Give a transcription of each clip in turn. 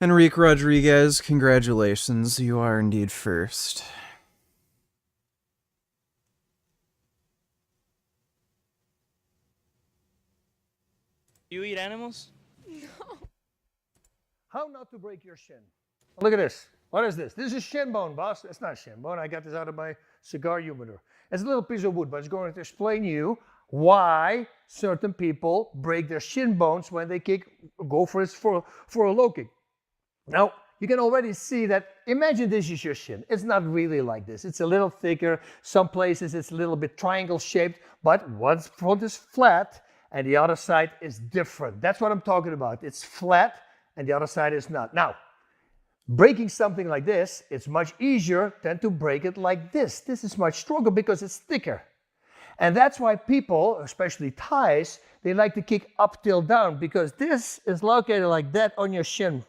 Enrique Rodriguez, congratulations. You are indeed first. You eat animals? How not to break your shin. Look at this. What is this? This is shin bone, boss. It's not shin bone. I got this out of my cigar humidor. It's a little piece of wood, but it's going to explain you why certain people break their shin bones when they go for a low kick. Now, you can already see that, imagine this is your shin. It's not really like this. It's a little thicker. Some places it's a little bit triangle shaped, but one front is flat and the other side is different. That's what I'm talking about. It's flat and the other side is not. Now, breaking something like this, it's much easier than to break it like this. This is much stronger because it's thicker. And that's why people, especially Thais, they like to kick up till down because this is located like that on your shin,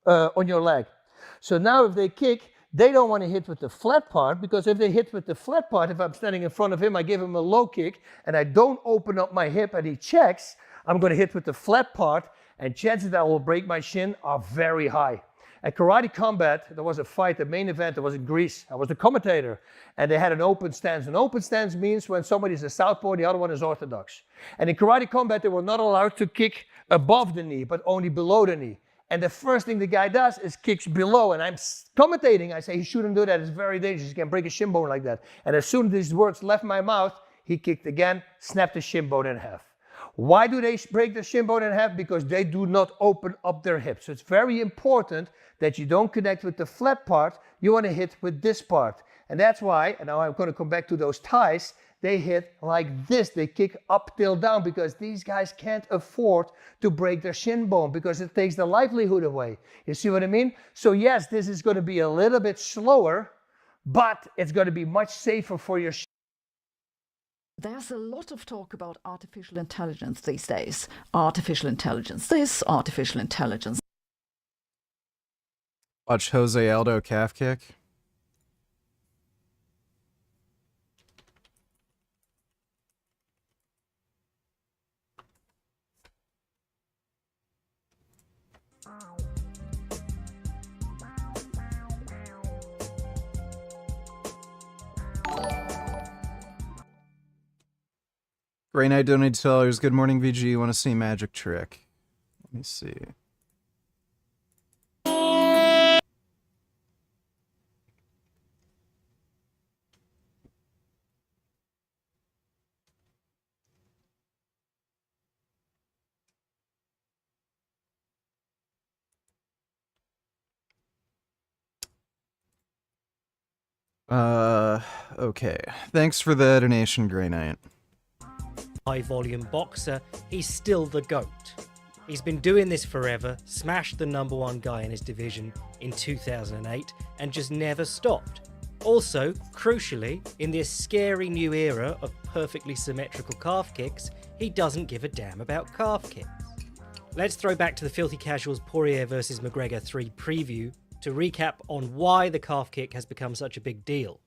on your leg. So now if they kick, they don't want to hit with the flat part, because if they hit with the flat part, if I'm standing in front of him, I give him a low kick and I don't open up my hip and he checks, I'm going to hit with the flat part, and chances that I will break my shin are very high. At Karate Combat, there was a fight, the main event, that was in Greece. I was the commentator, and they had an open stance. An open stance means when somebody's a southpaw, the other one is orthodox. And in Karate Combat, they were not allowed to kick above the knee, but only below the knee. And the first thing the guy does is kicks below, and I'm commentating. I say he shouldn't do that. It's very dangerous. You can break a shin bone like that. And as soon as these words left my mouth, he kicked again, snapped the shin bone in half. Why do they break the shin bone in half? Because they do not open up their hips. So it's very important that you don't connect with the flat part. You want to hit with this part. And that's why, and now I'm going to come back to those Thais, they hit like this. They kick up till down because these guys can't afford to break their shin bone because it takes the livelihood away. You see what I mean? So yes, this is going to be a little bit slower, but it's going to be much safer for your shin. There's a lot of talk about artificial intelligence these days. Artificial intelligence this, artificial intelligence. Watch Jose Aldo calf kick. Grey Knight donated $2. Good morning, VG. You want to see magic trick? Let me see. Okay. Thanks for the donation, Grey Knight. High volume boxer, he's still the GOAT. He's been doing this forever, smashed the #1 guy in his division in 2008, and just never stopped. Also, crucially, in this scary new era of perfectly symmetrical calf kicks, he doesn't give a damn about calf kicks. Let's throw back to the Filthy Casuals Poirier vs McGregor 3 preview to recap on why the calf kick has become such a big deal.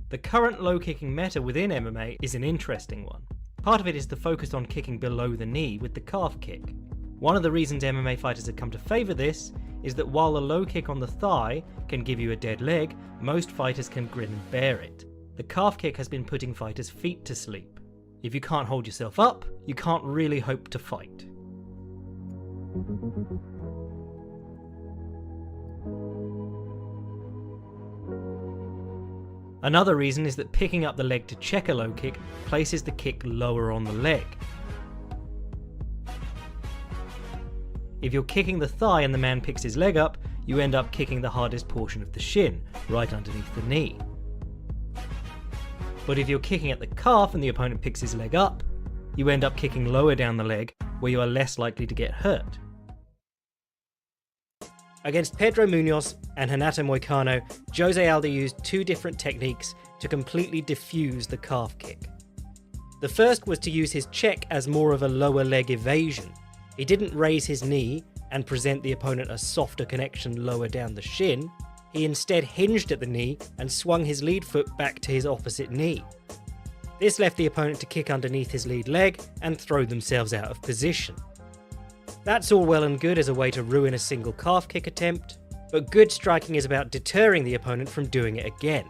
The current low kicking meta within MMA is an interesting one. Part of it is the focus on kicking below the knee with the calf kick. One of the reasons MMA fighters have come to favour this is that while the low kick on the thigh can give you a dead leg, most fighters can grin and bear it. The calf kick has been putting fighters' feet to sleep. If you can't hold yourself up, you can't really hope to fight. Another reason is that picking up the leg to check a low kick places the kick lower on the leg. If you're kicking the thigh and the man picks his leg up, you end up kicking the hardest portion of the shin, right underneath the knee. But if you're kicking at the calf and the opponent picks his leg up, you end up kicking lower down the leg, where you are less likely to get hurt. Against Pedro Munoz and Renato Moicano, Jose Aldo used two different techniques to completely diffuse the calf kick. The first was to use his check as more of a lower leg evasion. He didn't raise his knee and present the opponent a softer connection lower down the shin. He instead hinged at the knee and swung his lead foot back to his opposite knee. This left the opponent to kick underneath his lead leg and throw themselves out of position. That's all well and good as a way to ruin a single calf kick attempt, but good striking is about deterring the opponent from doing it again.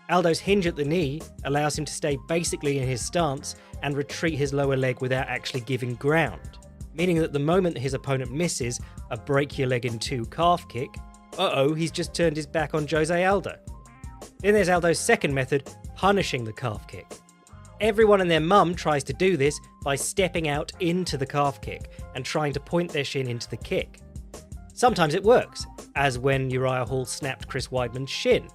Aldo's hinge at the knee allows him to stay basically in his stance and retreat his lower leg without actually giving ground, meaning that the moment his opponent misses a break your leg in two calf kick, he's just turned his back on Jose Aldo. Then there's Aldo's second method, punishing the calf kick. Everyone and their mum tries to do this by stepping out into the calf kick and trying to point their shin into the kick. Sometimes it works, as when Uriah Hall snapped Chris Weidman's shin.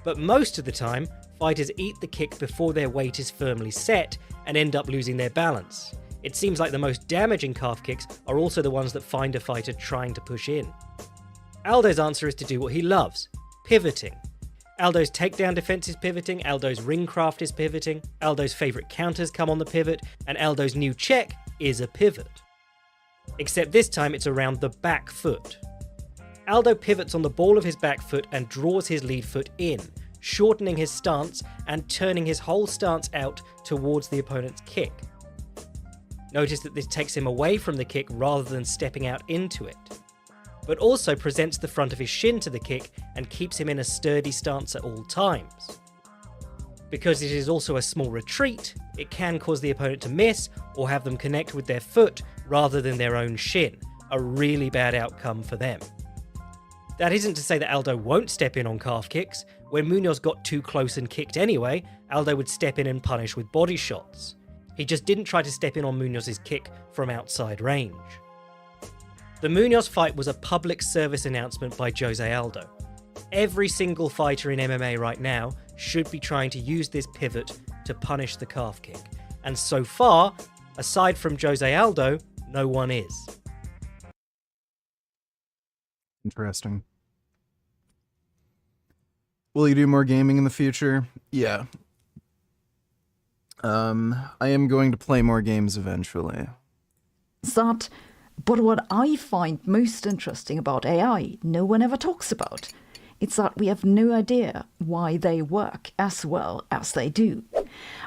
But most of the time, fighters eat the kick before their weight is firmly set and end up losing their balance. It seems like the most damaging calf kicks are also the ones that find a fighter trying to push in. Aldo's answer is to do what he loves, pivoting. Aldo's takedown defense is pivoting, Aldo's ring craft is pivoting, Aldo's favourite counters come on the pivot, and Aldo's new check is a pivot. Except this time it's around the back foot. Aldo pivots on the ball of his back foot and draws his lead foot in, shortening his stance and turning his whole stance out towards the opponent's kick. Notice that this takes him away from the kick rather than stepping out into it, but also presents the front of his shin to the kick and keeps him in a sturdy stance at all times. Because it is also a small retreat, it can cause the opponent to miss or have them connect with their foot rather than their own shin, a really bad outcome for them. That isn't to say that Aldo won't step in on calf kicks. When Munoz got too close and kicked anyway, Aldo would step in and punish with body shots. He just didn't try to step in on Munoz's kick from outside range. The Munoz fight was a public service announcement by Jose Aldo. Every single fighter in MMA right now should be trying to use this pivot to punish the calf kick. And so far, aside from Jose Aldo, no one is. Interesting. Will you do more gaming in the future? Yeah. I am going to play more games eventually. But what I find most interesting about AI, no one ever talks about. It's that we have no idea why they work as well as they do.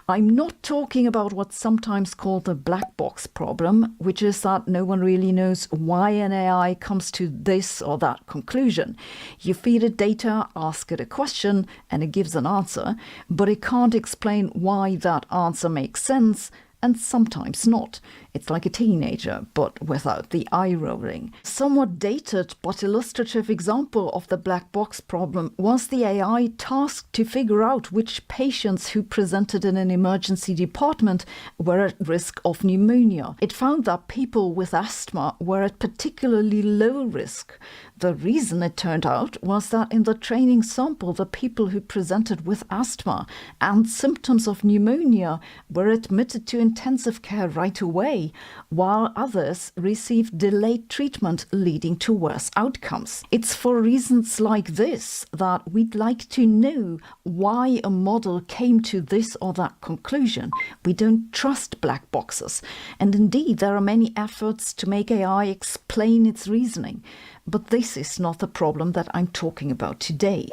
I'm not talking about what's sometimes called the black box problem, which is that no one really knows why an AI comes to this or that conclusion. You feed it data, ask it a question, and it gives an answer, but it can't explain why that answer makes sense, and sometimes not. It's like a teenager, but without the eye rolling. Somewhat dated but illustrative example of the black box problem was the AI tasked to figure out which patients who presented in an emergency department were at risk of pneumonia. It found that people with asthma were at particularly low risk. The reason, it turned out, was that in the training sample, the people who presented with asthma and symptoms of pneumonia were admitted to intensive care right away, while others received delayed treatment leading to worse outcomes. It's for reasons like this that we'd like to know why a model came to this or that conclusion. We don't trust black boxes, and indeed there are many efforts to make AI explain its reasoning. But this is not the problem that I'm talking about today.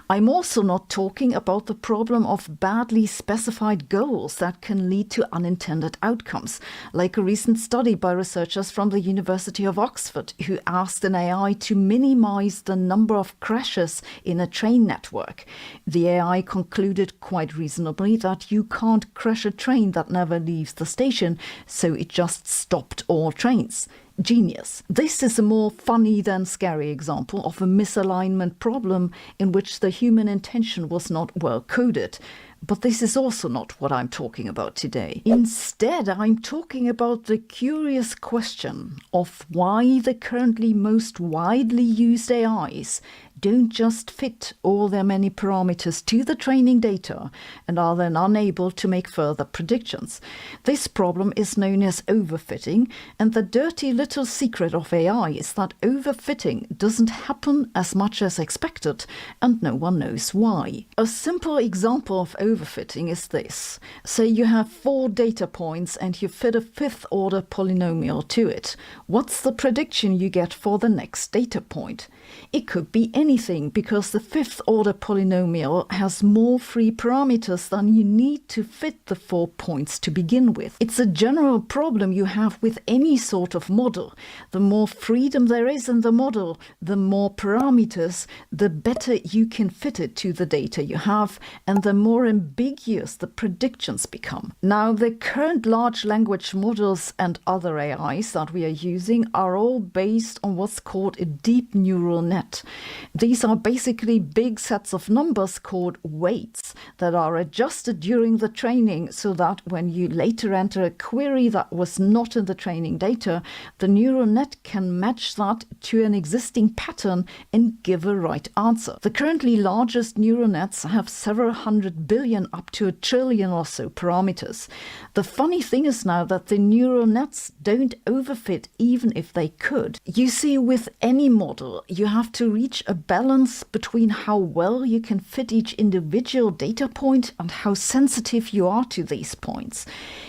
I'm also not talking about the problem of badly specified goals that can lead to unintended outcomes, like a recent study by researchers from the University of Oxford who asked an AI to minimize the number of crashes in a train network. The AI concluded quite reasonably that you can't crash a train that never leaves the station, so it just stopped all trains. Genius. This is a more funny than scary example of a misalignment problem in which the human intention was not well coded. But this is also not what I'm talking about today. Instead, I'm talking about the curious question of why the currently most widely used AIs don't just fit all their many parameters to the training data and are then unable to make further predictions. This problem is known as overfitting, and the dirty little secret of AI is that overfitting doesn't happen as much as expected, and no one knows why. A simple example of overfitting is this. Say you have 4 data points and you fit a 5th-order polynomial to it. What's the prediction you get for the next data point? It could be anything, because the fifth-order polynomial has more free parameters than you need to fit the 4 points to begin with. It's a general problem you have with any sort of model. The more freedom there is in the model, the more parameters, the better you can fit it to the data you have, and the more ambiguous the predictions become. Now, the current large language models and other AIs that we are using are all based on what's called a deep neural net. These are basically big sets of numbers called weights that are adjusted during the training, so that when you later enter a query that was not in the training data, the neural net can match that to an existing pattern and give a right answer. The currently largest neural nets have several hundred billion up to 1 trillion or so parameters. The funny thing is now that the neural nets don't overfit even if they could. You see, with any model, you have to reach a balance between how well you can fit each individual data point and how sensitive you are to these points.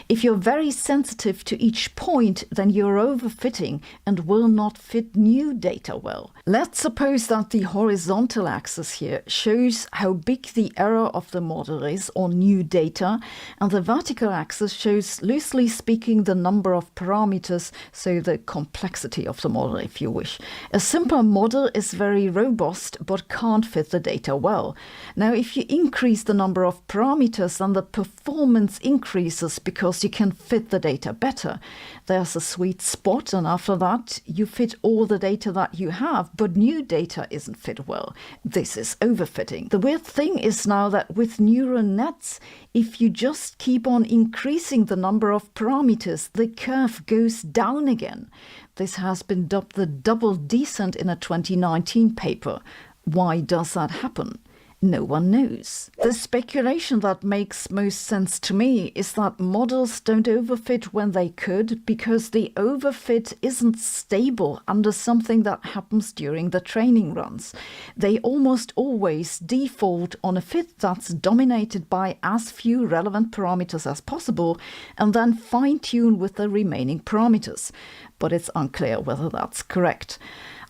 If you're very sensitive to each point, then you're overfitting and will not fit new data well. Let's suppose that the horizontal axis here shows how big the error of the model is on new data, and the vertical axis shows, loosely speaking, the number of parameters, so the complexity of the model, if you wish. A simple model is very robust but can't fit the data well. Now, if you increase the number of parameters, then the performance increases because you can fit the data better. There's a sweet spot, and after that you fit all the data that you have, but new data isn't fit well. This is overfitting. The weird thing is now that with neural nets, if you just keep on increasing the number of parameters, the curve goes down again. This has been dubbed the double descent in a 2019 paper. Why does that happen? No one knows. The speculation that makes most sense to me is that models don't overfit when they could, because the overfit isn't stable under something that happens during the training runs. They almost always default on a fit that's dominated by as few relevant parameters as possible, and then fine-tune with the remaining parameters. But it's unclear whether that's correct.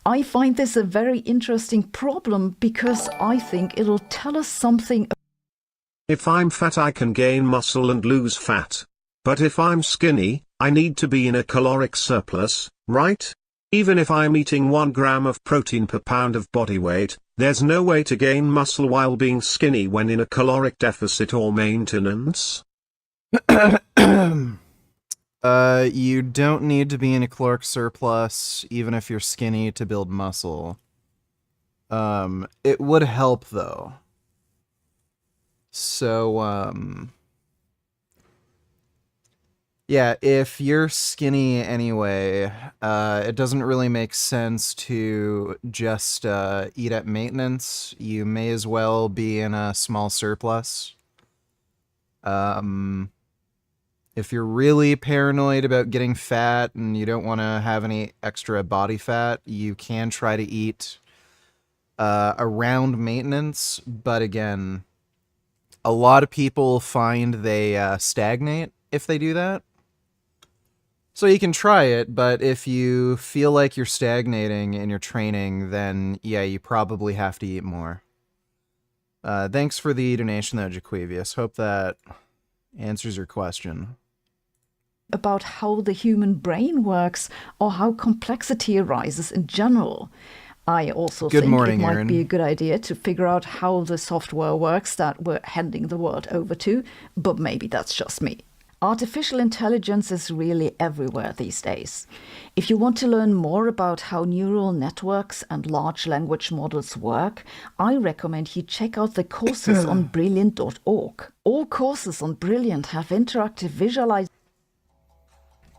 I find this a very interesting problem because I think it'll tell us something. If I'm fat, I can gain muscle and lose fat. But if I'm skinny, I need to be in a caloric surplus, right? Even if I'm eating 1 gram of protein per pound of body weight, there's no way to gain muscle while being skinny when in a caloric deficit or maintenance. You don't need to be in a caloric surplus, even if you're skinny, to build muscle. It would help, though. So, yeah, if you're skinny anyway, it doesn't really make sense to just eat at maintenance. You may as well be in a small surplus. If you're really paranoid about getting fat and you don't want to have any extra body fat, you can try to eat around maintenance. But again, a lot of people find they stagnate if they do that. So you can try it, but if you feel like you're stagnating in your training, then yeah, you probably have to eat more. Thanks for the donation though, Jaquavius. Hope that answers your question. About how the human brain works or how complexity arises in general. I also think it might be a good idea to figure out how the software works that we're handing the world over to, but maybe that's just me. Artificial intelligence is really everywhere these days. If you want to learn more about how neural networks and large language models work, I recommend you check out the courses on Brilliant.org. All courses on Brilliant have interactive visualizations.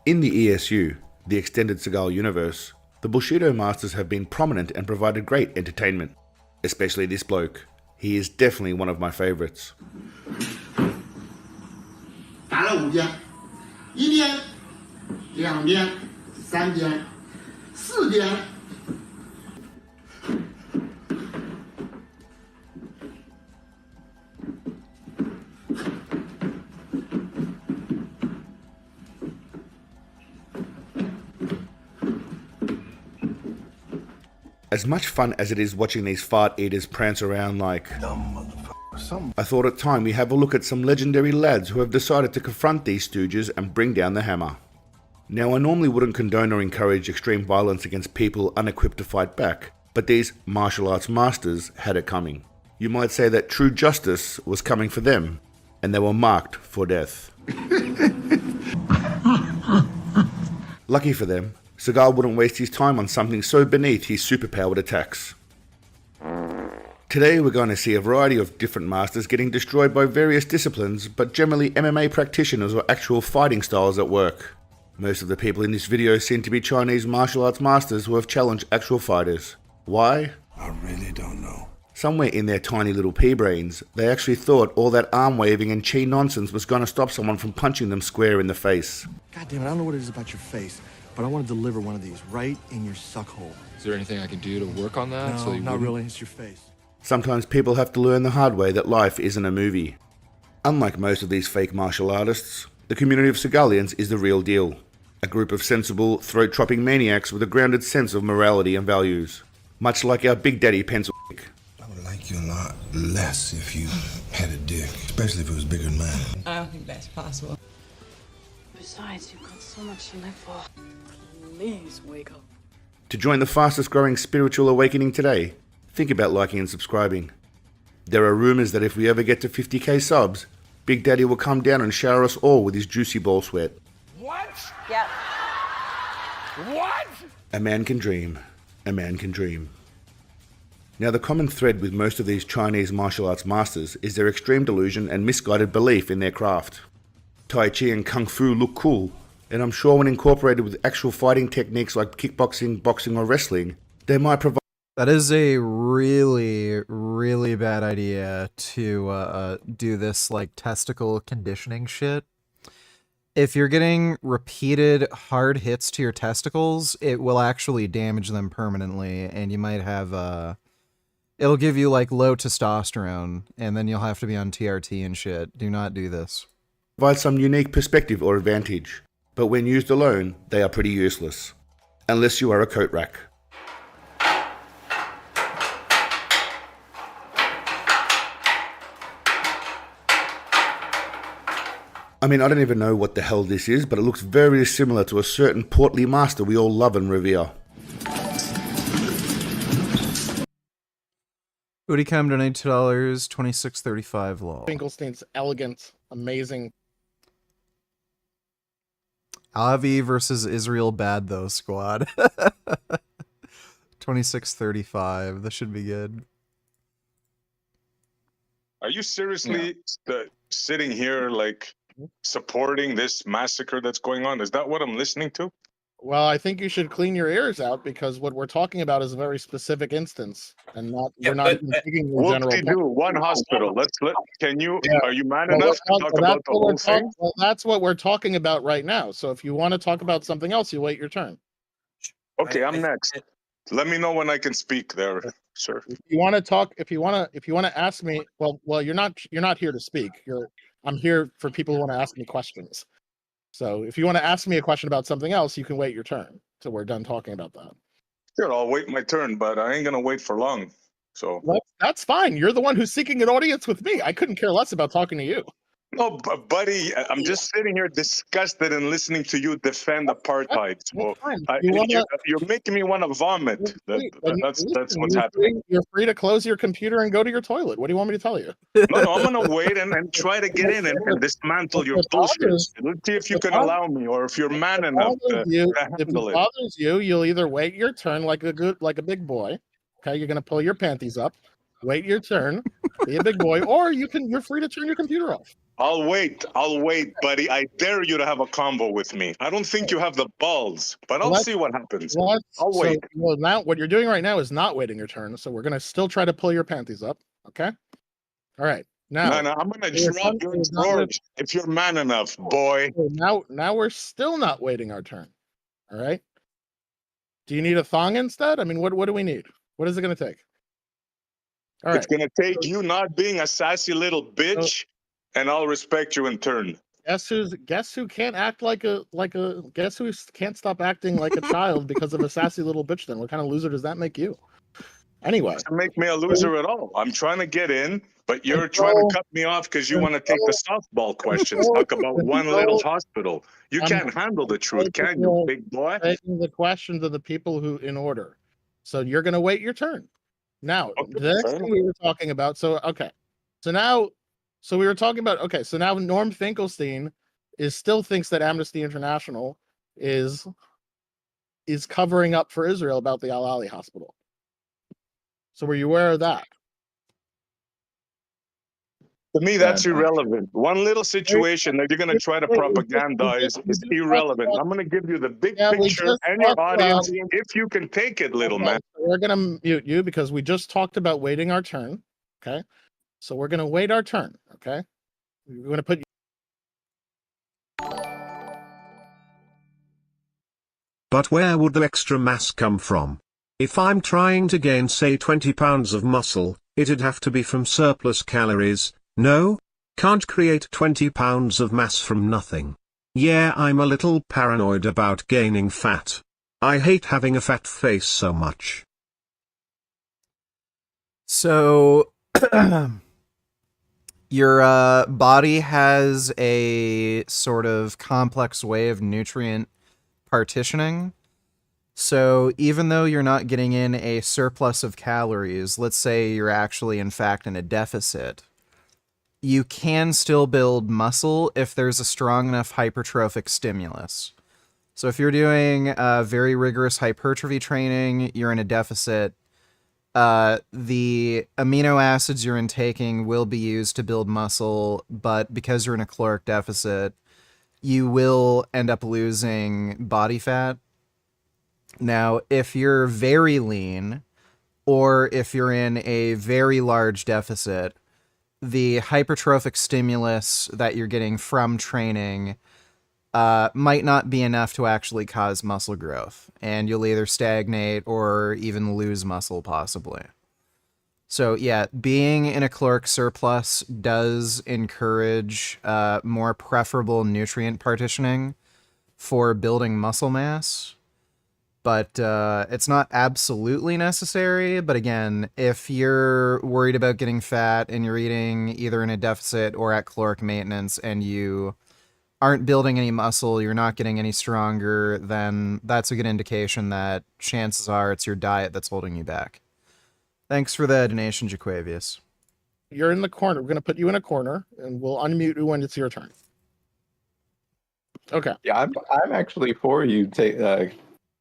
In the ESU, the Extended Seagal universe, the Bushido Masters have been prominent and provided great entertainment. Especially this bloke. He is definitely one of my favourites. 打了5鞭，一鞭、2鞭、3鞭、4鞭。As much fun as it is watching these fart eaters prance around like I thought it's time we have a look at some legendary lads who have decided to confront these stooges and bring down the hammer. Now, I normally wouldn't condone or encourage extreme violence against people unequipped to fight back, but these martial arts masters had it coming. You might say that true justice was coming for them, and they were marked for death. Lucky for them, Seagal wouldn't waste his time on something so beneath his superpowered attacks. Today we're going to see a variety of different masters getting destroyed by various disciplines, but generally MMA practitioners or actual fighting styles at work. Most of the people in this video seem to be Chinese martial arts masters who have challenged actual fighters. Why? I really don't know. Somewhere in their tiny little pea brains, they actually thought all that arm waving and chi nonsense was going to stop someone from punching them square in the face. God damn it, I don't know what it is about your face, but I want to deliver one of these right in your suck hole. Is there anything I can do to work on that? No, not really, it's your face. Sometimes people have to learn the hard way that life isn't a movie. Unlike most of these fake martial artists, the community of Seagalians is the real deal. A group of sensible, throat-chopping maniacs with a grounded sense of morality and values. Much like our Big Daddy Pencil Dick. I would like you a lot less if you had a dick, especially if it was bigger than mine. I don't think that's possible. Besides, you've got so much to live for. Please wake up. To join the fastest growing spiritual awakening today, think about liking and subscribing. There are rumors that if we ever get to 50k subs, Big Daddy will come down and shower us all with his juicy ball sweat. What? Yep. What? A man can dream. A man can dream. Now, the common thread with most of these Chinese martial arts masters is their extreme delusion and misguided belief in their craft. Tai Chi and Kung Fu look cool, and I'm sure when incorporated with actual fighting techniques like kickboxing, boxing or wrestling, they might provide. That is a really, really bad idea to do this like testicle conditioning shit. If you're getting repeated hard hits to your testicles, it will actually damage them permanently, and you might have it'll give you like low testosterone, and then you'll have to be on TRT and shit. Do not do this. Provide some unique perspective or advantage, but when used alone, they are pretty useless. Unless you are a coat rack. I mean, I don't even know what the hell this is, but it looks very similar to a certain portly master we all love and revere. Bootyycam donated $2, $26.35 lol. Finkelstein's elegant, amazing. Avi versus Israel bad though squad. 26.35. This should be good. Are you seriously sitting here like supporting this massacre that's going on? Is that what I'm listening to? Well, I think you should clean your ears out because what we're talking about is a very specific instance, and not we're not even speaking in general. Do one hospital. Can you? Yeah. Are you man enough to talk about the whole thing? Well, that's what we're talking about right now. So if you want to talk about something else, you wait your turn. Okay, I'm next. Let me know when I can speak there, sir. If you want to talk, if you want to ask me, well, you're not here to speak. I'm here for people who want to ask me questions. So if you want to ask me a question about something else, you can wait your turn till we're done talking about that. Sure, I'll wait my turn, but I ain't gonna wait for long. So that's fine. You're the one who's seeking an audience with me. I couldn't care less about talking to you. No, buddy, I'm just sitting here disgusted and listening to you defend apartheid. So you're making me want to vomit. That's what's happening. You're free to close your computer and go to your toilet. What do you want me to tell you? No, I'm going to wait and try to get in and dismantle your bullshit. Let's see if you can allow me or if you're man enough to handle it. If it bothers you, you'll either wait your turn like a big boy. Okay, you're going to pull your panties up, wait your turn, be a big boy, or you're free to turn your computer off. I'll wait, buddy. I dare you to have a convo with me. I don't think you have the balls, but I'll see what happens. I'll wait. Well, now what you're doing right now is not waiting your turn, so we're gonna still try to pull your panties up. Okay. All right. Now, no, I'm gonna drop your George if you're man enough, boy. Now we're still not waiting our turn. All right. Do you need a thong instead? I mean, what do we need? What is it gonna take? All right. It's gonna take you not being a sassy little bitch. And I'll respect you in turn. Guess who can't act guess who can't stop acting like a child because of a sassy little bitch then? What kind of loser does that make you? Anyway, to make me a loser at all. I'm trying to get in, but you're trying to cut me off because you want to take the softball questions. Talk about one little hospital. You can't handle the truth, can you, big boy? Taking the questions of the people who in order. So you're going to wait your turn. Now, the next thing we were talking about. So now we were talking about. Okay, so now Norm Finkelstein still thinks that Amnesty International is covering up for Israel about the Al Ali hospital. So were you aware of that? To me, that's irrelevant. One little situation that you're going to try to propagandize is irrelevant. I'm going to give you the big picture and your audience, if you can take it, little man. We're going to mute you because we just talked about waiting our turn. Okay. So we're going to wait our turn. Okay. We're going to put. But where would the extra mass come from? If I'm trying to gain say 20 pounds of muscle, it'd have to be from surplus calories. No? Can't create 20 pounds of mass from nothing. Yeah, I'm a little paranoid about gaining fat. I hate having a fat face so much. So, your body has a sort of complex way of nutrient partitioning. So even though you're not getting in a surplus of calories, let's say you're actually in fact in a deficit, you can still build muscle if there's a strong enough hypertrophic stimulus. So if you're doing very rigorous hypertrophy training, you're in a deficit, the amino acids you're intaking will be used to build muscle, but because you're in a caloric deficit, you will end up losing body fat. Now, if you're very lean, or if you're in a very large deficit, the hypertrophic stimulus that you're getting from training might not be enough to actually cause muscle growth, and you'll either stagnate or even lose muscle, possibly. So yeah, being in a caloric surplus does encourage more preferable nutrient partitioning for building muscle mass. But it's not absolutely necessary. But again, if you're worried about getting fat and you're eating either in a deficit or at caloric maintenance and you aren't building any muscle, you're not getting any stronger, then that's a good indication that chances are it's your diet that's holding you back. Thanks for the donation, Jaquavius. You're in the corner. We're going to put you in a corner and we'll unmute you when it's your turn. Okay. Yeah, I'm actually for you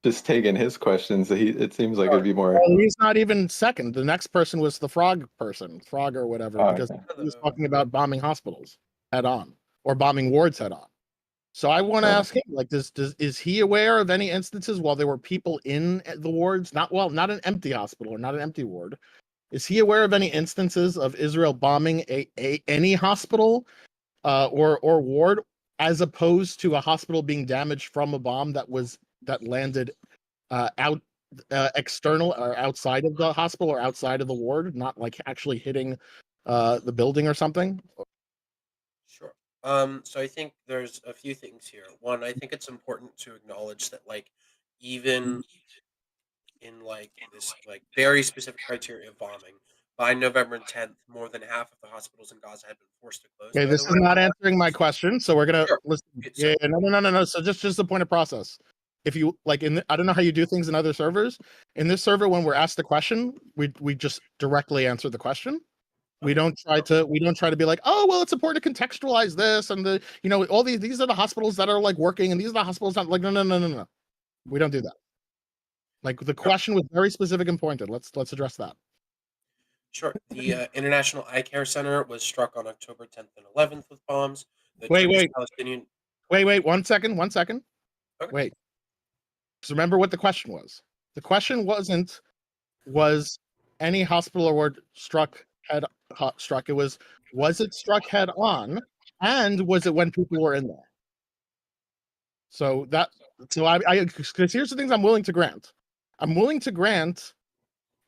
just taking his questions. It seems like it'd be more. Well, he's not even second. The next person was the frog or whatever, because he was talking about bombing hospitals head on or bombing wards head on. So I want to ask him, like, is he aware of any instances while there were people in the wards, not an empty hospital or not an empty ward? Is he aware of any instances of Israel bombing any hospital or ward, as opposed to a hospital being damaged from a bomb that landed external or outside of the hospital or outside of the ward, not like actually hitting the building or something? Sure. So I think there's a few things here. One, I think it's important to acknowledge that, like, even in like this like very specific criteria of bombing, by November 10th, more than half of the hospitals in Gaza had been forced to close. Okay, this is not answering my question, so we're gonna listen. Yeah, no. So just the point of process. If you like, I don't know how you do things in other servers. In this server, when we're asked the question, we just directly answer the question. We don't try to be like, oh well, it's important to contextualize this and all these are the hospitals that are like working and these are the hospitals not like no. We don't do that. Like, the question was very specific and pointed. Let's address that. Sure. The International Eye Care Center was struck on October 10th and 11th with bombs. Wait. Palestinian... Wait. 1 second. Okay. Wait. Just remember what the question was. The question was any hospital or ward struck? It was it struck head on, and was it when people were in there? So because here's the things I'm willing to grant. I'm willing to grant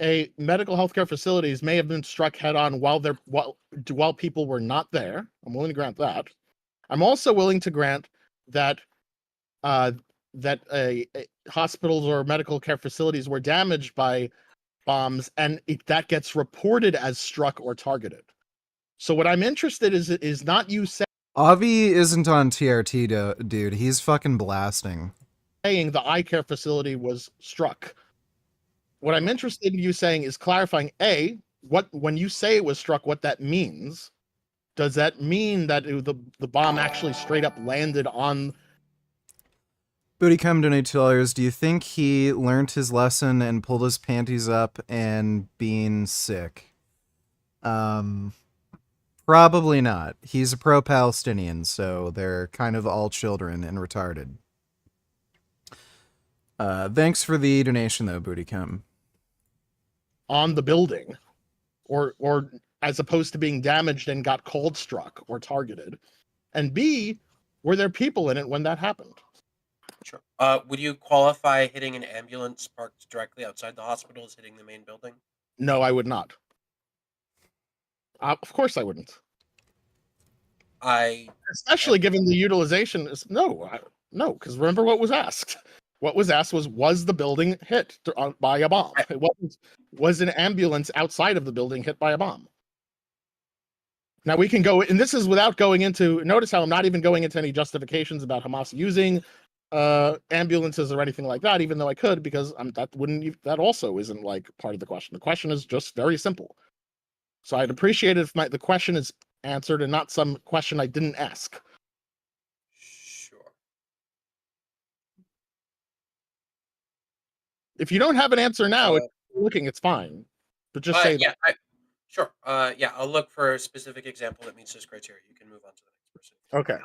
a medical healthcare facilities may have been struck head on while people were not there. I'm willing to grant that. I'm also willing to grant that hospitals or medical care facilities were damaged by bombs, and that gets reported as struck or targeted. So what I'm interested is not you Avi isn't on TRT, dude. He's fucking blasting. saying the eye care facility was struck. What I'm interested in you saying is clarifying when you say it was struck, what that means. Does that mean that the bomb actually straight up landed on? Booty Cum donate $2. Do you think he learned his lesson and pulled his panties up and being sick? Probably not. He's a pro-Palestinian, so they're kind of all children and retarded. Thanks for the donation, though, Booty Cum. On the building, or as opposed to being damaged and got cold struck or targeted, and B, were there people in it when that happened? Sure. Would you qualify hitting an ambulance parked directly outside the hospital as hitting the main building? No, I would not. Of course I wouldn't. Especially given the utilization is no, because remember what was asked. What was asked was the building hit by a bomb? It wasn't, was an ambulance outside of the building hit by a bomb? Now we can go, and this is without going into, notice how I'm not even going into any justifications about Hamas using ambulances or anything like that, even though I could, because that also isn't like part of the question. The question is just very simple. So I'd appreciate it if the question is answered and not some question I didn't ask. Sure. If you don't have an answer now, if you're looking, it's fine. But just say yeah, sure. Yeah, I'll look for a specific example that meets this criteria. You can move on to the next person. Okay.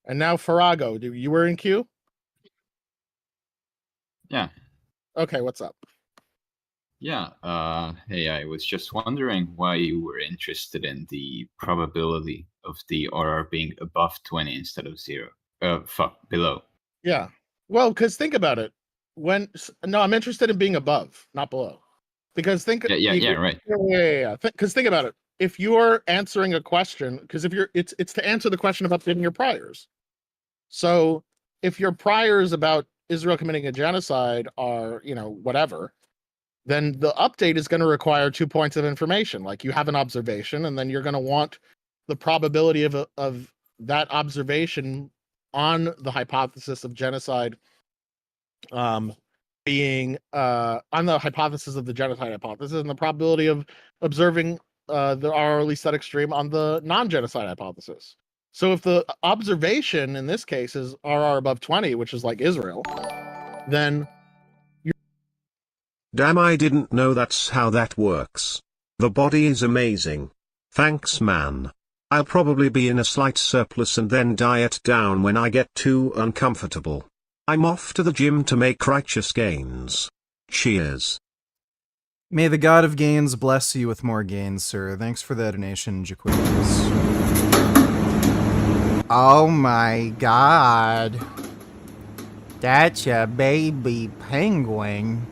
And now Farago, you were in queue? Yeah. Okay, what's up? Yeah. Hey, I was just wondering why you were interested in the probability of the RR being above 20 instead of 0. Below. Yeah. Well, because think about it. I'm interested in being above, not below. Because think. Right. Yeah. Because think about it. If you're answering a question, because it's to answer the question of updating your priors. So if your priors about Israel committing a genocide are, whatever, then the update is going to require 2 points of information. Like you have an observation, and then you're going to want the probability of that observation on the hypothesis of genocide being on the hypothesis of the genocide hypothesis, and the probability of observing the RR least that extreme on the non-genocide hypothesis. So if the observation in this case is RR above 20, which is like Israel, then damn, I didn't know that's how that works. The body is amazing. Thanks, man. I'll probably be in a slight surplus and then diet down when I get too uncomfortable. I'm off to the gym to make righteous gains. Cheers. May the god of gains bless you with more gains, sir. Thanks for the donation, Jaquez. Oh my god. That's a baby penguin.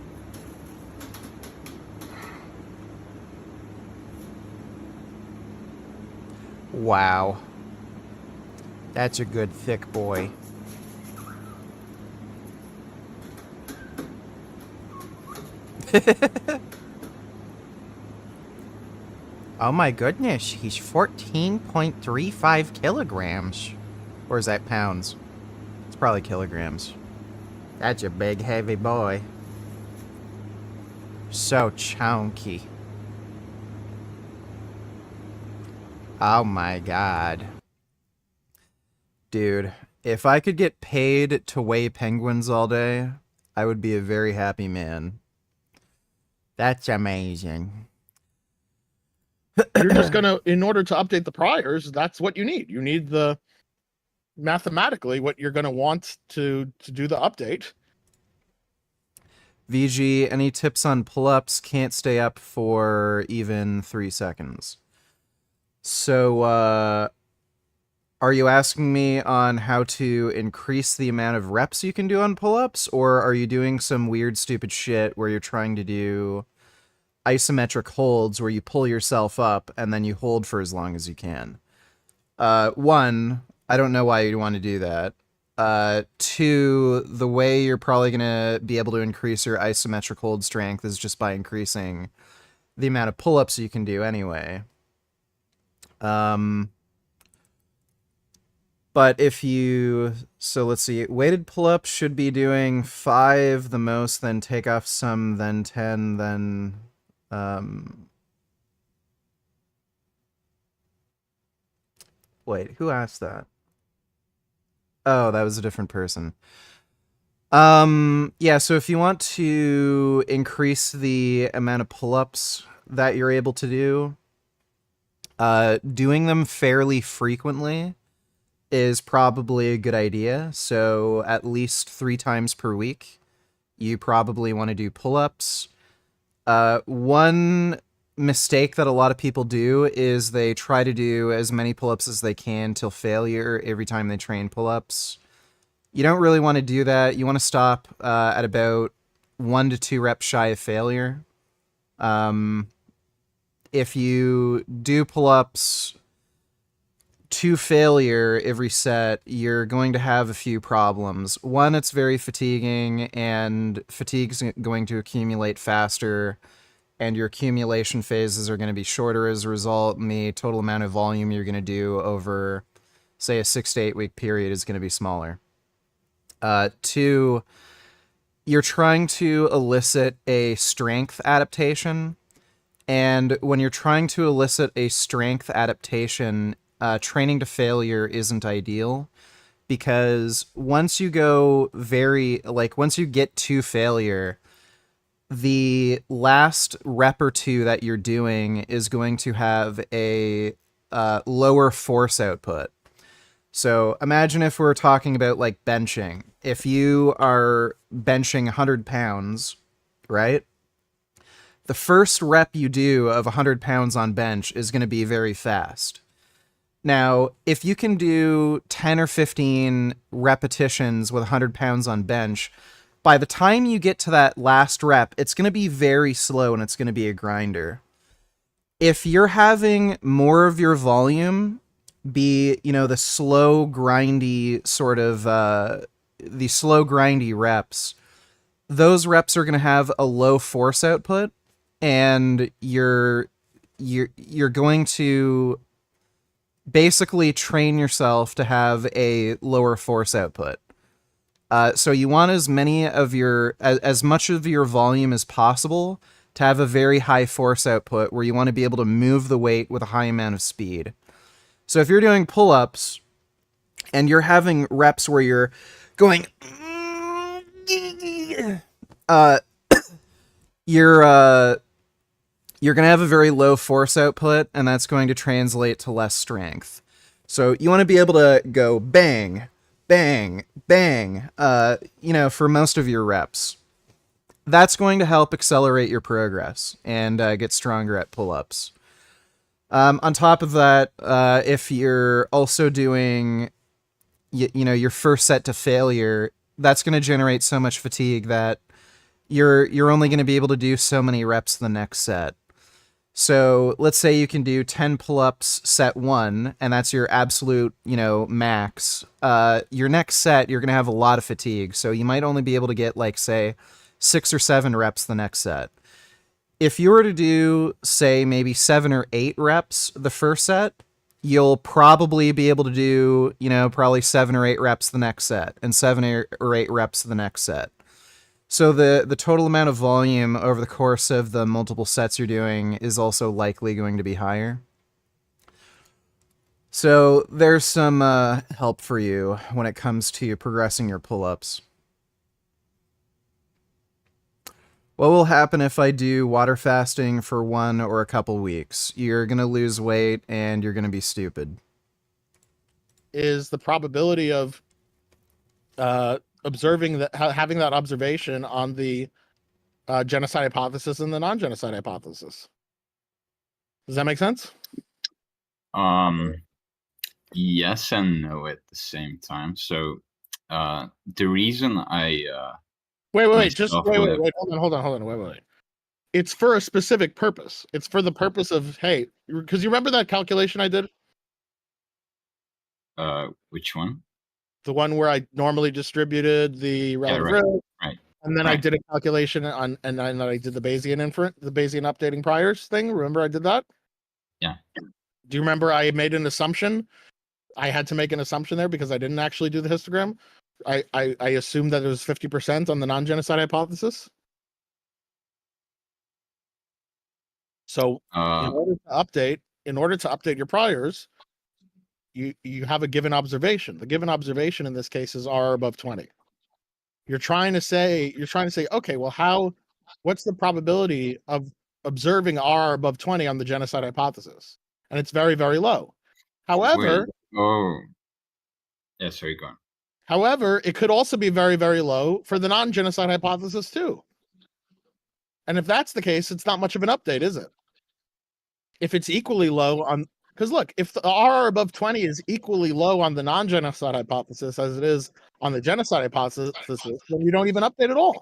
Wow. That's a good thick boy. Oh my goodness, he's 14.35 kilograms. Or is that pounds? It's probably kilograms. That's a big heavy boy. So chunky. Oh my god. Dude, if I could get paid to weigh penguins all day, I would be a very happy man. That's amazing. You're just gonna, in order to update the priors, that's what you need. You need the mathematically what you're gonna want to do the update. VG, any tips on pull-ups? Can't stay up for even 3 seconds. So, are you asking me on how to increase the amount of reps you can do on pull-ups? Or are you doing some weird, stupid shit where you're trying to do isometric holds where you pull yourself up and then you hold for as long as you can? One, I don't know why you'd want to do that. Two, the way you're probably going to be able to increase your isometric hold strength is just by increasing the amount of pull-ups you can do anyway. But if you, so let's see, weighted pull-ups should be doing 5 the most, then take off some, then 10, then, wait, who asked that? Oh, that was a different person. Yeah, so if you want to increase the amount of pull-ups that you're able to do, doing them fairly frequently is probably a good idea. So at least 3 times per week, you probably want to do pull-ups. One mistake that a lot of people do is they try to do as many pull-ups as they can till failure every time they train pull-ups. You don't really want to do that. You want to stop at about 1 to 2 reps shy of failure. If you do pull-ups to failure every set, you're going to have a few problems. One, it's very fatiguing, and fatigue's going to accumulate faster, and your accumulation phases are going to be shorter as a result, and the total amount of volume you're going to do over, say, a 6 to 8 week period is going to be smaller. Two, you're trying to elicit a strength adaptation, and when you're trying to elicit a strength adaptation, training to failure isn't ideal, because once you go once you get to failure, the last rep or two that you're doing is going to have a lower force output. So imagine if we're talking about like benching. If you are benching 100 pounds, right? The first rep you do of 100 pounds on bench is going to be very fast. Now, if you can do 10 or 15 repetitions with 100 pounds on bench, by the time you get to that last rep, it's going to be very slow and it's going to be a grinder. If you're having more of your volume be, the slow, grindy sort of, the slow, grindy reps, those reps are going to have a low force output, and you're going to basically train yourself to have a lower force output. So you want as much of your volume as possible to have a very high force output, where you want to be able to move the weight with a high amount of speed. So if you're doing pull-ups and you're having reps where you're going, you're going to have a very low force output, and that's going to translate to less strength. So you want to be able to go bang, bang, bang, for most of your reps. That's going to help accelerate your progress and get stronger at pull-ups. On top of that, if you're also doing, your first set to failure, that's going to generate so much fatigue that you're only going to be able to do so many reps the next set. So let's say you can do 10 pull-ups set 1, and that's your absolute, max. Your next set, you're going to have a lot of fatigue, so you might only be able to get, say, 6 or 7 reps the next set. If you were to do, say, maybe 7 or 8 reps the first set, you'll probably be able to do, probably 7 or 8 reps the next set, and 7 or 8 reps the next set. So the total amount of volume over the course of the multiple sets you're doing is also likely going to be higher. So there's some help for you when it comes to progressing your pull-ups. What will happen if I do water fasting for 1 or a couple weeks? You're going to lose weight and you're going to be stupid. Is the probability of observing that, having that observation on the genocide hypothesis and the non-genocide hypothesis? Does that make sense? Yes and no at the same time. So the reason I wait, hold on, wait. It's for a specific purpose. It's for the purpose of, hey, because you remember that calculation I did? Which one? the one where I normally distributed the relative risk, Right. and then I did a calculation on, and then I did the Bayesian inference, the Bayesian updating priors thing. Remember I did that? Yeah. Do you remember I made an assumption? I had to make an assumption there because I didn't actually do the histogram. I assumed that it was 50% on the non-genocide hypothesis. So in order to update your priors, you have a given observation. The given observation in this case is R above 20. You're trying to say, okay, well, what's the probability of observing R above 20 on the genocide hypothesis? And it's very, very low. However, yeah, sorry, go on. However, it could also be very, very low for the non-genocide hypothesis too. And if that's the case, it's not much of an update, is it? If it's equally low on, because look, if the R above 20 is equally low on the non-genocide hypothesis as it is on the genocide hypothesis, then you don't even update at all.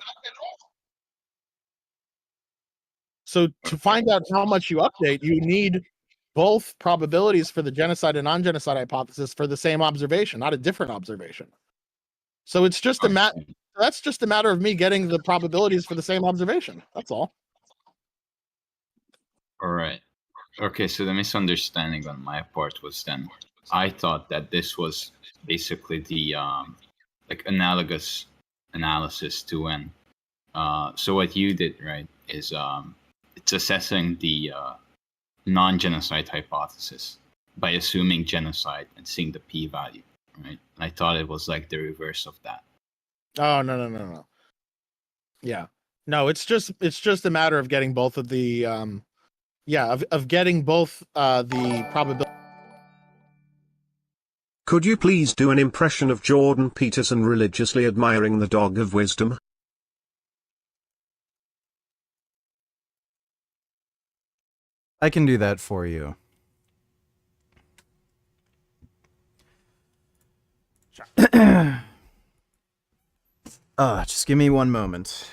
So to find out how much you update, you need both probabilities for the genocide and non-genocide hypothesis for the same observation, not a different observation. So it's just that's just a matter of me getting the probabilities for the same observation. That's all. All right. Okay, so the misunderstanding on my part was then I thought that this was basically the like analogous analysis to N. So what you did, right, is it's assessing the non-genocide hypothesis by assuming genocide and seeing the p-value, right? I thought it was like the reverse of that. Oh, no. Yeah. No, it's just a matter of getting both of the of getting both the probability. Could you please do an impression of Jordan Peterson religiously admiring the dog of wisdom? I can do that for you. Just give me one moment.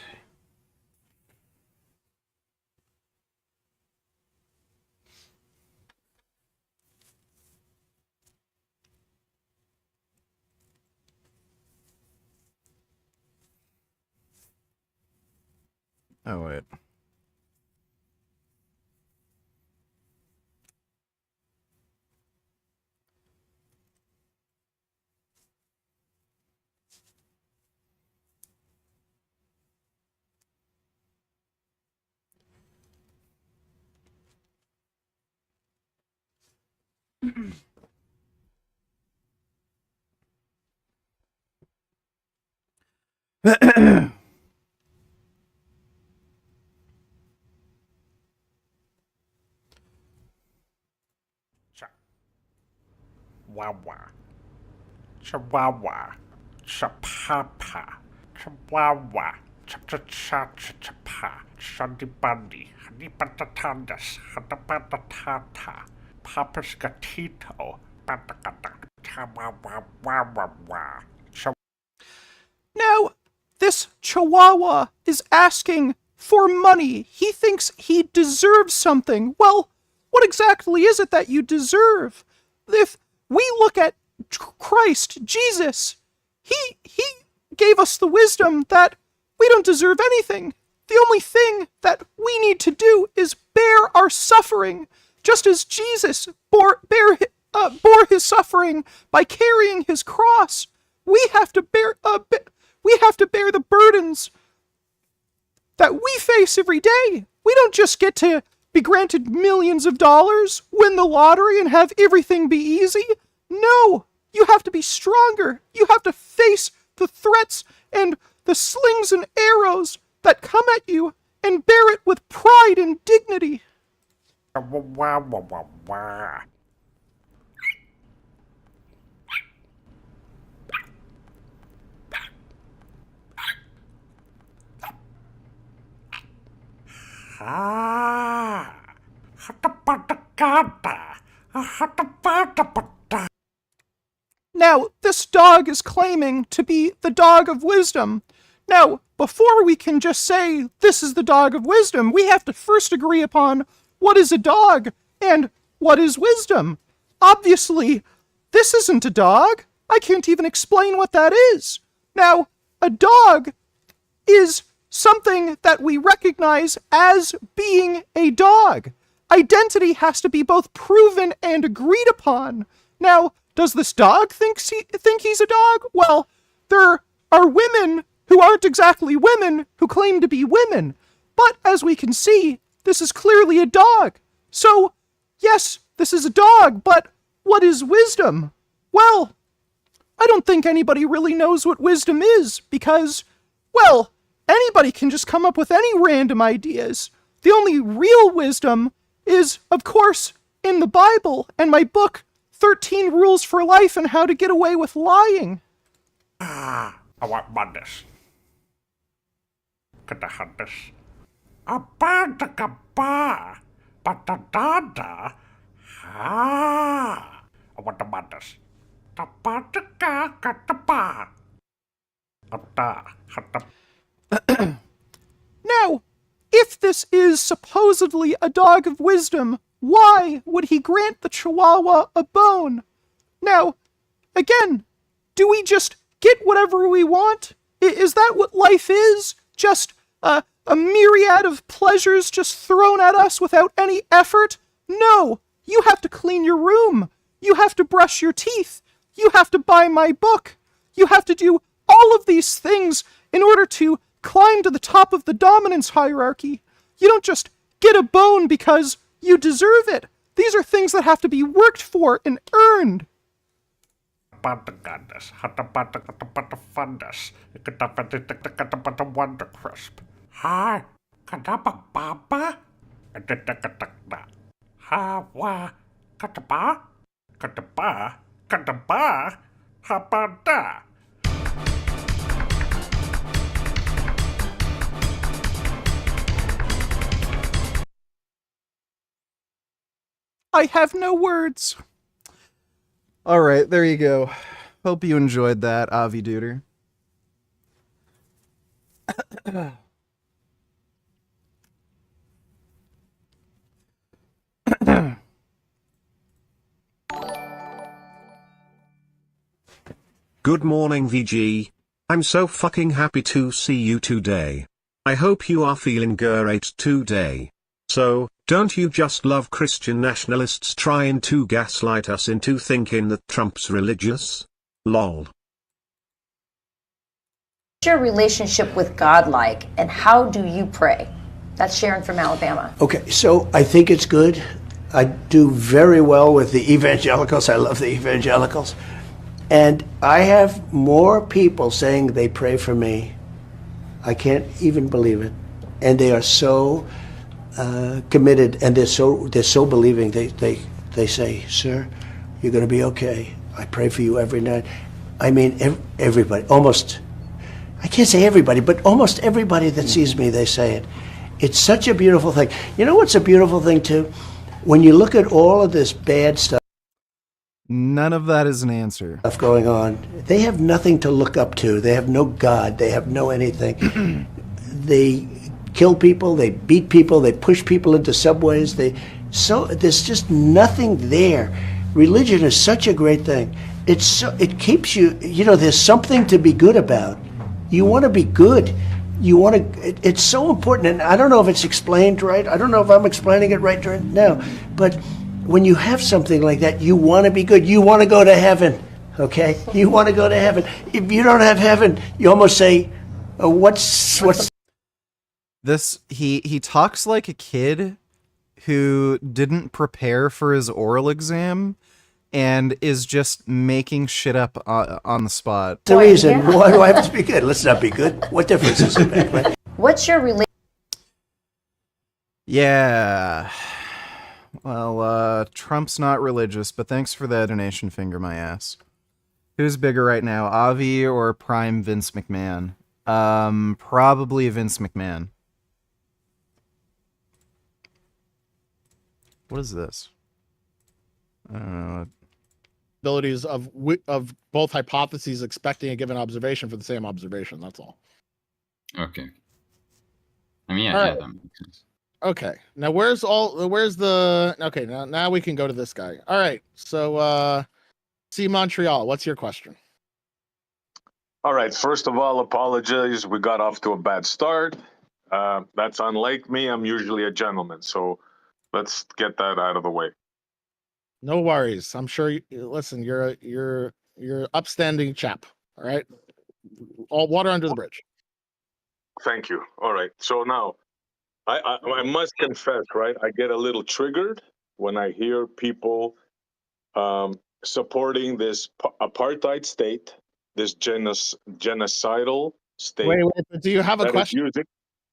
Oh, wait. Chihuahua, Chihuahua, Chapapa, Chihuahua, Cha-cha-cha-cha-cha-pa, Shandy-bundy, Honey-patatandas, Hata-patatata, Papas Gatito, Patakata, Chihuahua. Now, this Chihuahua is asking for money. He thinks he deserves something. Well, what exactly is it that you deserve? If we look at Christ, Jesus, he gave us the wisdom that we don't deserve anything. The only thing that we need to do is bear our suffering, just as Jesus bore his suffering by carrying his cross. We have to bear the burdens that we face every day. We don't just get to be granted millions of dollars, win the lottery, and have everything be easy. No, you have to be stronger. You have to face the threats and the slings and arrows that come at you and bear it with pride and dignity. Now, this dog is claiming to be the dog of wisdom. Now, before we can just say this is the dog of wisdom, we have to first agree upon what is a dog and what is wisdom. Obviously, this isn't a dog. I can't even explain what that is. Now, a dog is something that we recognize as being a dog. Identity has to be both proven and agreed upon. Now, does this dog think he's a dog? Well, there are women who aren't exactly women who claim to be women. But as we can see, this is clearly a dog. So, yes, this is a dog, but what is wisdom? Well, I don't think anybody really knows what wisdom is because, well, anybody can just come up with any random ideas. The only real wisdom is, of course, in the Bible and my book, 13 Rules for Life and How to Get Away with Lying. I want madness. Katahantas. Abadakaba. Patadada. I want the madness. Tapadaka katapa. Now, if this is supposedly a dog of wisdom, why would he grant the Chihuahua a bone? Now, again, do we just get whatever we want? Is that what life is? Just a myriad of pleasures just thrown at us without any effort? No, you have to clean your room. You have to brush your teeth. You have to buy my book. You have to do all of these things in order to climb to the top of the dominance hierarchy. You don't just get a bone because you deserve it. These are things that have to be worked for and earned. Wonder Crisp. Hi, Kadaba Baba. Hawa Kadaba Kadaba Kadaba Habada. I have no words. All right, there you go. Hope you enjoyed that, Avi Duder. Good morning, VG. I'm so fucking happy to see you today. I hope you are feeling great today. So, don't you just love Christian nationalists trying to gaslight us into thinking that Trump's religious? Lol. What's your relationship with God like, and how do you pray? That's Sharon from Alabama. Okay, so I think it's good. I do very well with the evangelicals. I love the evangelicals. And I have more people saying they pray for me. I can't even believe it. And they are so committed, and they're so believing. They say, "Sir, you're going to be okay. I pray for you every night." I mean, everybody, almost. I can't say everybody, but almost everybody that sees me, they say it. It's such a beautiful thing. You know what's a beautiful thing too? When you look at all of this bad stuff. None of that is an answer. Stuff going on. They have nothing to look up to. They have no God. They have no anything. They kill people. They beat people. They push people into subways. There's just nothing there. Religion is such a great thing. It keeps you. You know, there's something to be good about. You want to be good. You want to. It's so important. And I don't know if it's explained right. I don't know if I'm explaining it right now. But when you have something like that, you want to be good. You want to go to heaven, okay? You want to go to heaven. If you don't have heaven, you almost say, what's... This, he talks like a kid who didn't prepare for his oral exam and is just making shit up on the spot. The reason, why do I have to be good? Let's not be good. What difference does it make, right? What's your relationship? Yeah. Well, Trump's not religious, but thanks for the donation, finger my ass. Who's bigger right now, Avi or Prime Vince McMahon? Probably Vince McMahon. What is this? Abilities of both hypotheses expecting a given observation for the same observation. That's all. Okay. I mean, yeah, All yeah, right. that makes sense. Okay, now where's the? Okay, now we can go to this guy. All right, so See Montreal, what's your question? All right. First of all, apologies. We got off to a bad start. That's unlike me. I'm usually a gentleman. So let's get that out of the way. No worries. I'm sure. Listen, you're upstanding chap. All right. All water under the bridge. Thank you. All right. So now, I must confess, right? I get a little triggered when I hear people supporting this apartheid state, this genocidal state. Wait, but do you have a that is question? using-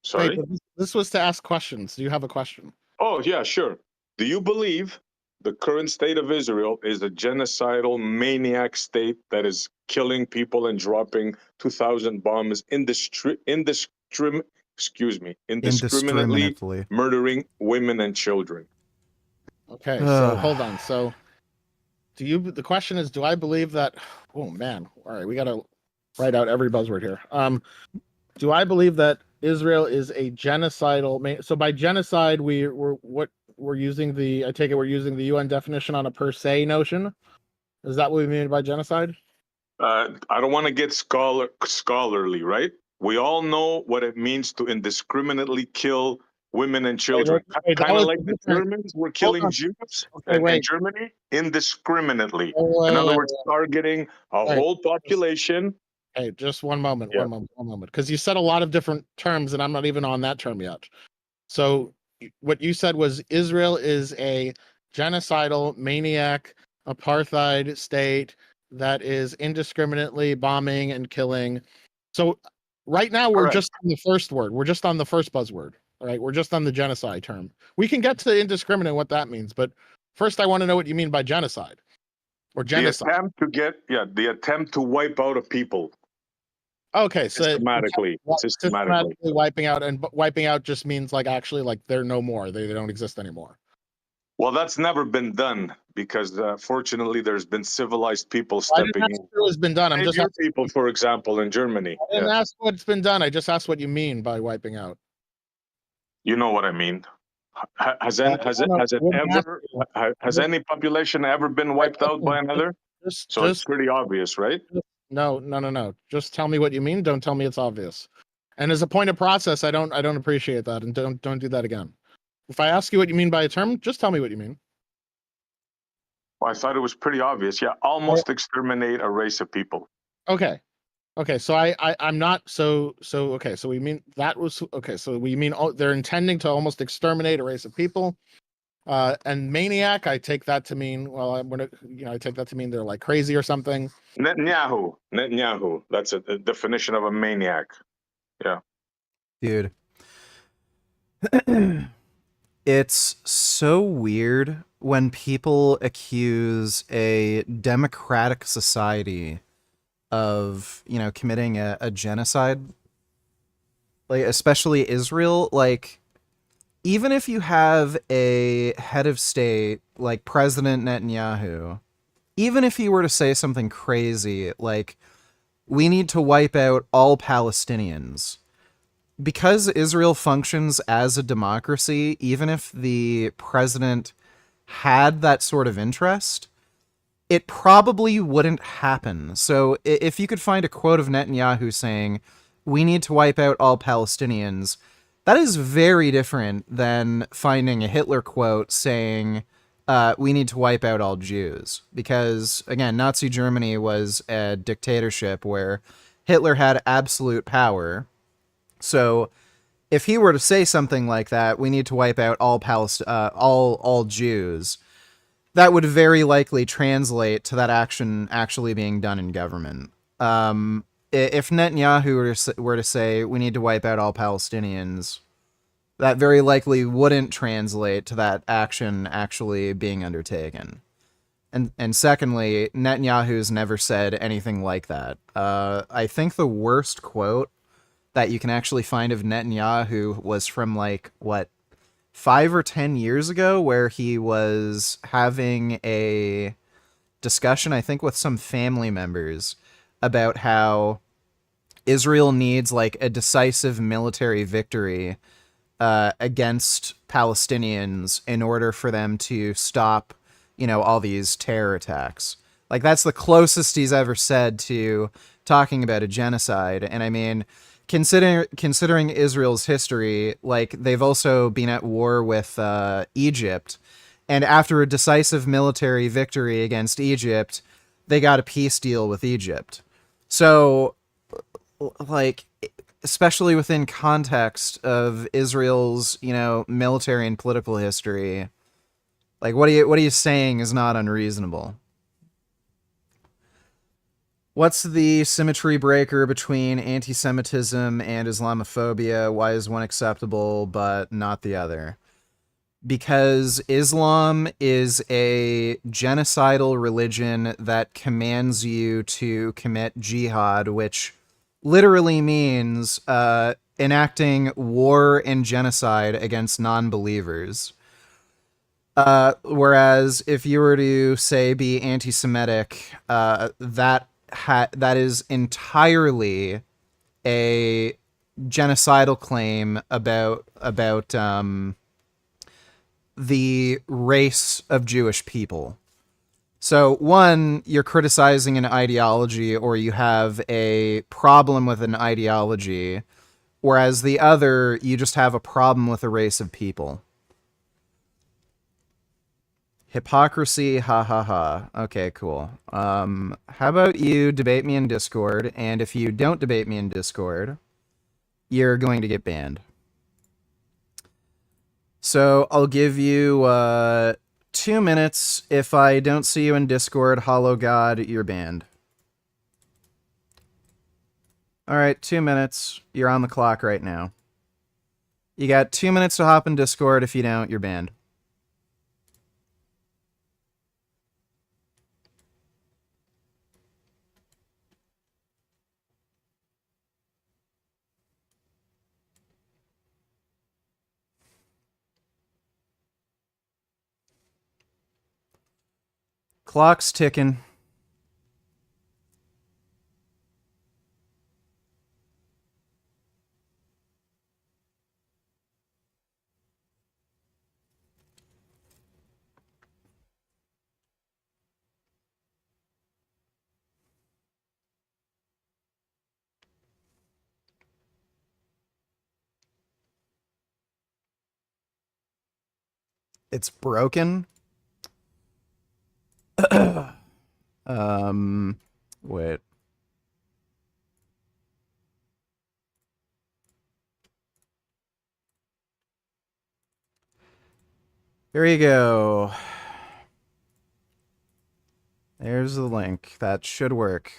Sorry. Wait, but this was to ask questions. Do you have a question? Oh, yeah, sure. Do you believe the current state of Israel is a genocidal maniac state that is killing indiscriminately murdering women and children? Okay, so hold on. So the question is, do I believe that, oh man, all right, we got to write out every buzzword here. Do I believe that Israel is a genocidal, so by genocide, we're using I take it we're using the UN definition on a per se notion? Is that what we mean by genocide? I don't want to get scholarly, right? We all know what it means to indiscriminately kill women and children. Kind of like the Germans were killing Jews in Germany indiscriminately. In other words, targeting a whole population. Hey, just one moment, one moment. Because you said a lot of different terms, and I'm not even on that term yet. So what you said was Israel is a genocidal, maniac, apartheid state that is indiscriminately bombing and killing. So right now we're just on the first word. We're just on the first buzzword. All right, we're just on the genocide term. We can get to indiscriminate what that means, but first I want to know what you mean by genocide or genocide. The attempt to wipe out a people. Okay, so systematically wiping out, and wiping out just means like actually like they're no more. They don't exist anymore. Well, that's never been done because fortunately there's been civilized people stepping in. It's been done. I'm just asking people, for example, in Germany. I didn't ask what's been done. I just asked what you mean by wiping out. You know what I mean. Has any population ever been wiped out by another? So it's pretty obvious, right? No. Just tell me what you mean. Don't tell me it's obvious. And as a point of process, I don't appreciate that, and don't do that again. If I ask you what you mean by a term, just tell me what you mean. Well, I thought it was pretty obvious. Yeah, almost exterminate a race of people. Okay. So I'm not so okay. So we mean that was okay. So we mean they're intending to almost exterminate a race of people. And maniac, I take that to mean, well, I take that to mean they're like crazy or something. Netanyahu. That's a definition of a maniac. Yeah. Dude. It's so weird when people accuse a democratic society of, committing a genocide. Like, especially Israel, like, even if you have a head of state like President Netanyahu, even if he were to say something crazy like, we need to wipe out all Palestinians, because Israel functions as a democracy, even if the president had that sort of interest, it probably wouldn't happen. So if you could find a quote of Netanyahu saying, we need to wipe out all Palestinians, that is very different than finding a Hitler quote saying, we need to wipe out all Jews. Because, again, Nazi Germany was a dictatorship where Hitler had absolute power. So if he were to say something like that, we need to wipe out all all Jews, that would very likely translate to that action actually being done in government. If Netanyahu were to say, we need to wipe out all Palestinians, that very likely wouldn't translate to that action actually being undertaken. And secondly, Netanyahu's never said anything like that. I think the worst quote that you can actually find of Netanyahu was from 5 or 10 years ago, where he was having a discussion, I think, with some family members about how Israel needs a decisive military victory against Palestinians in order for them to stop, all these terror attacks. Like, that's the closest he's ever said to talking about a genocide. And I mean, considering Israel's history, like, they've also been at war with Egypt. And after a decisive military victory against Egypt, they got a peace deal with Egypt. So, like, especially within context of Israel's, military and political history, like, what are you saying is not unreasonable. What's the symmetry breaker between anti-Semitism and Islamophobia? Why is one acceptable but not the other? Because Islam is a genocidal religion that commands you to commit jihad, which literally means enacting war and genocide against non-believers. Whereas if you were to, say, be anti-Semitic, that is entirely a genocidal claim about the race of Jewish people. So, one, you're criticizing an ideology, or you have a problem with an ideology, whereas the other, you just have a problem with a race of people. Hypocrisy, ha ha ha. Okay, cool. How about you debate me in Discord, and if you don't debate me in Discord, you're going to get banned. So I'll give you 2 minutes. If I don't see you in Discord, Hollow God, you're banned. Alright, 2 minutes. You're on the clock right now. You got 2 minutes to hop in Discord. If you don't, you're banned. Clock's ticking. It's broken. Wait. Here you go. There's the link. That should work.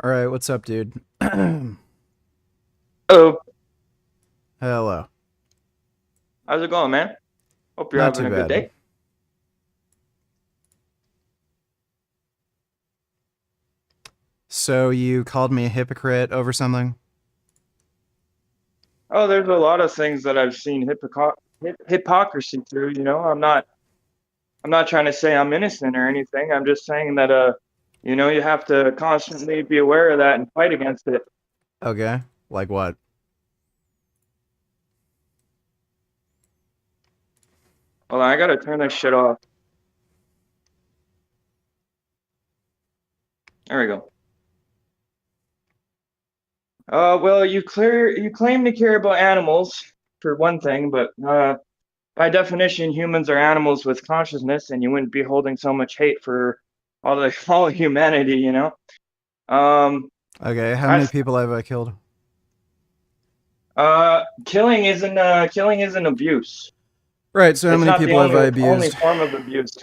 All right, what's up, dude? Hello. Hello. How's it going, man? Hope you're Not having too a good bad. day. So you called me a hypocrite over something? Oh, there's a lot of things that I've seen hypocrisy through, you know. I'm not trying to say I'm innocent or anything. I'm just saying that you know, you have to constantly be aware of that and fight against it. Okay. Like what? Hold on, I gotta turn this shit off. There we go. Well, you claim to care about animals for one thing, but by definition, humans are animals with consciousness, and you wouldn't be holding so much hate for all humanity, you know. Okay, how many people have I killed? Killing isn't abuse. Right, so how many people have I It's not the only abused? form of abuse.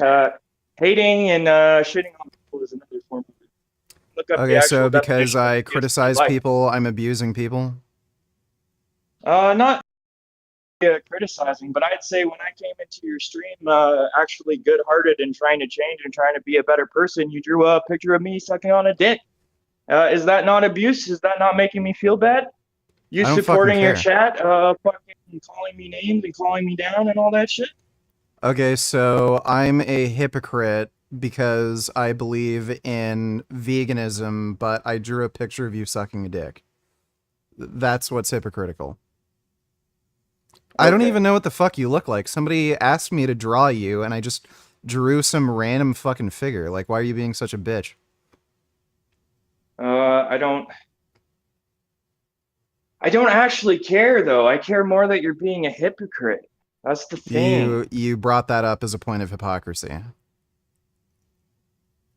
Hating and shitting on people is another form of abuse. Look up the Okay, so actual because definition of I abuse if criticize you'd like. people, I'm abusing people? Not criticizing, but I'd say when I came into your stream, actually good-hearted and trying to change and trying to be a better person, you drew a picture of me sucking on a dick. Is that not abuse? Is that not making me feel bad? You I don't supporting fucking your care. chat, fucking calling me names and calling me down and all that shit? Okay, so I'm a hypocrite because I believe in veganism, but I drew a picture of you sucking a dick. That's what's hypocritical. I don't Okay. even know what the fuck you look like. Somebody asked me to draw you, and I just drew some random fucking figure. Like, why are you being such a bitch? I don't actually care though. I care more that you're being a hypocrite. That's the thing. You brought that up as a point of hypocrisy.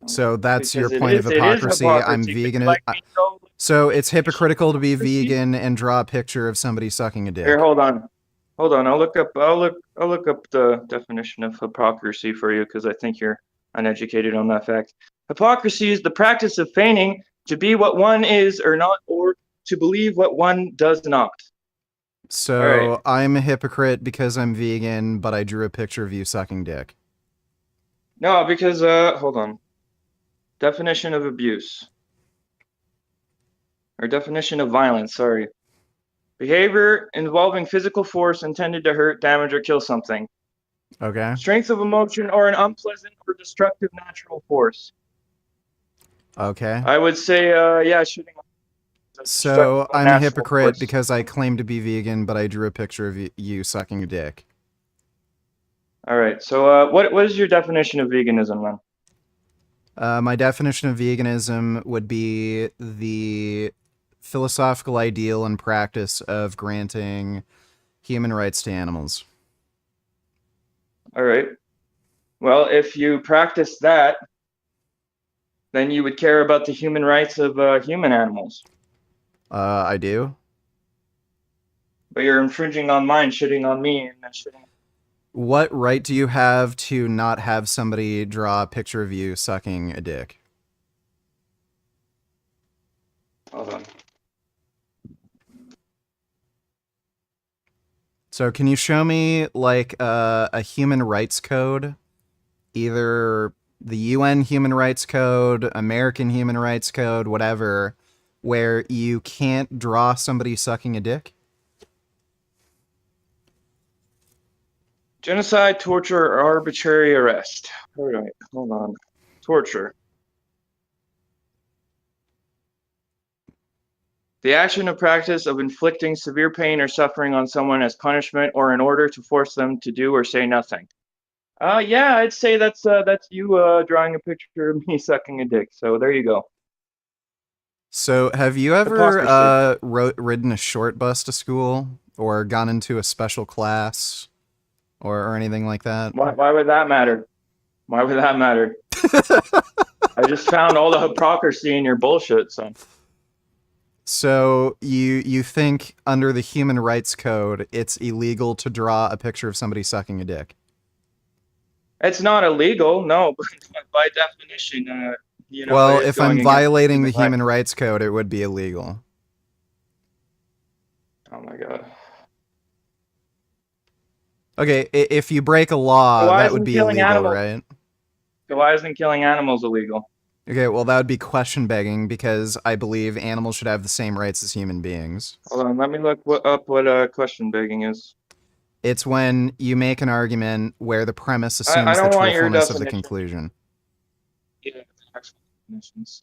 So that's your Because point of it is hypocrisy. I'm hypocrisy, but you vegan. like me so. So it's hypocritical to be vegan and draw a picture of somebody sucking a dick. Here, hold on. I'll look up the definition of hypocrisy for you because I think you're uneducated on that fact. Hypocrisy is the practice of feigning to be what one is or not, or to believe what one does not. So Alright. I'm a hypocrite because I'm vegan, but I drew a picture of you sucking dick. No, because hold on. Definition of abuse. Or definition of violence, sorry. Behavior involving physical force intended to hurt, damage, or kill something. Okay. Strength of emotion or an unpleasant or destructive natural force. Okay. I would say, yeah, shooting. So I'm a natural hypocrite force. because I claim to be vegan, but I drew a picture of you sucking a dick. All right. So, what is your definition of veganism then? My definition of veganism would be the philosophical ideal and practice of granting human rights to animals. All right. Well, if you practice that, then you would care about the human rights of human animals. I do. But you're infringing on mine, shitting on me, and shitting. What right do you have to not have somebody draw a picture of you sucking a dick? Hold on. So can you show me like a human rights code, either the UN Human Rights Code, American Human Rights Code, whatever, where you can't draw somebody sucking a dick? Genocide, torture, or arbitrary arrest. All right, hold on. Torture. The action or practice of inflicting severe pain or suffering on someone as punishment or in order to force them to do or say nothing. Yeah, I'd say that's you drawing a picture of me sucking a dick. So there you go. So have you ever ridden a short bus to school or gone into a special class or anything like that? Why would that matter? Why would that matter? I just found all the hypocrisy in your bullshit, son. So you think under the Human Rights Code it's illegal to draw a picture of somebody sucking a dick? It's not illegal, no, but by definition, you know. Well, it's if going I'm against violating the human Human Rights Code, it would be illegal. Oh my god. Okay, if you break a law, So why that isn't would be killing illegal, animals- right? So why isn't killing animals illegal? Okay, well, that would be question begging because I believe animals should have the same rights as human beings. Hold on, let me look up what question begging is. It's when you make an argument where the premise I assumes the don't want your truthfulness of the definition. conclusion. Yeah, actual definitions.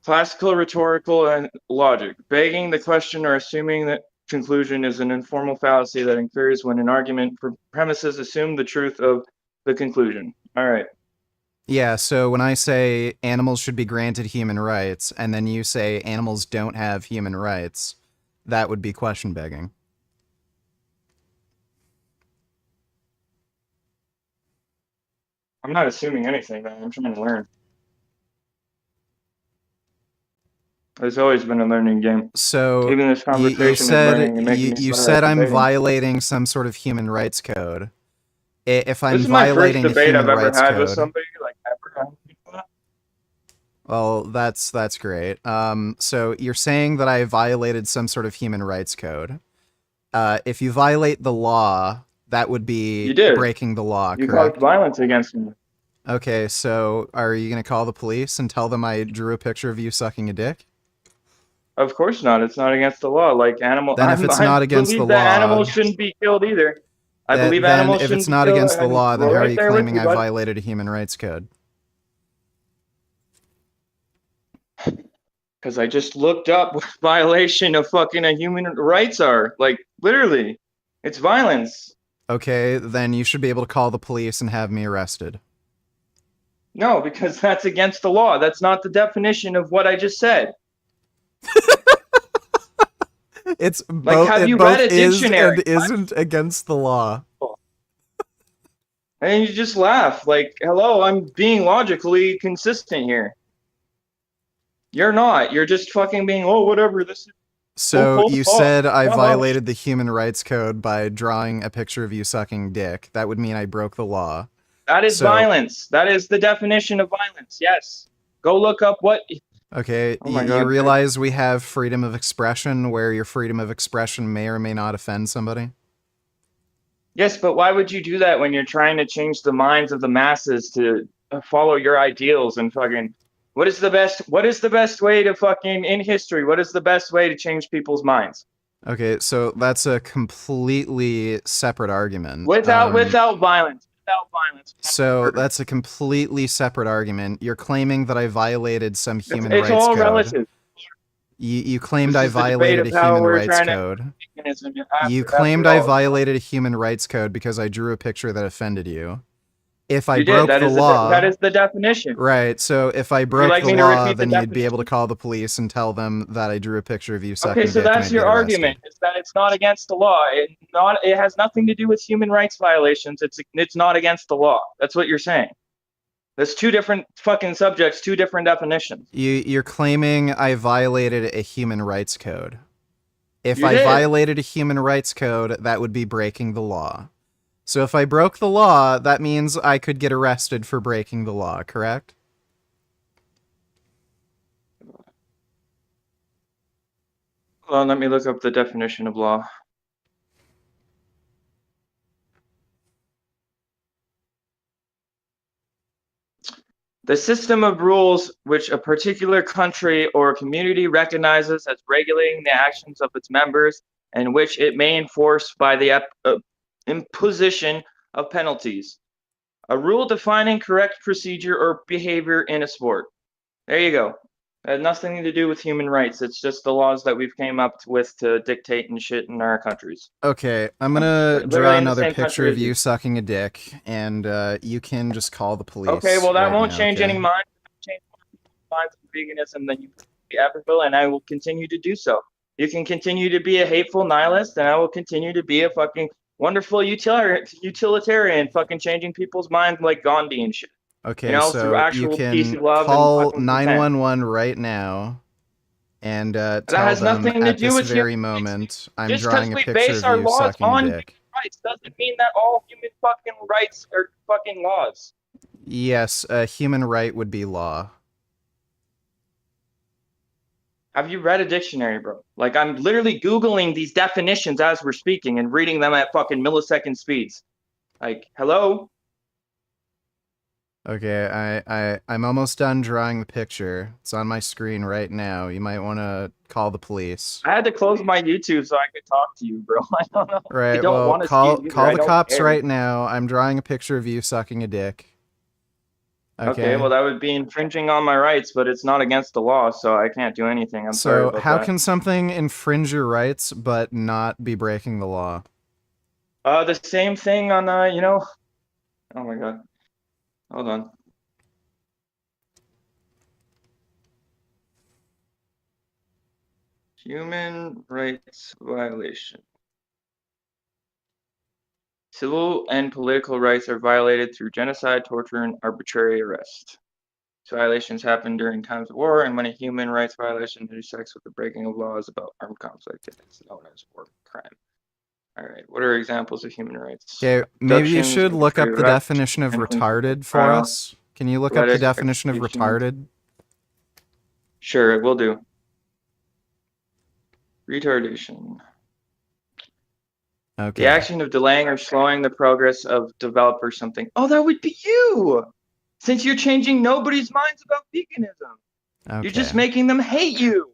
Classical, rhetorical, and logic. Begging the question or assuming that conclusion is an informal fallacy that occurs when an argument premises assume the truth of the conclusion. All right. Yeah, so when I say animals should be granted human rights, and then you say animals don't have human rights, that would be question begging. I'm not assuming anything, man. I'm trying to learn. It's always been a learning game. So even this conversation is learning and making me you better said at I'm debating. violating some sort of human rights code. If I'm This is my first violating the debate human I've ever rights had with code, somebody, like ever. well, that's great. So you're saying that I violated some sort of human rights code. If you violate the law, that would be You did. breaking the law, You correct? caused violence against me. Okay, so are you gonna call the police and tell them I drew a picture of you sucking a dick? Of course not. It's not against the law. Like animal. Then if it's I not against believe the that law, animals shouldn't be killed either. I believe then animals if shouldn't it's be not killed. against the law, then we're how are right you there with claiming you, I bud. violated a human rights code? Because I just looked up what violation of fucking a human rights are. Like literally, it's violence. Okay, then you should be able to call the police and have me arrested. No, because that's against the law. That's not the definition of what I just said. It's Like, both. have It you both read a is dictionary? and isn't against the law. And you just laugh. Like, hello, I'm being logically consistent here. You're not. You're just fucking being, oh, whatever. This is So you said I uh-huh. violated the human rights code by drawing a picture of you sucking dick. That would mean I broke the law. That is So- violence. That is the definition of violence. Yes. Go look up what. Okay, Oh my you God. realize we have freedom of expression where your freedom of expression may or may not offend somebody? Yes, but why would you do that when you're trying to change the minds of the masses to follow your ideals and fucking what is the best way to fucking in history? What is the best way to change people's minds? Okay, so that's a completely separate argument. Without violence. Without violence. So that's a completely separate argument. You're claiming that I violated some human It's rights all code. relative. You claimed This I is the debate violated of a how human we're rights trying to- code. Mechanism You after claimed I all. violated a human rights code because I drew a picture that offended you. If I You did. broke That the is law, that is the definition. right? So if I broke like the me to law, repeat the then you'd be able to call the police and tell them that I drew a picture of you sucking Okay, so dick and that's I'd your get arrested. argument. Is that it's not against the law. It has nothing to do with human rights violations. It's not against the law. That's what you're saying. That's two different fucking subjects, two different definitions. You're claiming I violated a human rights code. If You I did. violated a human rights code, that would be breaking the law. So if I broke the law, that means I could get arrested for breaking the law, correct? Hold on, let me look up the definition of law. The system of rules which a particular country or community recognizes as regulating the actions of its members and which it may enforce by the imposition of penalties. A rule defining correct procedure or behavior in a sport. There you go. It has nothing to do with human rights. It's just the laws that we've came up with to dictate and shit in our countries. Okay, I'm gonna Literally draw in the another same picture country of as you you. sucking a dick, and you can just call the police. Okay, well that right won't now, change okay? any minds. Change minds of veganism. Then you be Abbeville, and I will continue to do so. You can continue to be a hateful nihilist, and I will continue to be a fucking wonderful utilitarian, fucking changing people's minds like Gandhi and shit. Okay, You know, so through actual you can peace and love call and fucking consent. 911 right now, and tell has them nothing to at do this with very human moment I'm Just drawing because a we picture base of our you laws sucking on a human dick. rights doesn't mean that all human fucking rights are fucking laws. Yes, a human right would be law. Have you read a dictionary, bro? Like, I'm literally Googling these definitions as we're speaking and reading them at fucking millisecond speeds. Like, hello? Okay, I'm almost done drawing the picture. It's on my screen right now. You might want to call the police. I had to close my YouTube so I could talk to you, bro. I don't know. I Right, don't well, want to call see you. call I the don't cops care. right now. I'm drawing a picture of you sucking a dick. Okay, well, that would be infringing on my rights, but it's not against the law, so I can't do anything. I'm sorry So about how that. can something infringe your rights but not be breaking the law? The same thing on, you know... Oh my god. Hold on. Human rights violation. Civil and political rights are violated through genocide, torture, and arbitrary arrest. These violations happen during times of war and when a human rights violation intersects with the breaking of laws about armed conflict. It's known as war crime. All right, what are examples of human rights? Okay, maybe you Abductions, should look up arbitrary the arrest, definition of influence, retarded for trial, us. Can you look up the athletics, definition of execution. retarded? Sure, it will do. Retardation. Okay. The action of delaying or slowing the progress of develop or something. Oh, that would be you! since you're changing nobody's minds about veganism. Okay. You're just making them hate you.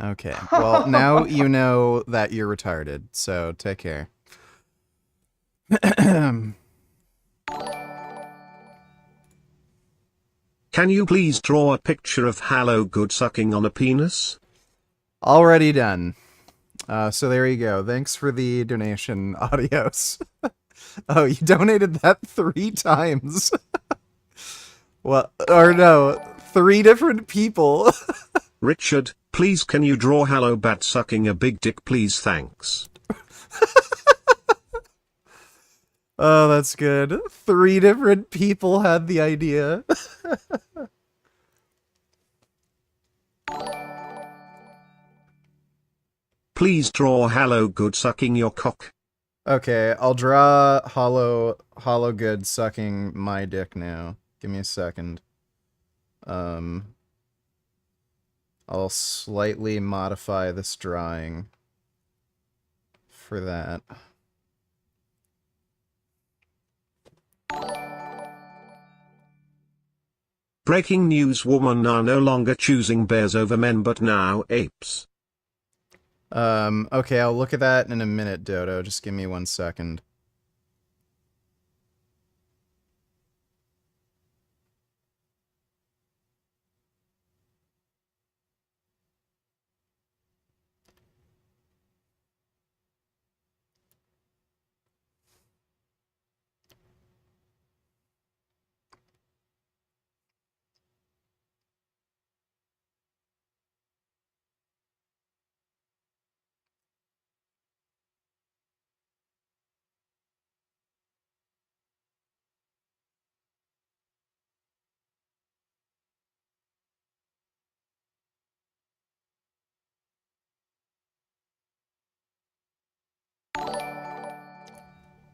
Okay. Well, now you know that you're retarded, so take care. Can you please draw a picture of Hallow Good sucking on a penis? Already done. So there you go. Thanks for the donation, Adios. Oh, you donated that 3 times. Well, or no, 3 different people. Richard, please can you draw Hallow Bat sucking a big dick please, thanks. Oh, that's good. 3 different people had the idea. Please draw Hallow Good sucking your cock. Okay, I'll draw Hollow Good sucking my dick now. Give me a second. I'll slightly modify this drawing for that. Breaking news: women are no longer choosing bears over men but now apes. Okay, I'll look at that in a minute, Dodo. Just give me 1 second.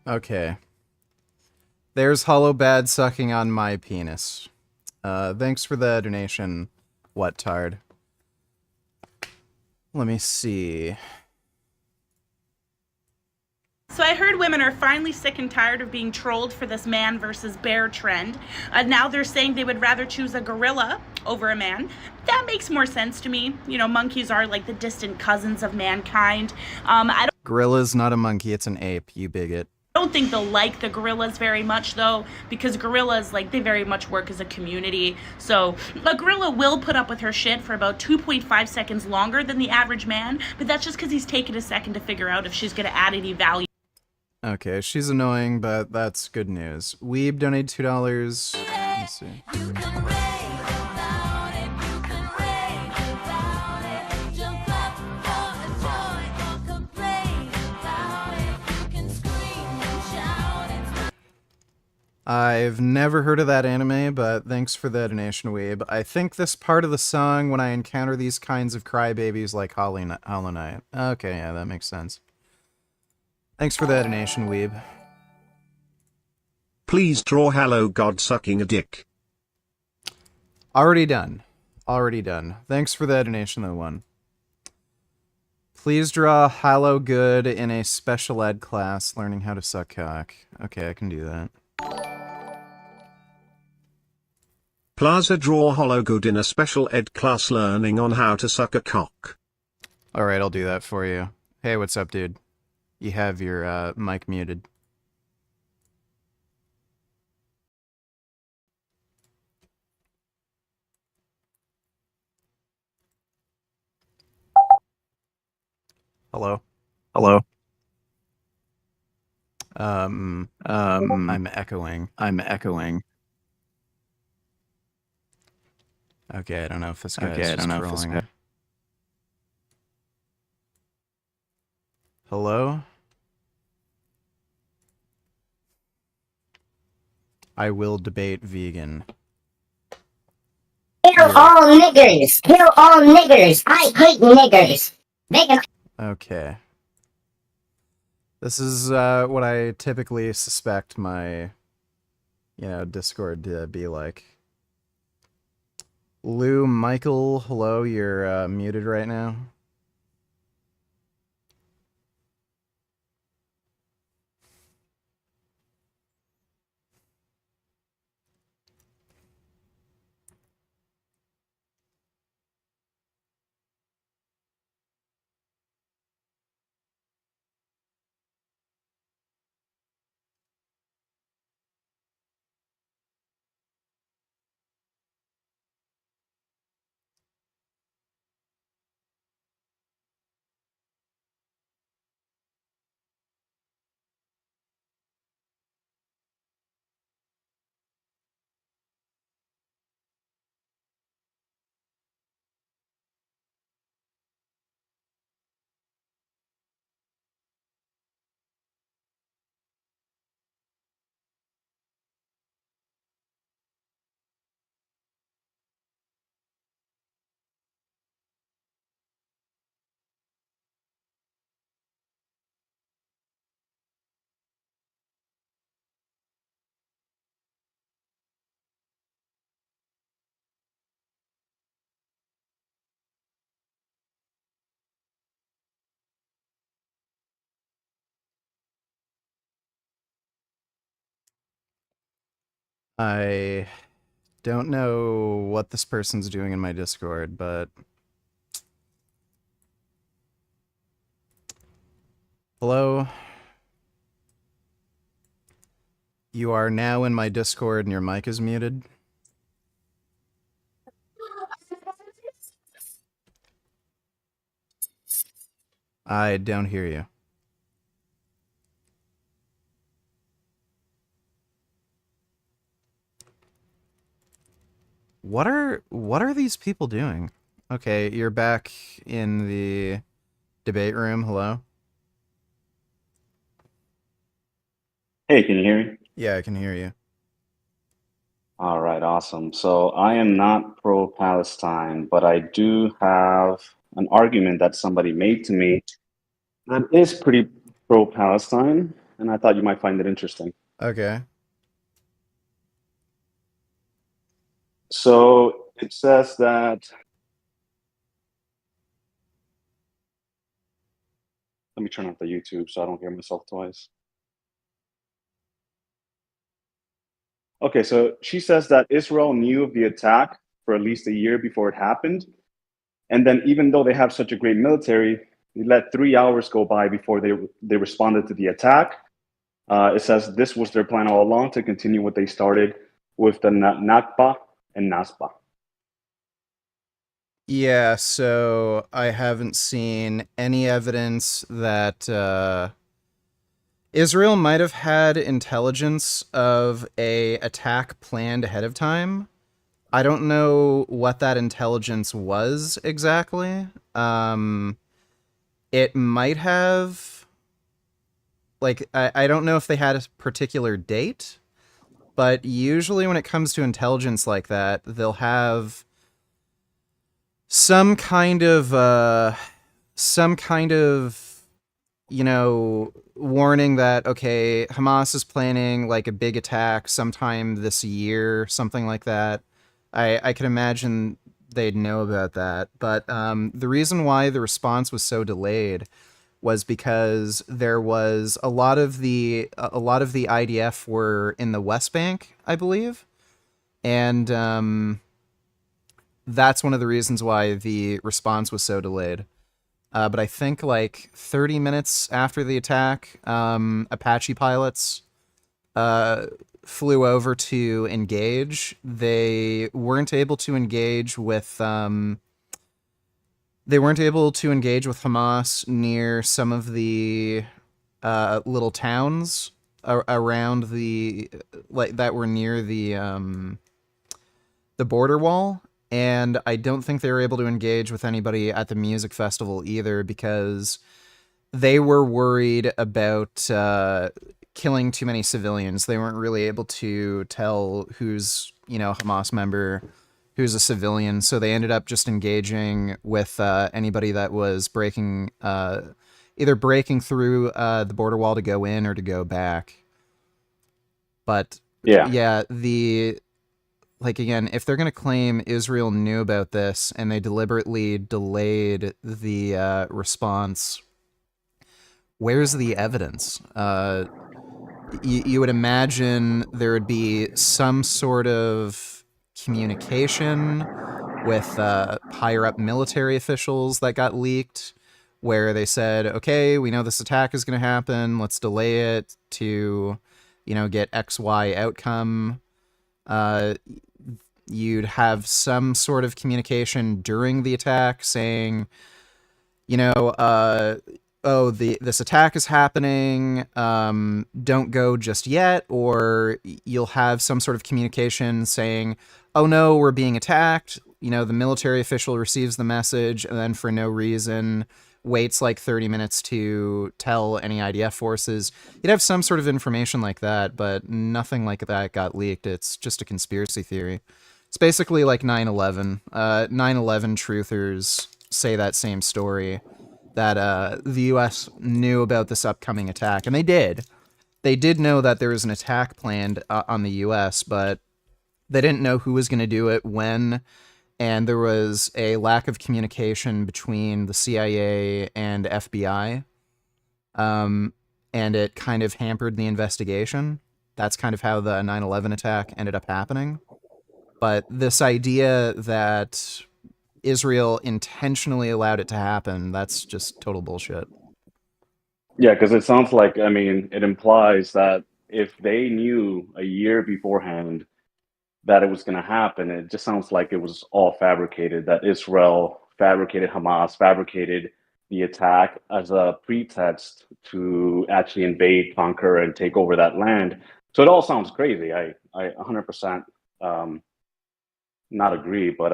Okay. There's Hollow Bad sucking on my penis. Thanks for the donation, What Tard. Let me see. So I heard women are finally sick and tired of being trolled for this man versus bear trend. Now they're saying they would rather choose a gorilla over a man. That makes more sense to me. You know, monkeys are like the distant cousins of mankind. I Gorilla's not a monkey, it's an ape, you bigot. don't think they'll like the gorillas very much though, because gorillas, like, they very much work as a community. So a gorilla will put up with her shit for about 2.5 seconds longer than the average man, but that's just because he's taken a second to figure out if she's going to add any value. Okay, she's annoying, but that's good news. Weeb donated $2. Let me see. I've never heard of that anime, but thanks for the donation, Weeb. I think this part of the song, when I encounter these kinds of crybabies like Hollow Knight. Okay, yeah, that makes sense. Thanks for the donation, Weeb. Please draw Hallow God sucking a dick. Already done. Already done. Thanks for the donation, though, one. Please draw Hallow Good in a special ed class learning how to suck cock. Okay, I can do that. Plaza draw Hollow Good in a special ed class learning on how to suck a cock. Alright, I'll do that for you. Hey, what's up, dude? You have your mic muted. Hello? Hello? I'm echoing. Okay, I don't know if this guy's just scrolling. Hello? I will debate vegan. Kill all niggers! Kill all niggers! I hate niggers! Vegan. Okay. This is what I typically suspect my, Discord to be like. Lou, Michael, hello, you're muted right now. I don't know what this person's doing in my Discord, but... Hello? You are now in my Discord and your mic is muted. I don't hear you. What are these people doing? Okay, you're back in the debate room. Hello? Hey, can you hear me? Yeah, I can hear you. All right, awesome. So I am not pro-Palestine, but I do have an argument that somebody made to me that is pretty pro-Palestine, and I thought you might find it interesting. Okay. So it says that, let me turn off the YouTube so I don't hear myself twice. Okay, so she says that Israel knew of the attack for at least a year before it happened. And then even though they have such a great military, they let 3 hours go by before they responded to the attack. It says this was their plan all along, to continue what they started with the Nakba and Nasba. Yeah, so I haven't seen any evidence that Israel might have had intelligence of a attack planned ahead of time. I don't know what that intelligence was exactly. It might have, like, I don't know if they had a particular date, but usually when it comes to intelligence like that, they'll have some kind of, you know, warning that, okay, Hamas is planning like a big attack sometime this year, something like that. I can imagine they'd know about that. But the reason why the response was so delayed was because there was a lot of the IDF were in the West Bank, I believe. And that's one of the reasons why the response was so delayed. But I think like 30 minutes after the attack, Apache pilots flew over to engage. They weren't able to engage with Hamas near some of the little towns around the that were near the border wall. And I don't think they were able to engage with anybody at the music festival either, because they were worried about killing too many civilians. They weren't really able to tell who's, Hamas member, who's a civilian. So they ended up just engaging with anybody that was either breaking through the border wall to go in or to go back. But yeah, again, if they're going to claim Israel knew about this and they deliberately delayed the response, where's the evidence? You would imagine there would be some sort of communication with higher up military officials that got leaked, where they said, okay, we know this attack is going to happen, let's delay it to, get XY outcome. You'd have some sort of communication during the attack saying, this attack is happening, don't go just yet. Or you'll have some sort of communication saying, oh no, we're being attacked. The military official receives the message and then for no reason waits like 30 minutes to tell any IDF forces. You'd have some sort of information like that, but nothing like that got leaked. It's just a conspiracy theory. It's basically like 9/11. 9/11 truthers say that same story, that the U.S. knew about this upcoming attack, and they did. They did know that there was an attack planned on the U.S., but they didn't know who was going to do it, when, and there was a lack of communication between the CIA and FBI, and it kind of hampered the investigation. that's kind of how the 9/11 attack ended up happening. But this idea that Israel intentionally allowed it to happen, that's just total bullshit. Yeah, because it sounds like, I mean, it implies that if they knew a year beforehand that it was going to happen, it just sounds like it was all fabricated, that Israel fabricated Hamas, fabricated the attack as a pretext to actually invade, conquer, and take over that land. So it all sounds crazy. I 100% not agree, but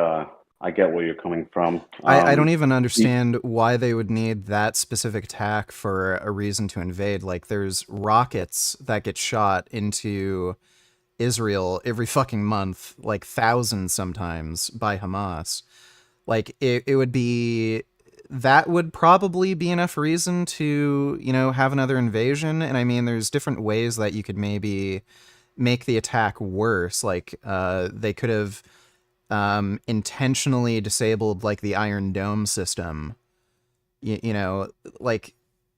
I get where you're coming from. I don't even understand why they would need that specific attack for a reason to invade. Like, there's rockets that get shot into Israel every fucking month, like thousands sometimes, by Hamas. Like, it would be... That would probably be enough reason to, you know, have another invasion. And I mean, there's different ways that you could maybe make the attack worse. Like, they could have intentionally disabled, like, the Iron Dome system. You know, like,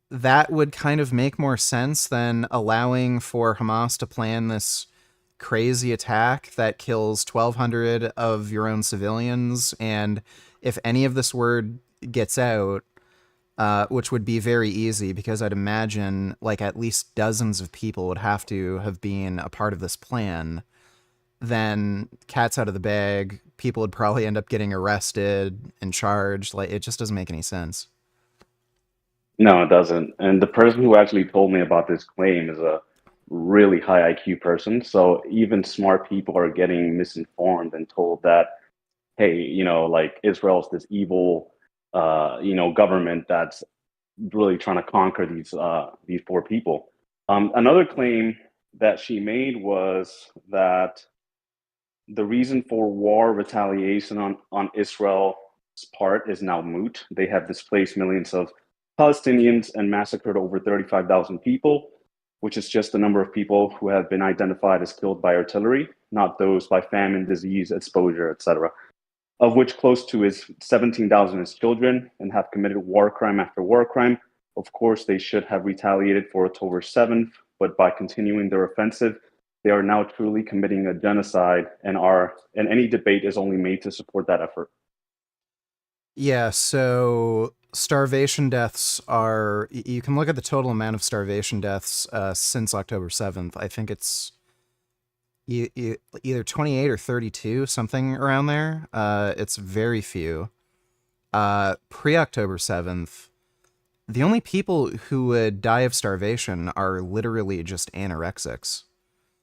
that would kind of make more sense than allowing for Hamas to plan this crazy attack that kills 1,200 of your own civilians. And if any of this word gets out, which would be very easy, because I'd imagine like at least dozens of people would have to have been a part of this plan, then cat's out of the bag. People would probably end up getting arrested and charged. Like, it just doesn't make any sense. No, it doesn't. And the person who actually told me about this claim is a really high IQ person. So even smart people are getting misinformed and told that, hey, you know, like Israel's this evil, you know, government that's really trying to conquer these poor people. Another claim that she made was that the reason for war retaliation on Israel's part is now moot. They have displaced millions of Palestinians and massacred over 35,000 people, which is just the number of people who have been identified as killed by artillery, not those by famine, disease, exposure, etc., of which close to is 17,000 is children and have committed war crime after war crime. Of course, they should have retaliated for October 7th, but by continuing their offensive, they are now truly committing a genocide, and any debate is only made to support that effort. Yeah, so starvation deaths are... You can look at the total amount of starvation deaths since October 7th. I think it's either 28 or 32, something around there. It's very few. Pre-October 7th, the only people who would die of starvation are literally just anorexics.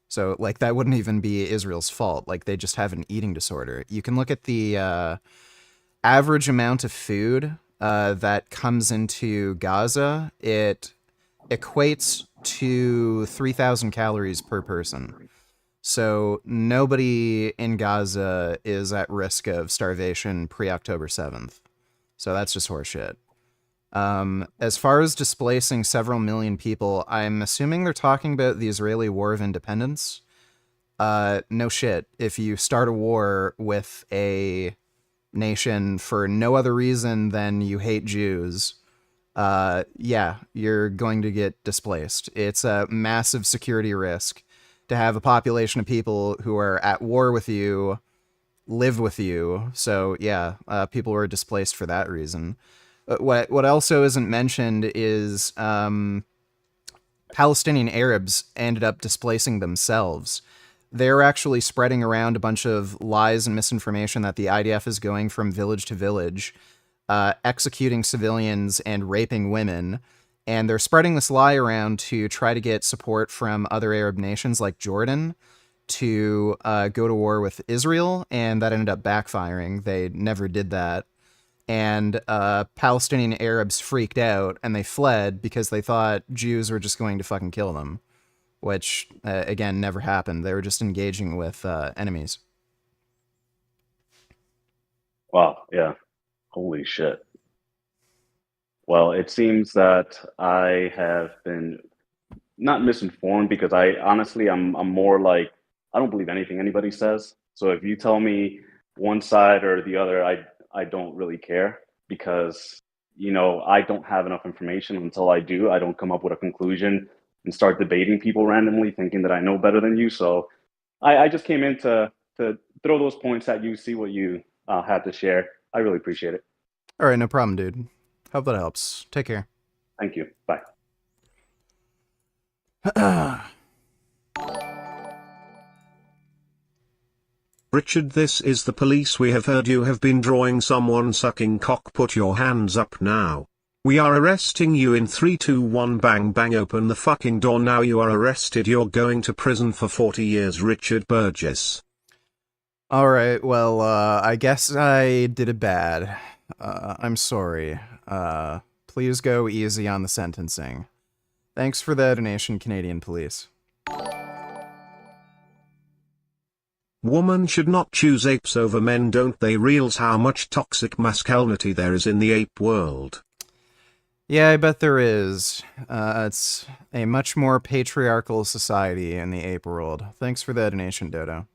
So, like, that wouldn't even be Israel's fault. Like, they just have an eating disorder. You can look at the average amount of food that comes into Gaza. It equates to 3,000 calories per person. So nobody in Gaza is at risk of starvation pre-October 7th. So that's just horseshit. As far as displacing several million people, I'm assuming they're talking about the Israeli War of Independence. No shit. If you start a war with a nation for no other reason than you hate Jews, yeah, you're going to get displaced. It's a massive security risk to have a population of people who are at war with you live with you. So yeah, people were displaced for that reason. What also isn't mentioned is Palestinian Arabs ended up displacing themselves. They're actually spreading around a bunch of lies and misinformation that the IDF is going from village to village, executing civilians and raping women. And they're spreading this lie around to try to get support from other Arab nations like Jordan to go to war with Israel, and that ended up backfiring. They never did that. And Palestinian Arabs freaked out, and they fled because they thought Jews were just going to fucking kill them, which, again, never happened. They were just engaging with enemies. Wow, yeah. Holy shit. Well, it seems that I have been not misinformed, because I'm more like, I don't believe anything anybody says. So if you tell me one side or the other, I don't really care, because, you know, I don't have enough information. Until I do, I don't come up with a conclusion and start debating people randomly, thinking that I know better than you. So I just came in to throw those points at you, see what you had to share. I really appreciate it. All right, no problem, dude. Hope that helps. Take care. Thank you. Bye. Richard, this is the police. We have heard you have been drawing someone sucking cock. Put your hands up now. We are arresting you in 3, 2, 1. Bang bang, open the fucking door now. You are arrested. You're going to prison for 40 years. Richard Burgess. All right, well, I guess I did it bad. I'm sorry. Please go easy on the sentencing. Thanks for the donation, Canadian Police. Women should not choose apes over men, don't they? Reals how much toxic masculinity there is in the ape world. Yeah, I bet there is. It's a much more patriarchal society in the ape world. Thanks for the donation, Dodo.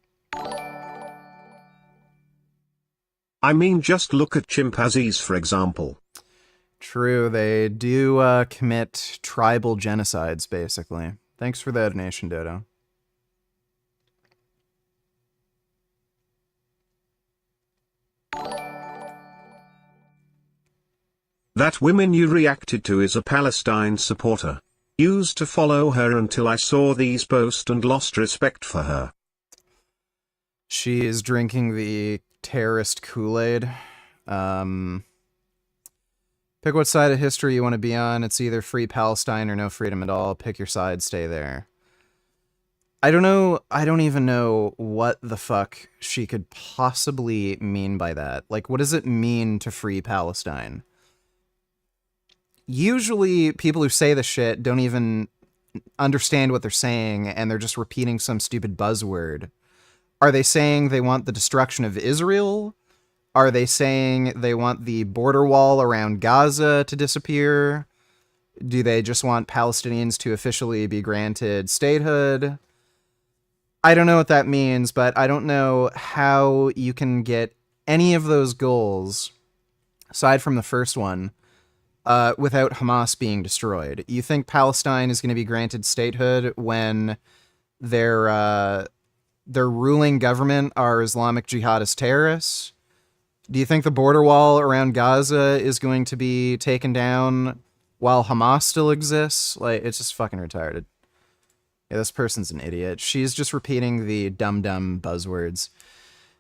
I mean, just look at chimpanzees, for example. True, they do commit tribal genocides, basically. Thanks for the donation, Dodo. That woman you reacted to is a Palestine supporter. Used to follow her until I saw these posts and lost respect for her. She is drinking the terrorist Kool-Aid. Pick what side of history you want to be on. It's either free Palestine or no freedom at all. Pick your side, stay there. I don't know. I don't even know what the fuck she could possibly mean by that. Like, what does it mean to free Palestine? Usually, people who say the shit don't even understand what they're saying, and they're just repeating some stupid buzzword. Are they saying they want the destruction of Israel? Are they saying they want the border wall around Gaza to disappear? Do they just want Palestinians to officially be granted statehood? I don't know what that means, but I don't know how you can get any of those goals, aside from the first one, without Hamas being destroyed. You think Palestine is going to be granted statehood when their ruling government are Islamic jihadist terrorists? Do you think the border wall around Gaza is going to be taken down while Hamas still exists? Like, it's just fucking retarded. Yeah, this person's an idiot. She's just repeating the dumb buzzwords.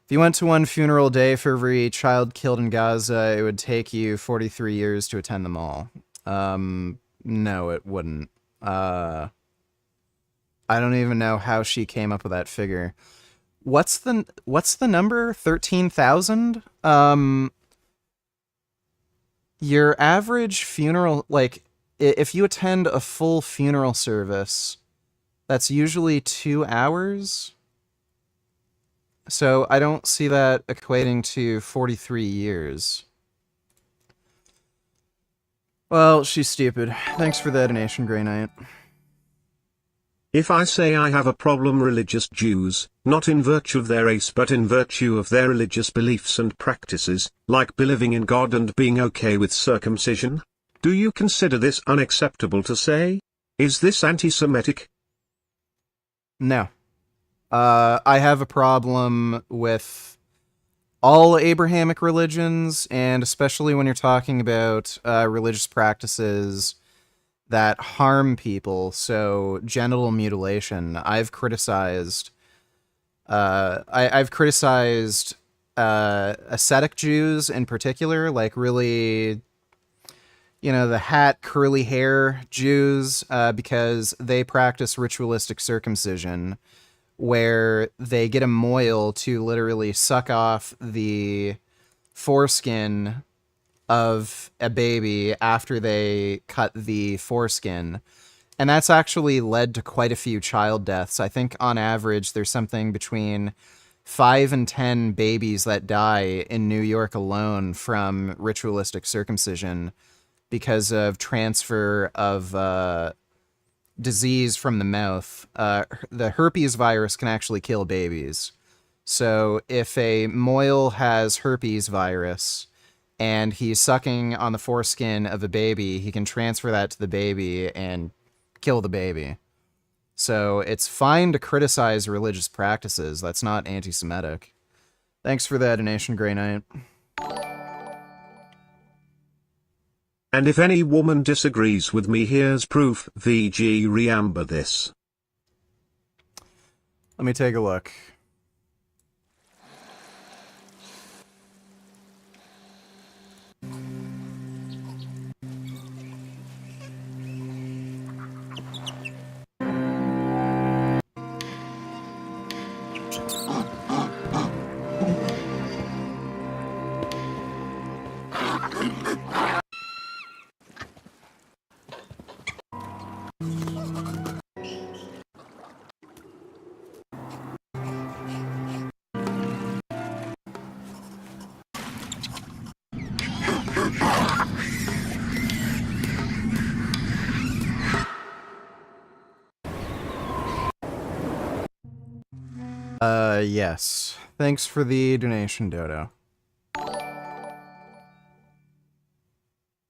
If you went to one funeral a day for every child killed in Gaza, it would take you 43 years to attend them all. No, it wouldn't. I don't even know how she came up with that figure. What's the number? 13,000? Your average funeral, like, if you attend a full funeral service, that's usually 2 hours. So I don't see that equating to 43 years. Well, she's stupid. Thanks for the donation, Grey Knight. If I say I have a problem, religious Jews, not in virtue of their race but in virtue of their religious beliefs and practices, like believing in God and being okay with circumcision, do you consider this unacceptable to say? Is this anti-Semitic? No. I have a problem with all Abrahamic religions, and especially when you're talking about religious practices that harm people. So genital mutilation. I've criticized ascetic Jews in particular, like really, you know, the hat, curly hair Jews, because they practice ritualistic circumcision, where they get a mohel to literally suck off the foreskin of a baby after they cut the foreskin. And that's actually led to quite a few child deaths. I think on average, there's something between 5 and 10 babies that die in New York alone from ritualistic circumcision because of transfer of disease from the mouth. The herpes virus can actually kill babies. So if a mohel has herpes virus and he's sucking on the foreskin of a baby, he can transfer that to the baby and kill the baby. So it's fine to criticize religious practices. That's not anti-Semitic. Thanks for that donation, Grey Knight. And if any woman disagrees with me, here's proof. VG reamber this. Let me take a look. Yes. Thanks for the donation, Dodo.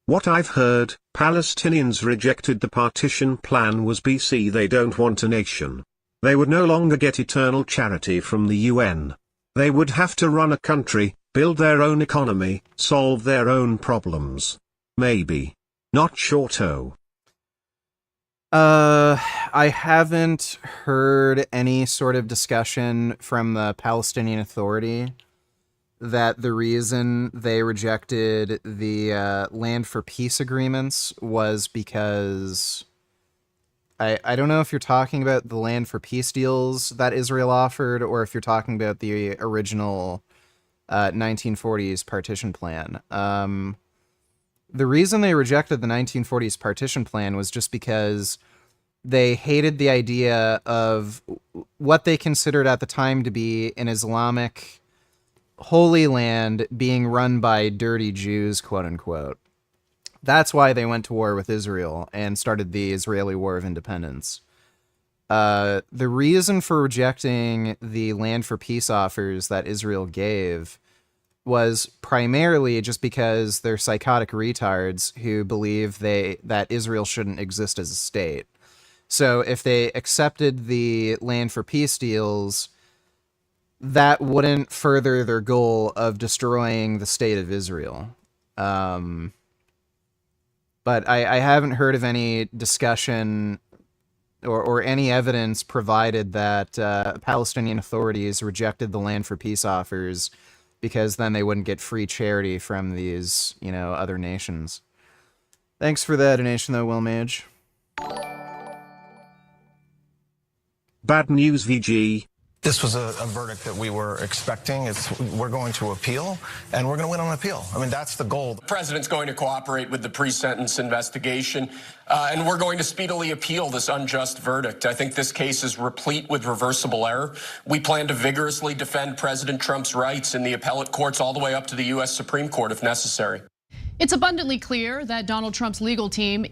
What I've heard, Palestinians rejected the partition plan was BC. They don't want a nation. They would no longer get eternal charity from the UN. They would have to run a country, build their own economy, solve their own problems. Maybe. Not sure. I haven't heard any sort of discussion from the Palestinian Authority that the reason they rejected the Land for Peace agreements was because I don't know if you're talking about the Land for Peace deals that Israel offered, or if you're talking about the original 1940s partition plan. The reason they rejected the 1940s partition plan was just because they hated the idea of what they considered at the time to be an Islamic Holy Land being run by dirty Jews, quote unquote. That's why they went to war with Israel and started the Israeli War of Independence. The reason for rejecting the Land for Peace offers that Israel gave was primarily just because they're psychotic retards who believe that Israel shouldn't exist as a state. So if they accepted the Land for Peace deals, that wouldn't further their goal of destroying the state of Israel. But I haven't heard of any discussion or any evidence provided that Palestinian authorities rejected the Land for Peace offers because then they wouldn't get free charity from these, other nations. Thanks for that donation, though, Will Mage. Bad news, VG. This was a verdict that we were expecting. We're going to appeal, and we're going to win on appeal. I mean, that's the goal. The president's going to cooperate with the pre-sentence investigation, and we're going to speedily appeal this unjust verdict. I think this case is replete with reversible error. We plan to vigorously defend President Trump's rights in the appellate courts all the way up to the U.S. Supreme Court if necessary. It's abundantly clear that Donald Trump's legal team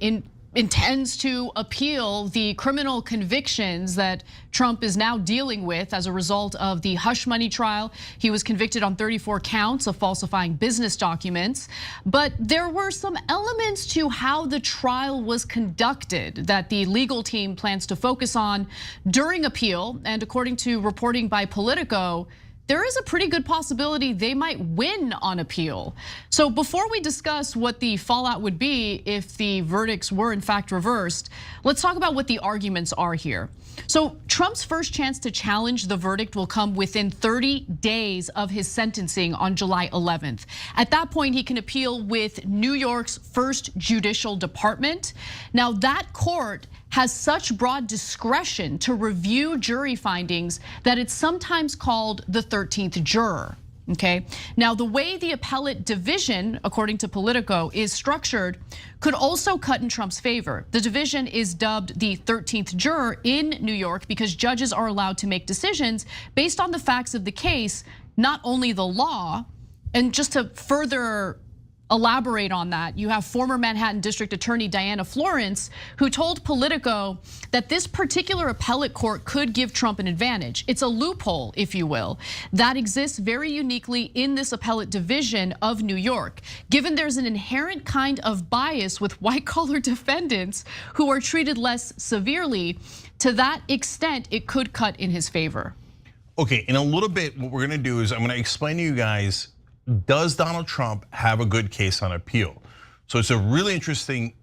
intends to appeal the criminal convictions that Trump is now dealing with as a result of the hush money trial. He was convicted on 34 counts of falsifying business documents, but there were some elements to how the trial was conducted that the legal team plans to focus on during appeal. And according to reporting by Politico, there is a pretty good possibility they might win on appeal. So before we discuss what the fallout would be if the verdicts were in fact reversed, let's talk about what the arguments are here. So Trump's first chance to challenge the verdict will come within 30 days of his sentencing on July 11th. At that point, he can appeal with New York's first judicial department. Now that court has such broad discretion to review jury findings that it's sometimes called the 13th juror. Okay, now the way the appellate division, according to Politico, is structured could also cut in Trump's favor. The division is dubbed the 13th juror in New York because judges are allowed to make decisions based on the facts of the case, not only the law. And just to further elaborate on that, you have former Manhattan District Attorney Diana Florence, who told Politico that this particular appellate court could give Trump an advantage. It's a loophole, if you will, that exists very uniquely in this appellate division of New York, given there's an inherent kind of bias with white-collar defendants who are treated less severely. To that extent, it could cut in his favor. Okay, in a little bit, what we're gonna do is I'm gonna explain to you guys, does Donald Trump have a good case on appeal? So it's a really interesting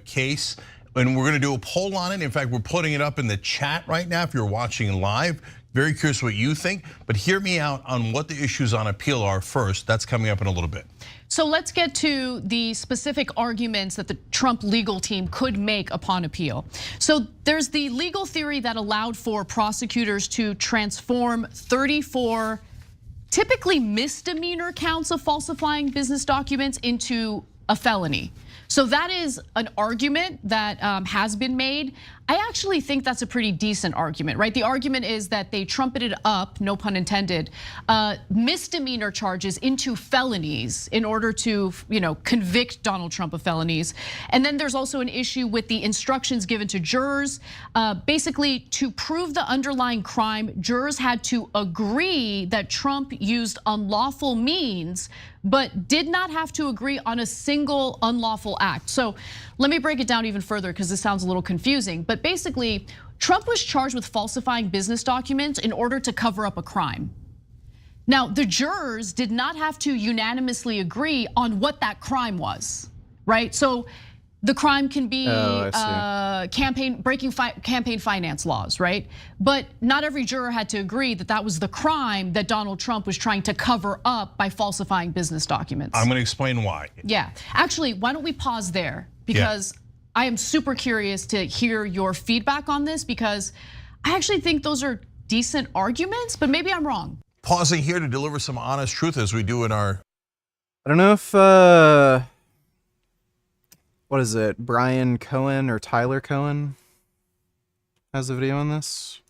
case, and we're gonna do a poll on it. In fact, we're putting it up in the chat right now if you're watching live. Very curious what you think, but hear me out on what the issues on appeal are first. That's coming up in a little bit. So let's get to the specific arguments that the Trump legal team could make upon appeal. So there's the legal theory that allowed for prosecutors to transform 34 typically misdemeanor counts of falsifying business documents into a felony. So that is an argument that has been made. I actually think that's a pretty decent argument, right? The argument is that they trumpeted up, no pun intended, misdemeanor charges into felonies in order to, convict Donald Trump of felonies. And then there's also an issue with the instructions given to jurors. Basically, to prove the underlying crime, jurors had to agree that Trump used unlawful means, but did not have to agree on a single unlawful act. So let me break it down even further because this sounds a little confusing. But basically, Trump was charged with falsifying business documents in order to cover up a crime. Now, the jurors did not have to unanimously agree on what that crime was, right? So the crime can be breaking campaign finance laws, right? But not every juror had to agree that that was the crime that Donald Trump was trying to cover up by falsifying business documents. I'm gonna explain why. Yeah, actually, why don't we pause there? Because I am super curious to hear your feedback on this because I actually think those are decent arguments, but maybe I'm wrong. Pausing here to deliver some honest truth as we do in our... I don't know if, what is it, Brian Cohen or Tyler Cohen has a video on this?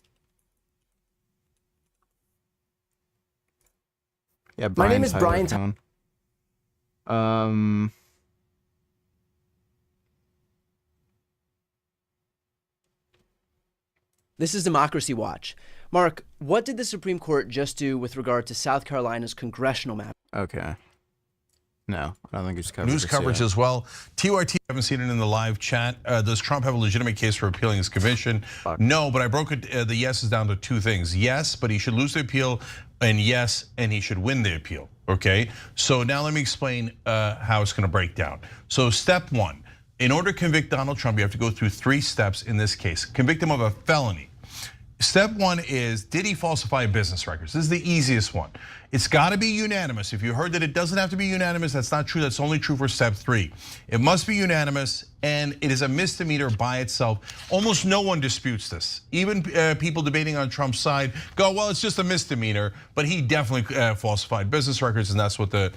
Yeah, My name is Tyler Brian Cohen. This is Democracy Watch. Mark, what did the Supreme Court just do with regard to South Carolina's congressional map? Okay. No, I don't think it's covered. News coverage as well. TYT, haven't seen it in the live chat. Does Trump have a legitimate case for appealing his conviction? No, but I broke it, the yeses down to two things. Yes, but he should lose the appeal, and yes, and he should win the appeal, okay? So now let me explain how it's gonna break down. So step one, in order to convict Donald Trump, you have to go through 3 steps in this case. Convict him of a felony. Step one is, did he falsify business records? This is the easiest one. It's gotta be unanimous. If you heard that it doesn't have to be unanimous, that's not true. That's only true for step 3. It must be unanimous, and it is a misdemeanor by itself. Almost no one disputes this. Even people debating on Trump's side go, well, it's just a misdemeanor, but he definitely falsified business records, and that's what the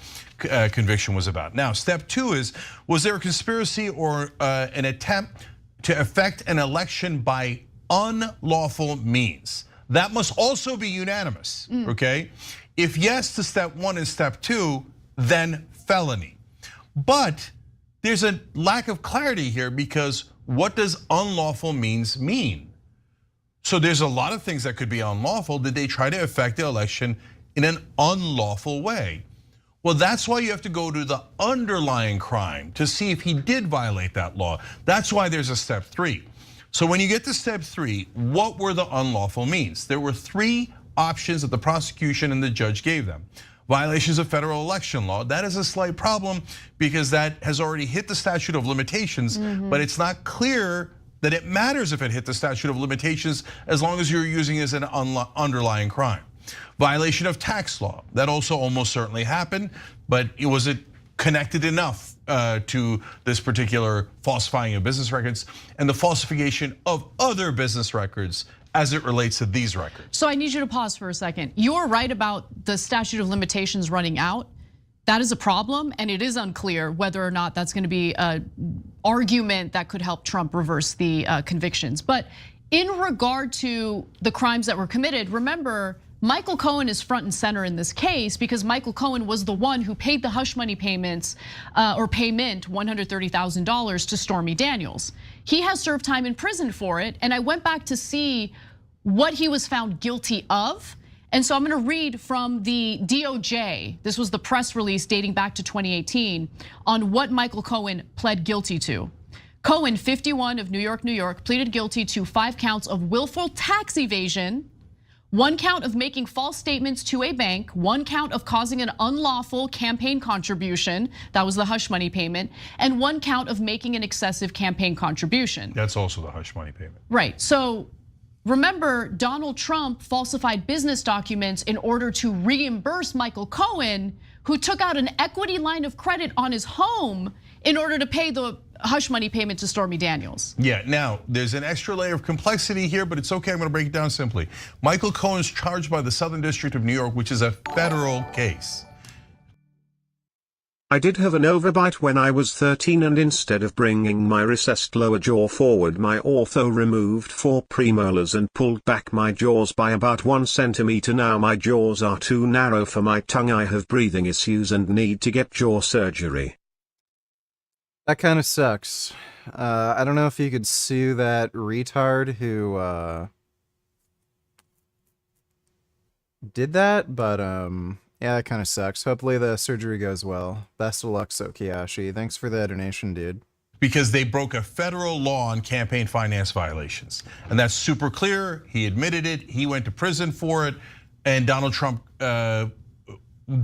conviction was about. Now, step 2 is, was there a conspiracy or an attempt to affect an election by unlawful means? That must also be unanimous, okay? If yes to step 1 and step 2, then felony. But there's a lack of clarity here because what does unlawful means mean? So there's a lot of things that could be unlawful. Did they try to affect the election in an unlawful way? Well, that's why you have to go to the underlying crime to see if he did violate that law. That's why there's a step 3. So when you get to step 3, what were the unlawful means? There were 3 options that the prosecution and the judge gave them. Violations of federal election law, that is a slight problem because that has already hit the statute of limitations, but it's not clear that it matters if it hit the statute of limitations as long as you're using it as an underlying crime. Violation of tax law, that also almost certainly happened, but was it connected enough to this particular falsifying of business records and the falsification of other business records as it relates to these records? So I need you to pause for a second. You're right about the statute of limitations running out. That is a problem, and it is unclear whether or not that's gonna be an argument that could help Trump reverse the convictions. But in regard to the crimes that were committed, remember, Michael Cohen is front and center in this case because Michael Cohen was the one who paid the hush money payments or payment $130,000 to Stormy Daniels. He has served time in prison for it, and I went back to see what he was found guilty of. And so I'm going to read from the DOJ. This was the press release dating back to 2018 on what Michael Cohen pled guilty to. Cohen, 51 of New York, New York, pleaded guilty to 5 counts of willful tax evasion, 1 count of making false statements to a bank, 1 count of causing an unlawful campaign contribution, that was the hush money payment, and 1 count of making an excessive campaign contribution. That's also the hush money payment. Right, so remember, Donald Trump falsified business documents in order to reimburse Michael Cohen, who took out an equity line of credit on his home in order to pay the hush money payment to Stormy Daniels. Yeah, now there's an extra layer of complexity here, but it's okay, I'm gonna break it down simply. Michael Cohen is charged by the Southern District of New York, which is a federal case. I did have an overbite when I was 13, and instead of bringing my recessed lower jaw forward, my ortho removed 4 premolars and pulled back my jaws by about 1 centimeter. Now my jaws are too narrow for my tongue. I have breathing issues and need to get jaw surgery. That kind of sucks. I don't know if you could sue that retard who did that, but yeah, that kind of sucks. Hopefully the surgery goes well. Best of luck, Sokiyashi. Thanks for the donation, dude. Because they broke a federal law on campaign finance violations. And that's super clear. He admitted it. He went to prison for it. And Donald Trump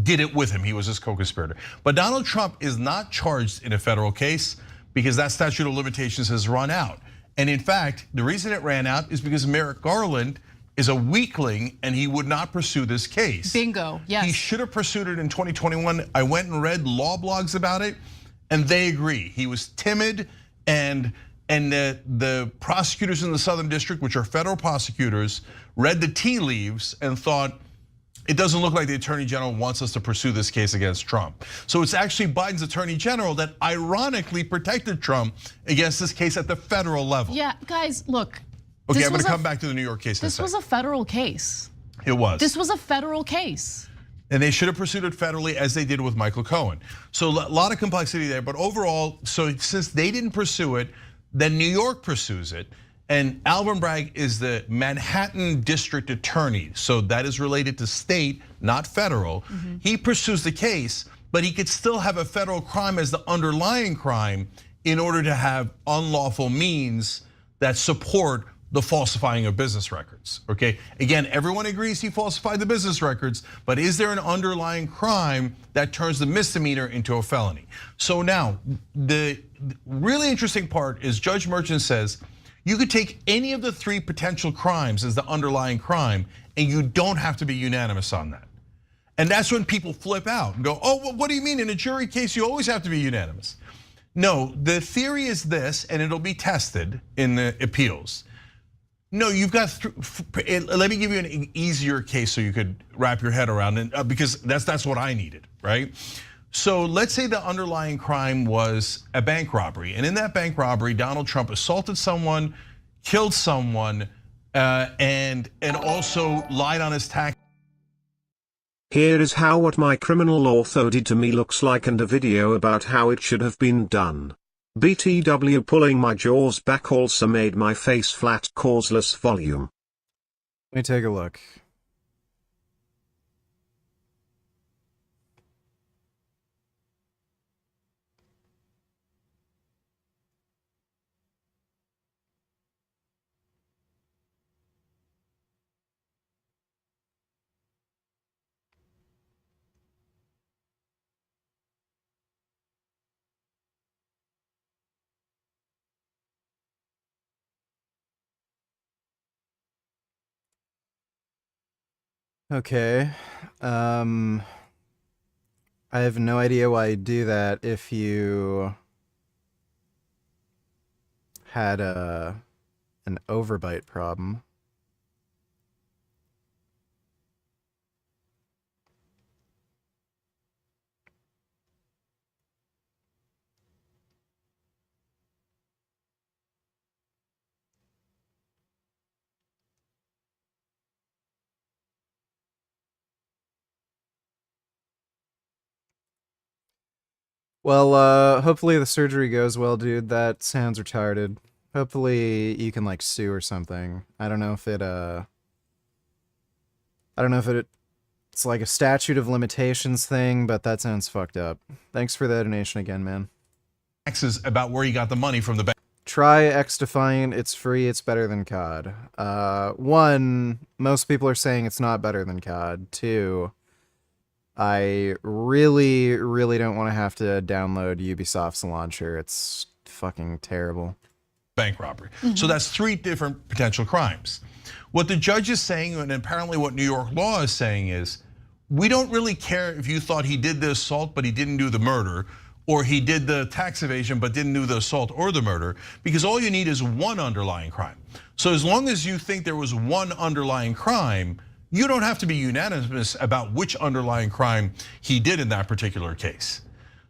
did it with him. He was his co-conspirator. But Donald Trump is not charged in a federal case because that statute of limitations has run out. And in fact, the reason it ran out is because Merrick Garland is a weakling and he would not pursue this case. Bingo, yes. He should have pursued it in 2021. I went and read law blogs about it and they agree. He was timid and the prosecutors in the Southern District, which are federal prosecutors, read the tea leaves and thought, it doesn't look like the Attorney General wants us to pursue this case against Trump. So it's actually Biden's Attorney General that ironically protected Trump against this case at the federal level. Yeah, guys, look. Okay, I'm gonna come back to the New York case in a This second. was a federal case. It was. This was a federal case. And they should have pursued it federally as they did with Michael Cohen. So a lot of complexity there, but overall, so since they didn't pursue it, then New York pursues it. And Alvin Bragg is the Manhattan District Attorney. So that is related to state, not federal. He pursues the case, but he could still have a federal crime as the underlying crime in order to have unlawful means that support the falsifying of business records, okay? Again, everyone agrees he falsified the business records, but is there an underlying crime that turns the misdemeanor into a felony? So now, the really interesting part is Judge Merchant says, you could take any of the 3 potential crimes as the underlying crime, and you don't have to be unanimous on that. And that's when people flip out and go, oh, well, what do you mean? In a jury case, you always have to be unanimous. No, the theory is this, and it'll be tested in the appeals. No, you've got, let me give you an easier case so you could wrap your head around it, because that's what I needed, right? So let's say the underlying crime was a bank robbery. And in that bank robbery, Donald Trump assaulted someone, killed someone, and also lied on his tax. Here is how what my criminal ortho did to me looks like, and a video about how it should have been done. BTW pulling my jaws back also made my face flat, causeless volume. Let me take a look. Okay, I have no idea why you'd do that if you had an overbite problem. Well, hopefully the surgery goes well, dude. That sounds retarded. Hopefully you can like sue or something. I don't know if it's like a statute of limitations thing, but that sounds fucked up. Thanks for the donation again, man. Taxes about where you got the money from the bank. Try X-Defiant. It's free. It's better than COD. One, most people are saying it's not better than COD. Two, I really, really don't want to have to download Ubisoft's launcher. It's fucking terrible. Bank robbery. So that's 3 different potential crimes. What the judge is saying, and apparently what New York law is saying, is we don't really care if you thought he did the assault but he didn't do the murder, or he did the tax evasion but didn't do the assault or the murder, because all you need is one underlying crime. So as long as you think there was one underlying crime, you don't have to be unanimous about which underlying crime he did in that particular case.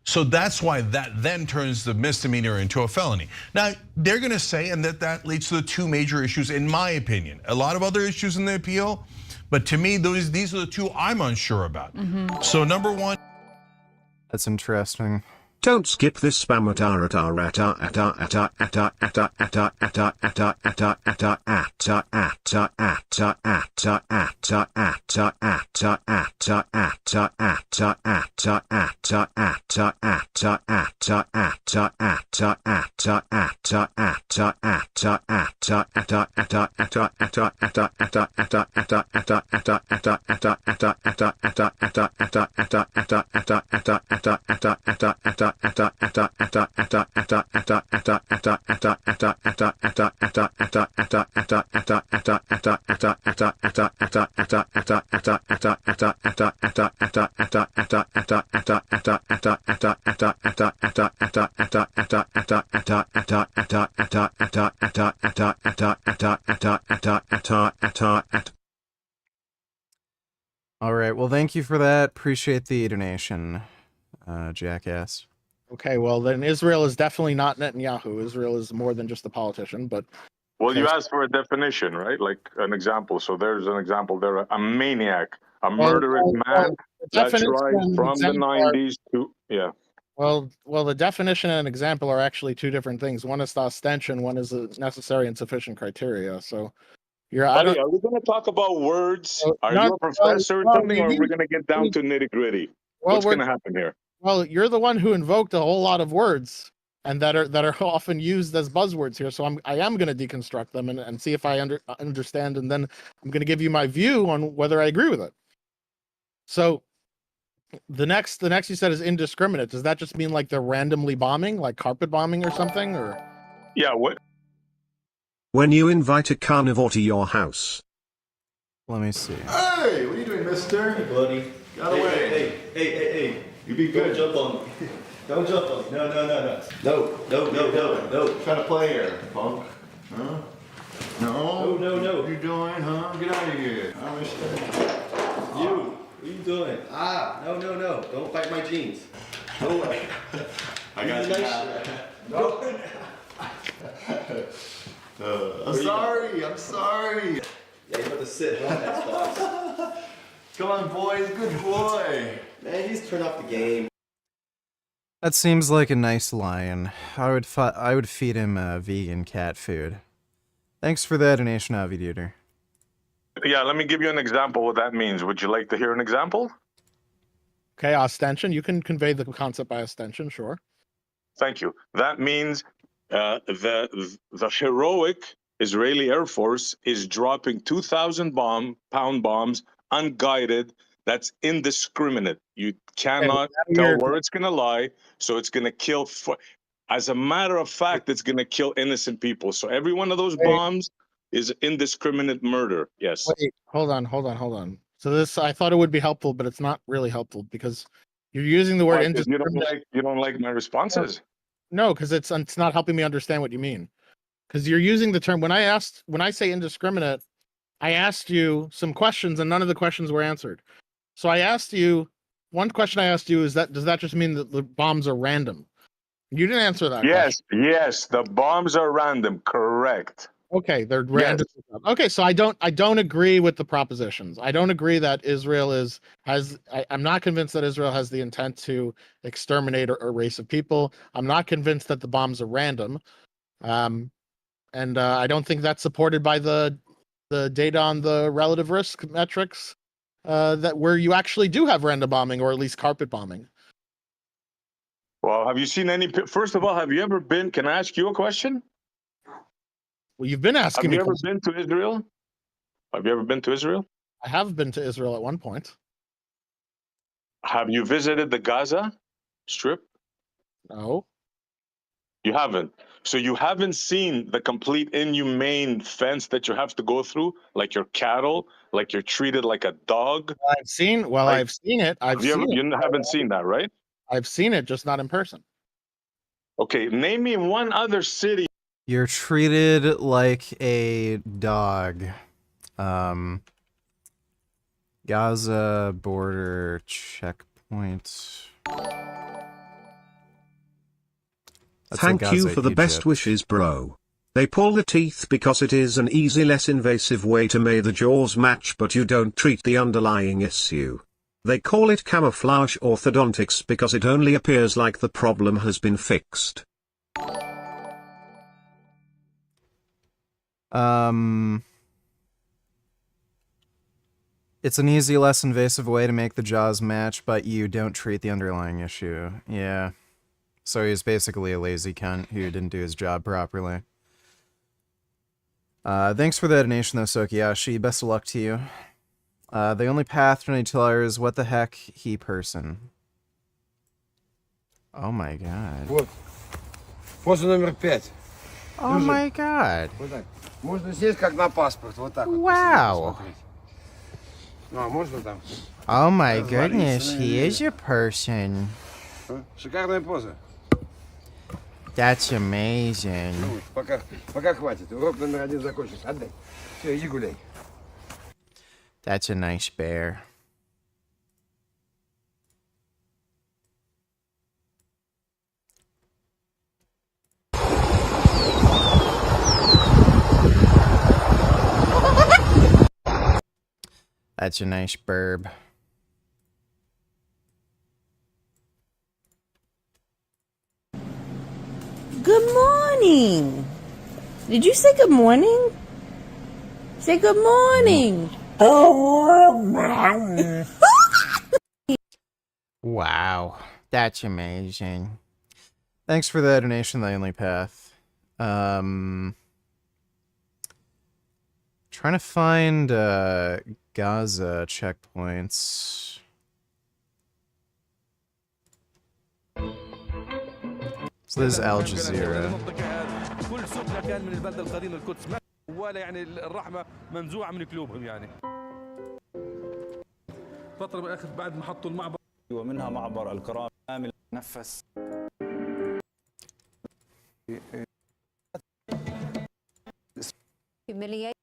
So that's why that then turns the misdemeanor into a felony. Now, they're gonna say, and that leads to the 2 major issues, in my opinion. A lot of other issues in the appeal, but to me, these are the 2 I'm unsure about. So number 1. That's interesting. Don't skip this spam All right, well, thank you for that. Appreciate the donation, jackass. Okay, well then Israel is definitely not Netanyahu. Israel is more than just a politician, but Well, you asked for a definition, right? Like an example. So there's an example there: a maniac, a murderous man that tried from the 90s to Well, the definition and example are actually 2 different things. One is the ostension, one is a necessary and sufficient criteria. So Buddy, are we going to talk about words? Are you a professor or something, or are we going to get down to nitty gritty? What's going to happen here? Well, you're the one who invoked a whole lot of words, and that are often used as buzzwords here. So I am going to deconstruct them and see if I understand, and then I'm going to give you my view on whether I agree with it. So the next you said is indiscriminate. Does that just mean like they're randomly bombing, like carpet bombing or something, or? Yeah. What? When you invite a carnivore to your house. Let me see. Hey, what are you doing, mister? Hey, buddy. Get away. Hey. You be good. Don't jump on me. Don't jump on me. No. No. Trying to play here, punk. Huh? No. What you doing, huh? Get out of here. I understand. You. What are you doing? No. Don't bite my jeans. No way. I got you now. No. I'm sorry. Yeah, you have to sit on that spot. Come on, boys. Good boy. Man, he's turned off the game. That seems like a nice lion. I would feed him vegan cat food. Thanks for that donation, Aviduder. Yeah, let me give you an example what that means. Would you like to hear an example? Okay, ostension. You can convey the concept by ostension, sure. Thank you. That means the heroic Israeli Air Force is dropping 2,000-pound bombs unguided. That's indiscriminate. You cannot tell where it's going to lie, so it's going to kill. As a matter of fact, it's going to kill innocent people. So every one of those bombs is indiscriminate murder. Yes. Wait, hold on. So this, I thought it would be helpful, but it's not really helpful because you're using the word indiscriminate. You don't like my responses? No, because it's not helping me understand what you mean. Because you're using the term when I say indiscriminate, I asked you some questions and none of the questions were answered. So I asked you, one question I asked you is does that just mean that the bombs are random? You didn't answer that. Yes, the bombs are random. Correct. Okay, they're random. Okay, so I don't agree with the propositions. I don't agree that Israel I'm not convinced that Israel has the intent to exterminate a race of people. I'm not convinced that the bombs are random. And I don't think that's supported by the data on the relative risk metrics that where you actually do have random bombing or at least carpet bombing. Well, have you seen any? First of all, have you ever been? Can I ask you a question? Well, you've been asking me. Have you ever been to Israel? Have you ever been to Israel? I have been to Israel at one point. Have you visited the Gaza Strip? No. You haven't. So you haven't seen the complete inhumane fence that you have to go through, like your cattle, like you're treated like a dog. I've seen it. You haven't seen that, right? I've seen it, just not in person. Okay, name me one other city. You're treated like a dog. Gaza border checkpoint. Thank you for the best wishes, bro. They pull the teeth because it is an easy, less invasive way to make the jaws match, but you don't treat the underlying issue. They call it camouflage orthodontics because it only appears like the problem has been fixed. It's an easy, less invasive way to make the jaws match, but you don't treat the underlying issue. Yeah. So he's basically a lazy cunt who didn't do his job properly. Thanks for the donation, though, Sokiyashi. Best of luck to you. The only path to Nutella is what the heck, he person. Oh my god. Вот. Поза номер 5. Oh my god. Вот так. Можно сесть как на паспорт. Вот так вот. Wow. Ну, а можно там? Oh my goodness, he is your person. Шикарная поза. That's amazing. Ну, пока хватит. Урок номер 1 закончился. Отдай. Все, иди гуляй. That's a nice bear. That's a nice burb. Good morning. Did you say good morning? Say good morning. Oh, wow. That's amazing. Thanks for the donation, The Only Path. Trying to find Gaza checkpoints. So this is Al Jazeera. كل سكنه كان من البلده القديمه القدس ولا يعني الرحمه منزوعه من قلوبهم يعني. فتره من الاخر بعد ما حطوا المعبر ومنها معبر الكرام عامل نفس. Humiliate.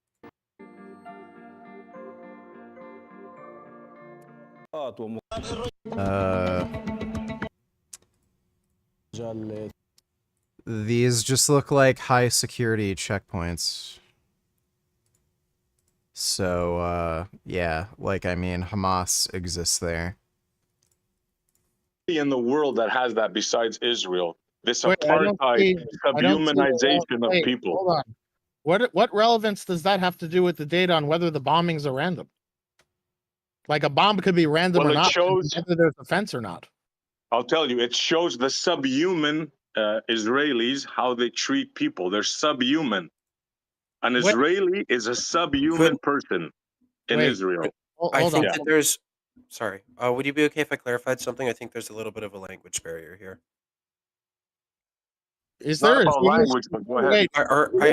These just look like high security checkpoints. So, yeah, like, I mean, Hamas exists there. In the world that has that besides Israel, this Wait, apartheid, subhumanization of people. Hold on. What relevance does that have to do with the data on whether the bombings are random? Like a bomb could be random Well, or it not, shows- whether there's a fence or not. I'll tell you, it shows the subhuman Israelis how they treat people. They're subhuman. An Wait. Israeli is a subhuman person in Wait. Israel. I Hold think on. that there's. Sorry. Would you be okay if I clarified something? I think there's a little bit of a language barrier here. Is Not there? about is English- language, but go ahead. Wait,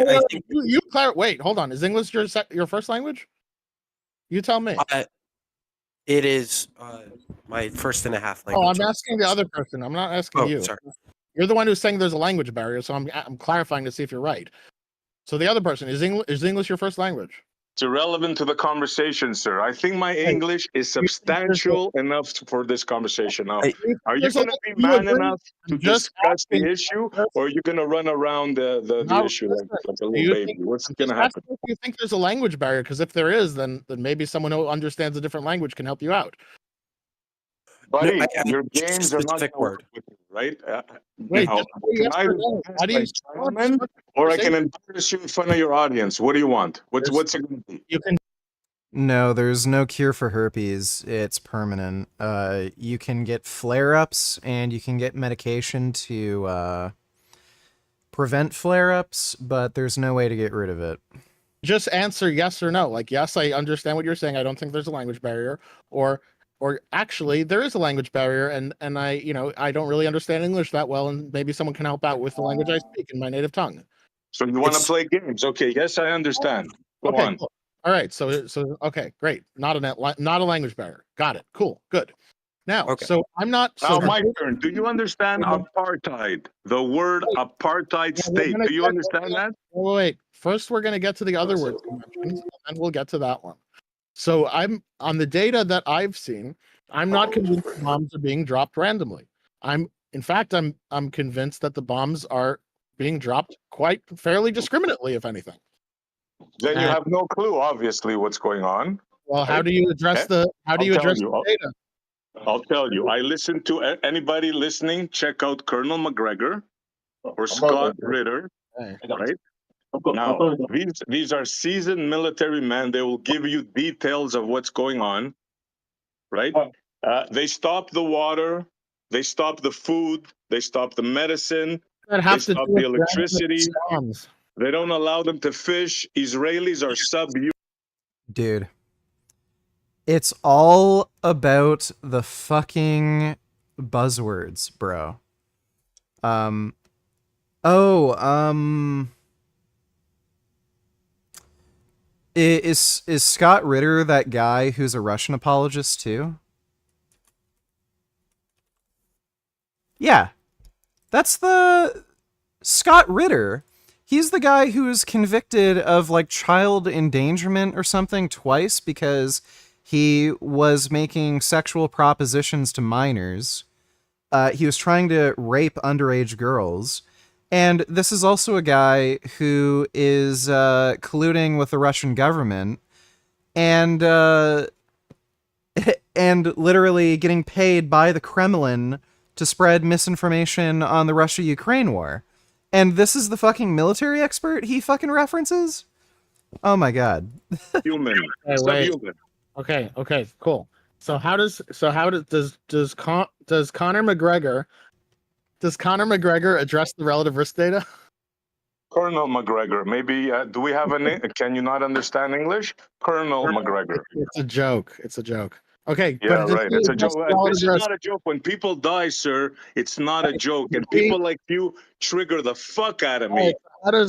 I think wait, hold on. Is English your first language? You tell me. it is my first and a half Oh, language. I'm asking the other person. I'm not asking Oh, you. sorry. You're the one who's saying there's a language barrier, so I'm clarifying to see if you're right. So the other person is English your first language? It's irrelevant to the conversation, sir. I think my English is substantial enough for this conversation. Now, are you going to be man enough to discuss the issue, or are you going to run around the issue like a little baby? What's going to happen? Do you think there's a language barrier? Because if there is, then maybe someone who understands a different language can help you out. Buddy, your games are not word, right? Wait, can I how do you or I can embarrass you in front of your audience? What do you want? What's it going to be? You can. No, there's no cure for herpes. It's permanent. You can get flare-ups, and you can get medication to prevent flare-ups, but there's no way to get rid of it. Just answer yes or no. Like, yes, I understand what you're saying. I don't think there's a language barrier, or actually there is a language barrier, and I don't really understand English that well, and maybe someone can help out with the language I speak in my native tongue. So you want to play games? Okay, yes, I understand. Go on. Cool. All right, so okay, great. Not a language barrier. Got it. Cool. Good. Now, so I'm not. Now, my turn. Do you understand apartheid? The word apartheid state. Do you understand that? Wait. First, we're going to get to the other words, and we'll get to that one. So I'm on the data that I've seen. I'm not convinced that bombs are being dropped randomly. In fact, I'm convinced that the bombs are being dropped quite fairly discriminately, if anything. Then you have no clue, obviously, what's going on. Well, how do you address the data? I'll tell you. I listen to anybody listening. Check out Colonel McGregor or Scott Ritter, right? Now, these are seasoned military men. They will give you details of what's going on, right? They stop the water, they stop the food, they stop the medicine, they stop the electricity. They don't allow them to fish. Israelis are subhuman. Dude, it's all about the fucking buzzwords, bro. Is Scott Ritter that guy who's a Russian apologist too? Yeah. That's the Scott Ritter. He's the guy who was convicted of like child endangerment or something twice because he was making sexual propositions to minors. He was trying to rape underage girls. And this is also a guy who is colluding with the Russian government and literally getting paid by the Kremlin to spread misinformation on the Russia-Ukraine war. And this is the fucking military expert he fucking references? Oh my god. Human. Subhuman. Okay, cool. Does Conor McGregor address the relative risk data? Colonel McGregor. Maybe, do we have a name? Can you not understand English? Colonel McGregor. It's a joke. Okay. Yeah, right. It's a joke. This is not a joke. When people die, sir, it's not a joke. And people like you trigger the fuck out of me. You're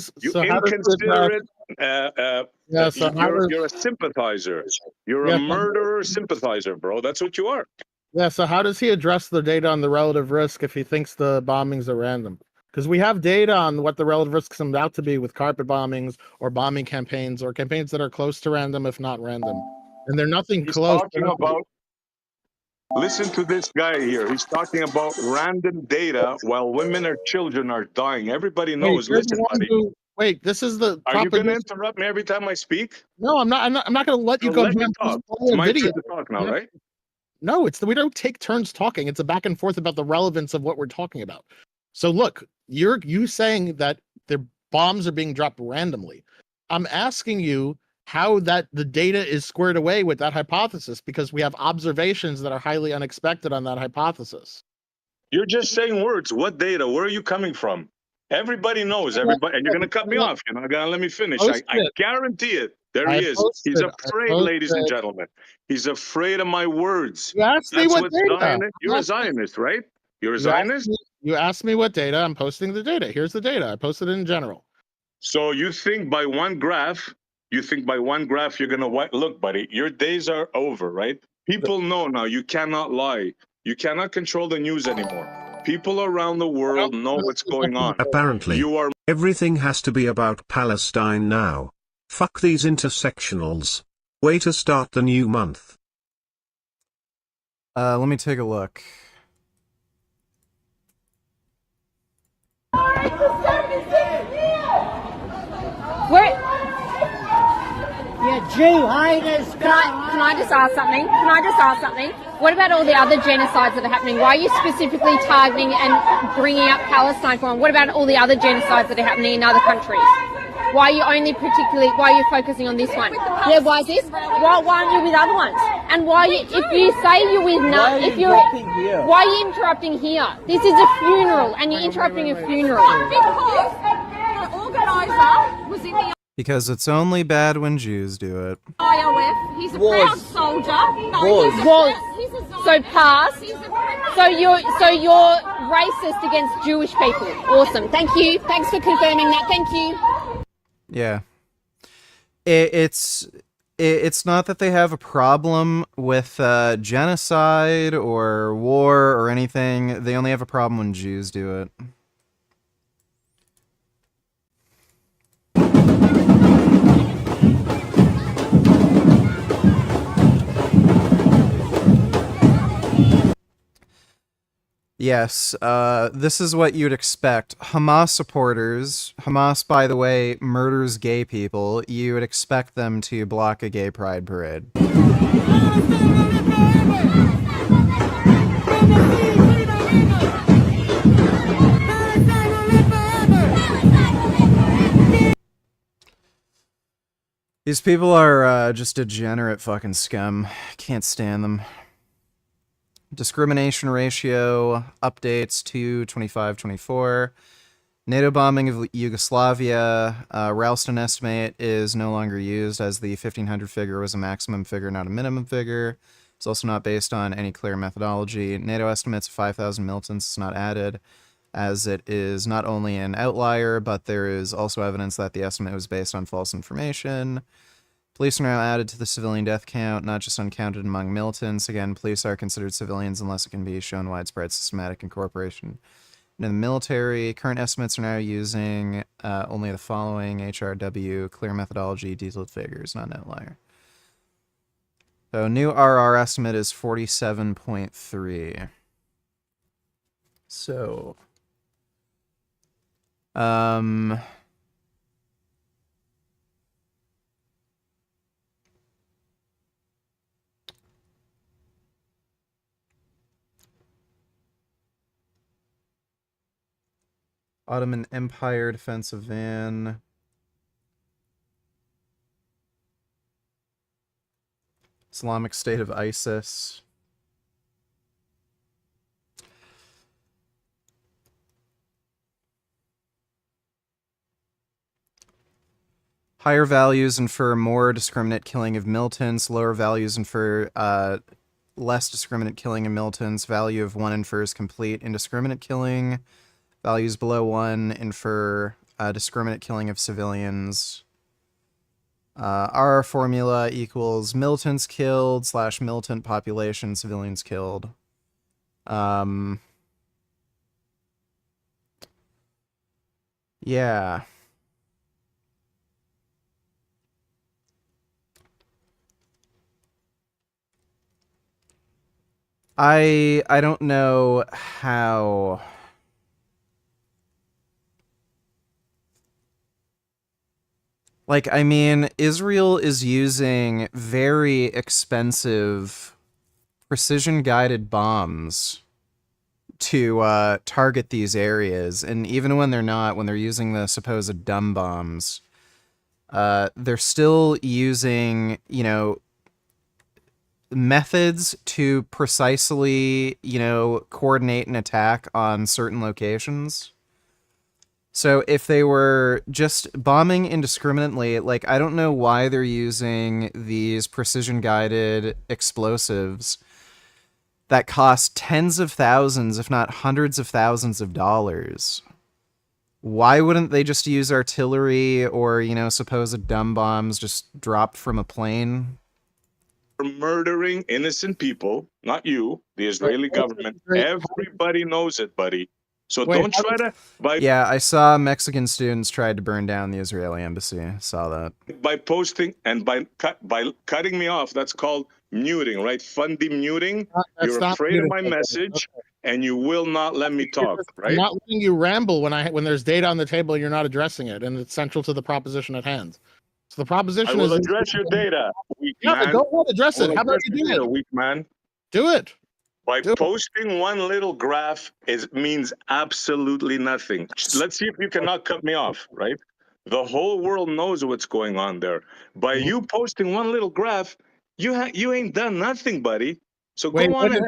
a sympathizer. You're a murderer sympathizer, bro. That's what you are. Yeah, so how does he address the data on the relative risk if he thinks the bombings are random? Because we have data on what the relative risk comes out to be with carpet bombings or bombing campaigns or campaigns that are close to random, if not random. And they're nothing close. Listen to this guy here. He's talking about random data while women or children are dying. Everybody knows. Listen, buddy. Wait, this is the. Are you going to interrupt me every time I speak? No, I'm not. I'm not going to let you go. Let me talk. It's my turn to talk now, right? No, we don't take turns talking. It's a back and forth about the relevance of what we're talking about. So look, you saying that the bombs are being dropped randomly. I'm asking you how the data is squared away with that hypothesis, because we have observations that are highly unexpected on that hypothesis. You're just saying words. What data? Where are you coming from? Everybody knows. Everybody, and you're going to cut me off. You're not going to let me finish. I guarantee it. There he is. He's afraid, ladies and gentlemen. He's afraid of my words. You asked me what data. You're a Zionist, right? You're a Zionist? You asked me what data. I'm posting the data. Here's the data. I posted it in general. So you think by one graph, you're going to look, buddy, your days are over, right? People know now you cannot lie. You cannot control the news anymore. People around the world know what's going on. Apparently, everything has to be about Palestine now. Fuck these intersectionals. Way to start the new month. Let me take a look. Where? Yeah, Jew haters. Can I just ask something? What about all the other genocides that are happening? Why are you specifically targeting and bringing up Palestine for them? What about all the other genocides that are happening in other countries? Why are you focusing on this one? Yeah, why is this? Why aren't you with other ones? And why if you say you're with why are you interrupting here? This is a funeral and you're interrupting a funeral. Because the organizer was in the Because it's only bad when Jews do it. IOF. He's a proud soldier. So pass. So you're racist against Jewish people. Awesome. Thank you. Thanks for confirming that. Thank you. Yeah. It's not that they have a problem with genocide or war or anything. They only have a problem when Jews do it. Yes, this is what you'd expect. Hamas supporters, Hamas, by the way, murders gay people. You would expect them to block a gay pride parade. These people are just degenerate fucking scum. Can't stand them. Discrimination ratio updates to 25-24. NATO bombing of Yugoslavia. Ralston estimate is no longer used, as the 1500 figure was a maximum figure, not a minimum figure. It's also not based on any clear methodology. NATO estimates of 5,000 militants is not added, as it is not only an outlier, but there is also evidence that the estimate was based on false information. Police are now added to the civilian death count, not just uncounted among militants. Again, police are considered civilians unless it can be shown widespread systematic incorporation into the military. Current estimates are now using only the following: HRW, clear methodology, detailed figures, not an outlier. So new RR estimate is 47.3. So, Ottoman Empire defensive van. Islamic State of ISIS. Higher values infer more discriminate killing of militants. Lower values infer less discriminate killing of militants. Value of 1 infers complete indiscriminate killing. Values below 1 infer discriminate killing of civilians. Our formula equals militants killed / militant population civilians killed. Yeah. I don't know how. Like, I mean, Israel is using very expensive precision-guided bombs to target these areas, and even when they're not, when they're using the supposed dumb bombs, they're still using, you know, methods to precisely, you know, coordinate an attack on certain locations. So if they were just bombing indiscriminately, like, I don't know why they're using these precision-guided explosives that cost tens of thousands, if not hundreds of thousands of dollars. Why wouldn't they just use artillery or, you know, supposed dumb bombs just dropped from a plane? Murdering innocent people, not you, the Israeli government. Everybody knows it, buddy. So Wait, don't try to Yeah, I saw Mexican students tried to burn down the Israeli embassy. I saw that. by posting and by cutting me off. That's called muting, right? Fundy muting. That's You're not afraid of muting, my okay. message, and you will not let me talk, I'm right? not letting you ramble when there's data on the table and you're not addressing it, and it's central to the proposition at hand. So the I proposition will is address your data, weak Yeah, man. but go ahead, address I will it. How about address you your do data, it? weak man. Do it. By posting one little graph means absolutely nothing. Let's see if you cannot cut me off, right? The whole world knows what's going on there. By you posting one little graph, you ain't done nothing, buddy. So Wait, go on ahead.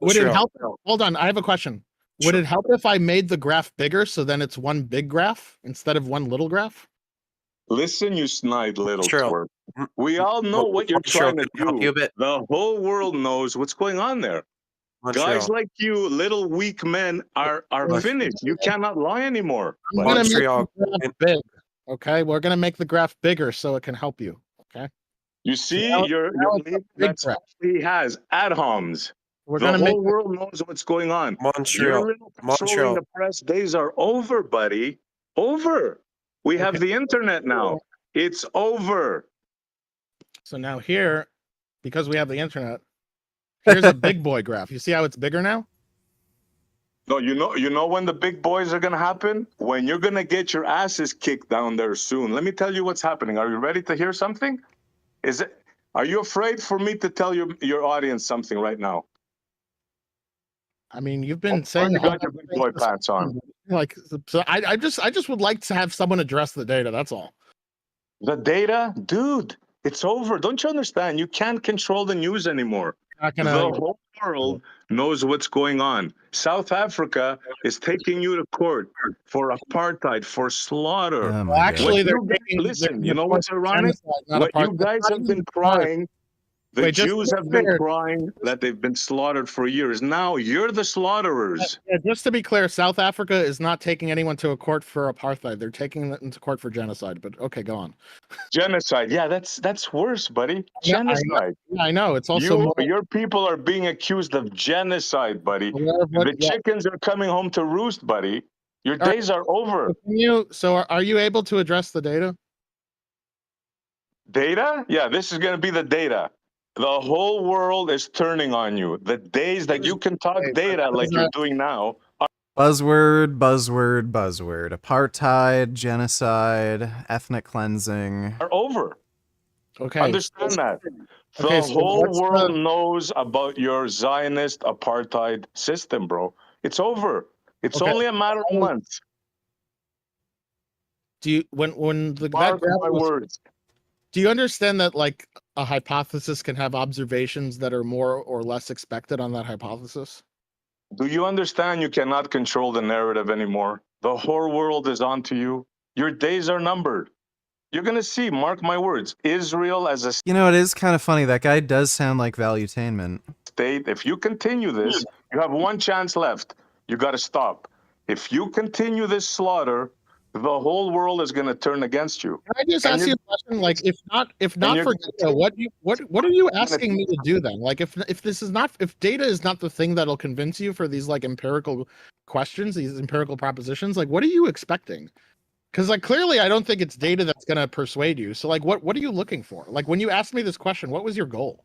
would it help? Hold on, I have a question. Would it help if I made the graph bigger so then it's one big graph instead of one little graph? Listen, you snide little Montreal. twerp. We all know what you're Montreal, trying to can I help you a do. bit? The whole world knows what's going on there. Montreal. Guys like you, little weak men, are finished. You cannot lie anymore. I'm gonna make the graph big. Okay, we're gonna make the graph bigger so it can help you. Okay. You see, now- your now it's a lead, big that's graph. all he has, ad homs. We're The gonna whole make world knows what's going on. Montreal. Your little controlling the press days are over, buddy. Over. We have the internet now. It's over. So now here, because we have the internet, here's a big boy graph. You see how it's bigger now? No, you know when the big boys are gonna happen? When you're gonna get your asses kicked down there soon. Let me tell you what's happening. Are you ready to hear something? Are you afraid for me to tell your audience something right now? I mean, you've been saying you got your big boy pants on. Like, so I just would like to have someone address the data. That's all. The data, dude, it's over. Don't you understand? You can't control the news anymore. Not The gonna. whole world knows what's going on. South Africa is taking you to court for apartheid, for slaughter. Oh my Well, actually, What they're you guys- taking- listen, they're you know what's genocide, ironic? not What you apartheid. guys Not have been even crying, the Wait, just Jews to be have been clear- crying that they've been slaughtered for years. Now you're the slaughterers. Yeah, just to be clear, South Africa is not taking anyone to a court for apartheid. They're taking them to court for genocide. But okay, go on. Genocide. Yeah, that's worse, buddy. Genocide. I know. It's also more, Your people are being accused of genocide, buddy. aware of what- The chickens are coming home to roost, buddy. Your All right. days are over. So are you able to address the data? Data? Yeah, this is going to be the data. The whole world is turning on you. The days that you can talk data like you're doing now are Buzzword, buzzword, buzzword. Apartheid, genocide, ethnic cleansing. over. Okay. Understand that. The Okay, so whole what's world knows about your Zionist apartheid system, bro. It's over. It's Okay. only a matter of months. Do you when that Mark graph my was, words. do you understand that like a hypothesis can have observations that are more or less expected on that hypothesis? Do you understand you cannot control the narrative anymore? The whole world is onto you. Your days are numbered. You're going to see, mark my words, Israel as a You know, it is kind of funny. That guy does sound like Valuetainment. state. If you continue this, you have one chance left. You got to stop. If you continue this slaughter, the whole world is going to turn against you. Can I just And ask you you're- a question? Like, if not you're- for data, what are you asking me to do then? Like, if data is not the thing that'll convince you for these like empirical questions, these empirical propositions, like, what are you expecting? Because like clearly, I don't think it's data that's going to persuade you. So like, what are you looking for? Like, when you asked me this question, what was your goal?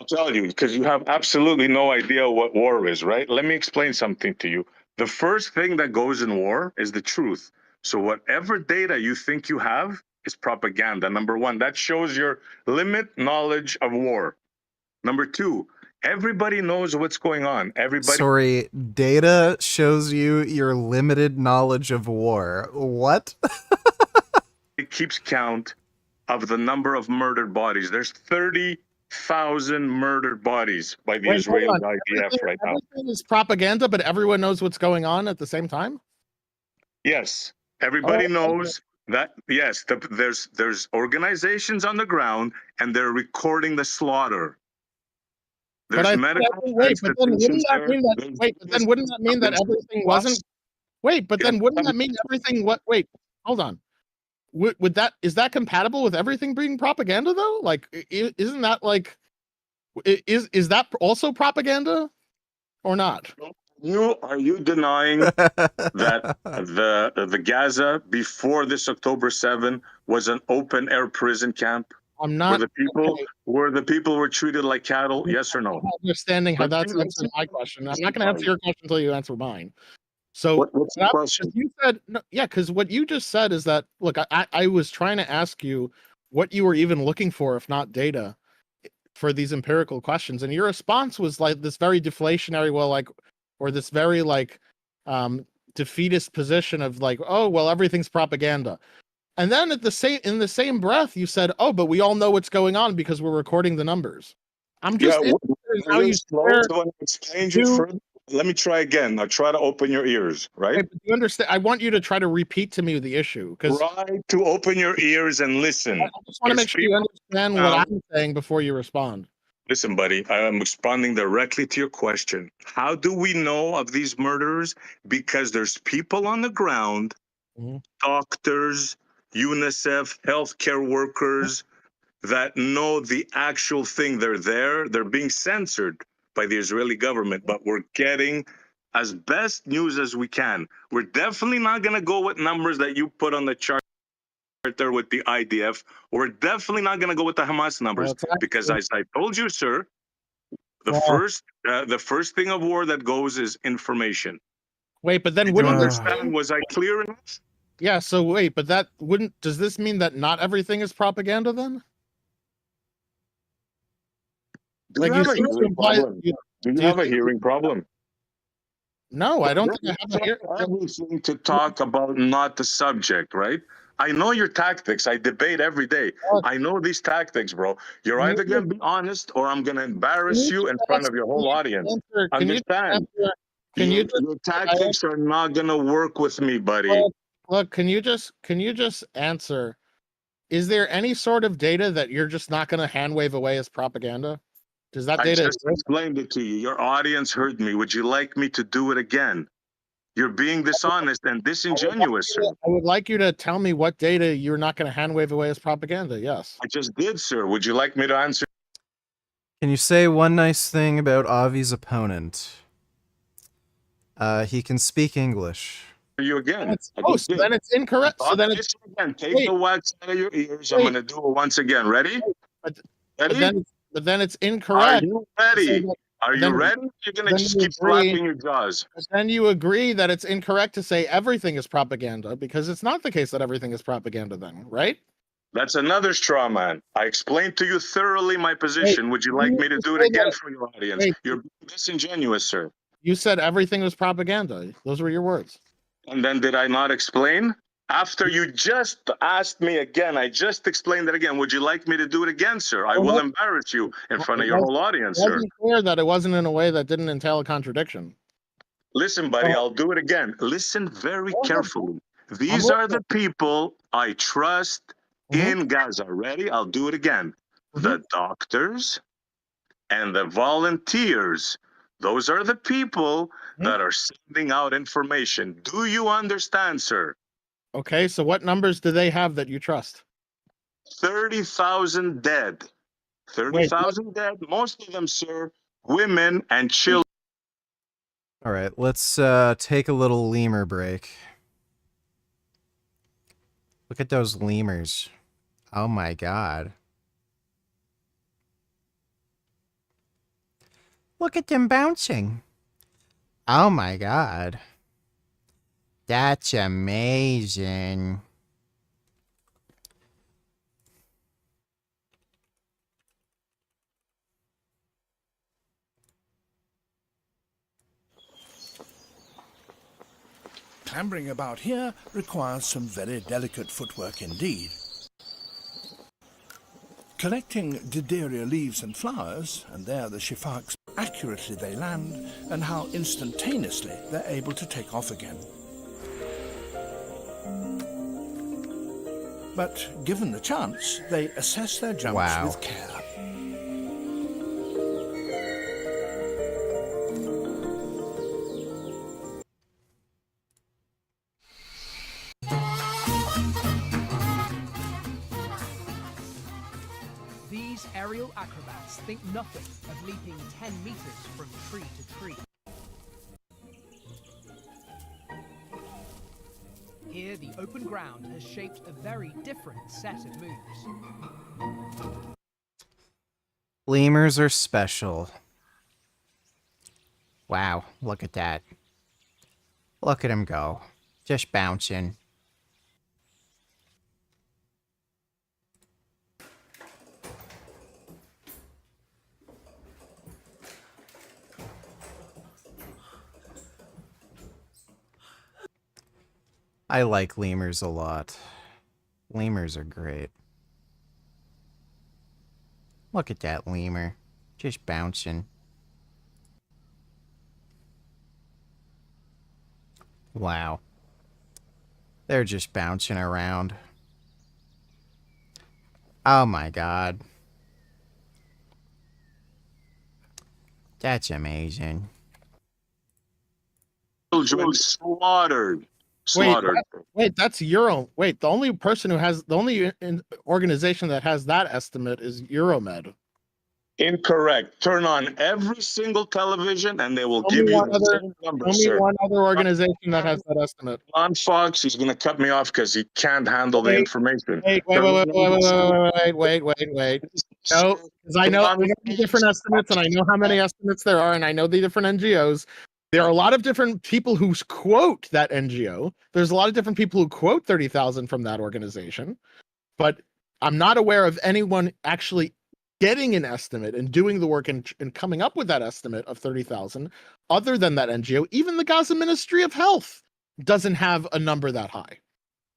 I'll tell you, because you have absolutely no idea what war is, right? Let me explain something to you. The first thing that goes in war is the truth. So whatever data you think you have is propaganda. Number one, that shows your limit knowledge of war. Number two, everybody knows what's going on. Everybody Sorry, data shows you your limited knowledge of war. What? keeps count of the number of murdered bodies. There's 30,000 murdered bodies by the Israeli hold on. IDF right now. Everything is propaganda, but everyone knows what's going on at the same time. Yes, everybody Oh, knows that. Yes, there's organizations on the ground, and they're recording the slaughter. There's But medical wait, but then wouldn't institutions that there. mean that? There's- Wait, but then wouldn't that mean that everything wasn't? Wait, but then wouldn't that mean everything? What? Wait, hold on. Would that is that compatible with everything being propaganda though? Like, isn't that like, is that also propaganda, or not? Are you denying that the Gaza before this October 7 was an open air prison camp? I'm not. Where the people were treated like cattle? Yes or no? I'm not understanding how that's answering my question. I'm not going to answer your question until you answer mine. So what's the question? You said no, yeah, because what you just said is that look, I was trying to ask you what you were even looking for, if not data, for these empirical questions, and your response was like this very deflationary, or this very defeatist position of like, oh well, everything's propaganda. And then in the same breath, you said, "Oh, but we all know what's going on because we're recording the numbers." I'm just how you let me try again. I'll try to open your ears, right? Okay, but you understand? I want you to try to repeat to me the issue. Try to open your ears and listen. I just want to make sure you understand what I'm saying before you respond. Listen, buddy, I am responding directly to your question. How do we know of these murders? Because there's people on the ground, doctors, UNICEF, healthcare workers, that know the actual thing. They're there. They're being censored by the Israeli government, but we're getting as best news as we can. We're definitely not going to go with numbers that you put on the chart there with the IDF. We're definitely not going to go with the Hamas numbers because, as I told you, sir, the first thing of war that goes is information. Wait, but then Did you understand? Was I clear enough? Yeah. So wait, but that wouldn't. Does this mean that not everything is propaganda then? Do you have a hearing problem? Do you have a hearing problem? No, I don't think I have a hearing. Everything to talk about, not the subject, right? I know your tactics. I debate every day. I know these tactics, bro. You're either going to be honest or I'm going to embarrass you in front of your whole audience. Understand? Your tactics are not going to work with me, buddy. Look, can you just answer? Is there any sort of data that you're just not going to hand wave away as propaganda? Does that data? I just explained it to you. Your audience heard me. Would you like me to do it again? You're being dishonest and disingenuous, sir. I would like you to tell me what data you're not going to hand wave away as propaganda. Yes. I just did, sir. Would you like me to answer? Can you say one nice thing about Avi's opponent? He can speak English. You again. So then it's incorrect. So then it's again. Take the wax out of your ears. I'm going to do it once again. Ready? Ready? But then it's incorrect. Are you ready? Are you ready? You're going to just keep flapping your jaws. But then you agree that it's incorrect to say everything is propaganda because it's not the case that everything is propaganda then, right? That's another straw man. I explained to you thoroughly my position. Would you like me to do it again for your audience? You're being disingenuous, sir. You said everything was propaganda. Those were your words. And then did I not explain? After you just asked me again, I just explained it again. Would you like me to do it again, sir? I will embarrass you in front of your whole audience, sir. It wasn't clear that it wasn't in a way that didn't entail a contradiction. Listen, buddy, I'll do it again. Listen very carefully. These are the people I trust in Gaza. Ready? I'll do it again. The doctors and the volunteers. Those are the people that are sending out information. Do you understand, sir? Okay, so what numbers do they have that you trust? 30,000 dead. 30,000 dead. Most of them, sir, women and children. All right, let's take a little lemur break. Look at those lemurs. Oh my god. Look at them bouncing. Oh my god. That's amazing. Clambering about here requires some very delicate footwork indeed. Collecting Dideria leaves and flowers, and there the shifaks, accurately they land, and how instantaneously they're able to take off again. But given the chance, they assess their jumps with care. These aerial acrobats think nothing of leaping 10 meters from tree to tree. year, the open ground has shaped a very different set of moves. Lemurs are special. Wow, look at that. Look at him go. Just bouncing. I like lemurs a lot. Lemurs are great. Look at that lemur. Just bouncing. Wow. They're just bouncing around. Oh my god. That's amazing. Children slaughtered. Slaughtered. Wait, that's Euro. Wait, the only person who has the only organization that has that estimate is Euromed. Incorrect. Turn on every single television and they will Only give you one the other- same number, Only sir. one other organization that has that estimate. On Fox, he's going to cut me off because he can't handle the information. Wait. No, because I know the different estimates, and I know how many estimates there are, and I know the different NGOs. There are a lot of different people who quote that NGO. There's a lot of different people who quote 30,000 from that organization, but I'm not aware of anyone actually getting an estimate and doing the work and coming up with that estimate of 30,000 other than that NGO. Even the Gaza Ministry of Health doesn't have a number that high.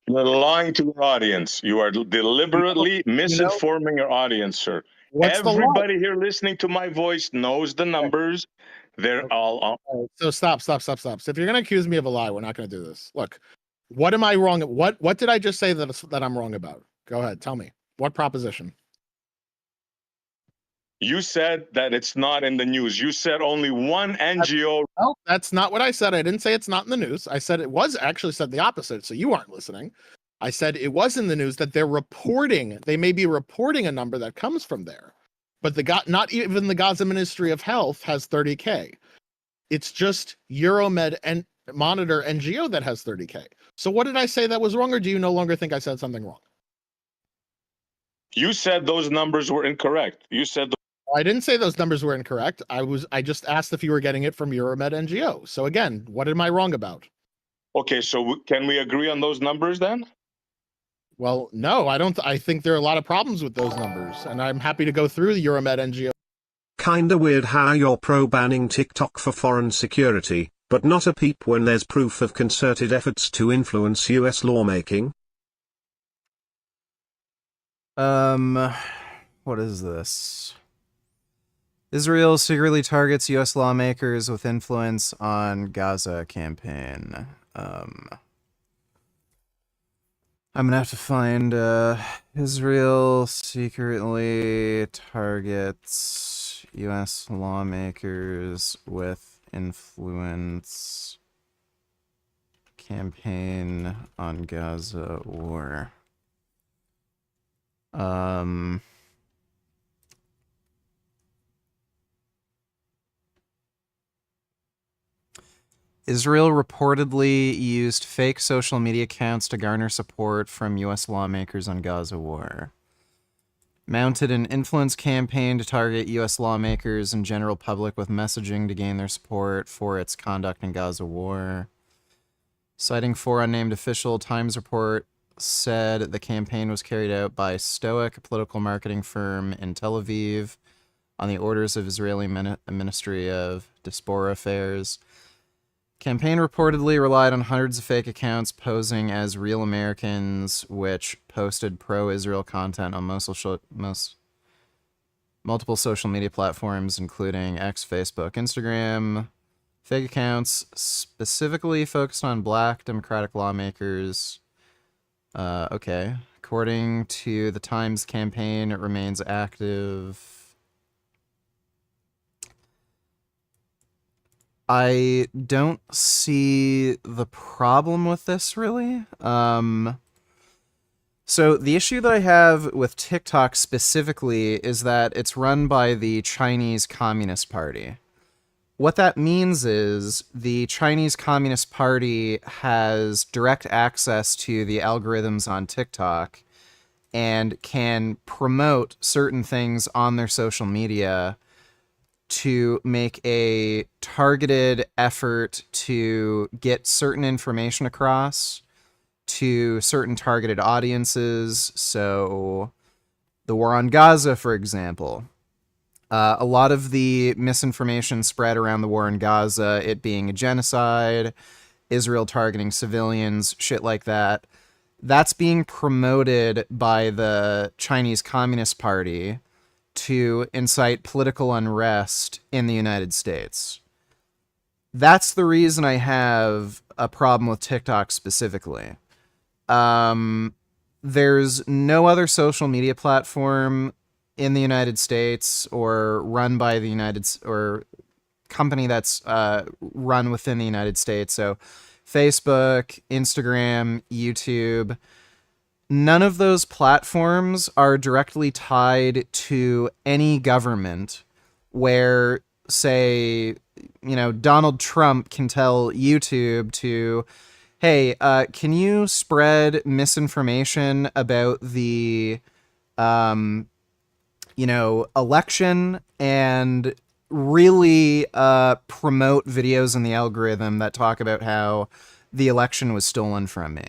You're lying to your audience. You are deliberately misinforming your audience, sir. What's the lie? Everybody here listening to my voice knows the numbers. They're all. So stop. So if you're going to accuse me of a lie, we're not going to do this. Look, what am I wrong? What did I just say that I'm wrong about? Go ahead, tell me. What proposition? You said that it's not in the news. You said only one NGO. No, that's not what I said. I didn't say it's not in the news. I said it was actually said the opposite. So you aren't listening. I said it was in the news that they're reporting. They may be reporting a number that comes from there, but not even the Gaza Ministry of Health has 30K. It's just Euromed and Monitor NGO that has 30K. So what did I say that was wrong, or do you no longer think I said something wrong? You said those numbers were incorrect. You said. I didn't say those numbers were incorrect. I just asked if you were getting it from Euromed NGO. So again, what am I wrong about? Okay, so can we agree on those numbers then? Well, no, I don't. I think there are a lot of problems with those numbers, and I'm happy to go through the Euromed NGO. Kinda weird how you're pro-banning TikTok for foreign security, but not a peep when there's proof of concerted efforts to influence US lawmaking. What is this? Israel secretly targets U.S. lawmakers with influence on Gaza campaign. I'm gonna have to find Israel secretly targets U.S. lawmakers with influence campaign on Gaza war. Israel reportedly used fake social media accounts to garner support from U.S. lawmakers on Gaza war. Mounted an influence campaign to target U.S. lawmakers and general public with messaging to gain their support for its conduct in Gaza war. Citing four unnamed official, Times report said the campaign was carried out by Stoic, a political marketing firm in Tel Aviv, on the orders of Israeli Ministry of Diaspora Affairs. Campaign reportedly relied on hundreds of fake accounts posing as real Americans, which posted pro-Israel content on multiple social media platforms, including X, Facebook, Instagram. Fake accounts specifically focused on black Democratic lawmakers. Okay. According to the Times campaign, it remains active. I don't see the problem with this, really. So the issue that I have with TikTok specifically is that it's run by the Chinese Communist Party, What that means is the Chinese Communist Party has direct access to the algorithms on TikTok and can promote certain things on their social media to make a targeted effort to get certain information across to certain targeted audiences. So the war on Gaza, for example. A lot of the misinformation spread around the war in Gaza, it being a genocide, Israel targeting civilians, shit like that. That's being promoted by the Chinese Communist Party to incite political unrest in the United States. That's the reason I have a problem with TikTok specifically. There's no other social media platform in the United States or run by the or company that's run within the United States. So Facebook, Instagram, YouTube, none of those platforms are directly tied to any government where, say, Donald Trump can tell YouTube to, hey, can you spread misinformation about the election and really promote videos in the algorithm that talk about how the election was stolen from me.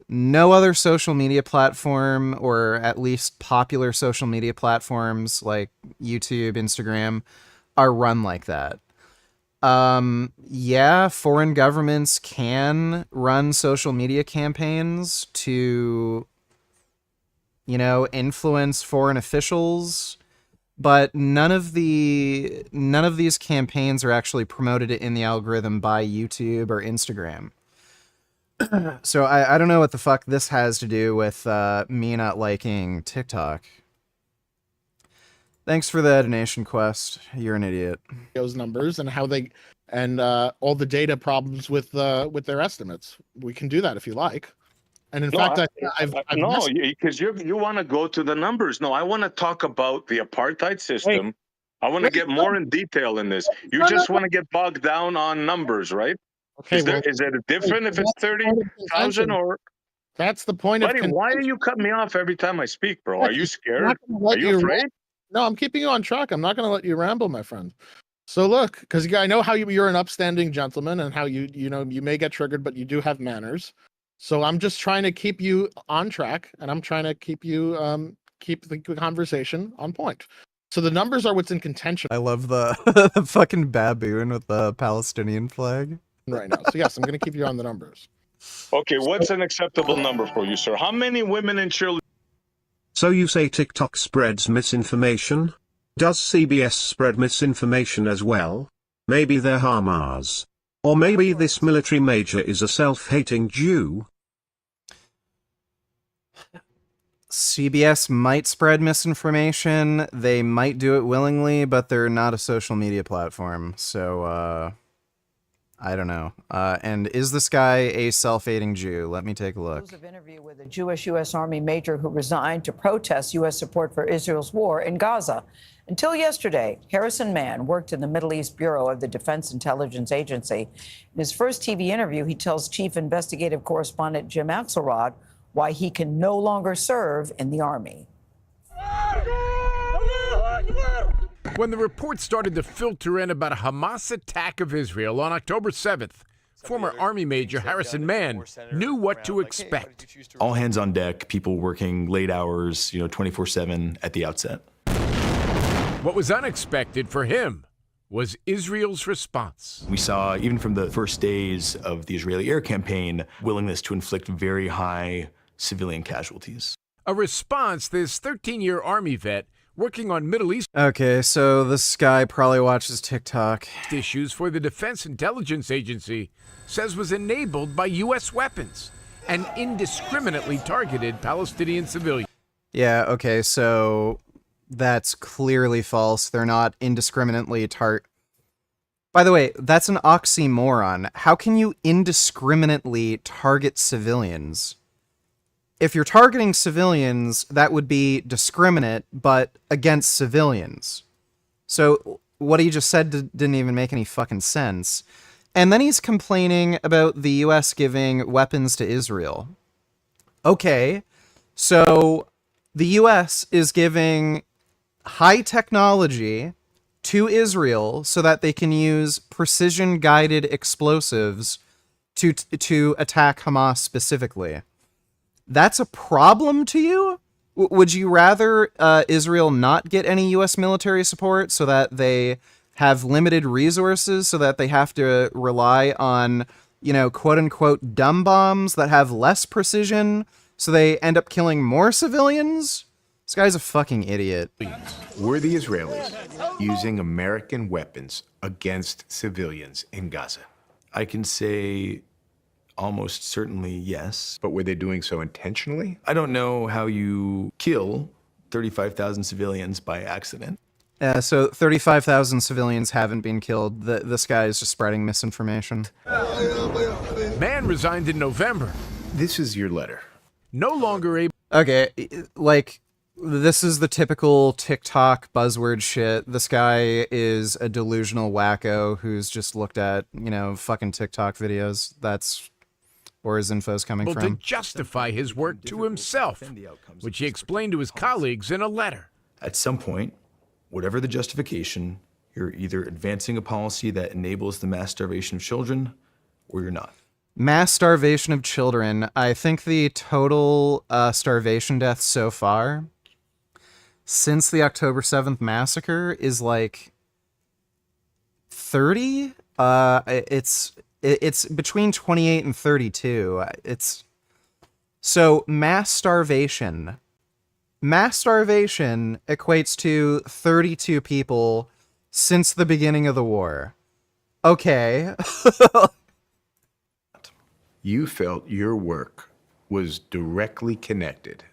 No other social media platform, or at least popular social media platforms like YouTube, Instagram, are run like that. Yeah, foreign governments can run social media campaigns to influence foreign officials, but none of these campaigns are actually promoted in the algorithm by YouTube or Instagram. So I don't know what the fuck this has to do with me not liking TikTok. Thanks for the donation, Quest. You're an idiot. Those numbers and how they all the data problems with their estimates. We can do that if you like. And in fact, I've no, because you want to go to the numbers. No, I want to talk about the apartheid system. Wait, I want to get more in detail in this. You just want to get bogged down on numbers, right? Okay, is it different if it's 30,000 or? That's the point Buddy, why do you cut me off every time I speak, bro? Are you scared? Are you afraid? No, I'm keeping you on track. I'm not going to let you ramble, my friend. So look, because I know how you're an upstanding gentleman and how you may get triggered, but you do have manners. So I'm just trying to keep you on track, and I'm trying to keep you keep the conversation on point. So the numbers are what's in contention. I love the fucking baboon with the Palestinian flag right now. So yes, I'm going to keep you on the numbers. Okay, what's an acceptable number for you, sir? How many women and children? So you say TikTok spreads misinformation? Does CBS spread misinformation as well? Maybe they're Hamas. Or maybe this military major is a self-hating Jew? CBS might spread misinformation. They might do it willingly, but they're not a social media platform. So, I don't know. And is this guy a self-hating Jew? Let me take a look. An interview with a Jewish U.S. Army major who resigned to protest U.S. support for Israel's war in Gaza. Until yesterday, Harrison Mann worked in the Middle East Bureau of the Defense Intelligence Agency. In his first TV interview, he tells Chief Investigative Correspondent Jim Axelrod why he can no longer serve in the Army. When the reports started to filter in about a Hamas attack of Israel on October 7th, former Army Major Harrison Mann knew what to expect. All hands on deck, people working late hours, 24/7 at the outset. What was unexpected for him was Israel's response. We saw, even from the first days of the Israeli air campaign, willingness to inflict very high civilian casualties. A response this 13-year Army vet working on Middle East Okay, so this guy probably watches TikTok. Issues for the Defense Intelligence Agency says was enabled by U.S. weapons and indiscriminately targeted Palestinian civilians. Yeah, okay, so that's clearly false. They're not indiscriminately By the way, that's an oxymoron. How can you indiscriminately target civilians? If you're targeting civilians, that would be discriminate, but against civilians. So what he just said didn't even make any fucking sense. And then he's complaining about the US giving weapons to Israel. Okay, so the US is giving high technology to Israel so that they can use precision-guided explosives to attack Hamas specifically. That's a problem to you? Would you rather Israel not get any US military support so that they have limited resources, so that they have to rely on, quote-unquote dumb bombs that have less precision, so they end up killing more civilians? This guy's a fucking idiot. Were the Israelis using American weapons against civilians in Gaza? I can say almost certainly yes. But were they doing so intentionally? I don't know how you kill 35,000 civilians by accident. So 35,000 civilians haven't been killed. This guy is just spreading misinformation. Man resigned in November. This is your letter. No longer able... Okay, this is the typical TikTok buzzword shit. This guy is a delusional wacko who's just looked at, fucking TikTok videos. That's where his info's coming to from. justify his work to himself, which he explained to his colleagues in a letter. At some point, whatever the justification, you're either advancing a policy that enables the mass starvation of children, or you're not. Mass starvation of children. I think the total starvation deaths so far since the October 7th massacre is like 30. It's between 28 and 32. So mass starvation. Mass starvation equates to 32 people since the beginning of the war. Okay. You felt your work was directly connected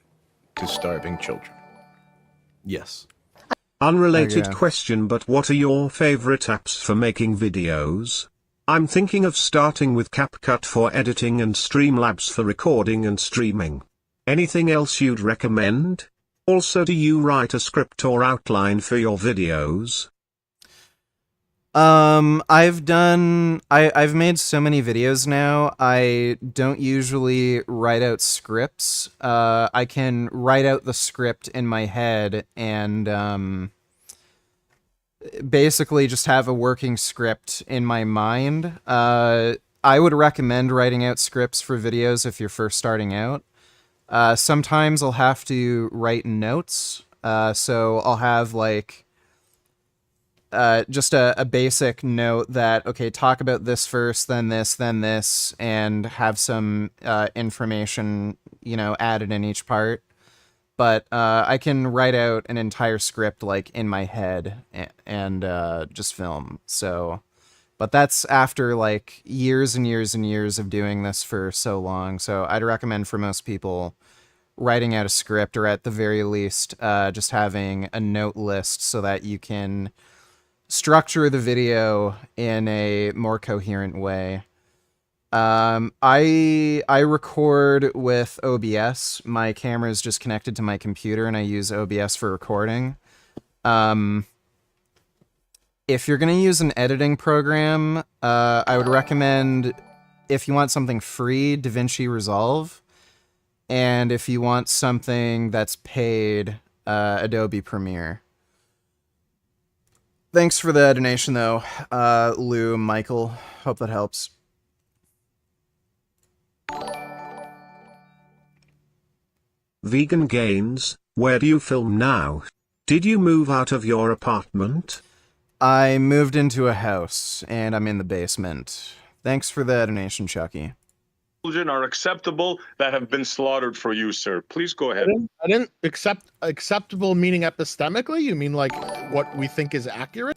to starving children. Yes. Unrelated question, but what are your favorite apps for making videos? I'm thinking of starting with CapCut for editing and Streamlabs for recording and streaming. Anything else you'd recommend? Also, do you write a script or outline for your videos? I've made so many videos now. I don't usually write out scripts. I can write out the script in my head and, basically just have a working script in my mind. I would recommend writing out scripts for videos if you're first starting out. Sometimes I'll have to write notes. So I'll have just a basic note that, okay, talk about this first, then this, and have some information, added in each part. But I can write out an entire script in my head and just film. So, but that's after years and years and years of doing this for so long. So I'd recommend for most people writing out a script, or at the very least, just having a note list so that you can structure the video in a more coherent way. I record with OBS. My camera is just connected to my computer and I use OBS for recording. If you're going to use an editing program, I would recommend, if you want something free, DaVinci Resolve. And if you want something that's paid, Adobe Premiere. Thanks for the donation, though, Lou, Michael. Hope that helps. Vegan Gains, where do you film now? Did you move out of your apartment? I moved into a house, and I'm in the basement. Thanks for the donation, Chucky. Children are acceptable that have been slaughtered for you, sir. Please go ahead. I didn't accept acceptable meaning epistemically. You mean what we think is accurate?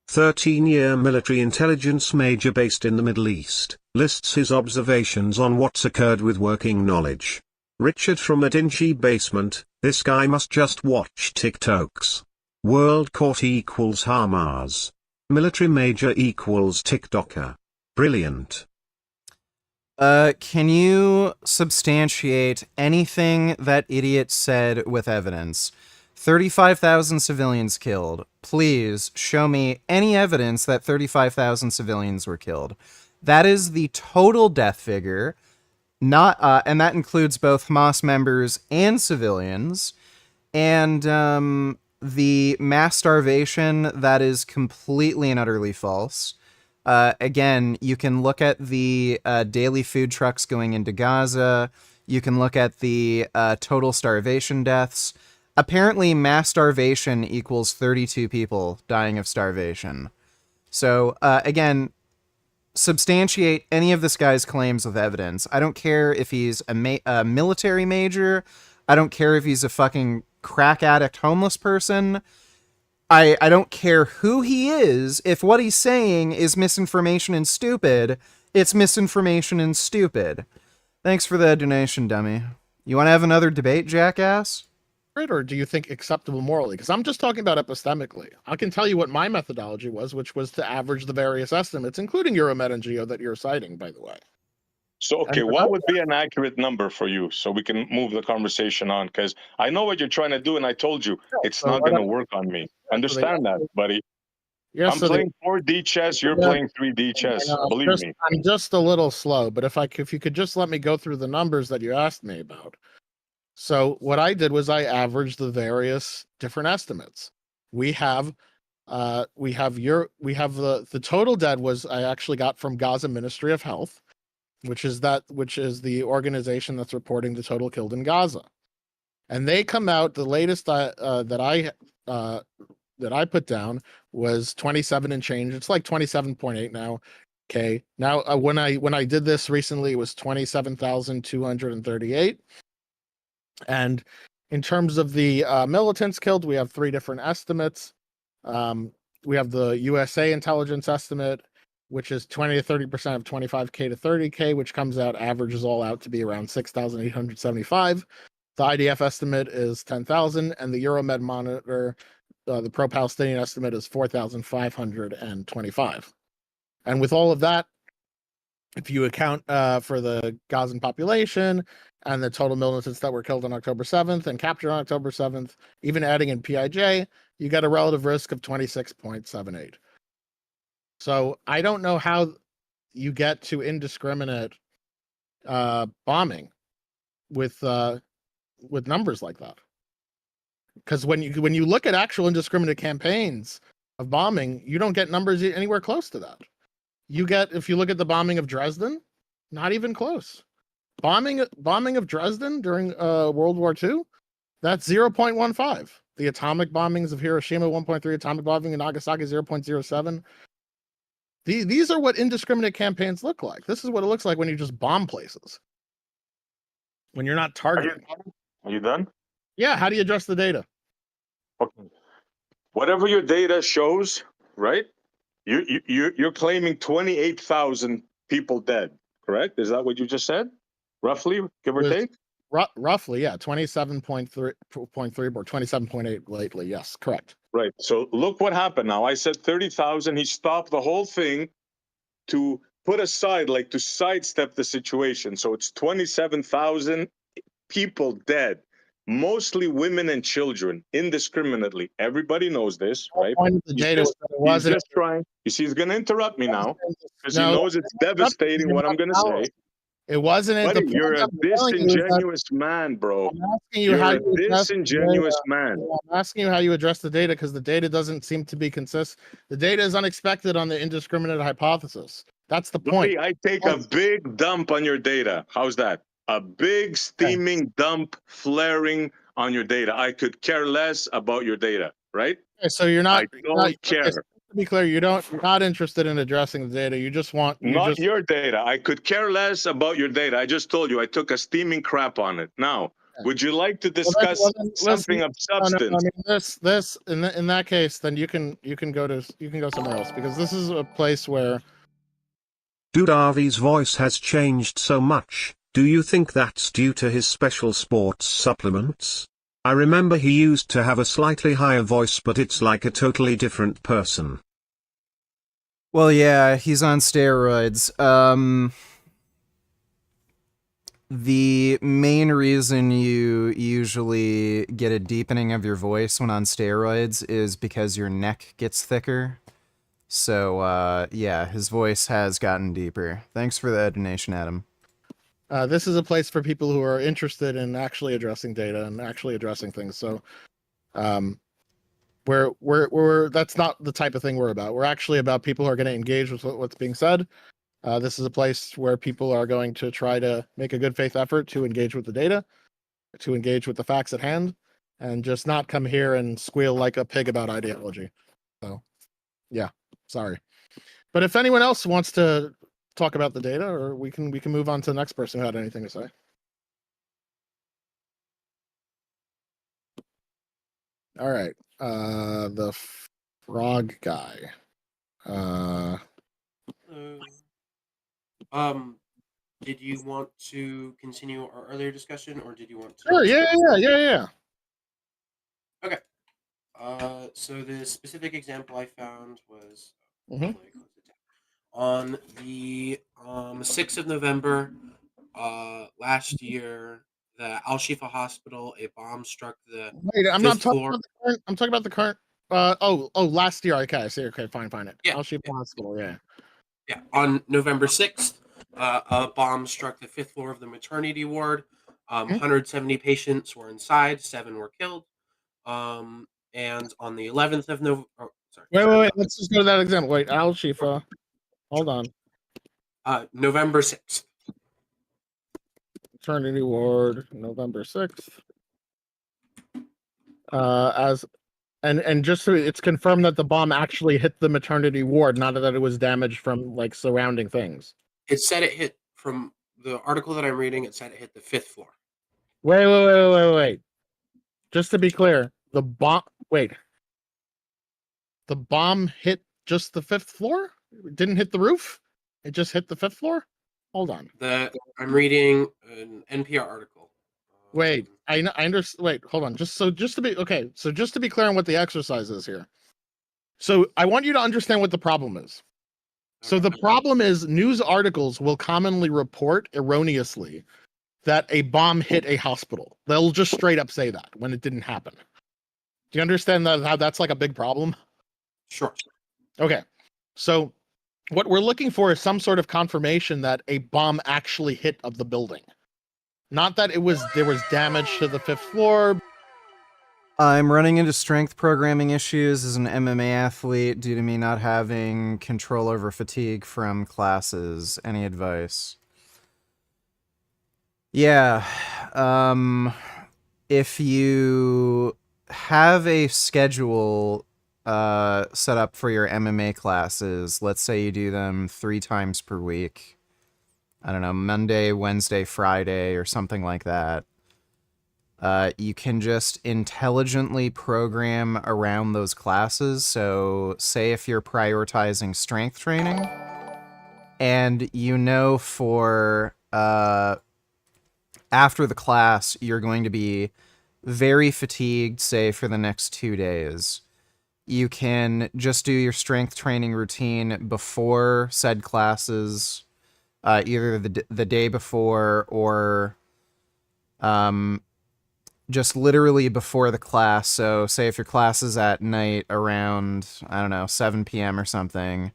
13-year military intelligence major based in the Middle East, lists his observations on what's occurred with working knowledge. Richard from a dingy basement, this guy must just watch TikToks. World Court equals Hamas. Military major equals TikToker. Brilliant. Can you substantiate anything that idiot said with evidence? 35,000 civilians killed. Please show me any evidence that 35,000 civilians were killed. That is the total death figure, not and that includes both Hamas members and civilians. And the mass starvation, that is completely and utterly false. Again, you can look at the daily food trucks going into Gaza. You can look at the total starvation deaths. Apparently, mass starvation equals 32 people dying of starvation. So, again, substantiate any of this guy's claims with evidence. I don't care if he's a military major. I don't care if he's a fucking crack addict homeless person. I don't care who he is. If what he's saying is misinformation and stupid, it's misinformation and stupid. Thanks for the donation, dummy. You want to have another debate, jackass? Or do you think acceptable morally? Because I'm just talking about epistemically. I can tell you what my methodology was, which was to average the various estimates, including Euromed and Geo that you're citing, by the way. So, okay, what would be an accurate number for you so we can move the conversation on? Because I know what you're trying to do, and I told you it's not going to work on me. Understand that, buddy. Yeah, I'm playing 4D chess, you're playing 3D chess. Believe me. I'm just a little slow, but if you could just let me go through the numbers that you asked me about. So what I did was I averaged the various different estimates. We have the total dead was I actually got from Gaza Ministry of Health, which is the organization that's reporting the total killed in Gaza. And they come out, the latest that I put down was 27 and change. It's like 27.8 now. Okay. Now when I did this recently, it was 27,238. And in terms of the militants killed, we have three different estimates. We have the USA intelligence estimate, which is 20 to 30% of 25K to 30K, which comes out, averages all out to be around 6,875. The IDF estimate is 10,000, and the Euromed monitor, the pro-Palestinian estimate is 4,525. And with all of that, if you account for the Gazan population and the total militants that were killed on October 7th and captured on October 7th, even adding in PIJ, you get a relative risk of 26.78. So I don't know how you get to indiscriminate bombing with numbers like that. Because when you look at actual indiscriminate campaigns of bombing, you don't get numbers anywhere close to that. You get, if you look at the bombing of Dresden, not even close. Bombing of Dresden during World War II, that's 0.15. The atomic bombings of Hiroshima, 1.3. Atomic bombing in Nagasaki, 0.07. These are what indiscriminate campaigns look like. This is what it looks like when you just bomb places. When you're not targeting. Are you done? Yeah. How do you address the data? Okay. Whatever your data shows, right? You're claiming 28,000 people dead, correct? Is that what you just said? Roughly, give or take? Roughly, yeah. 27.3 or 27.8 lately. Yes, correct. Right. So look what happened now. I said 30,000. He stopped the whole thing to put aside, like to sidestep the situation. So it's 27,000 people dead, mostly women and children, indiscriminately. Everybody knows this, right? He's just trying. You see, he's going to interrupt me now because he knows it's devastating what I'm going to say. It wasn't. Buddy, you're a disingenuous man, bro. You're a disingenuous man. I'm asking you how you address the data because the data doesn't seem to be consistent. The data is unexpected on the indiscriminate hypothesis. That's the point. Buddy, I take a big dump on your data. How's that? A big steaming dump flaring on your data. I could care less about your data, right? Okay, so you're not. I don't care. Okay, so to be clear, you're not interested in addressing the data. You just want your data. I could care less about your data. I just told you I took a steaming crap on it. Now, would you like to discuss something of substance? No, I mean, in that case, then you can go somewhere else because this is a place where. Dude, Arvy's voice has changed so much. Do you think that's due to his special sports supplements? I remember he used to have a slightly higher voice, but it's like a totally different person. Well, yeah, he's on steroids. The main reason you usually get a deepening of your voice when on steroids is because your neck gets thicker. So, yeah, his voice has gotten deeper. Thanks for the donation, Adam. This is a place for people who are interested in actually addressing data and actually addressing things. So, we're that's not the type of thing we're about. We're actually about people who are going to engage with what's being said. This is a place where people are going to try to make a good faith effort to engage with the data, to engage with the facts at hand, and just not come here and squeal like a pig about ideology. So, yeah, sorry. But if anyone else wants to talk about the data, or we can move on to the next person who had anything to say. All right, the frog guy. Did you want to continue our earlier discussion, or did you want to? Sure, yeah. Okay. So the specific example I found was on the 6th of November last year. The Al Shifa Hospital, a bomb struck the Wait, I'm not fifth talking floor. about the current. I'm talking about the current. Last year. Okay, I see. Okay, fine. Yeah. Al Shifa Hospital. Yeah. Yeah, on November 6th, a bomb struck the 5th floor of the maternity ward. 170 patients were inside, 7 were killed. And on the 11th of November, Wait. Let's just go to that example. Wait, Al Shifa. Hold on. November 6th. Maternity ward, November 6th. And just so it's confirmed that the bomb actually hit the maternity ward, not that it was damaged from like surrounding things. It said it hit from the article that I'm reading. It said it hit the 5th floor. Wait. Just to be clear, the bomb. Wait. The bomb hit just the 5th floor? It didn't hit the roof? It just hit the 5th floor? Hold on. I'm reading an NPR article. Wait, I understand. Wait, hold on. Just to be clear on what the exercise is here. So I want you to understand what the problem is. So the problem is news articles will commonly report erroneously that a bomb hit a hospital. They'll just straight up say that when it didn't happen. Do you understand how that's like a big problem? Sure. Okay. So what we're looking for is some sort of confirmation that a bomb actually hit of the building. Not that there was damage to the 5th floor. I'm running into strength programming issues as an MMA athlete due to me not having control over fatigue from classes. Any advice? Yeah. If you have a schedule set up for your MMA classes, let's say you do them 3 times per week. I don't know, Monday, Wednesday, Friday, or something like that. You can just intelligently program around those classes. So say if you're prioritizing strength training and you know for after the class you're going to be very fatigued, say for the next 2 days, you can just do your strength training routine before said classes, either the day before or just literally before the class. So say if your class is at night around, I don't know, 7 p.m. or something,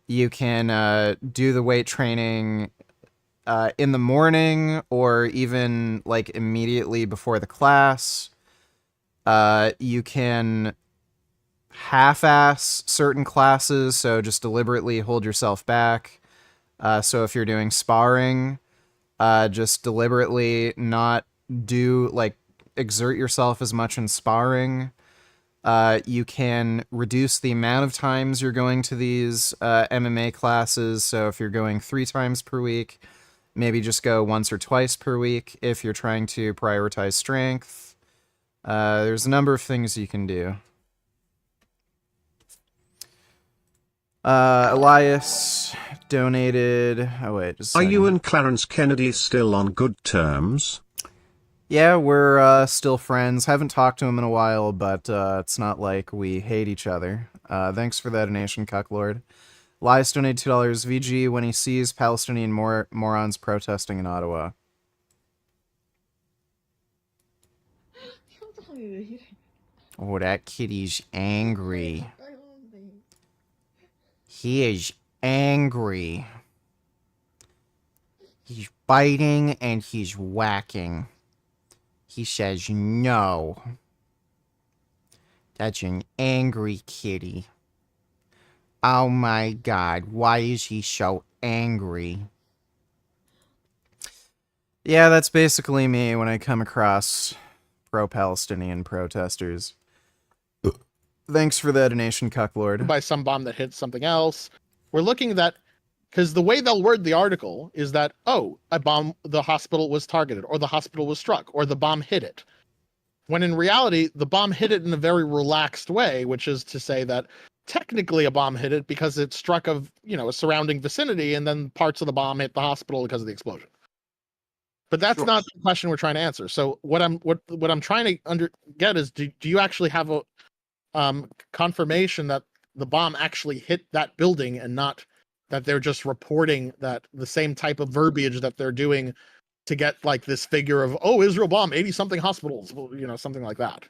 you can do the weight training in the morning or even like immediately before the class. You can half-ass certain classes, so just deliberately hold yourself back. So if you're doing sparring, just deliberately not exert yourself as much in sparring. You can reduce the amount of times you're going to these MMA classes. So if you're going 3 times per week, maybe just go once or twice per week if you're trying to prioritize strength. There's a number of things you can do. Elias donated. Oh wait, just a Are you second. and Clarence Kennedy still on good terms? Yeah, we're still friends. Haven't talked to him in a while, but it's not like we hate each other. Thanks for that donation, Cucklord. Elias donated $2. VG when he sees Palestinian morons protesting in Ottawa. Oh, that kitty's angry. He is angry. He's biting and he's whacking. He says no. That's an angry kitty. Oh my God, why is he so angry? Yeah, that's basically me when I come across pro-Palestinian protesters. Thanks for the donation, Cucklord. By some bomb that hit something else. We're looking at that because the way they'll word the article is that, oh, the hospital was targeted, or the hospital was struck, or the bomb hit it. When in reality, the bomb hit it in a very relaxed way, which is to say that technically a bomb hit it because it struck a surrounding vicinity, and then parts of the bomb hit the hospital because of the explosion. But that's not the question we're trying to answer. So what I'm trying to get is, do you actually have a confirmation that the bomb actually hit that building, and not that they're just reporting that the same type of verbiage that they're doing to get like this figure of, oh, Israel bombed 80 something hospitals, something like that.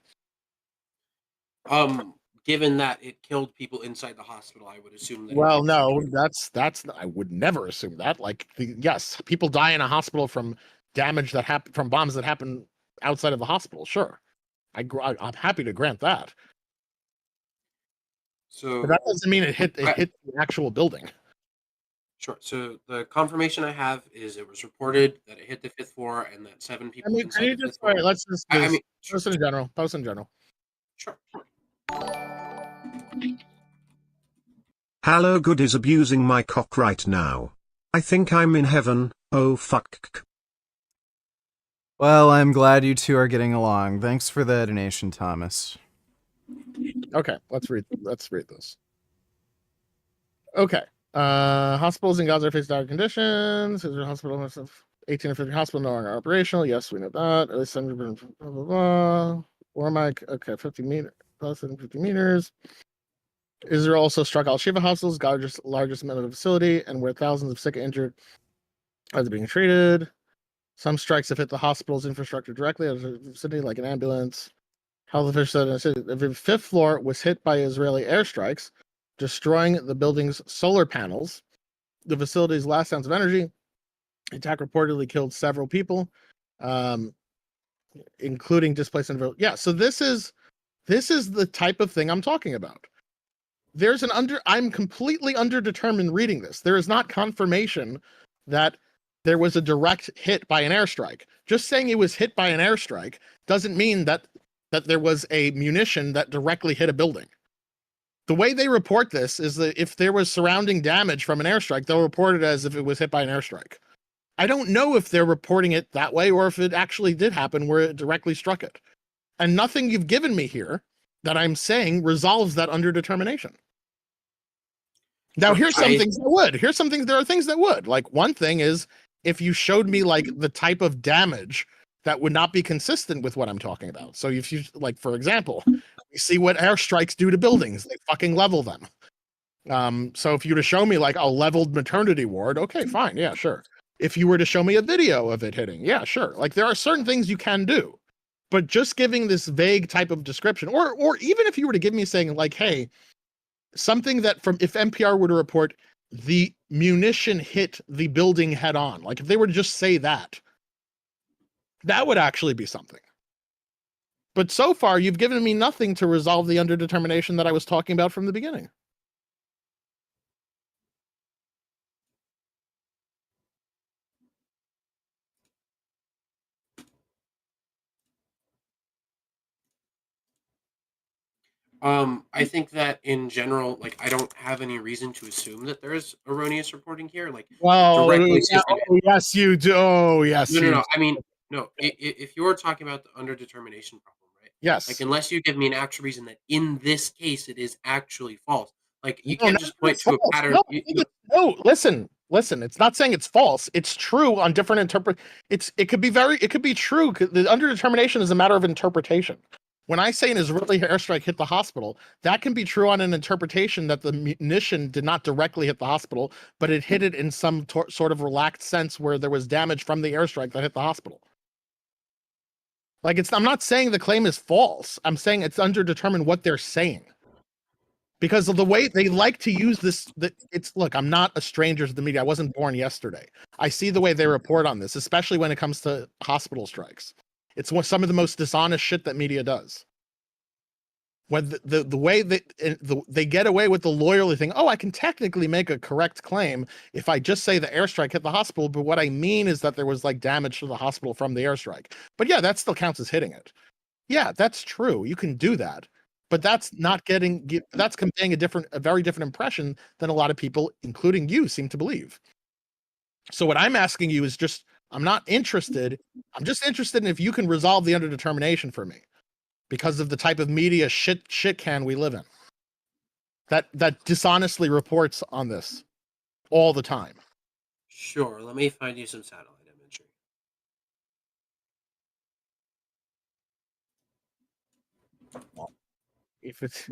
Given that it killed people inside the hospital, I would assume that. Well, no, that's I would never assume that. Like, yes, people die in a hospital from damage that happened from bombs that happen outside of the hospital. Sure, I'm happy to grant that. So but that doesn't mean it hit the actual building. Sure. So the confirmation I have is it was reported that it hit the 5th floor and that 7 people inside the 5th floor. Let's just post in general. Post in general. Sure. Hello Good is abusing my cock right now. I think I'm in heaven. Oh fuck. Well, I'm glad you two are getting along. Thanks for the donation, Thomas. Okay, let's read this. Okay. Hospitals in Gaza are facing dire conditions. Israel hospital, 18 or 50 hospital no longer operational. Yes, we know that. At least 100 blah blah blah. War Mike. Okay, 50 meters. Israel also struck Al Shifa hospitals, largest medical facility, and where thousands of sick and injured are being treated. Some strikes have hit the hospital's infrastructure directly as a vicinity, like an ambulance. Health officials said the 5th floor was hit by Israeli airstrikes, destroying the building's solar panels. The facility's last ounce of energy. The attack reportedly killed several people, including displaced individuals. Yeah, so this is the type of thing I'm talking about. I'm completely underdetermined reading this. There is not confirmation that there was a direct hit by an airstrike. Just saying it was hit by an airstrike doesn't mean that there was a munition that directly hit a building. The way they report this is that if there was surrounding damage from an airstrike, they'll report it as if it was hit by an airstrike. I don't know if they're reporting it that way or if it actually did happen where it directly struck it. And nothing you've given me here that I'm saying resolves that underdetermination. Now, here's some things that would. There are things that would. Like, one thing is, if you showed me like the type of damage that would not be consistent with what I'm talking about. So if you, like, for example, you see what airstrikes do to buildings, they fucking level them. So if you were to show me like a leveled maternity ward, okay, fine, yeah, sure. If you were to show me a video of it hitting, yeah, sure. Like, there are certain things you can do, but just giving this vague type of description, or even if you were to give me saying like, hey, something that if NPR were to report the munition hit the building head on, like if they were to just say that would actually be something. But so far, you've given me nothing to resolve the underdetermination that I was talking about from the beginning. I think that in general, like, I don't have any reason to assume that there's erroneous reporting here. Like, well, yes, you do. Oh, yes. No. I mean, no. If you're talking about the underdetermination problem, right? Yes. Like, unless you give me an actual reason that in this case it is actually false, like, you can't just point to a pattern. No, listen. It's not saying it's false. It's true on different It could be true. The underdetermination is a matter of interpretation. When I say an Israeli airstrike hit the hospital, that can be true on an interpretation that the munition did not directly hit the hospital, but it hit it in some sort of relaxed sense where there was damage from the airstrike that hit the hospital. Like, I'm not saying the claim is false. I'm saying it's underdetermined what they're saying. Because of the way they like to use this, look, I'm not a stranger to the media. I wasn't born yesterday. I see the way they report on this, especially when it comes to hospital strikes. It's some of the most dishonest shit that media does. When the way they get away with the loyalty thing. Oh, I can technically make a correct claim if I just say the airstrike hit the hospital, but what I mean is that there was like damage to the hospital from the airstrike. But yeah, that still counts as hitting it. Yeah, that's true. You can do that. But that's conveying a very different impression than a lot of people, including you, seem to believe. So what I'm asking you is I'm not interested. I'm just interested in if you can resolve the underdetermination for me, because of the type of media shit can we live in that dishonestly reports on this all the time. Sure. Let me find you some satellite imagery. If it's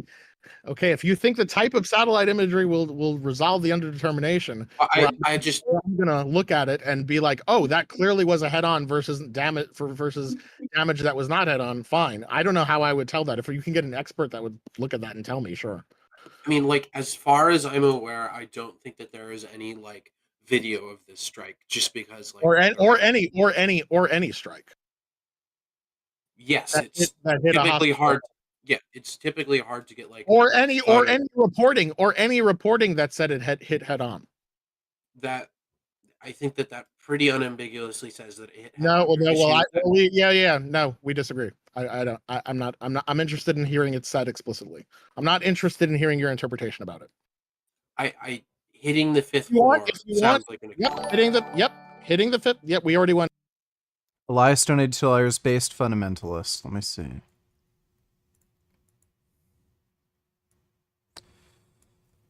okay, if you think the type of satellite imagery will resolve the underdetermination, I'm gonna look at it and be like, oh, that clearly was a head-on versus damage that was not head-on. Fine. I don't know how I would tell that. If you can get an expert that would look at that and tell me, sure. I mean, like, as far as I'm aware, I don't think that there is any like video of this strike, just because like or any strike. Yes, it's typically hard. Yeah, it's typically hard to get like any reporting that said it hit head on. That I think that pretty unambiguously says that it hit. No, we disagree. I'm interested in hearing it said explicitly. I'm not interested in hearing your interpretation about it. I hitting the fifth floor sounds like an hitting the fifth. Yep, we already went. Elias donated $2 based fundamentalist. Let me see.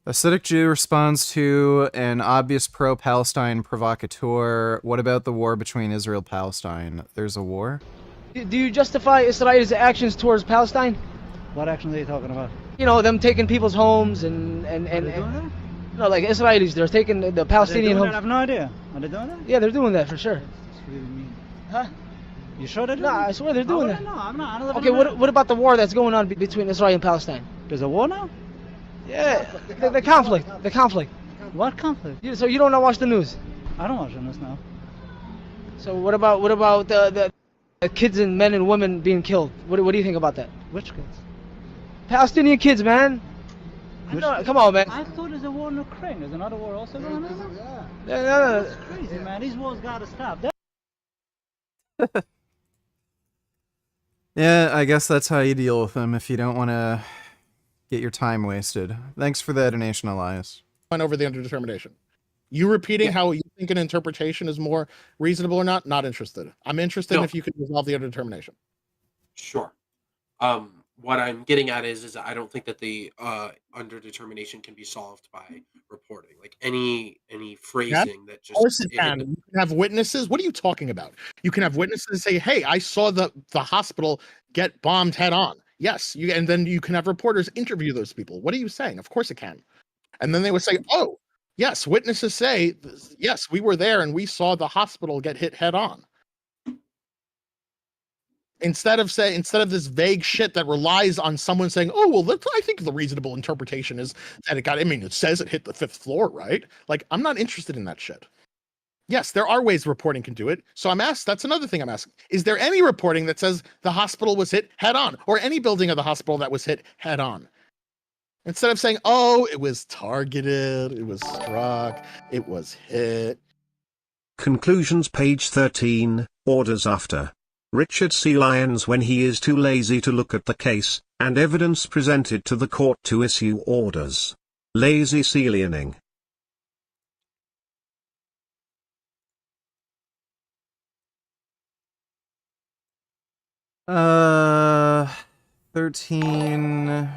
Hasidic Jew responds to an obvious pro-Palestine provocateur. What about the war between Israel and Palestine? There's a war? Do you justify Israel's actions towards Palestine? What actions are you talking about? You know, them taking people's homes and no, like Israelis, they're taking the Palestinian homes. I have no idea. Are they doing that? Yeah, they're doing that for sure. What do you mean? Huh? You sure they're doing that? I swear they're doing that. No, I'm not. I don't live Okay, in what about the war that's going on between Israel and Palestine? There's a war now? Yeah, the conflict. The conflict. What conflict? So you don't watch the news? I don't watch the news now. So what about the kids and men and women being killed? What do you think about that? Which kids? Palestinian kids, man. Come on, man. I thought there's a war in Ukraine. There's another war also going on? No. That's crazy, man. These wars gotta stop. Yeah, I guess that's how you deal with them if you don't want to get your time wasted. Thanks for the donation, Elias. Went over the underdetermination. You repeating how you think an interpretation is more reasonable or not? Not interested. I'm interested in if you could resolve the underdetermination. Sure. What I'm getting at is I don't think that the underdetermination can be solved by reporting. Like any phrasing that just. Of course it can. You can have witnesses. What are you talking about? You can have witnesses say, "Hey, I saw the hospital get bombed head on." Yes, and then you can have reporters interview those people. What are you saying? Of course it can. And then they would say, "Oh, yes, witnesses say, yes, we were there and we saw the hospital get hit head on." Instead of this vague shit that relies on someone saying, "Oh, well, I think the reasonable interpretation is that it says it hit the 5th floor, right?" Like, I'm not interested in that shit. Yes, there are ways reporting can do it. So that's another thing I'm asking. Is there any reporting that says the hospital was hit head on, or any building of the hospital that was hit head on? Instead of saying, "Oh, it was targeted, it was struck, it was hit." Conclusions, page 13, orders after. Richard C. Lyons when he is too lazy to look at the case, and evidence presented to the court to issue orders. Lazy Sealioning. Uh, 13.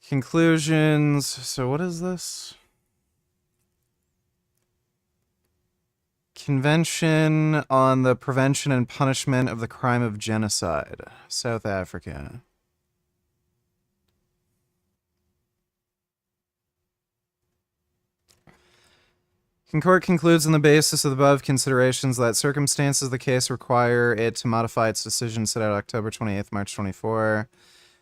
Conclusions. So what is this? Convention on the Prevention and Punishment of the Crime of Genocide. South Africa. Court concludes on the basis of the above considerations that circumstances of the case require it to modify its decision set out October 28th, March 24.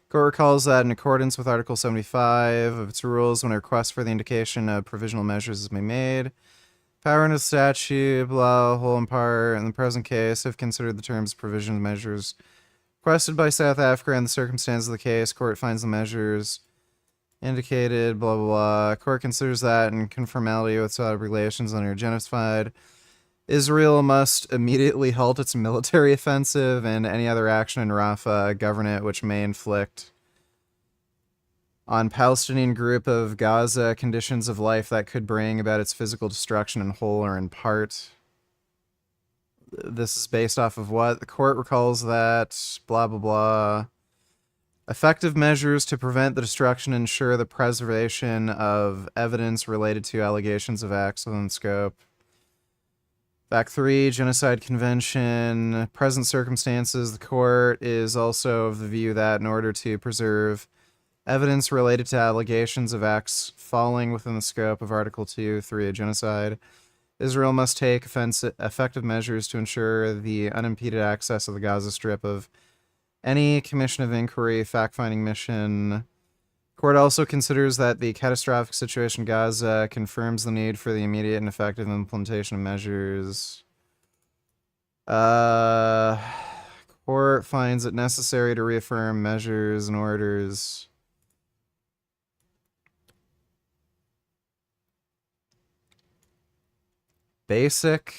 Court recalls that in accordance with Article 75 of its rules, when a request for the indication of provisional measures is made, power under the statute, blah, whole and part, in the present case, have considered the terms provisional measures requested by South Africa and the circumstances of the case. Court finds the measures indicated, blah, blah, blah. Court considers that in conformity with Saudi regulations under genocide, Israel must immediately halt its military offensive and any other action in Rafah, government which may inflict on Palestinian group of Gaza conditions of life that could bring about its physical destruction in whole or in part. This is based off of what? The court recalls that, blah, blah, blah. Effective measures to prevent the destruction and ensure the preservation of evidence related to allegations of acts within scope. Fact 3, Genocide Convention. Present circumstances, the court is also of the view that in order to preserve evidence related to allegations of acts falling within the scope of Article 2.3 of genocide, Israel must take effective measures to ensure the unimpeded access of the Gaza Strip of any commission of inquiry, fact-finding mission. Court also considers that the catastrophic situation in Gaza confirms the need for the immediate and effective implementation of measures. Court finds it necessary to reaffirm measures and orders. Basic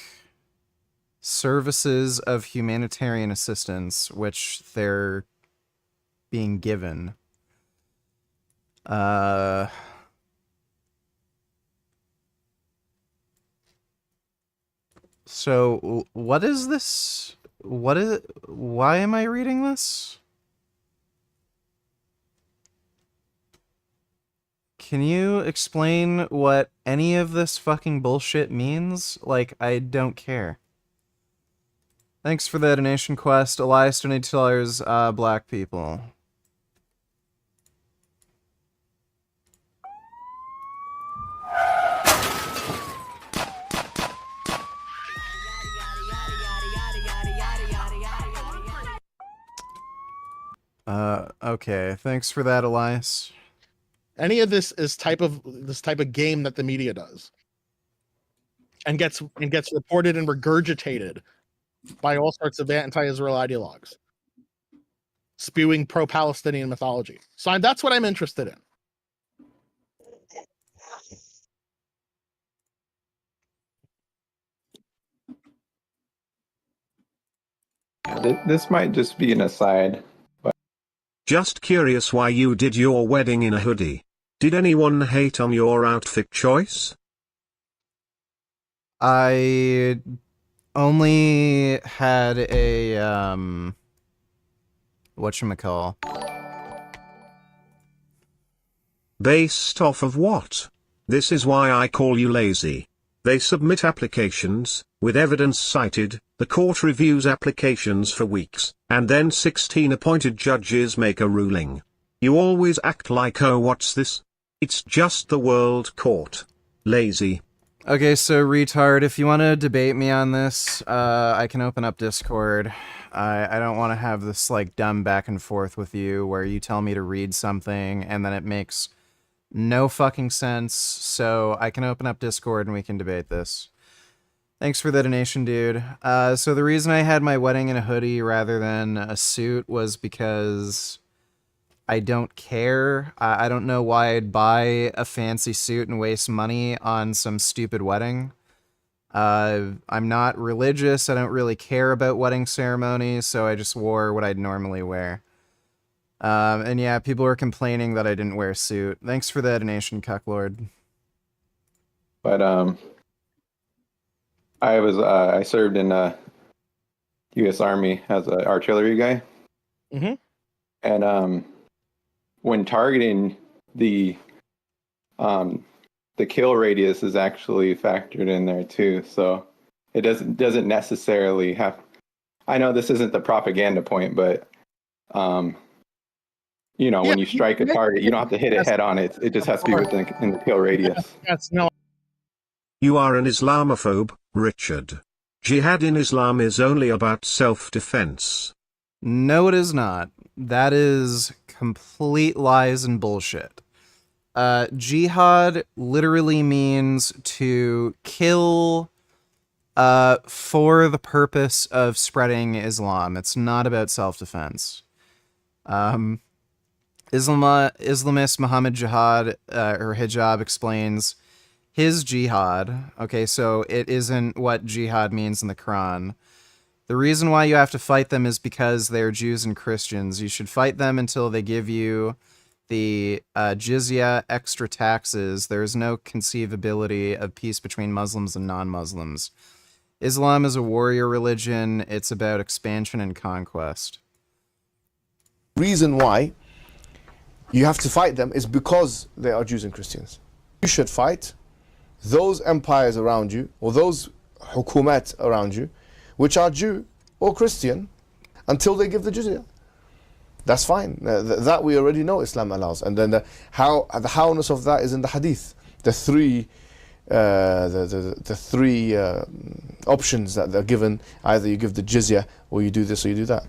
services of humanitarian assistance, which they're being given. So what is this? Why am I reading this? Can you explain what any of this fucking bullshit means? Like, I don't care. Thanks for the donation, Quest. Elias donated $2, black people. Okay. Thanks for that, Elias. Any of this is type of game that the media does, and gets reported and regurgitated by all sorts of anti-Israel ideologues, spewing pro-Palestinian mythology. So that's what I'm interested in. This might just be an aside, but just curious why you did your wedding in a hoodie. Did anyone hate on your outfit choice? I only had a whatchamacall. Based off of what? This is why I call you lazy. They submit applications, with evidence cited, the court reviews applications for weeks, and then 16 appointed judges make a ruling. You always act like, oh, what's this? It's just the world court. Lazy. Okay, so retard, if you want to debate me on this, I can open up Discord. I don't want to have this, like, dumb back and forth with you where you tell me to read something and then it makes no fucking sense, so I can open up Discord and we can debate this. Thanks for the donation, dude. So the reason I had my wedding in a hoodie rather than a suit was because I don't care. I don't know why I'd buy a fancy suit and waste money on some stupid wedding. I'm not religious. I don't really care about wedding ceremonies, so I just wore what I'd normally wear. And yeah, people were complaining that I didn't wear a suit. Thanks for the donation, Cucklord. But I served in U.S. Army as an artillery guy. Mm-hmm. And when targeting, the kill radius is actually factored in there too. So it doesn't necessarily have. I know this isn't the propaganda point, but when you strike a target, you don't have to hit it head on. It just has to be within the kill radius. Yes, no. You are an Islamophobe, Richard. Jihad in Islam is only about self-defense. No, it is not. That is complete lies and bullshit. Jihad literally means to kill for the purpose of spreading Islam. It's not about self-defense. Islamist Muhammad Jihad, or Hijab, explains his jihad. Okay, so it isn't what jihad means in the Quran. The reason why you have to fight them is because they're Jews and Christians. You should fight them until they give you the jizya, extra taxes. There is no conceivability of peace between Muslims and non-Muslims. Islam is a warrior religion. It's about expansion and conquest. Reason why you have to fight them is because they are Jews and Christians. You should fight those empires around you, or those hukumat around you, which are Jew or Christian, until they give the jizya. That's fine. That we already know Islam allows. And then the howness of that is in the hadith. The three options that they're given: either you give the jizya, or you do this, or you do that.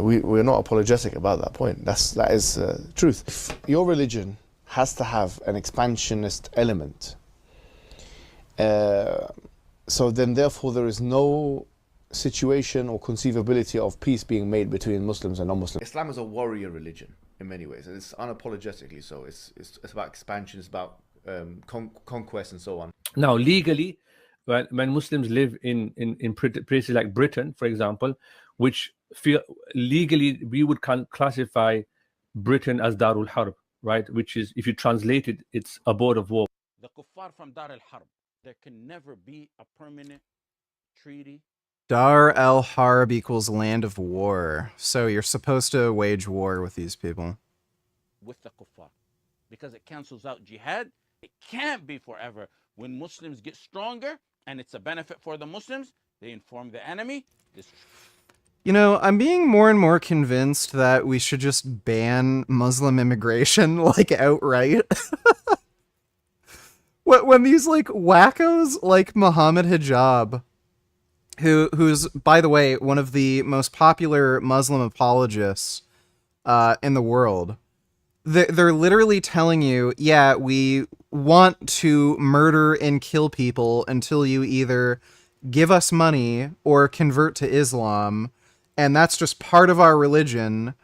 We're not apologetic about that point. That is truth. If your religion has to have an expansionist element, so then therefore there is no situation or conceivability of peace being made between Muslims and non-Muslims. Islam is a warrior religion in many ways, and it's unapologetically so. It's about expansion, it's about conquest and so on. Now, legally, when Muslims live in places like Britain, for example, which feel legally we would classify Britain as Darul Harb, right? Which is, if you translate it, it's abode of war. The kuffar from Dar al-Harb, there can never be a permanent treaty. Dar al-Harb equals land of war. So you're supposed to wage war with these people. With the kuffar, because it cancels out jihad. It can't be forever. When Muslims get stronger and it's a benefit for the Muslims, they inform the enemy. You know, I'm being more and more convinced that we should just ban Muslim immigration, like, outright. When these, like, wackos like Muhammad Hijab, who's, by the way, one of the most popular Muslim apologists in the world, they're literally telling you, yeah, we want to murder and kill people until you either give us money or convert to Islam, and that's just part of our religion.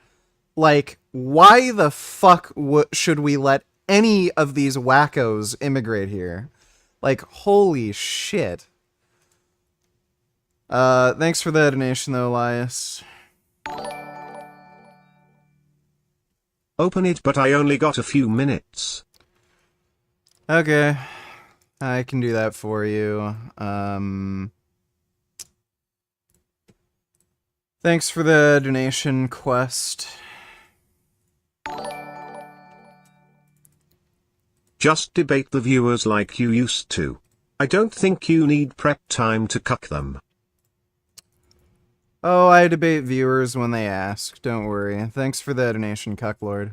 Like, why the fuck should we let any of these wackos immigrate here? Like, holy shit. Thanks for the donation, though, Elias. Open it, but I only got a few minutes. Okay. I can do that for you. Thanks for the donation, Quest. Just debate the viewers like you used to. I don't think you need prep time to cuck them. Oh, I debate viewers when they ask. Don't worry. Thanks for the donation, Cucklord.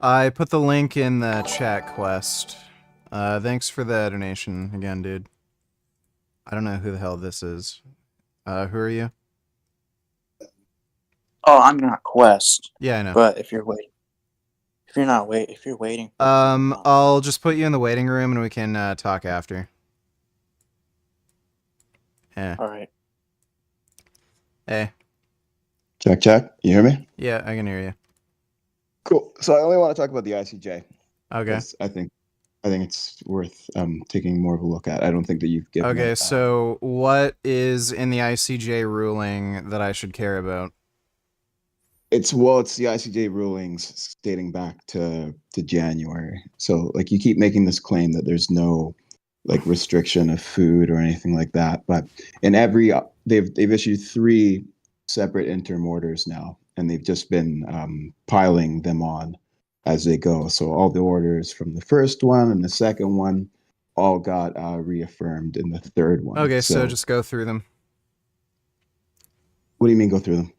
I put the link in the chat, Quest. Thanks for the donation again, dude. I don't know who the hell this is. Who are you? Oh, I'm not Quest. Yeah, I know. But if you're waiting, if you're waiting. I'll just put you in the waiting room and we can talk after. Yeah. All right. Hey. Check, check. You hear me? Yeah, I can hear you. Cool. So I only want to talk about the ICJ. Okay. I think it's worth taking more of a look at. I don't think that you've given. Okay, so what is in the ICJ ruling that I should care about? It's the ICJ rulings dating back to January. So like you keep making this claim that there's no like restriction of food or anything like that, but in every they've issued 3 separate interim orders now, and they've just been piling them on as they go. So all the orders from the first one and the second one all got reaffirmed in the third one. Okay, so just go through them. What do you mean go through them?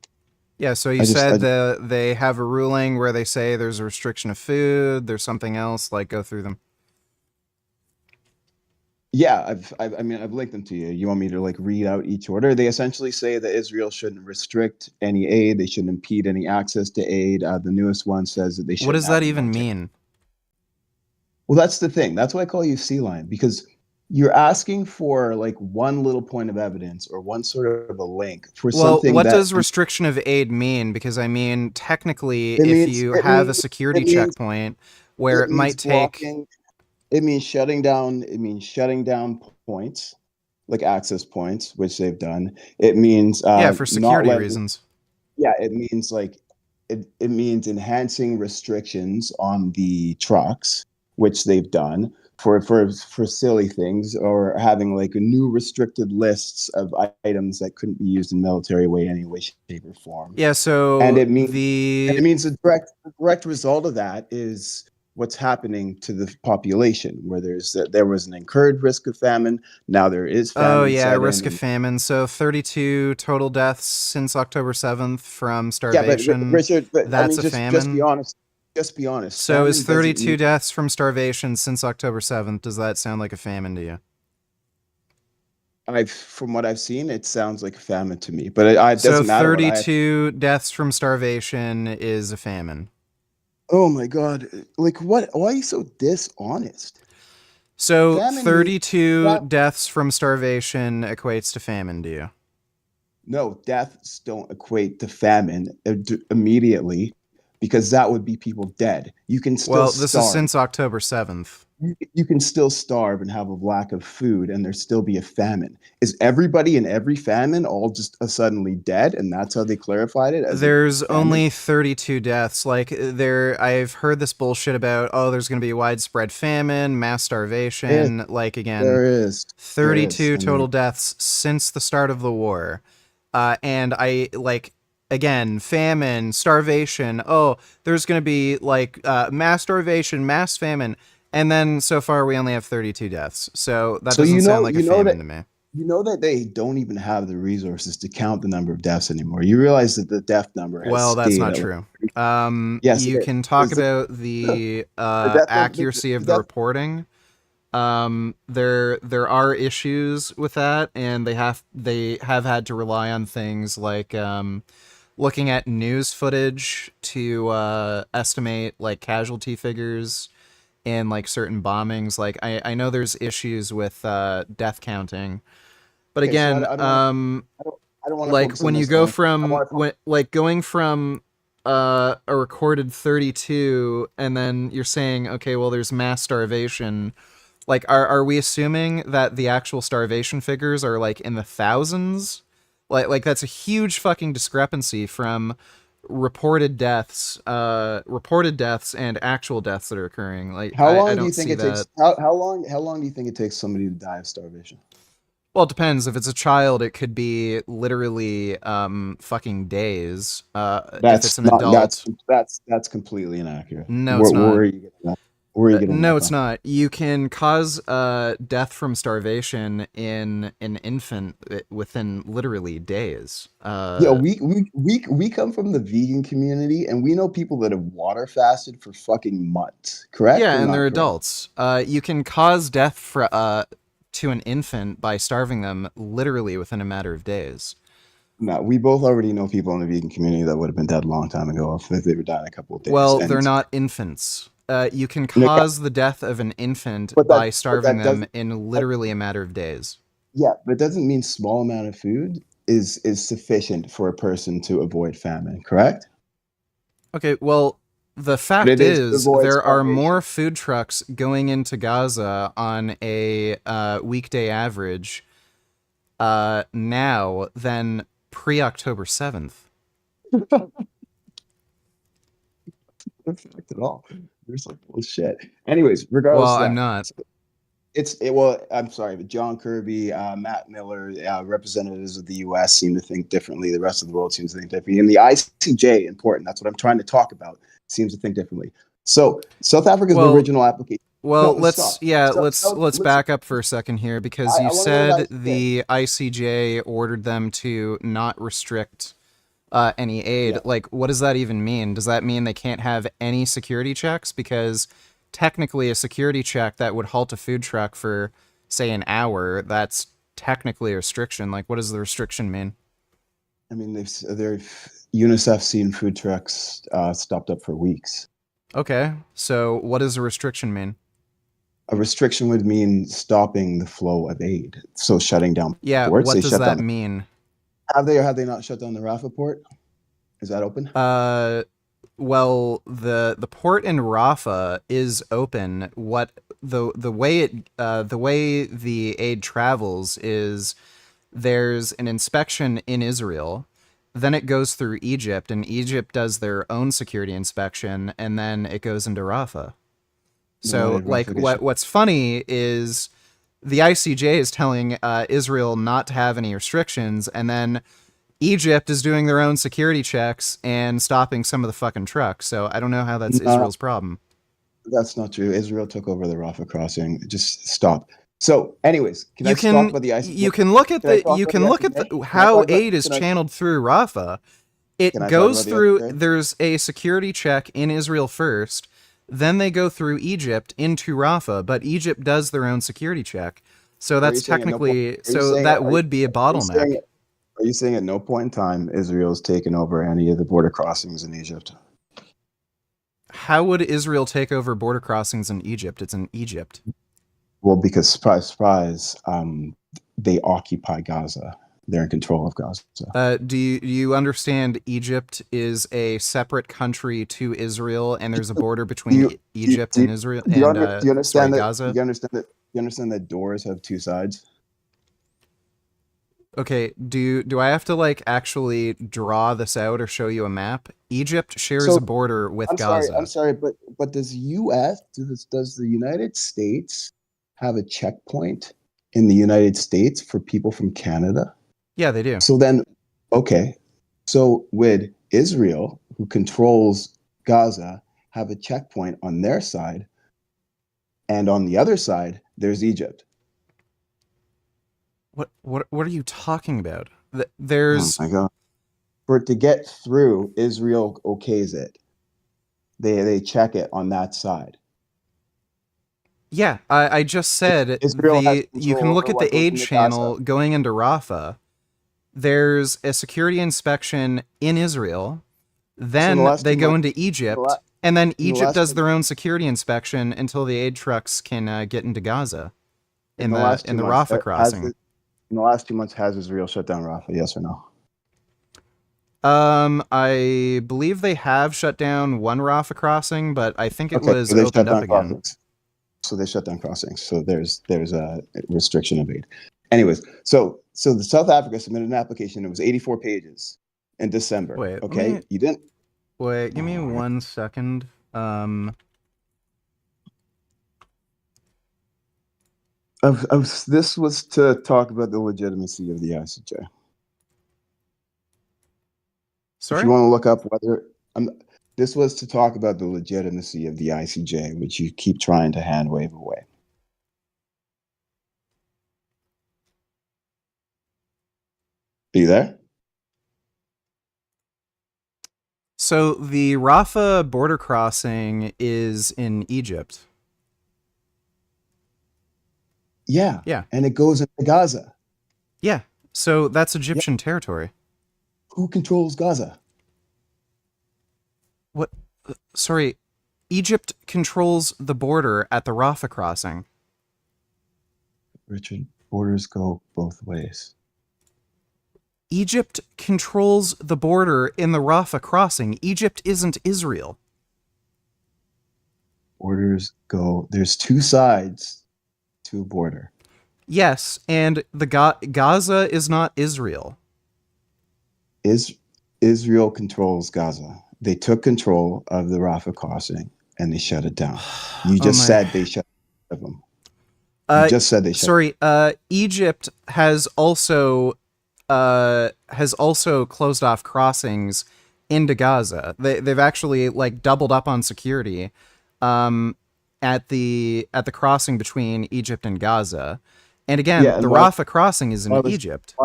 Yeah, so you said that they have a ruling where they say there's a restriction of food, there's something else, like go through them. Yeah, I mean, I've linked them to you. You want me to like read out each order? They essentially say that Israel shouldn't restrict any aid. They shouldn't impede any access to aid. The newest one says that they should. What does that even mean? Well, that's the thing. That's why I call you Sea Lion, because you're asking for like one little point of evidence or one sort of a link for something. Well, what does restriction of aid mean? Because I mean, technically, if you have a security checkpoint where it might take. It means shutting down. It means shutting down points, like access points, which they've done. It means for security reasons. Yeah, it means like it means enhancing restrictions on the trucks, which they've done for silly things, or having like a new restricted lists of items that couldn't be used in military any way, shape, or form. Yeah, so and it means the direct result of that is what's happening to the population, where there was an incurred risk of famine. Now there is famine. Oh yeah, risk of famine. So 32 total deaths since October 7th from starvation. Yeah, but Richard, that's a famine. Just be honest. Just be honest. So is 32 deaths from starvation since October 7th? Does that sound like a famine to you? From what I've seen, it sounds like a famine to me. But it doesn't matter. 32 deaths from starvation is a famine. Oh my God. Like what? Why are you so dishonest? So 32 deaths from starvation equates to famine, do you? No, deaths don't equate to famine immediately, because that would be people dead. You can still this is since October 7th. You can still starve and have a lack of food and there still be a famine. Is everybody in every famine all just suddenly dead, and that's how they clarified it? There's only 32 deaths. Like I've heard this bullshit about, there's going to be widespread famine, mass starvation. Like again, there is 32 total deaths since the start of the war. And again, famine, starvation. There's going to be like mass starvation, mass famine. And then so far we only have 32 deaths. So that doesn't sound like a famine to me. You know that they don't even have the resources to count the number of deaths anymore. You realize that the death number has that's not true. Yes, you can talk about the accuracy of the reporting. There are issues with that, and they have had to rely on things like looking at news footage to estimate like casualty figures in like certain bombings. Like I know there's issues with death counting, but again, I don't want like when you go from going from a recorded 32 and then you're saying, okay, well there's mass starvation. Like are we assuming that the actual starvation figures are like in the thousands? Like that's a huge fucking discrepancy from reported deaths and actual deaths that are occurring. Like how long I do you don't think see it takes? How long do you think it takes somebody to die of starvation? Well, it depends. If it's a child, it could be literally fucking days. If it's an adult, that's completely inaccurate. No, it's not. Where are you getting that? Where are you getting no, that it's from? not. You can cause death from starvation in an infant within literally days. We come from the vegan community, and we know people that have water fasted for fucking months. Correct? Yeah, and they're adults. You can cause death to an infant by starving them literally within a matter of days. No, we both already know people in the vegan community that would have been dead a long time ago if they were dying a couple of days. Well, they're not infants. You can cause the death of an infant by starving them in literally a matter of days. Yeah, but it doesn't mean small amount of food is sufficient for a person to avoid famine, correct? Okay, well, the fact is there are more food trucks going into Gaza on a weekday average now than pre-October 7th. At all. You're like bullshit. Anyways, regardless. Well, I'm not. Well, I'm sorry, but John Kirby, Matt Miller, representatives of the U.S. seem to think differently. The rest of the world seems to think differently, and the ICJ, important. That's what I'm trying to talk about. Seems to think differently. So South Africa's original application. Well, No, let's stop. yeah, Stop, let's stop, let's listen. back up for a second here because I you wanna know said what ICJ. the ICJ ordered them to not restrict any aid. Like, what does that even mean? Does that mean they can't have any security checks? Because technically, a security check that would halt a food truck for, say, an hour, that's technically a restriction. Like, what does the restriction mean? I mean, UNICEF's seen food trucks stopped up for weeks. Okay, so what does a restriction mean? A restriction would mean stopping the flow of aid, so shutting down Yeah, ports. what They does shut that down. mean? Have they or have they not shut down the Rafah port? Is that open? Well, the port in Rafah is open. What the way the aid travels is there's an inspection in Israel, then it goes through Egypt, and Egypt does their own security inspection, and then it goes into Rafah. So, why did like, Rafah get shut- what's funny is the ICJ is telling Israel not to have any restrictions, and then Egypt is doing their own security checks and stopping some of the fucking trucks. So I don't know how that's No. Israel's problem. That's not true. Israel took over the Rafah crossing. Just stop. So, anyways, can I You talk can about the ICJ? you can look at Can I the talk you about can the look at ICJ? the, Can I how talk about- aid is can I- channeled through Rafah. It Can I talk goes about the through. ICJ? There's a security check in Israel first, then they go through Egypt into Rafah. But Egypt does their own security check, so Are you that's saying at no point- technically are you so saying- that are you- would be a are you saying- bottleneck. Are you saying at no point in time Israel's taken over any of the border crossings in Egypt? How would Israel take over border crossings in Egypt? It's in Egypt. Well, because surprise, surprise, they occupy Gaza. They're in control of Gaza. Do you understand Egypt is a separate country to Israel, and there's a border between Egypt and Israel Do you, and do you understand that? Gaza? Do you understand that? You understand that doors have two sides? Okay, do I have to like actually draw this out or show you a map? Egypt shares So, a border with I'm Gaza. sorry. I'm sorry, but does does the United States have a checkpoint in the United States for people from Canada? Yeah, they do. So then, okay. So would Israel, who controls Gaza, have a checkpoint on their side, and on the other side, there's Egypt? What are you talking about? There's Oh my God. For it to get through, Israel okays it. They check it on that side. Yeah, I just said Israel has you can control look over at what the goes aid into channel Gaza. going into Rafah. There's a security inspection in Israel. Then last they 2 go months- into Egypt, la- and then the Egypt last does two- their own security inspection until the aid trucks can get into Gaza in the last 2 months, Rafah crossing. in the last 2 months, has Israel shut down Rafah? Yes or no? I believe they have shut down one Rafah crossing, but I think it was so they shut opened up down again. crossings. So they shut down crossings. So there's a restriction of aid. Anyways, so the South Africa submitted an application. It was 84 pages in December. Wait, let okay, me- you didn't. Wait, give me 1 second. This was to talk about the legitimacy of the ICJ. Sorry? If you want to look up whether this was to talk about the legitimacy of the ICJ, which you keep trying to hand wave away. Are you there? So the Rafah border crossing is in Egypt. Yeah. Yeah. And it goes into Gaza. Yeah. So that's Egyptian territory. Who controls Gaza? What? Sorry. Egypt controls the border at the Rafah crossing. Richard, borders go both ways. Egypt controls the border in the Rafah crossing. Egypt isn't Israel. Borders go, there's two sides to a border. Yes, and the Gaza is not Israel. Israel controls Gaza. They took control of the Rafah crossing and they shut it down. You just said they shut it down. You just said they shut. Sorry, Egypt has also closed off crossings into Gaza. They've actually like doubled up on security at the crossing between Egypt and Gaza. And again, Yeah, and the why- Rafah crossing is in why was- Egypt.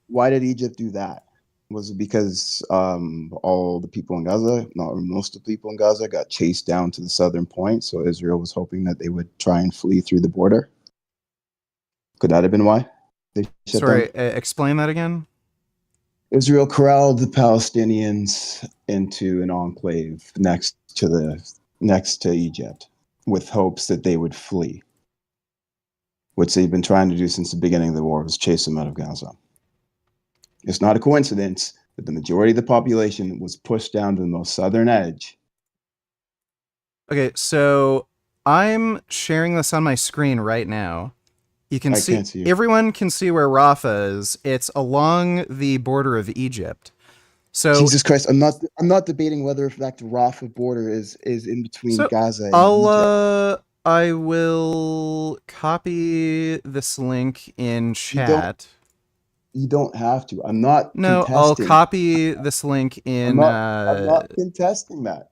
Why did Egypt do that? Was it because all the people in Gaza, not most of the people in Gaza, got chased down to the southern point? So Israel was hoping that they would try and flee through the border. Could that have been why they shut Sorry, down? explain that again. Israel corralled the Palestinians into an enclave next to Egypt, with hopes that they would flee, which they've been trying to do since the beginning of the war, was chase them out of Gaza. It's not a coincidence that the majority of the population was pushed down to the most southern edge. Okay, so I'm sharing this on my screen right now. You can I see, can't see it. everyone can see where Rafah is. It's along the border of Egypt. So Jesus Christ, I'm not debating whether in fact the Rafah border is in between So, Gaza and Egypt. I will copy this link in chat. You don't have to. I'm not No, contesting. I'll copy this link in I'm not contesting that.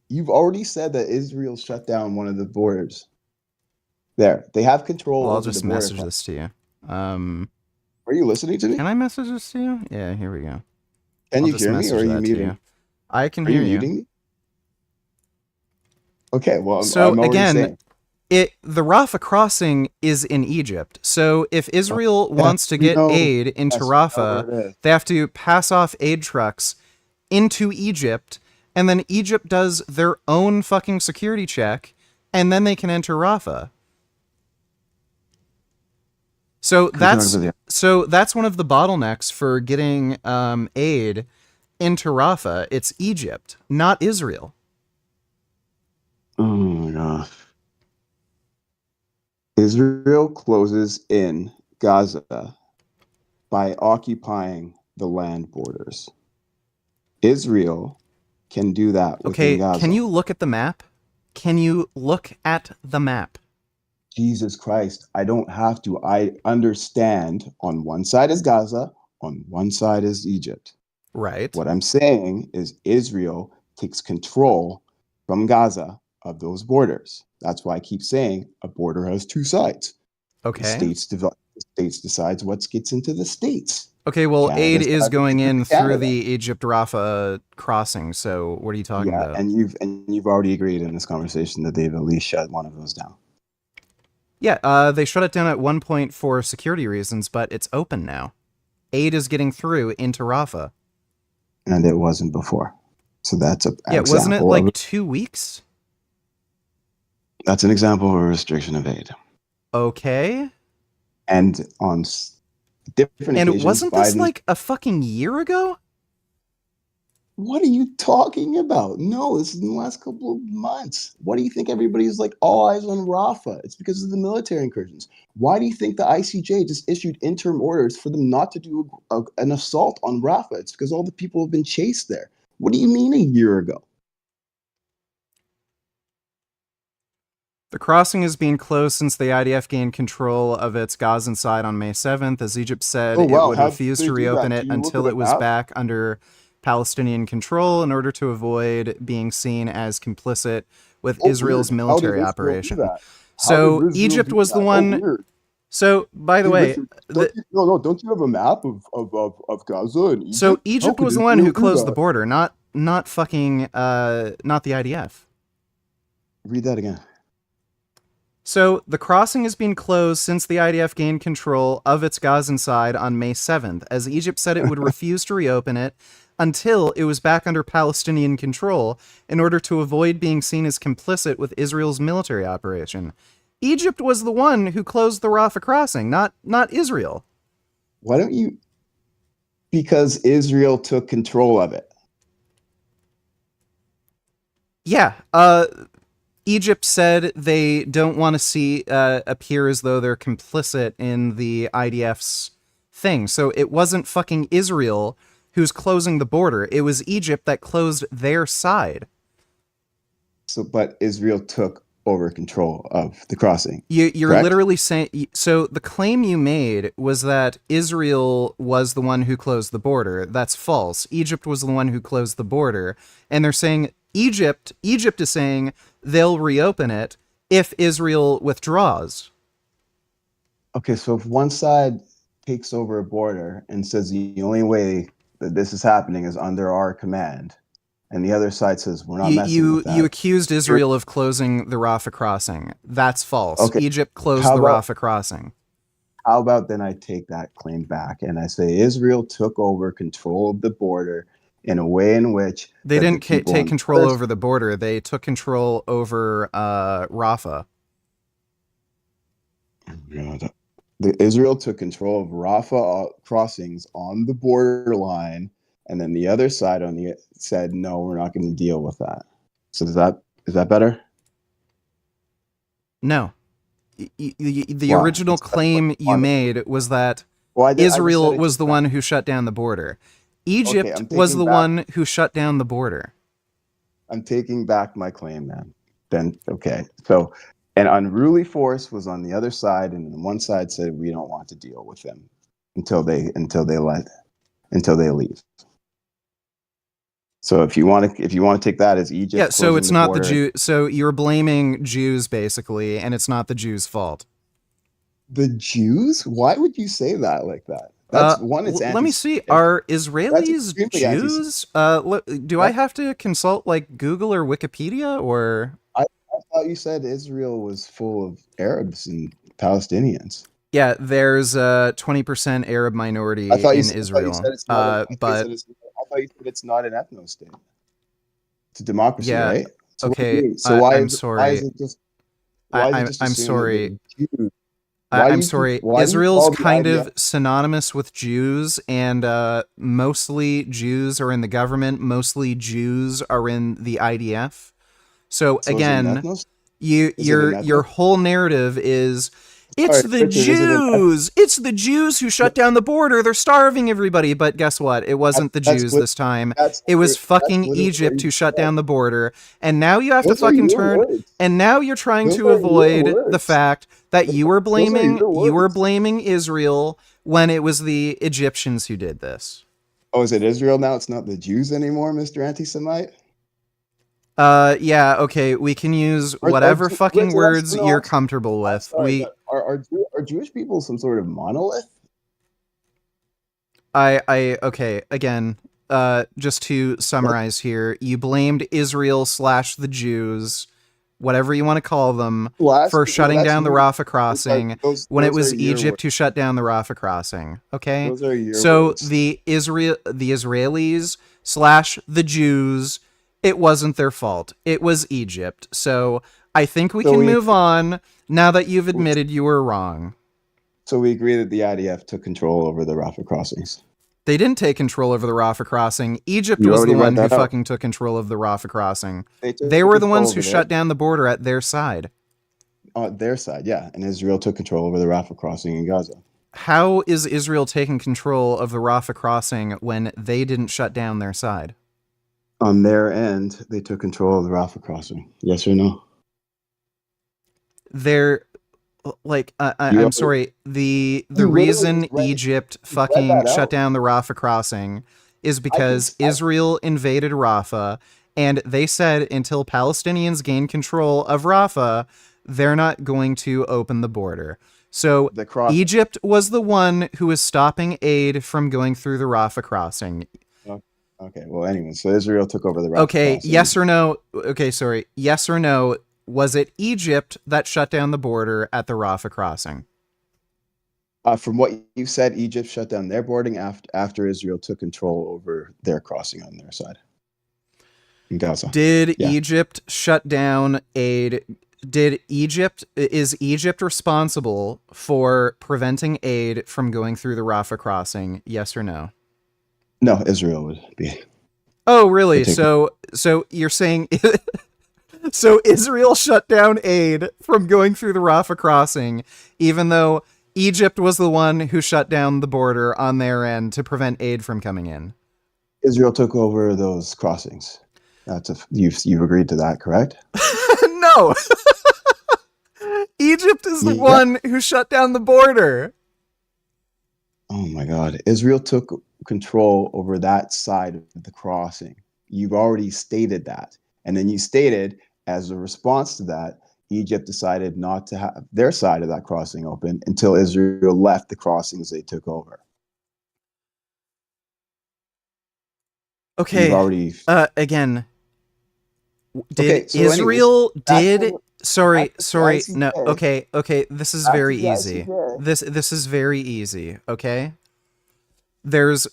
You've already said that Israel shut down one of the borders. There, they have control well, I'll over just the border. message this to you. Are you listening to me? Can I message this to you? Yeah, here we go. Can I'll you just hear me, message or are you that to muting? I can Are hear you you. muting me? Okay, well, So I'm already again, saying. the Rafah crossing is in Egypt. So if Israel wants to get aid into Rafah, they have to pass off aid trucks into Egypt, and then Egypt does their own fucking security check, and then they can enter Rafah. So that's one of the bottlenecks for getting aid into Rafah. It's Egypt, not Israel. Oh my gosh. Israel closes in Gaza by occupying the land borders. Israel can do that within Okay, Gaza. can you look at the map? Can you look at the map? Jesus Christ, I don't have to. I understand on one side is Gaza, on one side is Egypt. Right. What I'm saying is Israel takes control from Gaza of those borders. That's why I keep saying a border has two sides. Okay. The states decides what gets into the states. Okay, well, Canada aid decides is what going gets in into through Canada. the Egypt-Rafah crossing, so what are you talking Yeah, about? and you've already agreed in this conversation that they've at least shut one of those down. Yeah, they shut it down at one point for security reasons, but it's open now. Aid is getting through into Rafah. And it wasn't before. So that's an Yeah, wasn't it example like of- 2 weeks? That's an example of a restriction of aid. Okay. And on different And occasions, wasn't this Biden- like a fucking year ago? What are you talking about? No, this is in the last couple of months. What do you think everybody's like all eyes on Rafah? It's because of the military incursions. Why do you think the ICJ just issued interim orders for them not to do an assault on Rafah? It's because all the people have been chased there. What do you mean a year ago? The crossing is being closed since the IDF gained control of its Gazan side on May 7th. As Egypt said, Oh, wow. it would How did refuse they to do reopen that? it Can you look until at it a was map? back under Palestinian control in order to avoid being seen as complicit with Oh, Israel's weird. How did military Israel do operation. that? How So did Israel Egypt do was the that? Oh, one. weird. So by the Hey, way, listen, don't you have a map of Gaza and Egypt? so How Egypt could was the one who Israel do closed the that? border, not fucking not the IDF. Read that again. So the crossing has been closed since the IDF gained control of its Gazan side on May 7th, as Egypt said it would refuse to reopen it until it was back under Palestinian control in order to avoid being seen as complicit with Israel's military operation. Egypt was the one who closed the Rafah crossing, not Israel. Why don't you? Because Israel took control of it. Yeah, Egypt said they don't want to see appear as though they're complicit in the IDF's thing. So it wasn't fucking Israel who's closing the border. It was Egypt that closed their side. So, but Israel took over control of the crossing. You're correct? literally saying, so the claim you made was that Israel was the one who closed the border. That's false. Egypt was the one who closed the border. And they're saying Egypt is saying they'll reopen it if Israel withdraws. Okay, so if one side takes over a border and says the only way that this is happening is under our command, and the other side says we're not messing with that. You accused Israel of closing the Rafah crossing. That's false. Okay. Egypt closed How the about- Rafah crossing. How about then I take that claim back and I say Israel took over control of the border in a way in which They that the didn't people take on control this- over the border. They took control over Rafah. Israel took control of Rafah crossings on the borderline, and then the other side said, no, we're not going to deal with that. So is that better? No. The Why? original claim you made was that Well, I just Israel said it was just the now. one who shut down the border. Egypt I'm was taking the back- one who shut down the border. I'm taking back my claim, man. Then okay. So an unruly force was on the other side, and one side said we don't want to deal with them until they leave. So if you want to take that as Egypt, Yeah, so closing it's not the border- Jew. So you're blaming Jews basically, and it's not the Jews' fault. The Jews? Why would you say that like that? That's one. It's let me see. Are Israelis extremely anti- Jews? Do I have to consult like Google or Wikipedia or? I thought you said Israel was full of Arabs and Palestinians. Yeah, there's a 20% Arab minority I thought you in said- I thought you Israel. said it's not a- I thought you said it's not an ethno state. It's a democracy, Yeah, right? So what do you okay, mean? So why I'm is it- sorry. Why is it just? Why is it I'm just I'm assumed that sorry. the Jews- why do I'm you sorry. keep- why do you Israel's call the kind IDF of synonymous with Jews, and mostly Jews are in the government. Mostly Jews are in the IDF. So So is it an again, ethnos? your Is it an your ethnos? whole narrative is it's Sorry, the Richard, is it an eth- Jews. It's the Jews who shut down the border. They're starving everybody. But guess what? It wasn't the That's Jews lit- this time. that's It was lit- fucking that's literally Egypt what who you shut said. down the border. And now you have Those to are fucking your turn. words. And now you're trying Those to are your avoid the words. fact that you were blaming your blaming Israel when it was the Egyptians who did this. Oh, is it Israel now? It's not the Jews anymore, Mr. Anti-Semite? Yeah, okay, we can use Are- whatever are- fucking Richard, words no, you're I'm comfortable with. sorry, but are Jewish people some sort of monolith? Okay, again, just to summarize here, you blamed Israel / the Jews, whatever you want to call them, Well, for shutting that's down the your- Rafah crossing when it those was are your Egypt words. who shut down the Rafah crossing. Okay, Those are your so words. the Israelis / the Jews, it wasn't their fault. It was Egypt. So I think we So can we- move on now that you've admitted you were wrong. So we agree that the IDF took control over the Rafah crossings. They didn't take control over the Rafah crossing. Egypt You was the already read one who that out. fucking took control of the Rafah crossing. They They were the took ones control who over shut it. down the border at their side. On their side, yeah. And Israel took control over the Rafah crossing in Gaza. How is Israel taking control of the Rafah crossing when they didn't shut down their side? On their end, they took control of the Rafah crossing. Yes or no? They're like You I'm already- sorry. The You literally reason just read- Egypt you read fucking that shut out. down the Rafah crossing is because Israel invaded Rafah, and they said until Palestinians gain control of Rafah, they're not going to open the border. So Egypt was the one who was stopping aid from going through the Rafah crossing. Okay, well, anyway, so Israel took over the Rafah Okay, crossing. yes or no? Okay, sorry. Yes or no? Was it Egypt that shut down the border at the Rafah crossing? From what you said, Egypt shut down their boarding after Israel took control over their crossing on their side in Gaza. Did Yeah. Egypt shut down aid? Is Egypt responsible for preventing aid from going through the Rafah crossing? Yes or no? No, Israel would be. Oh, really? Take- So you're saying so Israel shut down aid from going through the Rafah crossing, even though Egypt was the one who shut down the border on their end to prevent aid from coming in. Israel took over those crossings. You've agreed to that, correct? No. Egypt is the Yeah. one who shut down the border. Oh my God. Israel took control over that side of the crossing. You've already stated that. And then you stated, as a response to that, Egypt decided not to have their side of that crossing open until Israel left the crossings they took over. Okay. You've already. Again, did Okay, so anyways, Israel back did to- sorry, back to the sorry. ICJ. No, okay, this is Back to very the easy. ICJ. This is very easy, okay? There's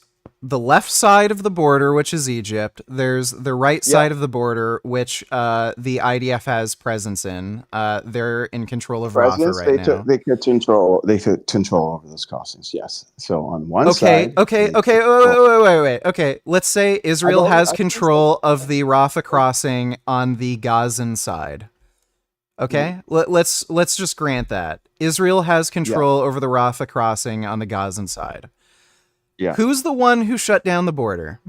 the left side of the border, which is Egypt. There's the right side of the border, which the IDF has presence in. They're in control of Rafah Presidents, right now. they could control over those crossings, yes. So on one Okay, side. okay. Wait. Okay, let's say Israel has control of the Rafah crossing on the Gazan side. Okay, let's just grant that Israel has control over the Rafah crossing on the Gazan side. Yeah. Who's the one who shut down the border?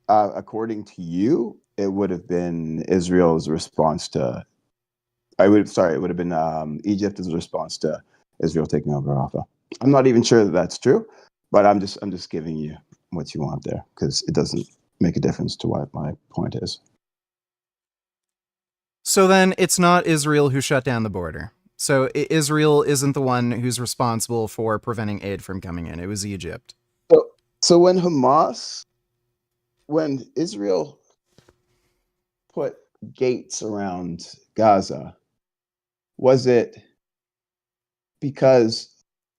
According to you, it would have been Israel's response to. It would have been Egypt's response to Israel taking over Rafah. I'm not even sure that that's true, but I'm just giving you what you want there because it doesn't make a difference to what my point is. So then it's not Israel who shut down the border. So Israel isn't the one who's responsible for preventing aid from coming in. It was Egypt. So when Israel put gates around Gaza, was it because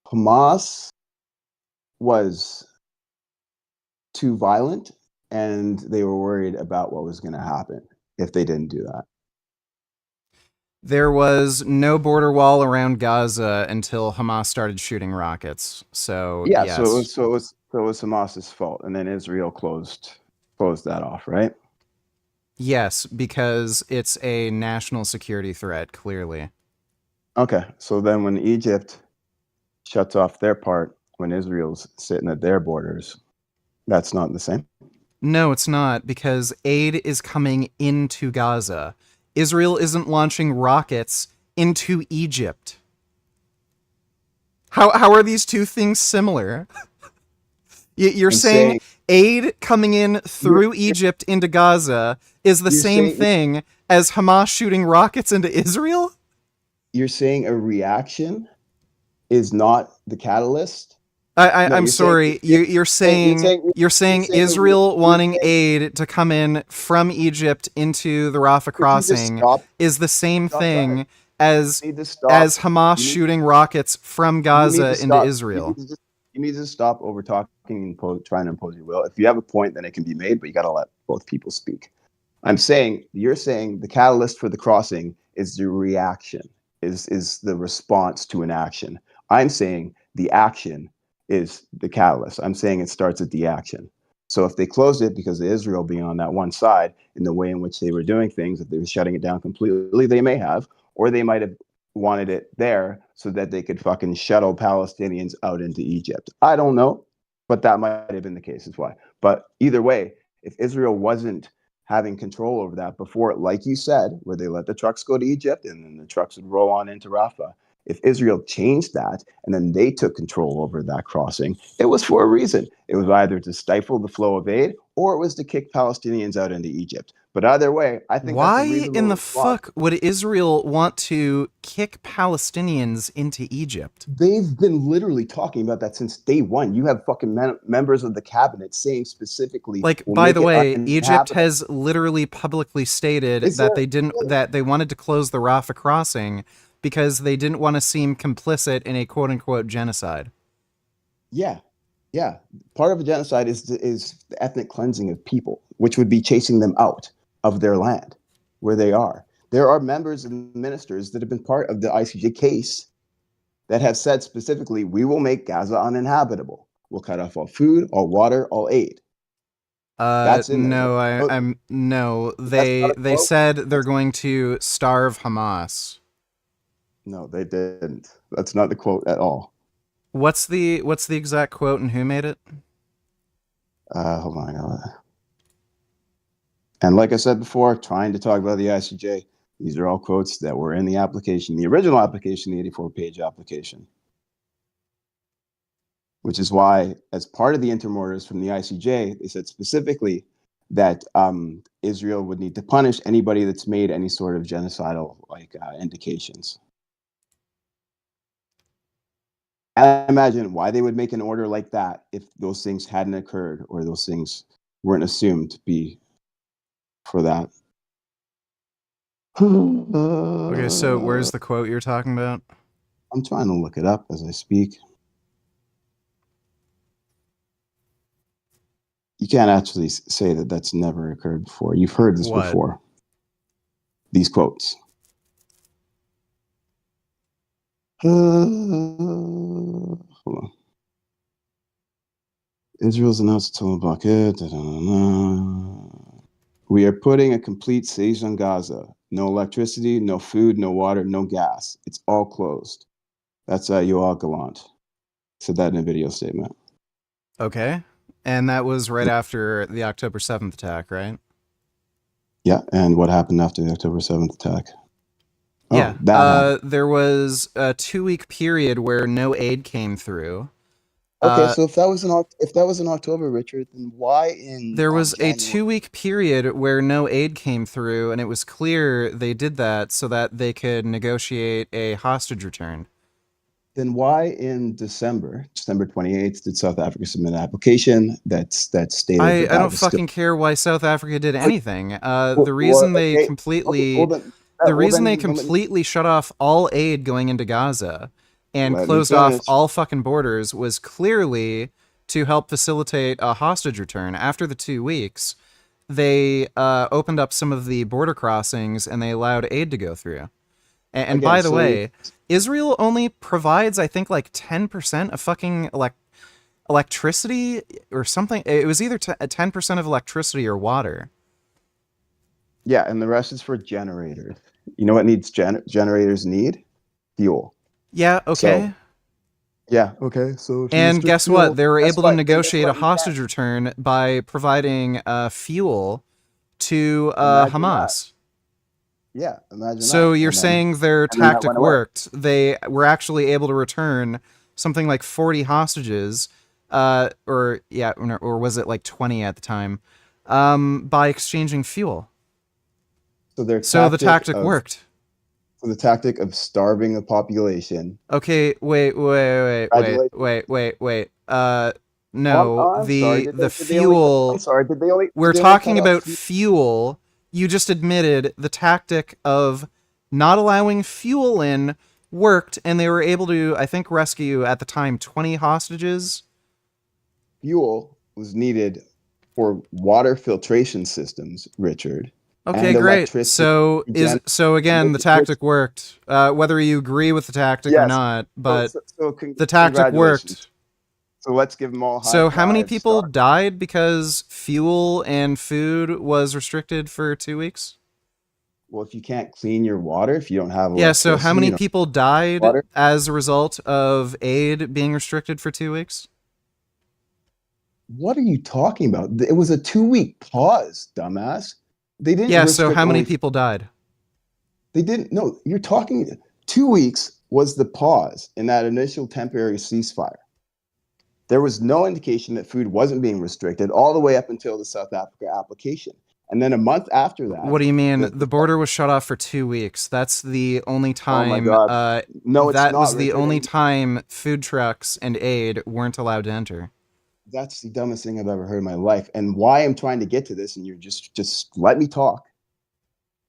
Hamas was too violent and they were worried about what was going to happen if they didn't do that? There was no border wall around Gaza until Hamas started shooting rockets. So Yeah, yes. so it was Hamas's fault, and then Israel closed that off, right? Yes, because it's a national security threat, clearly. Okay, so then when Egypt shuts off their part, when Israel's sitting at their borders, that's not the same? No, it's not, because aid is coming into Gaza. Israel isn't launching rockets into Egypt. How are these two things similar? You're saying aid coming in through Egypt into Gaza is the same thing as Hamas shooting rockets into Israel? You're saying a reaction is not the catalyst? I'm sorry. You're saying Israel wanting aid to come in from Egypt into the Rafah crossing is the same thing as Hamas shooting rockets from Gaza into Israel. You need to stop over talking and trying to impose your will. If you have a point, then it can be made, but you got to let both people speak. You're saying the catalyst for the crossing is the reaction, is the response to an action. I'm saying the action is the catalyst. I'm saying it starts at the action. So if they closed it because of Israel being on that one side in the way in which they were doing things, if they were shutting it down completely, they may have, or they might have wanted it there so that they could fucking shuttle Palestinians out into Egypt. I don't know, but that might have been the case as well. But either way, if Israel wasn't having control over that before, like you said, where they let the trucks go to Egypt and then the trucks would roll on into Rafah, if Israel changed that and then they took control over that crossing, it was for a reason. It was either to stifle the flow of aid or it was to kick Palestinians out into Egypt. But either way, I think why that's a reasonable in the response. fuck would Israel want to kick Palestinians into Egypt? They've been literally talking about that since day one. You have fucking members of the cabinet saying specifically, like, we'll by make the it way, uninhabitable. Egypt has literally publicly stated that they wanted to close the Rafah crossing because they didn't want to seem complicit in a quote unquote genocide. Yeah. Part of a genocide is the ethnic cleansing of people, which would be chasing them out of their land where they are. There are members and ministers that have been part of the ICJ case that have said specifically, we will make Gaza uninhabitable. We'll cut off all food, all water, all aid. That's in there. No, they said they're going to starve Hamas. No, they didn't. That's not the quote at all. What's the exact quote and who made it? Hold on. And like I said before, trying to talk about the ICJ, These are all quotes that were in the application, the original application, the 84-page application. Which is why, as part of the interim orders from the ICJ, they said specifically that Israel would need to punish anybody that's made any sort of genocidal indications. And I imagine why they would make an order like that if those things hadn't occurred or those things weren't assumed to be for that. Okay, so where's the quote you're talking about? I'm trying to look it up as I speak. You can't actually say that that's never occurred before. You've heard this What? before. These quotes. Hold on. Israel's announced a total blockade. We are putting a complete siege on Gaza. No electricity, no food, no water, no gas. It's all closed. That's Yoav Gallant. Said that in a video statement. Okay. And that was right after the October 7th attack, right? Yeah, and what happened after the October 7th attack? Yeah. That There was a 2-week period where no aid came through. okay, so if that was in October, Richard, then why in There was a January? 2-week period where no aid came through, and it was clear they did that so that they could negotiate a hostage return. Then why in December 28th, did South Africa submit an application that stated I that don't was still- fucking care why South Africa did anything. well, The reason well, they okay, completely, okay, well then- the well reason then they let me- completely shut off all aid going into Gaza and Let me closed off finish. all fucking borders was clearly to help facilitate a hostage return. After the 2 weeks, they opened up some of the border crossings and they allowed aid to go through. And Again, by the so way, Israel only provides, I think, like 10% of fucking electricity or something. It was either 10% of electricity or water. Yeah, and the rest is for generators. You know what needs generators need? Fuel. Yeah, okay. So, yeah, okay. So if you And restrict guess fuel, what? They were guess able what? to Then guess negotiate a what? You can't- hostage return by providing fuel to Imagine Hamas. Yeah, imagine that. So you're And then- saying their and then that tactic went away. worked. They were actually able to return something like 40 hostages, or was it like 20 at the time, by exchanging fuel. So The tactic worked. So the tactic of starving the population. Okay, wait. No, I'm sorry, the did they fuel. I'm sorry, did they only? We're did they only talking cut off about fuel. You just admitted the tactic of not allowing fuel in worked, and they were able to, I think, rescue at the time 20 hostages. fuel was needed for water filtration systems, Richard. Okay, and great. electricity So again, the tactic worked. Whether you agree with the tactic or Yes. not, but So the tactic worked. congratulations. So let's give them all high So how many fives. people died because fuel and food was restricted for 2 weeks? Well, if you can't clean your water, if you don't have Yeah, so how electricity, many you don't- people died water? as a result of aid being restricted for 2 weeks? What are you talking about? It was a 2-week pause, dumbass. They didn't. Yeah, so restrict how many only- people died? They didn't. No, you're talking. 2 weeks was the pause in that initial temporary ceasefire. There was no indication that food wasn't being restricted all the way up until the South Africa application. And then a month after that. What do you mean? The border was shut off for 2 weeks. That's the only time. God. No, it's that not, was the Richard. only time food trucks and aid weren't allowed to enter. That's the dumbest thing I've ever heard in my life. And why I'm trying to get to this, and you're just let me talk.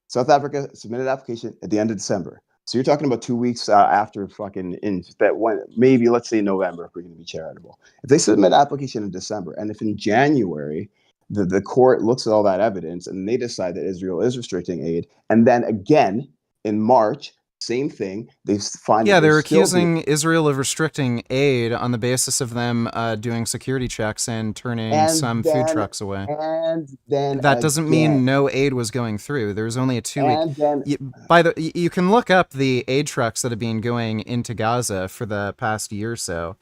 South Africa submitted an application at the end of December. So you're talking about 2 weeks after fucking in that one, maybe let's say November if we're going to be charitable. If they submit an application in December, and if in January the court looks at all that evidence and they decide that Israel is restricting aid, and then again in March, same thing, they find Yeah, that they're still accusing Israel of restricting aid on the basis of them doing security checks and turning And some food then- trucks away. and then That doesn't again. mean no aid was going through. There was only a 2 week. And then- You can look up the aid trucks that have been going into Gaza for the past year or so.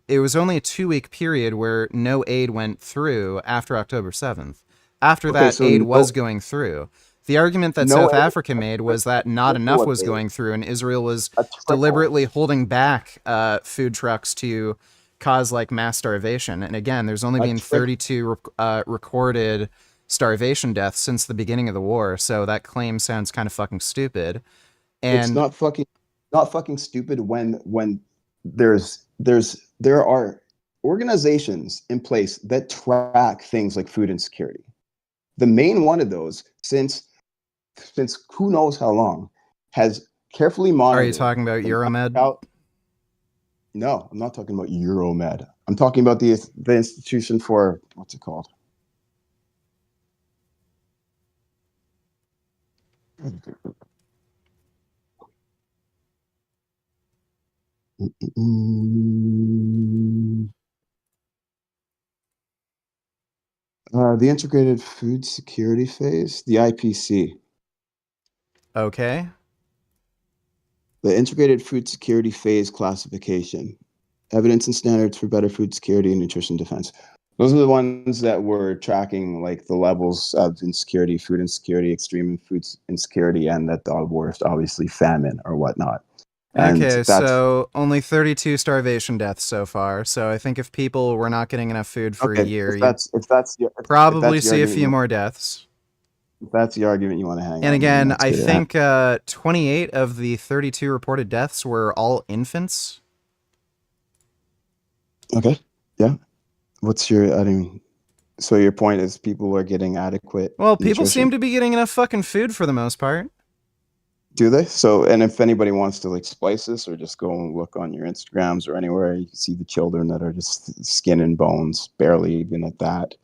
It was only a 2 week period where no aid went through after October 7th. After Okay, that, so aid no- was going through. The argument that No South evidence Africa made was that not trickle enough of was aid. going through, and Israel was A trickle. deliberately holding back food trucks to cause like mass starvation. And again, there's only A been trick- 32 recorded starvation deaths since the beginning of the war, so that claim sounds kind of fucking stupid. It's And not fucking stupid when there are organizations in place that track things like food insecurity. The main one of those, since who knows how long, has carefully monitored. are you talking about Euromed? No, I'm not talking about Euromed. I'm talking about the institution for, what's it called? The Integrated Food Security Phase, the IPC. Okay. The Integrated Food Security Phase Classification. Evidence and standards for better food security and nutrition defense. Those are the ones that were tracking like the levels of insecurity, food insecurity, extreme food insecurity, and that the worst, obviously, famine or whatnot. And Okay, that's, so only 32 starvation deaths so far. So I think if people were not getting enough food for a okay, year, if that's probably the see a argument few you- more deaths. if that's the argument you want to hang on. And again, that's I good. think 28 of the 32 reported deaths were all infants. Okay, yeah. What's your? I mean, so your point is people are getting adequate. Well, people nutrition? seem to be getting enough fucking food for the most part. Do they? So, and if anybody wants to like splice this or just go and look on your Instagrams or anywhere, you can see the children that are just skin and bones, barely even at that,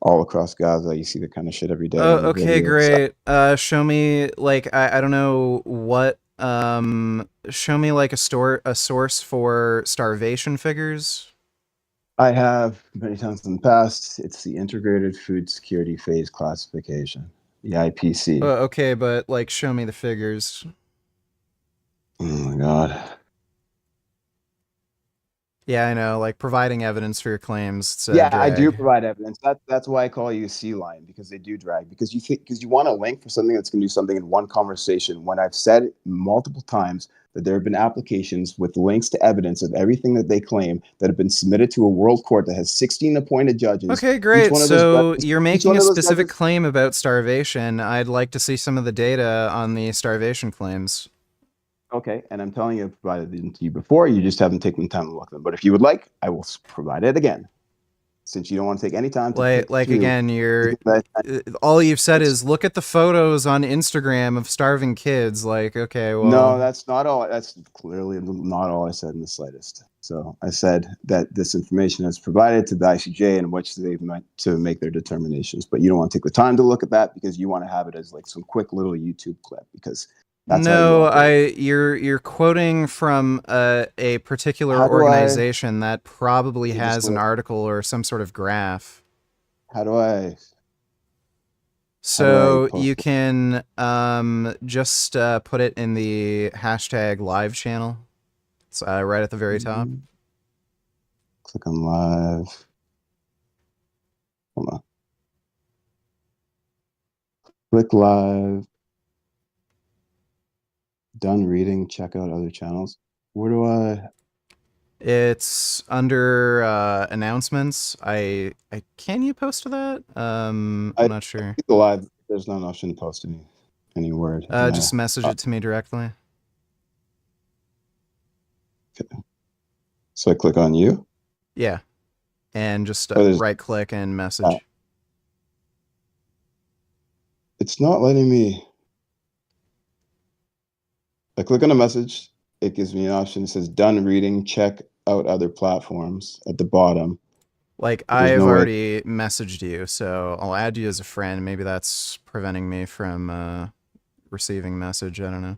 all across Gaza. You see the kind of shit every day. Oh, on the okay, videos. great. Show me like I don't know what show me like a source for starvation figures. I have many times in the past. It's the Integrated Food Security Phase Classification, the IPC. Okay, but like show me the figures. Oh my god. Yeah, I know, like providing evidence for your claims. It's a Yeah, I do drag. provide evidence. That's why I call you a sea lion, because they do drag. Because you want a link for something that's going to do something in one conversation. When I've said multiple times that there have been applications with links to evidence of everything that they claim that have been submitted to a world court that has 16 appointed judges. Okay, Each great. one of those So judges- you're each making one a of those specific judges- claim about starvation. I'd like to see some of the data on the starvation claims. Okay, and I'm telling you, I've provided them to you before. You just haven't taken the time to look at them. But if you would like, I will provide it again. Since you don't want to take any time to pick Like through, again, you're because all you've said is look at the photos on Instagram of starving kids. Like, okay, well, no, that's not all. That's clearly not all I said in the slightest. So I said that this information is provided to the ICJ in which they've meant to make their determinations. But you don't want to take the time to look at that because you want to have it as like some quick little YouTube clip because that's how you no, operate. you're quoting from a particular How do organization that probably You just has an look- article or some sort of graph. How do I? So post you it? can just put it in the hashtag live channel. It's right at the very top. Click on live. Hold on. Click live. Done reading. Check out other channels. Where do I? It's under announcements. Can you post to that? I'm not sure. The live. There's not an option to post any word. Just message it to me directly. So I click on you. Yeah, and just Oh, there's- right click and message. It's not letting me. I click on a message. It gives me an option. It says done reading. Check out other platforms at the bottom. Like There's I've no way- already messaged you, so I'll add you as a friend. Maybe that's preventing me from receiving message. I don't know.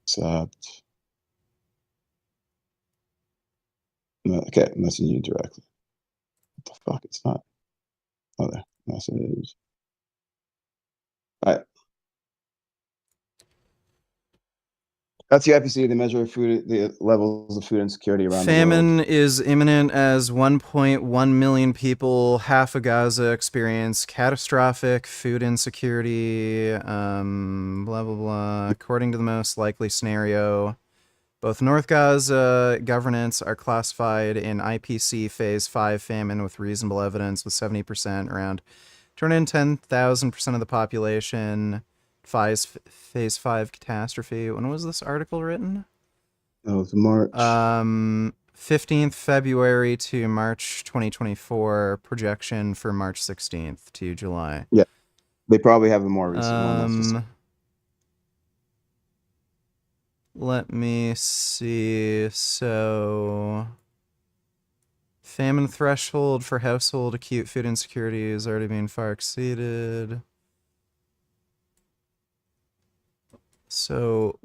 Accept. No, okay, messaging you directly. What the fuck? It's not. Oh, there. Message. All right. That's the IPC. They measure food, the levels of food insecurity around the world. Famine is imminent as 1.1 million people, half of Gaza, experience catastrophic food insecurity. Blah blah blah. According to the most likely scenario, both North Gaza governance are classified in IPC Phase 5 famine with reasonable evidence, with 70% around 210,000% of the population. Phase 5 catastrophe. When was this article written? Oh, it's March. 15th February to March 2024. Projection for March 16th to July. Yeah, they probably have a more recent one. That's just... Let me see. So, famine threshold for household acute food insecurity is already being far exceeded. So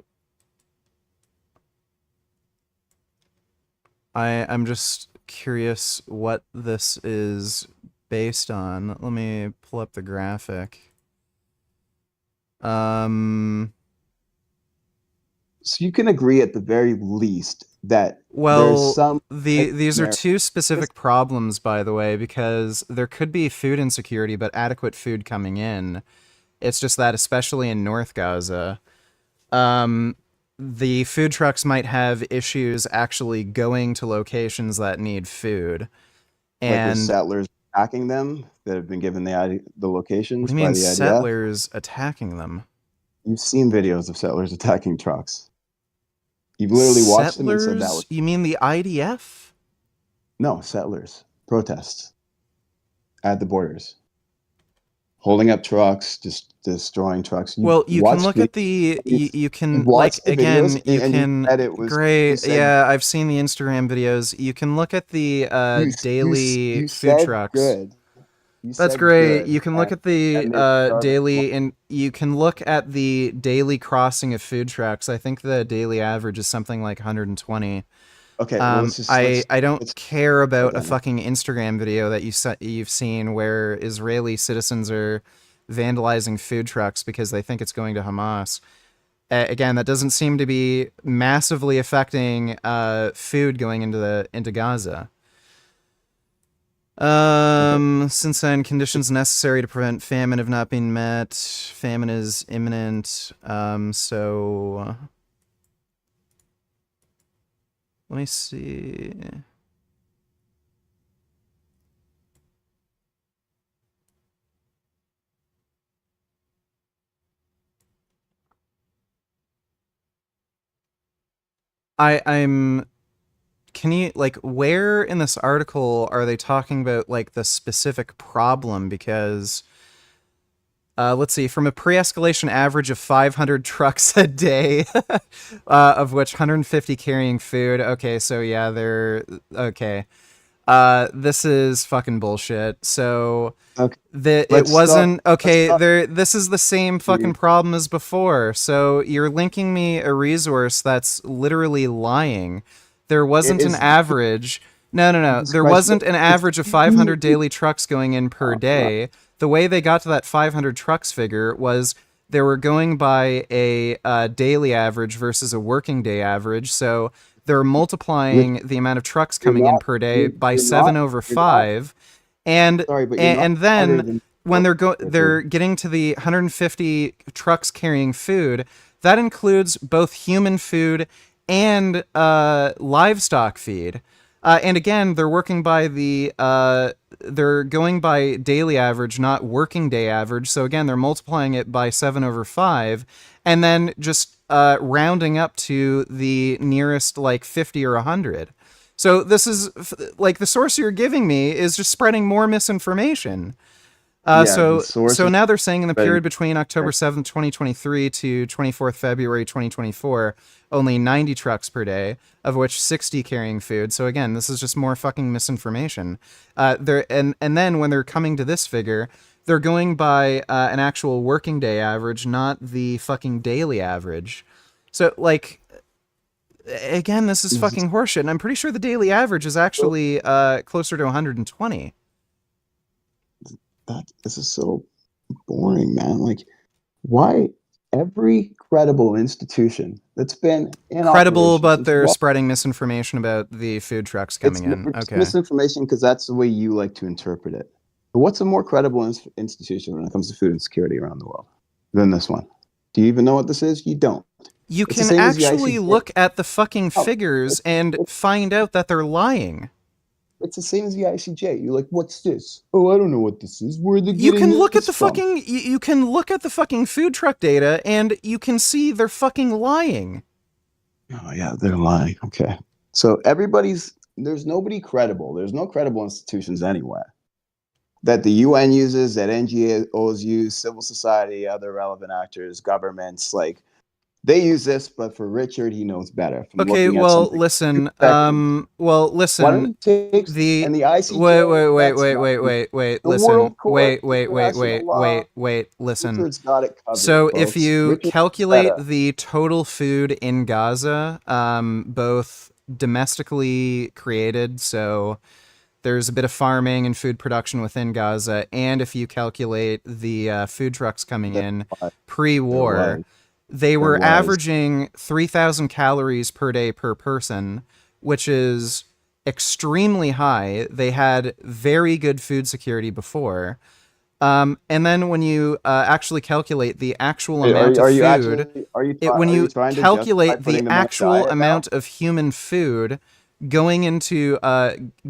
I'm just curious what this is based on. Let me pull up the graphic. So you can agree at the very least that there's some these are two specific problems, by the way, because there could be food insecurity but adequate food coming in. It's just that, especially in North Gaza, the food trucks might have issues actually going to locations that need food, and like the settlers attacking them that have been given the locations. What do you mean by the IDF. settlers attacking them? You've seen videos of settlers attacking trucks. You've literally watched them and said that was... You mean the IDF? No, settlers. Protests at the borders. Holding up trucks, just destroying trucks. Well, you can look at the, you can, like, again, you can, great, yeah, I've seen the Instagram videos. You can look at the daily food trucks. That's great. You can look at the daily, and you can look at the daily crossing of food trucks. I think the daily average is something like 120. Okay, well, I don't care about a fucking Instagram video that you've seen where Israeli citizens are vandalizing food trucks because they think it's going to Hamas. Again, that doesn't seem to be massively affecting food going into Gaza. Since then, conditions necessary to prevent famine have not been met. Famine is imminent. So let me see. Can you, like, where in this article are they talking about, like, the specific problem? Because, let's see, from a pre-escalation average of 500 trucks a day, of which 150 carrying food. Okay, so yeah, okay. This is fucking bullshit. So, it wasn't, this is the same fucking problem as before. So, you're linking me a resource that's literally lying. There wasn't an average. No. There wasn't an average of 500 daily trucks going in per day. The way they got to that 500 trucks figure was they were going by a daily average versus a working day average. So they're multiplying the amount of trucks coming in per day by 7 over 5. And then when they're getting to the 150 trucks carrying food, that includes both human food and livestock feed. And again, they're working by they're going by daily average, not working day average. So again, they're multiplying it by 7 over 5, and then just rounding up to the nearest, like, 50 or 100. So this is, like, the source you're giving me is just spreading more misinformation. So now they're saying in the period between October 7th, 2023 to 24th February 2024, only 90 trucks per day, of which 60 carrying food. So again, this is just more fucking misinformation. And then when they're coming to this figure, they're going by an actual working day average, not the fucking daily average. So, like, again, this is fucking horseshit. And I'm pretty sure the daily average is actually closer to 120. This is so boring, man. Like, why every credible institution that's been in Credible, operation but since they're well- spreading misinformation about the food trucks coming in. It's Okay. misinformation because that's the way you like to interpret it. But what's a more credible institution when it comes to food insecurity around the world than this one? Do you even know what this is? You don't. You It's the can same as the actually ICJ. look at the fucking Oh, figures and find out that they're lying. It's the same as the ICJ. You're like, what's this? Oh, I don't know what this is. Where are they You getting can look at this the from? fucking you can look at the fucking food truck data and you can see they're fucking lying. Oh yeah, they're lying. Okay. So there's nobody credible. There's no credible institutions anywhere that the UN uses, that NGOs use, civil society, other relevant actors, governments, like they use this, but for Richard, he knows better. From Okay, looking at well, something listen. 2 seconds. Well, Why listen. don't you take The and the ICJ? wait. The Listen. World Court, Wait. international law. Listen. Richard's got it covered. So if folks. you Richard's calculate better. the total food in Gaza, both domestically created, so there's a bit of farming and food production within Gaza, and if you calculate the food trucks coming in pre-war, they were was. averaging 3,000 calories per day per person, which is extremely high. They had very good food security before. And then when you actually calculate the actual Wait, amount are of you food, actually- are you try- when are you you trying to calculate justify putting the them on a actual diet now? amount of human food going into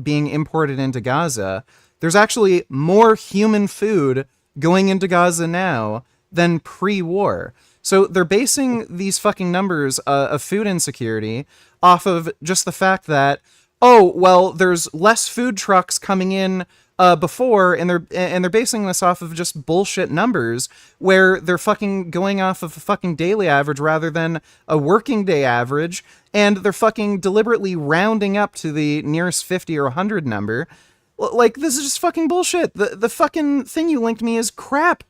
being imported into Gaza, there's actually more human food going into Gaza now than pre-war. So they're basing these fucking numbers of food insecurity off of just the fact that, oh, well, there's less food trucks coming in before, and they're basing this off of just bullshit numbers where they're fucking going off of a fucking daily average rather than a working day average, and they're fucking deliberately rounding up to the nearest 50 or 100 number. Like, this is just fucking bullshit. The fucking thing you linked me is crap.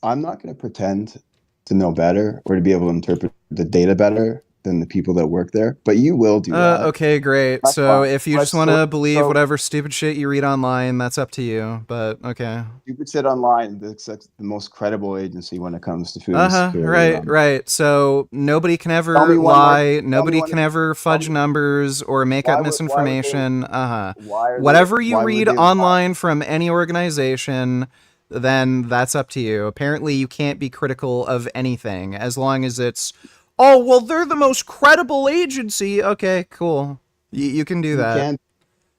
I'm not going to pretend to know better or to be able to interpret the data better than the people that work there, but you will do that. Okay, great. That's So fine. if you But just want to believe so- whatever stupid shit you read online, that's up to you. But okay. You could sit online. That's the most credible agency when it comes to food Right. insecurity. So nobody can Tell ever me one more- lie. tell me Nobody one- can ever fudge numbers or make why up would- why would they- misinformation. why are they- Whatever you why would read they lie? online from any organization, then that's up to you. Apparently, you can't be critical of anything as long as it's, oh, well, they're the most credible agency. Okay, cool. You can do that.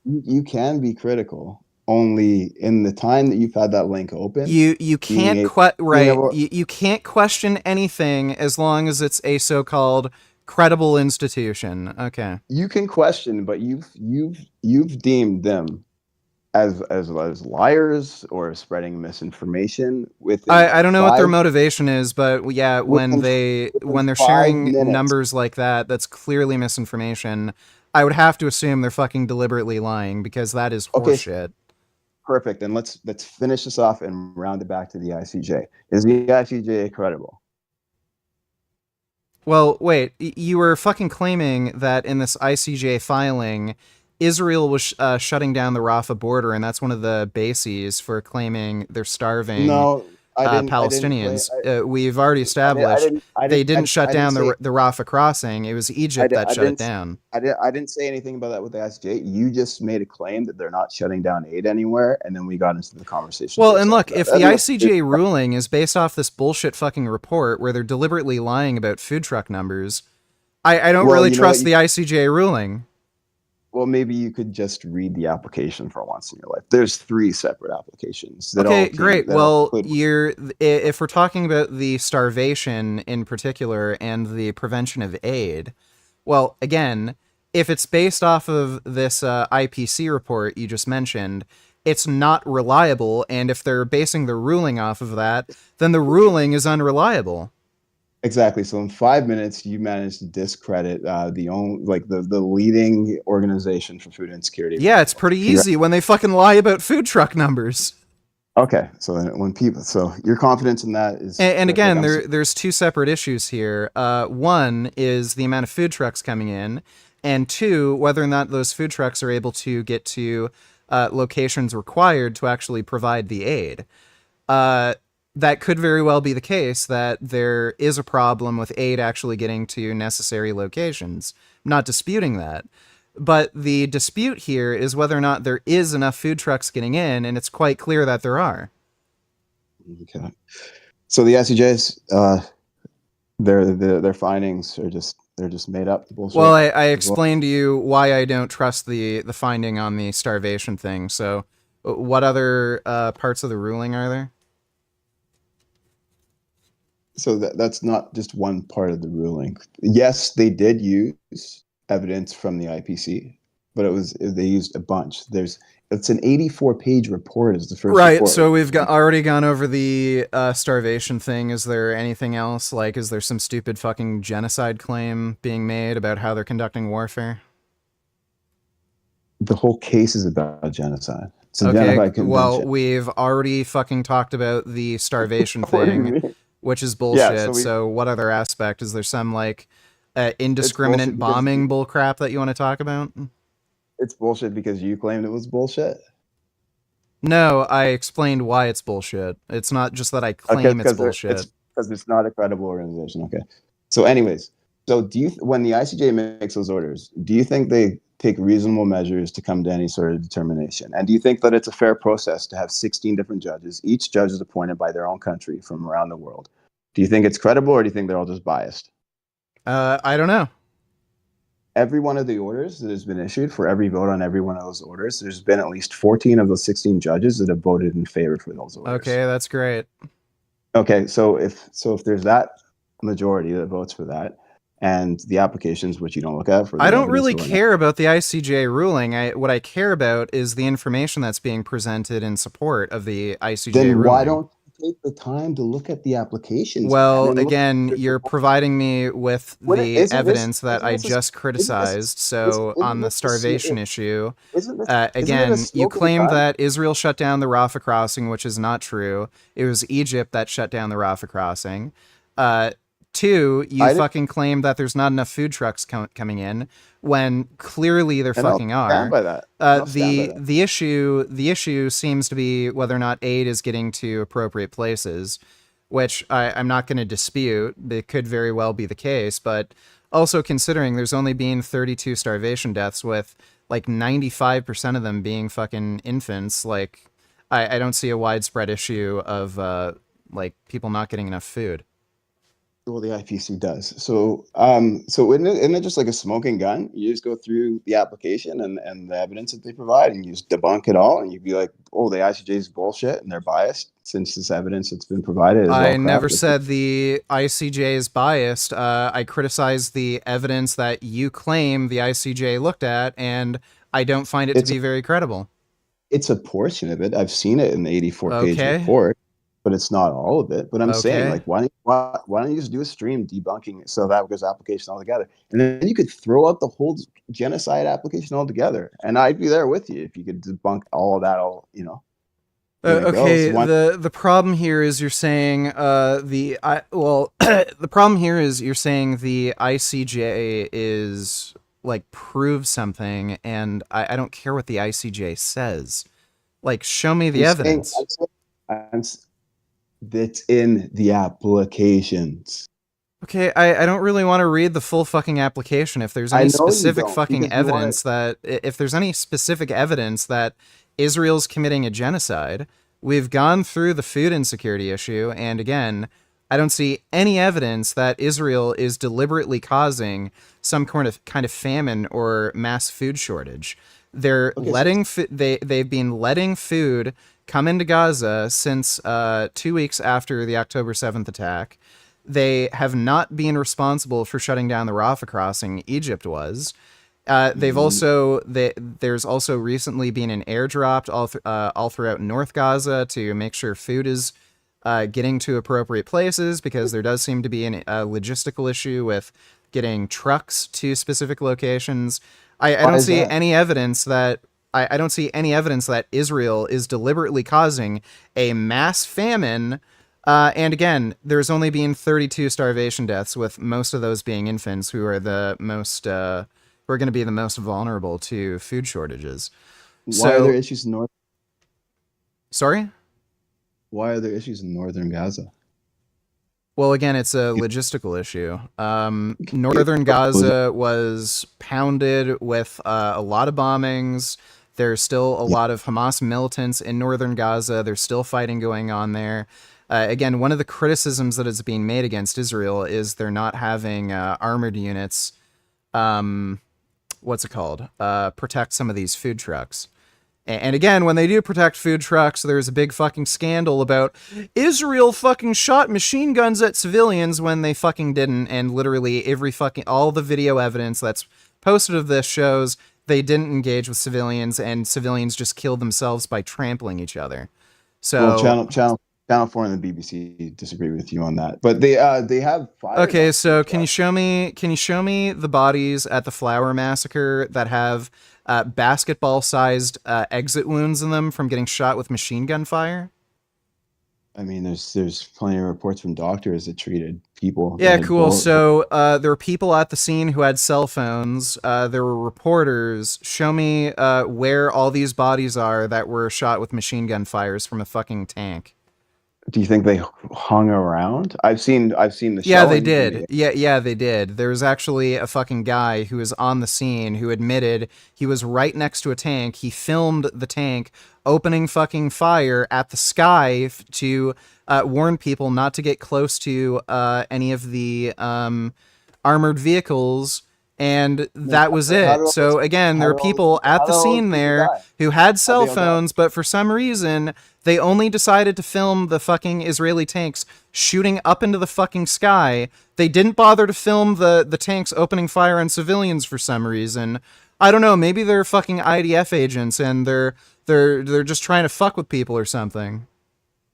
You can be critical only in the time that you've had that link open. You being can't able- you can't question anything as long as it's a so-called credible institution. Okay. You can question, but you've deemed them as liars or spreading misinformation with. I don't know what their motivation is, but yeah, when they're 5 sharing minutes. numbers like that, that's clearly misinformation. I would have to assume they're fucking deliberately lying because that is Okay. horseshit. Perfect. And let's finish this off and round it back to the ICJ. Is the ICJ credible? Well, wait, you were fucking claiming that in this ICJ filing, Israel was shutting down the Rafah border, and that's one of the bases for claiming they're starving No, I didn't Palestinians. claim- We've already established they didn't shut down say- the Rafah crossing. It was Egypt that shut it didn't- down. I didn't say anything about that with the ICJ. You just made a claim that they're not shutting down aid anywhere, and then we got into the conversation. Well, based and off look, that. if the ICJ ruling is based off this bullshit fucking report where they're deliberately lying about food truck numbers, I don't Well, really you know trust what, the ICJ ruling. Well, maybe you could just read the application for once in your life. There's 3 separate applications. That Okay, all came- great. that all Well, include- if we're talking about the starvation in particular and the prevention of aid, well, again, if it's based off of this IPC report you just mentioned, it's not reliable, and if they're basing the ruling off of that, then the ruling is unreliable. Exactly. So in 5 minutes, you managed to discredit the leading organization for food insecurity. Yeah, it's pretty easy when they fucking lie about food truck numbers. Okay, so then so your confidence in that is. And again, like, there's 2 separate issues here. One is the amount of food trucks coming in, and 2, whether or not those food trucks are able to get to locations required to actually provide the aid. that could very well be the case, that there is a problem with aid actually getting to necessary locations. I'm not disputing that. But the dispute here is whether or not there is enough food trucks getting in, and it's quite clear that there are. Okay. So the ICJs, their findings are they're just made up bullshit. Well, I explained to you why I don't trust the finding on the starvation thing. So what other parts of the ruling are there? So that's not just one part of the ruling. Yes, they did use evidence from the IPC, but they used a bunch. It's an 84-page report is the first Right, report. so we've already gone over the starvation thing. Is there anything else? Like, is there some stupid fucking genocide claim being made about how they're conducting warfare? The whole case is about genocide. It's a Okay, genocide convention. well, we've already fucking talked about the starvation thing, which is bullshit. So what other aspect? Is there some, like, indiscriminate bombing bullcrap that you want to talk about? It's bullshit because you claimed it was bullshit. No, I explained why it's bullshit. It's not just that I claim it's bullshit. Because it's not a credible organization. Okay. So anyways, when the ICJ makes those orders, do you think they take reasonable measures to come to any sort of determination? And do you think that it's a fair process to have 16 different judges? Each judge is appointed by their own country from around the world. Do you think it's credible, or do you think they're all just biased? I don't know. Every one of the orders that has been issued, for every vote on every one of those orders, there's been at least 14 of those 16 judges that have voted in favor for those orders. Okay, that's great. Okay, so if there's that majority that votes for that, and the applications, which you don't look at, I don't really care about the ICJ ruling. What I care about is the information that's being presented in support of the ICJ ruling. Then why don't you take the time to look at the applications? Well, again, you're providing me with the evidence that I just criticized. So on the starvation issue, again, you claim that Israel shut down the Rafah crossing, which is not true. It was Egypt that shut down the Rafah crossing. Two, you fucking claim that there's not enough food trucks coming in when clearly there fucking are. Stand by that. The issue seems to be whether or not aid is getting to appropriate places, which I'm not going to dispute. It could very well be the case, but also considering there's only been 32 starvation deaths, with like 95% of them being fucking infants, like I don't see a widespread issue of like people not getting enough food. Well, the IPC does. So isn't it just like a smoking gun? You just go through the application and the evidence that they provide, and you just debunk it all, and you'd be like, oh, the ICJ is bullshit and they're biased since this evidence that's been provided is I never said the ICJ is biased. I criticized the evidence that you claim the ICJ looked at, and I don't find it to be very credible. It's a portion of it. I've seen it in the 84-page report. But it's not all of it. But I'm saying, like, why don't you just do a stream debunking it so that goes application altogether, and then you could throw out the whole genocide application altogether, and I'd be there with you if you could debunk all of that. Okay. The problem here is you're saying the problem here is you're saying the ICJ is like proves something, and I don't care what the ICJ says. Like, show me the evidence. That's in the applications. Okay, I don't really want to read the full fucking application. If there's any specific fucking evidence if there's any specific evidence that Israel's committing a genocide, we've gone through the food insecurity issue, and again, I don't see any evidence that Israel is deliberately causing some kind of famine or mass food shortage. They're they've been letting food come into Gaza since 2 weeks after the October 7th attack. They have not been responsible for shutting down the Rafah crossing. Egypt was. There's also recently been an airdrop all throughout North Gaza to make sure food is getting to appropriate places, because there does seem to be a logistical issue with getting trucks to specific locations. I don't see any evidence that I don't see any evidence that Israel is deliberately causing a mass famine. And again, there's only been 32 starvation deaths, with most of those being infants, who are the most who are going to be the most vulnerable to food shortages. Why are there issues in North? Sorry? Why are there issues in northern Gaza? Well, again, it's a logistical issue. Northern Gaza was pounded with a lot of bombings. There's still a lot of Hamas militants in northern Gaza. There's still fighting going on there. Again, one of the criticisms that is being made against Israel is they're not having armored units, protect some of these food trucks. And again, when they do protect food trucks, there's a big fucking scandal about Israel fucking shot machine guns at civilians when they fucking didn't. And literally all the video evidence that's posted of this shows they didn't engage with civilians, and civilians just killed themselves by trampling each other. So Channel 4 and the BBC disagree with you on that, but they have fire. Okay, so can you show me the bodies at the Flower Massacre that have basketball-sized exit wounds in them from getting shot with machine gun fire? I mean, there's plenty of reports from doctors that treated people. Yeah, cool. So there were people at the scene who had cell phones. There were reporters. Show me where all these bodies are that were shot with machine gun fires from a fucking tank. Do you think they hung around? I've seen the. Yeah, they did. Yeah, they did. There was actually a fucking guy who was on the scene who admitted he was right next to a tank. He filmed the tank opening fucking fire at the sky to warn people not to get close to any of the armored vehicles. And that was it. So again, there are people at the scene there who had cell phones, but for some reason, they only decided to film the fucking Israeli tanks shooting up into the fucking sky. They didn't bother to film the tanks opening fire on civilians for some reason. I don't know, maybe they're fucking IDF agents and they're just trying to fuck with people or something.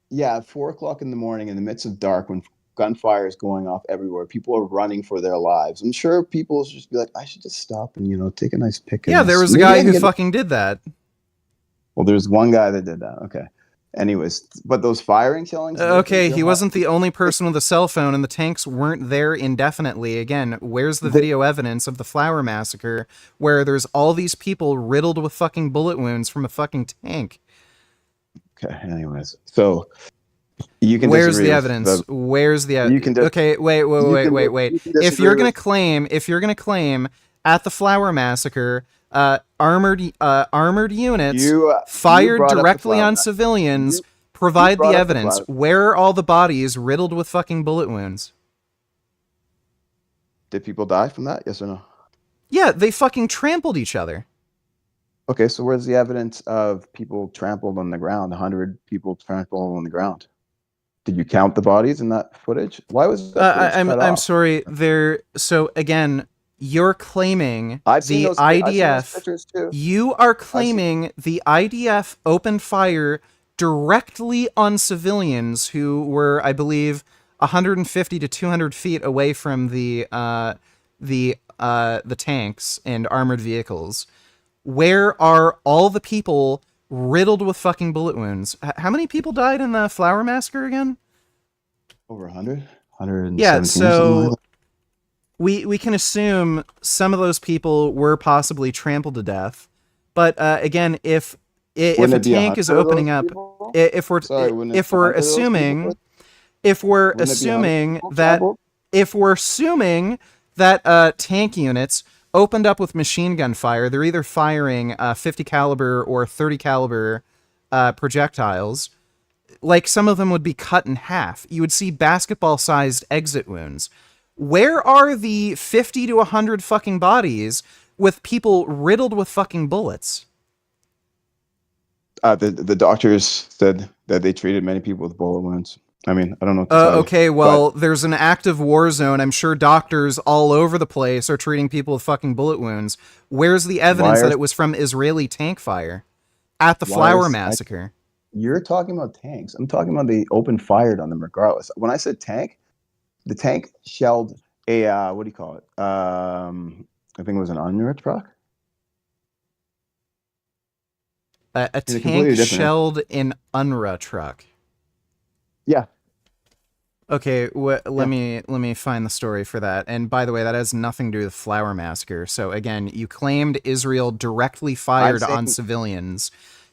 Yeah, at 4 o'clock in the morning in the midst of dark when gunfire is going off everywhere, people are running for their lives. I'm sure people will just be like, I should just stop and, take a nice pic. Yeah, there was a guy who fucking did that. Well, there's one guy that did that. Okay. Anyways, but those firing killings. Okay, he wasn't the only person with a cell phone, and the tanks weren't there indefinitely. Again, where's the video evidence of the Flower Massacre where there's all these people riddled with fucking bullet wounds from a fucking tank? Okay, anyways. So you can. Where's the evidence? Where's the evidence? Okay, wait. If you're gonna claim at the Flower Massacre, armored units fired directly on civilians, provide the evidence. Where are all the bodies riddled with fucking bullet wounds? Did people die from that? Yes or no? Yeah, they fucking trampled each other. Okay, so where's the evidence of people trampled on the ground? 100 people trampled on the ground. Did you count the bodies in that footage? Why was that I'm sorry. So again, you're claiming the IDF. You are claiming the IDF opened fire directly on civilians who were, I believe, 150 to 200 feet away from the tanks and armored vehicles. Where are all the people riddled with fucking bullet wounds? How many people died in the Flower Massacre again? Over 100? 117. Yeah, so we can assume some of those people were possibly trampled to death. But again, if a tank is opening up, if we're assuming that tank units opened up with machine gun fire, they're either firing 50 caliber or 30 caliber projectiles. Like, some of them would be cut in half. You would see basketball-sized exit wounds. Where are the 50 to 100 fucking bodies with people riddled with fucking bullets? The doctors said that they treated many people with bullet wounds. I mean, I don't know what to tell you, okay, well, there's an active war zone. I'm sure doctors all over the place are treating people with fucking bullet wounds. Where's the evidence that it was from Israeli tank fire at the Flower Massacre? You're talking about tanks. I'm talking about they open fired on them regardless. When I said tank, the tank shelled a, what do you call it? I think it was an UNRWA truck. A tank shelled an UNRWA truck. Yeah. Okay, let me find the story for that. And by the way, that has nothing to do with the Flower Massacre. So again, you claimed Israel directly fired on civilians.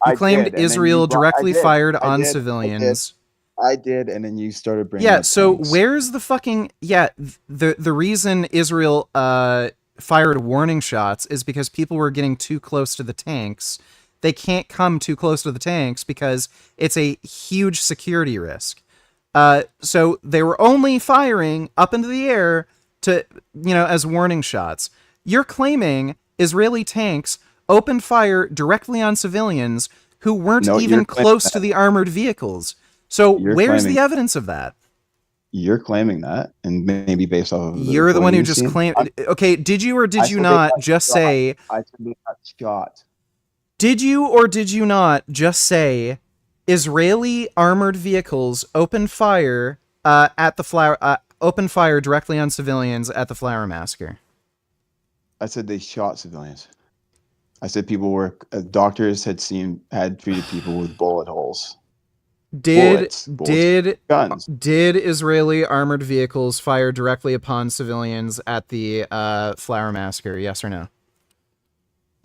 You claimed Israel directly fired on civilians. I did, and then you started bringing. Yeah. up So tanks. where's the fucking the reason Israel fired warning shots is because people were getting too close to the tanks. They can't come too close to the tanks because it's a huge security risk. So they were only firing up into the air to, as warning shots. You're claiming Israeli tanks opened fire directly on civilians who weren't even close to the armored vehicles. So where's the evidence of that? You're claiming that, and maybe based off of You're the one who just claimed. Okay, did you or did you not just say? I said they got shot. Did you or did you not just say Israeli armored vehicles opened fire at the opened fire directly on civilians at the Flower Massacre? I said they shot civilians. I said people were doctors had treated people with bullet holes. Did guns. Did Israeli armored vehicles fire directly upon civilians at the Flower Massacre? Yes or no?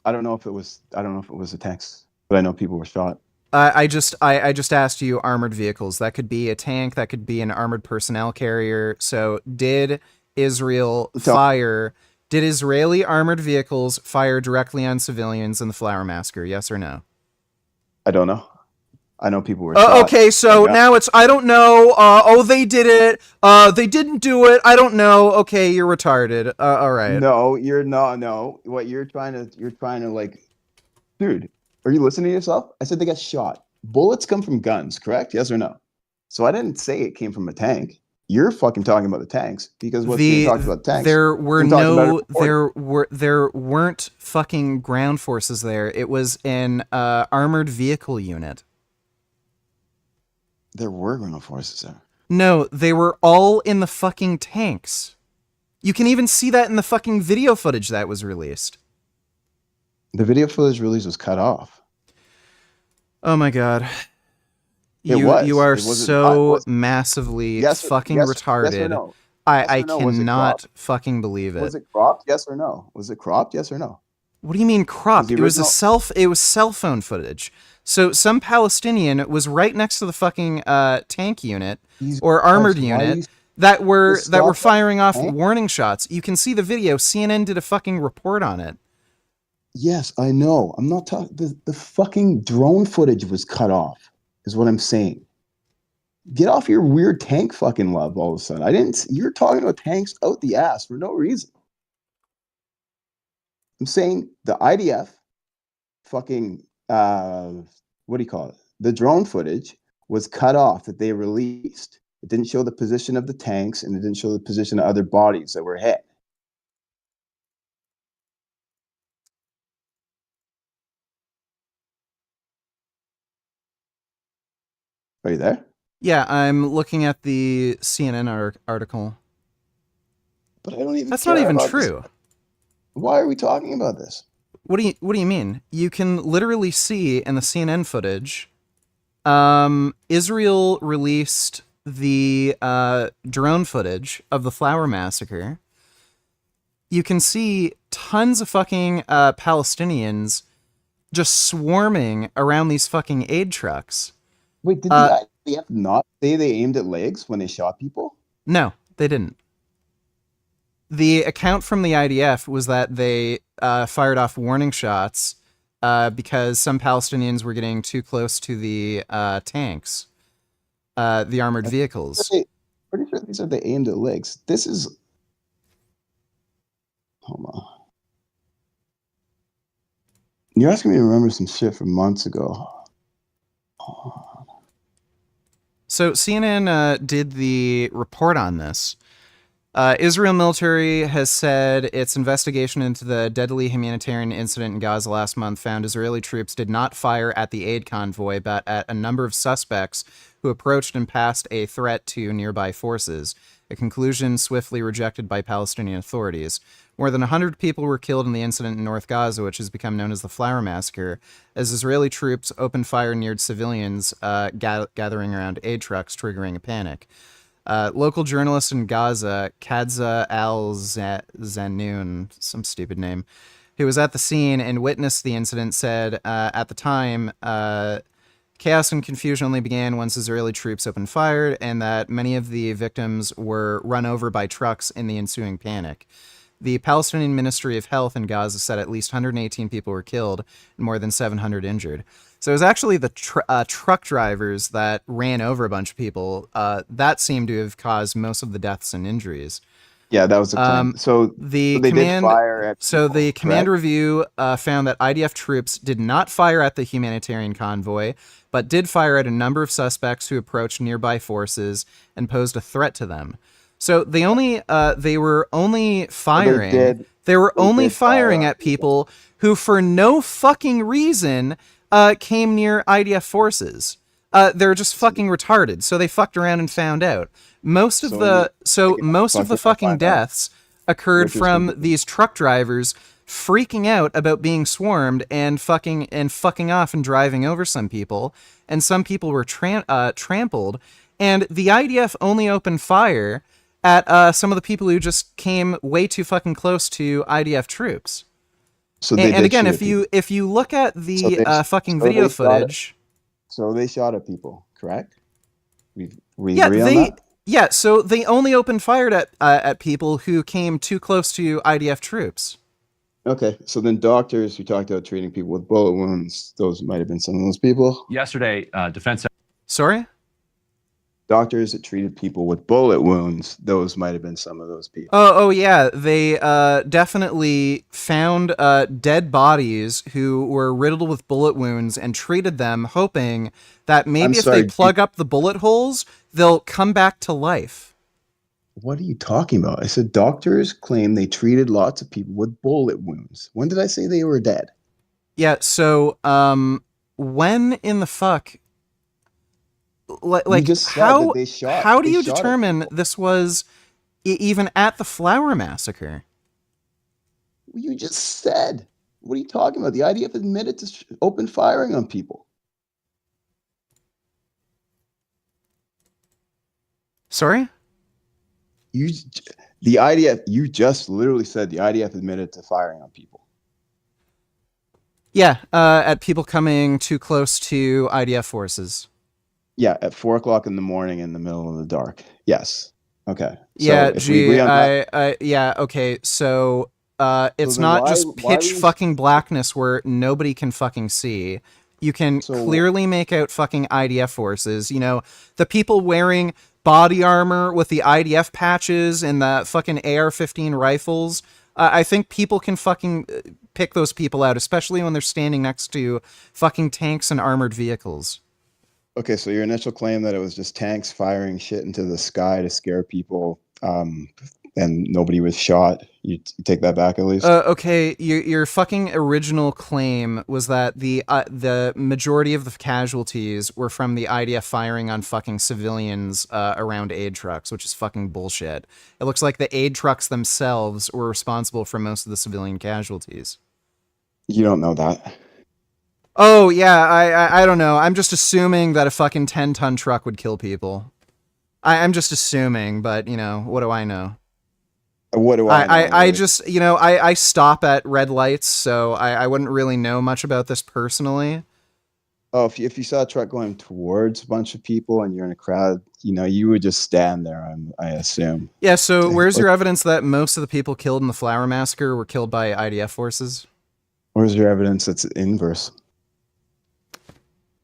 I don't know if it was a tanks, but I know people were shot. I just asked you armored vehicles. That could be a tank. That could be an armored personnel carrier. So did Israeli armored vehicles fire directly on civilians in the Flower Massacre? Yes or no? I don't know. I know people were shot. Okay, so now it's I don't know. They did it. They didn't do it. I don't know. Okay, you're retarded. All right. No, you're not. No, what you're trying to like, dude. Are you listening to yourself? I said they got shot. Bullets come from guns, correct? Yes or no? So I didn't say it came from a tank. You're fucking talking about the tanks because what's being talked about tanks. There weren't fucking ground forces there. It was an armored vehicle unit. There were ground forces there. No, they were all in the fucking tanks. You can even see that in the fucking video footage that was released. The video footage release was cut off. Oh my god. You are so massively fucking retarded. Yes or no? I cannot fucking believe it. Was it cropped? Yes or no? Was it cropped? Yes or no? What do you mean cropped? It was cell phone footage. So some Palestinian was right next to the fucking tank unit or armored unit that were firing off warning shots. You can see the video. CNN did a fucking report on it. Yes, I know. I'm not talking. The fucking drone footage was cut off, is what I'm saying. Get off your weird tank fucking love all of a sudden. You're talking about tanks out the ass for no reason. I'm saying the IDF fucking, what do you call it? The drone footage was cut off that they released. It didn't show the position of the tanks and it didn't show the position of other bodies that were hit. Are you there? Yeah, I'm looking at the CNN article. But I don't even. That's not even true. This. Why are we talking about this? What do you mean? You can literally see in the CNN footage, Israel released the drone footage of the Flower Massacre. You can see tons of fucking Palestinians just swarming around these fucking aid trucks. Wait, did the IDF not say they aimed at legs when they shot people? No, they didn't. The account from the IDF was that they fired off warning shots because some Palestinians were getting too close to the tanks, the armored vehicles. Pretty sure they said they aimed at legs. This is... Hold on. You're asking me to remember some shit from months ago. So CNN did the report on this. Israel military has said its investigation into the deadly humanitarian incident in Gaza last month found Israeli troops did not fire at the aid convoy, but at a number of suspects who approached and passed a threat to nearby forces, a conclusion swiftly rejected by Palestinian authorities. More than 100 people were killed in the incident in North Gaza, which has become known as the Flower Massacre, as Israeli troops opened fire near civilians gathering around aid trucks, triggering a panic. Local journalist in Gaza, Kadza al-Zanoun, some stupid name, who was at the scene and witnessed the incident, said at the time chaos and confusion only began once Israeli troops opened fire, and that many of the victims were run over by trucks in the ensuing panic. The Palestinian Ministry of Health in Gaza said at least 118 people were killed and more than 700 injured. So it was actually the truck drivers that ran over a bunch of people that seemed to have caused most of the deaths and injuries. Yeah, that was the claim. So the they command, did fire at so the people, command correct? review found that IDF troops did not fire at the humanitarian convoy, but did fire at a number of suspects who approached nearby forces and posed a threat to them. So they were only firing. They were only firing at people who, for no fucking reason, came near IDF forces. They're just fucking retarded. So they fucked around and found out. Most of the fucking deaths occurred from these truck drivers freaking out about being swarmed and fucking off and driving over some people, and some people were trampled. And the IDF only opened fire at some of the people who just came way too fucking close to IDF troops. So and again, if you look at the fucking video footage, so they shot at people, correct? We agree on that? Yeah, so they only opened fire at people who came too close to IDF troops. Okay, so then doctors who talked about treating people with bullet wounds, those might have been some of those people. Yesterday, defense. Sorry? Doctors that treated people with bullet wounds, those might have been some of those people. Oh yeah, they definitely found dead bodies who were riddled with bullet wounds and treated them, hoping that maybe if they plug up the bullet holes, they'll come back to life. What are you talking about? I said doctors claim they treated lots of people with bullet wounds. When did I say they were dead? Yeah, so when in the fuck, like how do you determine this was even at the Flower Massacre? You just said. What are you talking about? The IDF admitted to open firing on people. Sorry? The IDF, you just literally said the IDF admitted to firing on people. Yeah, at people coming too close to IDF forces. Yeah, at 4 o'clock in the morning in the middle of the dark. Yes. Okay. Yeah, yeah, okay. So it's not just pitch fucking blackness where nobody can fucking see. You can clearly make out fucking IDF forces. You know, the people wearing body armor with the IDF patches and the fucking AR-15 rifles. I think people can fucking pick those people out, especially when they're standing next to fucking tanks and armored vehicles. Okay, so your initial claim that it was just tanks firing shit into the sky to scare people, and nobody was shot, you take that back at least? Okay, your fucking original claim was that the majority of the casualties were from the IDF firing on fucking civilians around aid trucks, which is fucking bullshit. It looks like the aid trucks themselves were responsible for most of the civilian casualties. You don't know that. Oh, yeah, I don't know. I'm just assuming that a fucking 10-ton truck would kill people. I'm just assuming, but, you know, what do I know? What do I know? I just, you know, I stop at red lights, so I wouldn't really know much about this personally. Oh, if you saw a truck going towards a bunch of people and you're in a crowd, you know, you would just stand there, I assume. Yeah, so where's your evidence that most of the people killed in the Flower Massacre were killed by IDF forces? Where's your evidence that's inverse?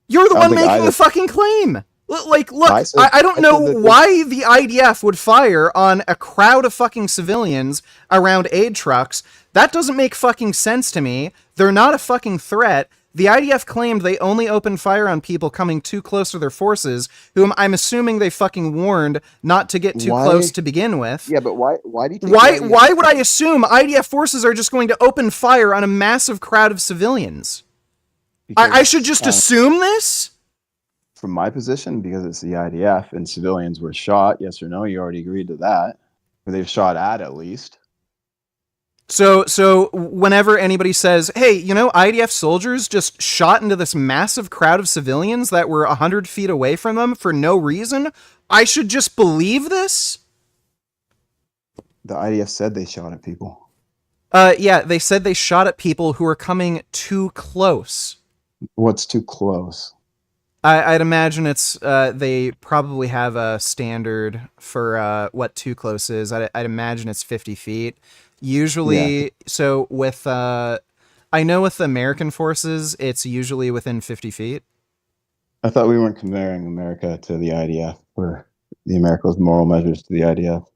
You're the one making the fucking claim. Like, look, I don't know why the IDF would fire on a crowd of fucking civilians around aid trucks. That doesn't make fucking sense to me. They're not a fucking threat. The IDF claimed they only opened fire on people coming too close to their forces, whom I'm assuming they fucking warned not to get too close to begin with. Yeah, but why do you think why would I assume IDF forces are just going to open fire on a massive crowd of civilians? I should just assume this? From my position, because it's the IDF and civilians were shot, yes or no? You already agreed to that. Or they've shot at least. So whenever anybody says, hey, you know, IDF soldiers just shot into this massive crowd of civilians that were 100 feet away from them for no reason, I should just believe this? The IDF said they shot at people. Yeah, they said they shot at people who were coming too close. What's too close? I'd imagine it's they probably have a standard for what too close is. I'd imagine it's 50 feet. Usually, so with I know with American forces, it's usually within 50 feet. I thought we weren't comparing America to the IDF, or the America's moral measures to the IDF.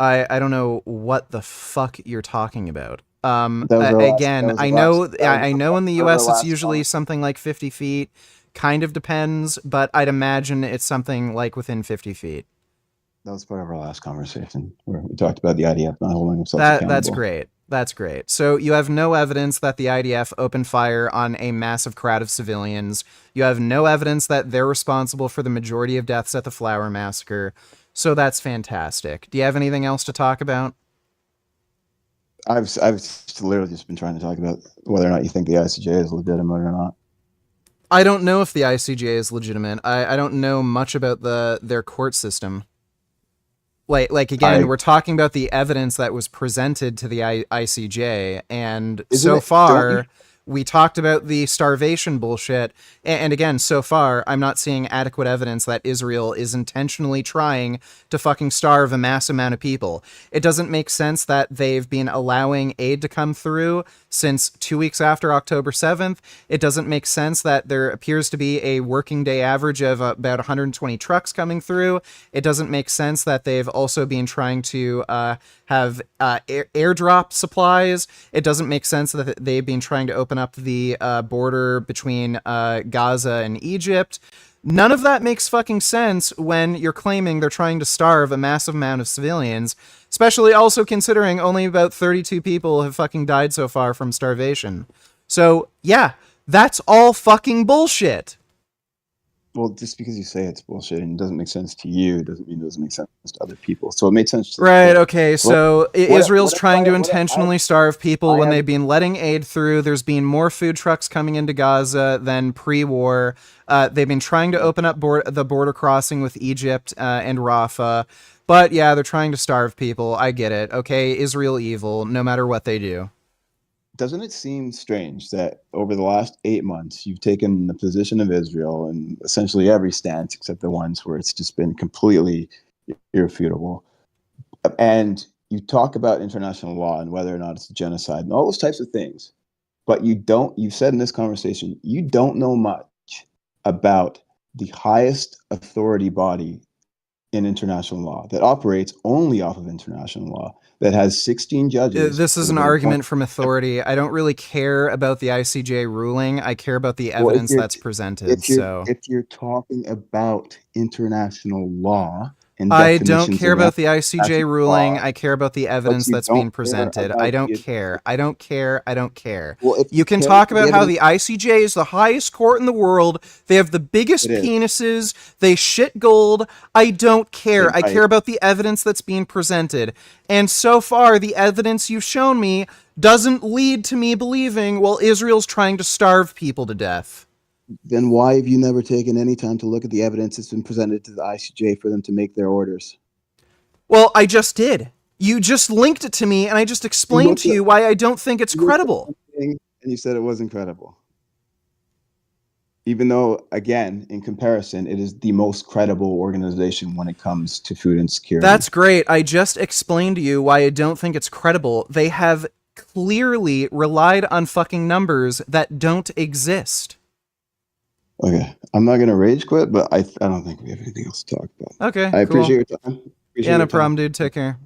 I don't know what the fuck you're talking about. Again, I know in the US it's usually something like 50 feet. Kind of depends, but I'd imagine it's something like within 50 feet. That was part of our last conversation where we talked about the IDF not holding themselves accountable. That's great. That's great. So you have no evidence that the IDF opened fire on a massive crowd of civilians. You have no evidence that they're responsible for the majority of deaths at the Flower Massacre. So that's fantastic. Do you have anything else to talk about? I've literally just been trying to talk about whether or not you think the ICJ is legitimate or not. I don't know if the ICJ is legitimate. I don't know much about their court system. Like again, we're talking about the evidence that was presented to the ICJ, and so far we talked about the starvation bullshit. And again, so far, I'm not seeing adequate evidence that Israel is intentionally trying to fucking starve a mass amount of people. It doesn't make sense that they've been allowing aid to come through since 2 weeks after October 7th. It doesn't make sense that there appears to be a working day average of about 120 trucks coming through. It doesn't make sense that they've also been trying to have airdrop supplies. It doesn't make sense that they've been trying to open up the border between Gaza and Egypt. None of that makes fucking sense when you're claiming they're trying to starve a massive amount of civilians, especially also considering only about 32 people have fucking died so far from starvation. So, yeah, that's all fucking bullshit. Well, just because you say it's bullshit and it doesn't make sense to you doesn't mean it doesn't make sense to other people. So it made sense to Right, okay, so Israel's trying to intentionally starve people when they've been letting aid through. There's been more food trucks coming into Gaza than pre-war. They've been trying to open up the border crossing with Egypt and Rafah. But yeah, they're trying to starve people. I get it. Okay, Israel evil, no matter what they do. Doesn't it seem strange that over the last 8 months, you've taken the position of Israel in essentially every stance except the ones where it's just been completely irrefutable? And you talk about international law and whether or not it's genocide and all those types of things. But you've said in this conversation, you don't know much about the highest authority body in international law that operates only off of international law, that has 16 judges. This is an argument from authority. I don't really care about the ICJ ruling. I care about the evidence that's presented. If you're talking about international law, and I don't care about the ICJ ruling. I care about the evidence that's being presented. I don't care. I don't care. I don't care. Well, you can talk about how the ICJ is the highest court in the world. They have the biggest penises. They shit gold. I don't care. I care about the evidence that's being presented. And so far, the evidence you've shown me doesn't lead to me believing, well, Israel's trying to starve people to death. Then why have you never taken any time to look at the evidence that's been presented to the ICJ for them to make their orders? Well, I just did. You just linked it to me, and I just explained to you why I don't think it's credible. And you said it wasn't credible. Even though, again, in comparison, it is the most credible organization when it comes to food insecurity. That's great. I just explained to you why I don't think it's credible. They have clearly relied on fucking numbers that don't exist. Okay, I'm not gonna rage quit, but I don't think we have anything else to talk about. Okay, I appreciate your time. Yeah, no problem, dude. Take care.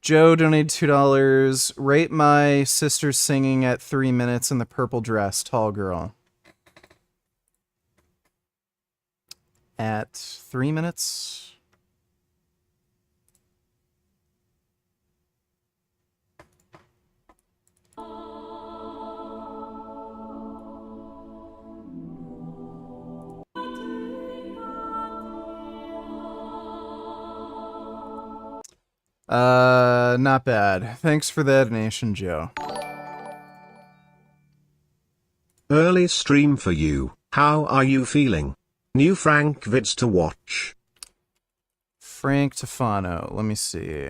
Joe donated $2. Rate my sister singing at 3 minutes in the purple dress, tall girl. At 3 minutes. Not bad. Thanks for the donation, Joe. Early stream for you. How are you feeling? New Frank vids to watch. Frank Tofano. Let me see.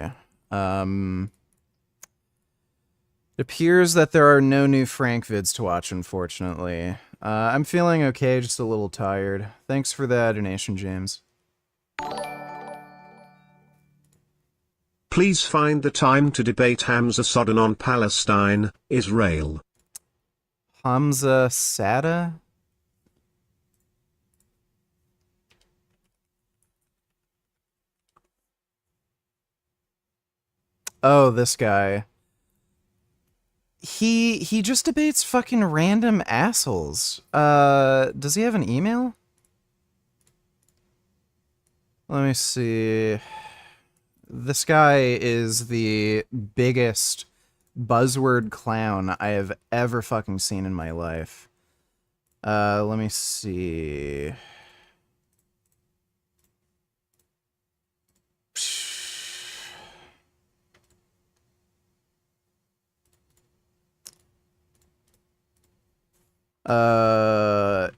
appears that there are no new Frank vids to watch, unfortunately. I'm feeling okay, just a little tired. Thanks for the donation, James. Please find the time to debate Hamza Sodden on Palestine, Israel. Hamza Sada? Oh, this guy. He just debates fucking random assholes. Does he have an email? Let me see. This guy is the biggest buzzword clown I have ever fucking seen in my life. Let me see.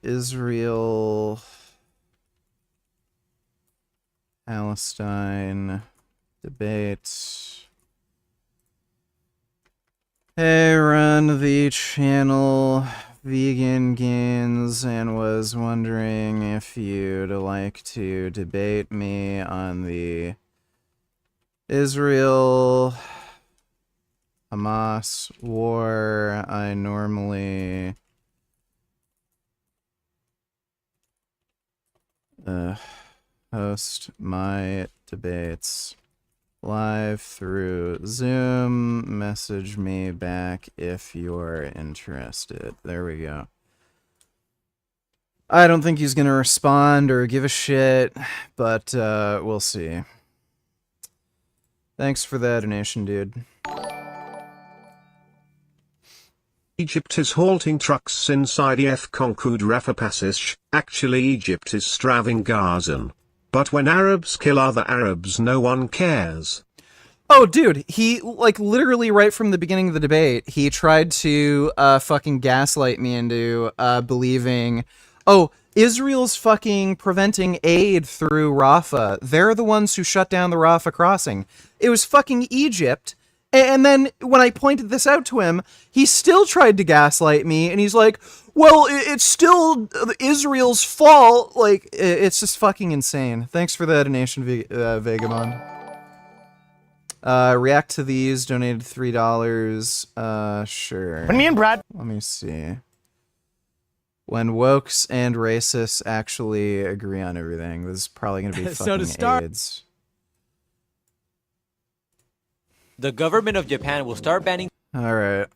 Israel, Palestine, debate. Hey, run the channel Vegan Gains and was wondering if you'd like to debate me on the Israel Hamas war. I normally host my debates live through Zoom. Message me back if you're interested. There we go. I don't think he's gonna respond or give a shit, but we'll see. Thanks for that donation, dude. Egypt is halting trucks inside EF conquered Rafah Passage. Actually, Egypt is starving Gazan. But when Arabs kill other Arabs, no one cares. Oh, dude, he, like, literally right from the beginning of the debate, he tried to fucking gaslight me into believing, oh, Israel's fucking preventing aid through Rafah. They're the ones who shut down the Rafah crossing. It was fucking Egypt. And then when I pointed this out to him, he still tried to gaslight me, and he's like, well, it's still Israel's fault. Like, it's just fucking insane. Thanks for the donation, Vagabond. React to these, donated $3. Sure. When me and Brad... Let me see. When wokes and racists actually agree on everything, this is probably going to be fucking So to start- AIDS. The government of Japan will start banning... Alright,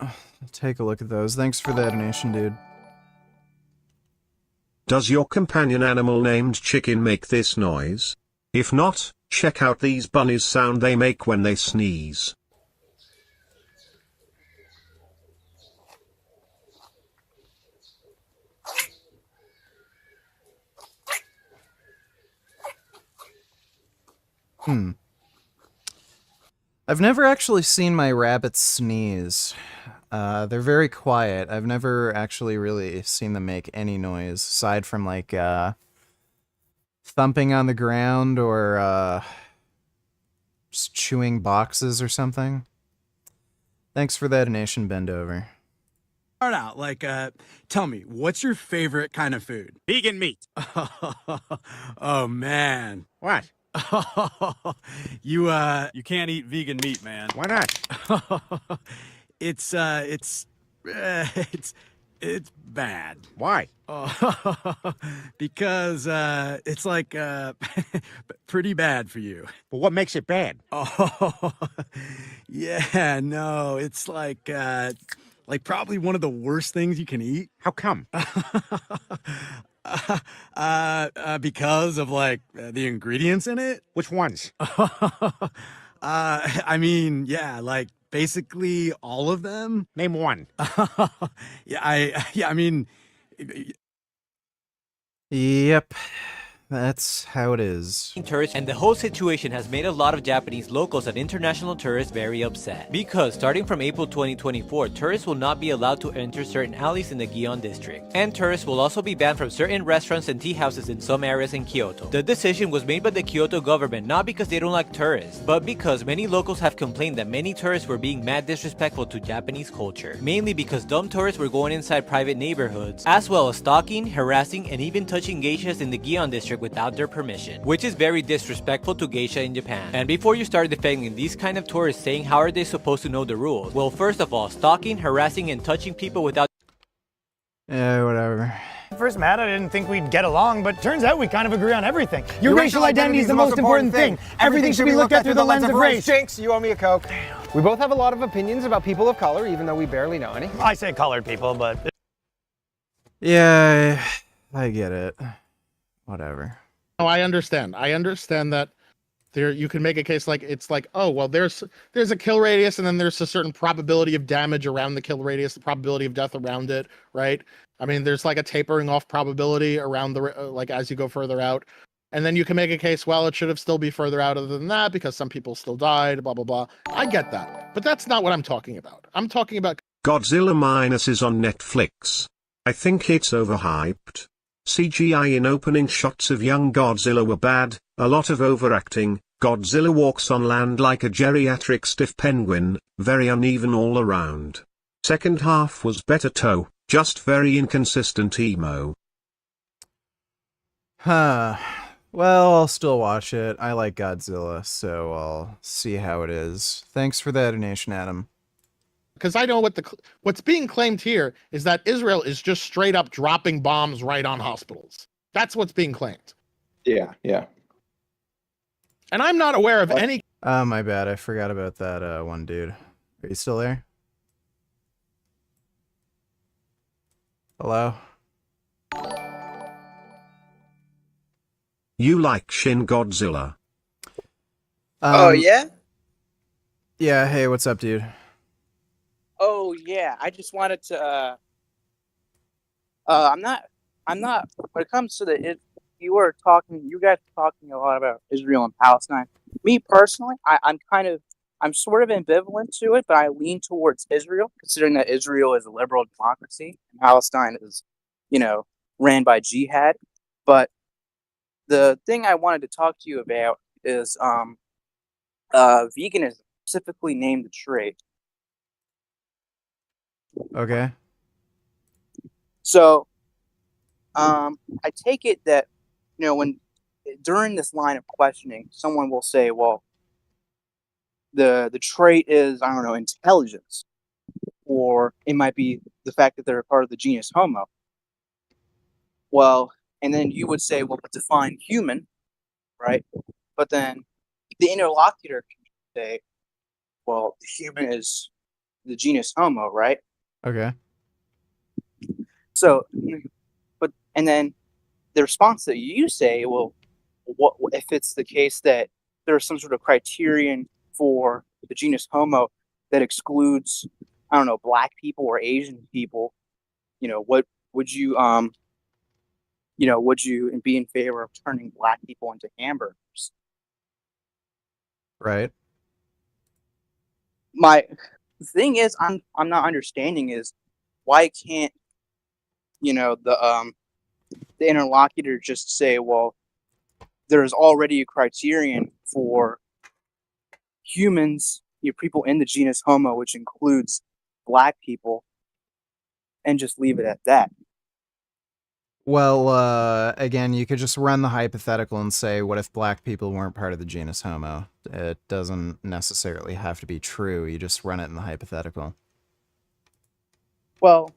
take a look at those. Thanks for the donation, dude. Does your companion animal named Chicken make this noise? If not, check out these bunnies' sound they make when they sneeze. I've never actually seen my rabbits sneeze. They're very quiet. I've never actually really seen them make any noise, aside from, like, thumping on the ground or just chewing boxes or something. Thanks for that donation, Bend Over. Start out, like, tell me, what's your favorite kind of food? Vegan meat. Oh, man. What? You can't eat vegan meat, man. Why not? It's bad. Why? Because it's like pretty bad for you. But what makes it bad? Oh, yeah, no, it's like probably one of the worst things you can eat. How come? Because of like the ingredients in it. Which ones? I mean, yeah, like basically all of them. Name one. I mean. Yep. That's how it is. Tourists, and the whole situation has made a lot of Japanese locals and international tourists very upset. Because starting from April 2024, tourists will not be allowed to enter certain alleys in the Gion district. And tourists will also be banned from certain restaurants and tea houses in some areas in Kyoto. The decision was made by the Kyoto government not because they don't like tourists, but because many locals have complained that many tourists were being mad disrespectful to Japanese culture. Mainly because dumb tourists were going inside private neighborhoods, as well as stalking, harassing, and even touching geishas in the Gion district without their permission, which is very disrespectful to geisha in Japan. And before you start defending these kind of tourists saying how are they supposed to know the rules, well, first of all, stalking, harassing, and touching people without whatever. First met, I didn't think we'd get along, but turns out we kind of agree on everything. Your racial identity is the most important thing. Everything should be looked at through the lens of race. Jinx, you owe me a Coke. We both have a lot of opinions about people of color, even though we barely know any. I say colored people, but... Yeah, I get it. Whatever. No, I understand. I understand that there you can make a case like it's like, oh, well, there's a kill radius and then there's a certain probability of damage around the kill radius, the probability of death around it, right? I mean, there's like a tapering off probability around the like as you go further out. And then you can make a case, well, it should have still be further out other than that because some people still died, blah, blah, blah. I get that. But that's not what I'm talking about. I'm talking about Godzilla Minus is on Netflix. I think it's overhyped. CGI in opening shots of young Godzilla were bad, a lot of overacting. Godzilla walks on land like a geriatric stiff penguin, very uneven all around. Second half was better too, just very inconsistent emo. Huh. Well, I'll still watch it. I like Godzilla, so I'll see how it is. Thanks for that donation, Adam. because I know what's being claimed here is that Israel is just straight up dropping bombs right on hospitals. That's what's being claimed. Yeah, yeah. And I'm not aware of any. Oh, my bad. I forgot about that one dude. Are you still there? Hello? You like Shin Godzilla? Oh, yeah? Yeah, hey, what's up, dude? Oh, yeah. I just wanted to, I'm not, when it comes to you guys were talking a lot about Israel and Palestine. Me personally, I'm sort of ambivalent to it, but I lean towards Israel, considering that Israel is a liberal democracy and Palestine is, ran by jihad. But the thing I wanted to talk to you about is veganism, specifically named the trait. Okay. So, I take it that, when during this line of questioning, someone will say, well, the trait is, I don't know, intelligence, or it might be the fact that they're a part of the genus Homo. Well, and then you would say, well, but define human, right? But then the interlocutor can say, well, the human is the genus Homo, right? Okay. So, and then the response that you say, well, what if it's the case that there's some sort of criterion for the genus Homo that excludes, I don't know, black people or Asian people? What would you, would you be in favor of turning black people into hamburgers? Right. My thing is, I'm not understanding is why can't, the interlocutor just say, well, there's already a criterion for humans, people in the genus Homo, which includes black people, and just leave it at that. Well, again, you could just run the hypothetical and say, what if black people weren't part of the genus Homo? It doesn't necessarily have to be true. You just run it in the hypothetical. Well,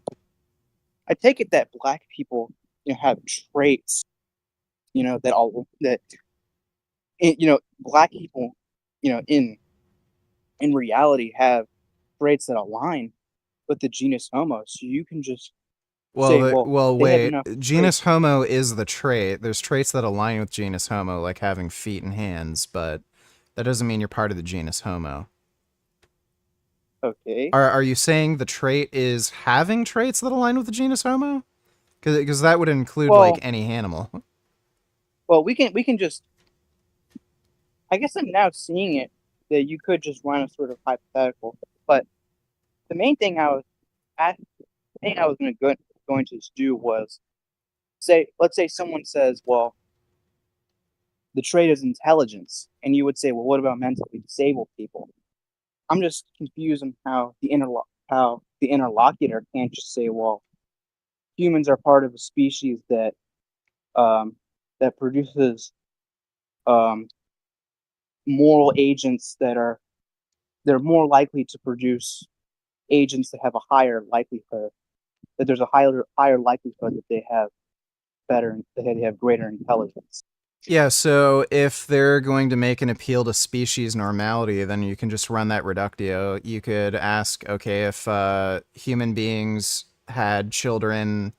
I take it that black people, have traits, black people, in reality have traits that align with the genus Homo. So you can just wait. Genus Homo is the trait. There's traits that align with genus Homo, like having feet and hands, but that doesn't mean you're part of the genus Homo. Okay. Are you saying the trait is having traits that align with the genus Homo? Because that would include like any animal. well, we can just. I guess I'm now seeing it that you could just run a sort of hypothetical, but the main thing going to do was let's say someone says, well, the trait is intelligence, and you would say, well, what about mentally disabled people? I'm just confused on how the interlocutor can't just say, well, humans are part of a species that that produces moral agents they're more likely to produce agents that have a higher likelihood that there's a higher likelihood that they have greater intelligence. Yeah, so if they're going to make an appeal to species normality, then you can just run that reductio. You could ask, okay, if human beings had children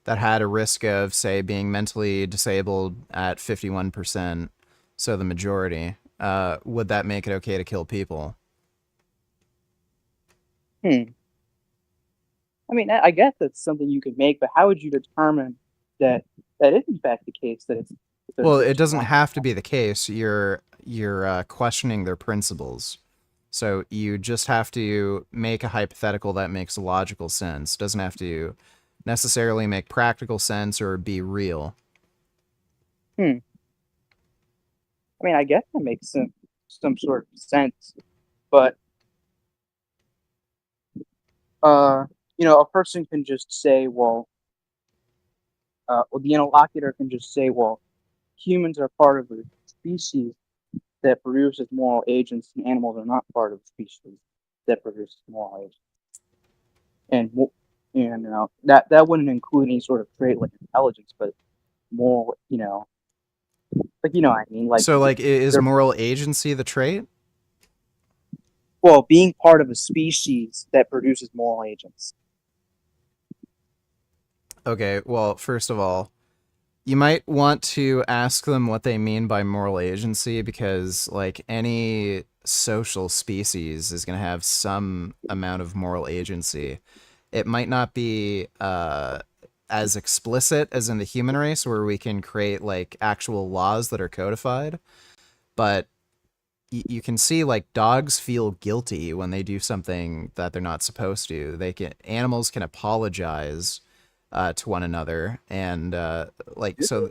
that had a risk of, say, being mentally disabled at 51%, so the majority, would that make it okay to kill people? I mean, I guess that's something you could make, but how would you determine that is in fact the case that it's Well, it doesn't have to be the case. You're questioning their principles. So you just have to make a hypothetical that makes logical sense. Doesn't have to necessarily make practical sense or be real. I mean, I guess that makes some sort of sense, but a person can just say, well, the interlocutor can just say, well, humans are part of a species that produces moral agents, and animals are not part of a species that produces moral agents. And that wouldn't include any sort of trait like intelligence, but moral, like what I mean. Like, so, like, is moral agency the trait? Well, being part of a species that produces moral agents. Okay, well, first of all, you might want to ask them what they mean by moral agency, because, like, any social species is going to have some amount of moral agency. It might not be as explicit as in the human race, where we can create, like, actual laws that are codified, but you can see, like, dogs feel guilty when they do something that they're not supposed to. Animals can apologize to one another, and so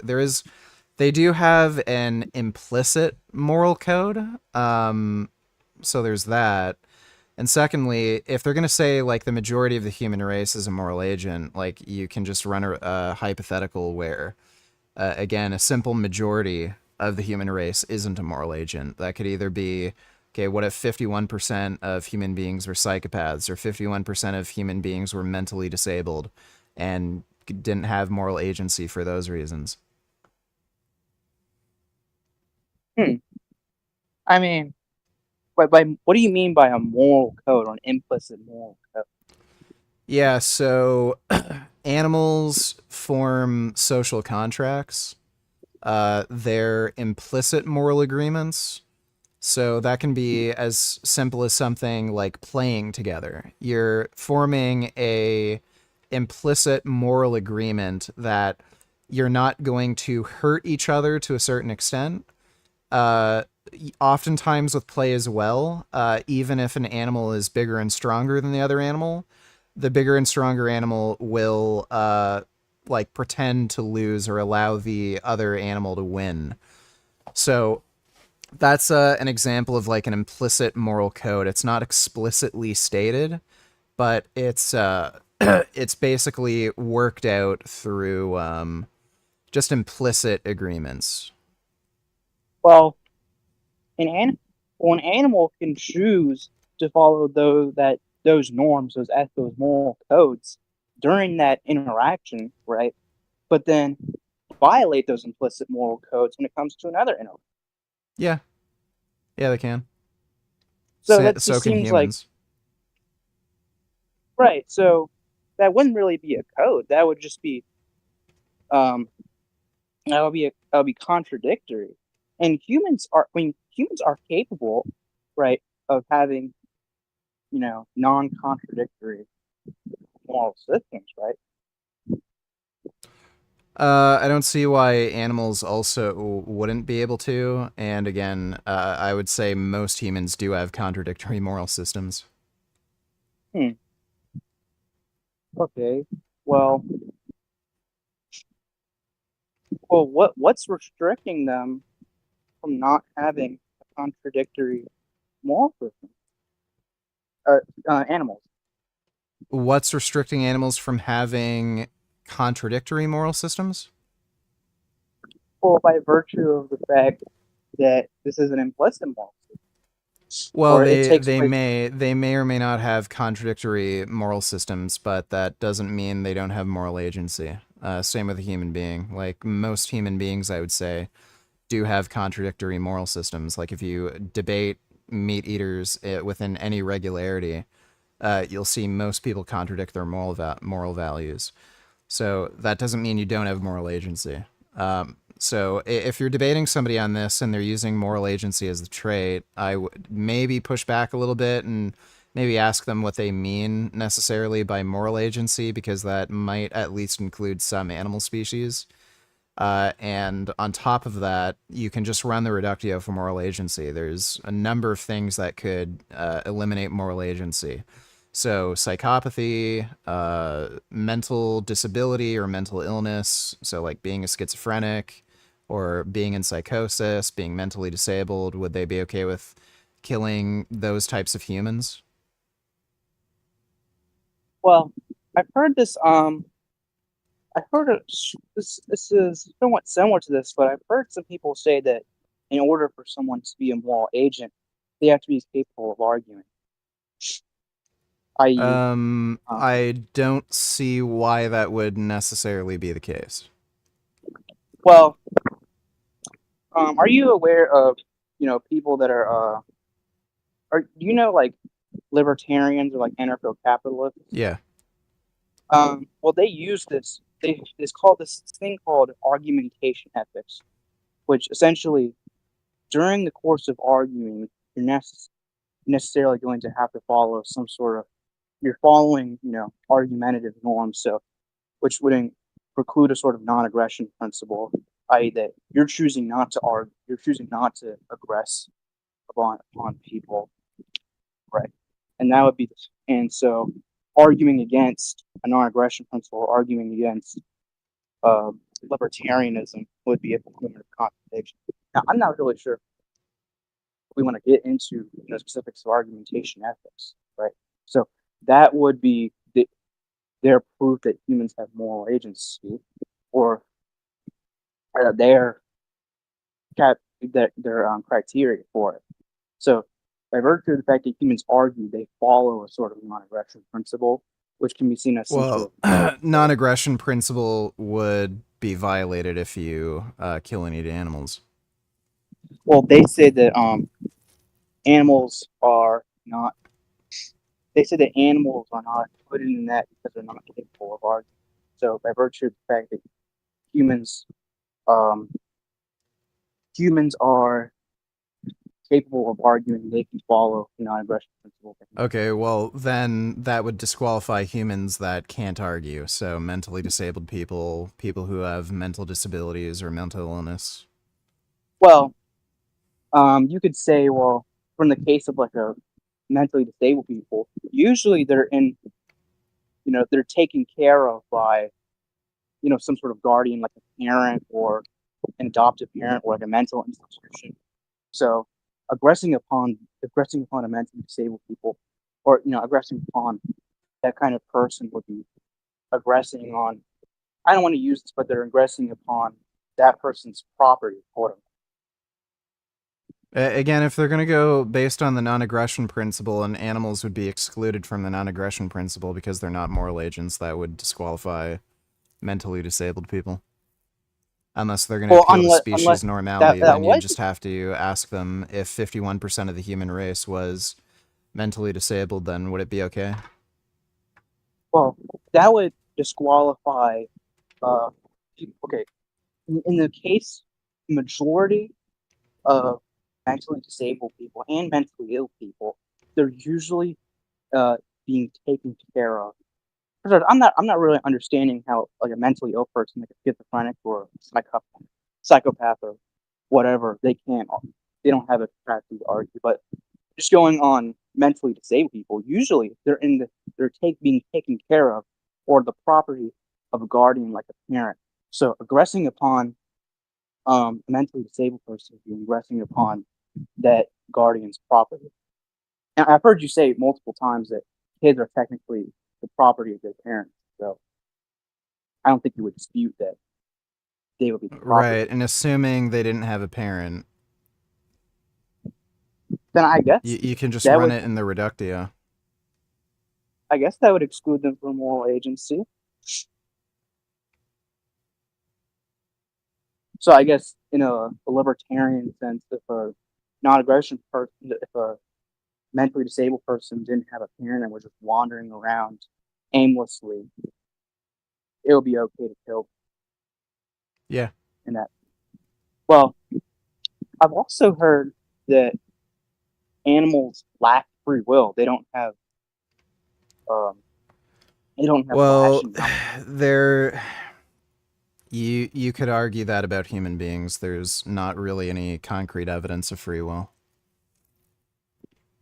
they do have an implicit moral code. So there's that. And secondly, if they're going to say, like, the majority of the human race is a moral agent, like, you can just run a hypothetical where, again, a simple majority of the human race isn't a moral agent. That could either be, okay, what if 51% of human beings were psychopaths, or 51% of human beings were mentally disabled and didn't have moral agency for those reasons? I mean, what do you mean by a moral code or an implicit moral code? Yeah, so animals form social contracts. They're implicit moral agreements. So that can be as simple as something like playing together. You're forming a implicit moral agreement that you're not going to hurt each other to a certain extent. Oftentimes with play as well, even if an animal is bigger and stronger than the other animal, the bigger and stronger animal will like pretend to lose or allow the other animal to win. So that's an example of like an implicit moral code. It's not explicitly stated, but it's it's basically worked out through just implicit agreements. Well, an animal can choose to follow those norms, those moral codes during that interaction, right? But then violate those implicit moral codes when it comes to another interaction. Yeah, they can. So that just seems humans. Like, right? So that wouldn't really be a code. That would just be, that would be contradictory. And humans are capable, right, of having, non-contradictory moral systems, right? I don't see why animals also wouldn't be able to. And again, I would say most humans do have contradictory moral systems. Okay. Well, what's restricting them from not having a contradictory moral system? Animals. What's restricting animals from having contradictory moral systems? Well, by virtue of the fact that this is an implicit moral system. Well, Or it takes they place- may or may not have contradictory moral systems, but that doesn't mean they don't have moral agency. Same with a human being. Like most human beings, I would say, do have contradictory moral systems. Like if you debate meat eaters within any regularity, you'll see most people contradict their moral values. So that doesn't mean you don't have moral agency. So if you're debating somebody on this and they're using moral agency as the trait, I would maybe push back a little bit and maybe ask them what they mean necessarily by moral agency, because that might at least include some animal species. And on top of that, you can just run the reductio for moral agency. There's a number of things that could eliminate moral agency. So psychopathy, mental disability or mental illness, so like being a schizophrenic or being in psychosis, being mentally disabled, would they be okay with killing those types of humans? Well, I've heard this. I've heard this. This is somewhat similar to this, but I've heard some people say that in order for someone to be a moral agent, they have to be capable of arguing. I don't see why that would necessarily be the case. Well, are you aware of people that are like libertarians or like anarcho-capitalists? Yeah. Well, they use this. It's called this thing called argumentation ethics, which essentially, during the course of arguing, you're necessarily going to have to follow some sort of. You're following, argumentative norms, so which would preclude a sort of non-aggression principle, i.e., that you're choosing not to argue, you're choosing not to aggress upon people, right? And that would be, and so arguing against a non-aggression principle, arguing against libertarianism would be a form of contradiction. Now, I'm not really sure if we want to get into specifics of argumentation ethics, right? So that would be their proof that humans have moral agency, or their criteria for it. So, by virtue of the fact that humans argue, they follow a sort of non-aggression principle, which can be seen as non-aggression principle would be violated if you kill and eat animals. Well, they say that animals are not. They say that animals are not put in that because they're not capable of arguing. So, by virtue of the fact that humans are capable of arguing, they can follow the non-aggression principle. Okay, well, then that would disqualify humans that can't argue. So mentally disabled people, people who have mental disabilities or mental illness. Well, you could say, well, from the case of like a mentally disabled people, usually they're in, they're taken care of by, some sort of guardian, like a parent or an adoptive parent or like a mental institution. So aggressing upon a mentally disabled people, or aggressing upon that kind of person would be aggressing on. I don't want to use this, but they're aggressing upon that person's property, quote unquote. Again, if they're going to go based on the non-aggression principle and animals would be excluded from the non-aggression principle because they're not moral agents, that would disqualify mentally disabled people. Unless they're going to appeal to species normality, then you just have to ask them if 51% of the human race was mentally disabled, then would it be okay? Well, that would disqualify, okay, in the case, majority of mentally disabled people and mentally ill people, they're usually being taken care of I'm not really understanding how like a mentally ill person, like a schizophrenic or a psychopath or whatever, they don't have a capacity to argue. But just going on mentally disabled people, usually they're being taken care of or the property of a guardian, like a parent. So aggressing upon a mentally disabled person would be aggressing upon that guardian's property. And I've heard you say multiple times that kids are technically the property of their parents. So I don't think you would dispute that they would be the property. Right, and assuming they didn't have a parent, then I guess you can just that run would- it in the reductio. I guess that would exclude them from moral agency. So I guess in a libertarian sense, if a non-aggression person, if a mentally disabled person didn't have a parent and was just wandering around aimlessly, it would be okay to kill. Yeah. In that. Well, I've also heard that animals lack free will. They don't have. They don't have. Well, rational knowledge. there. You could argue that about human beings. There's not really any concrete evidence of free will.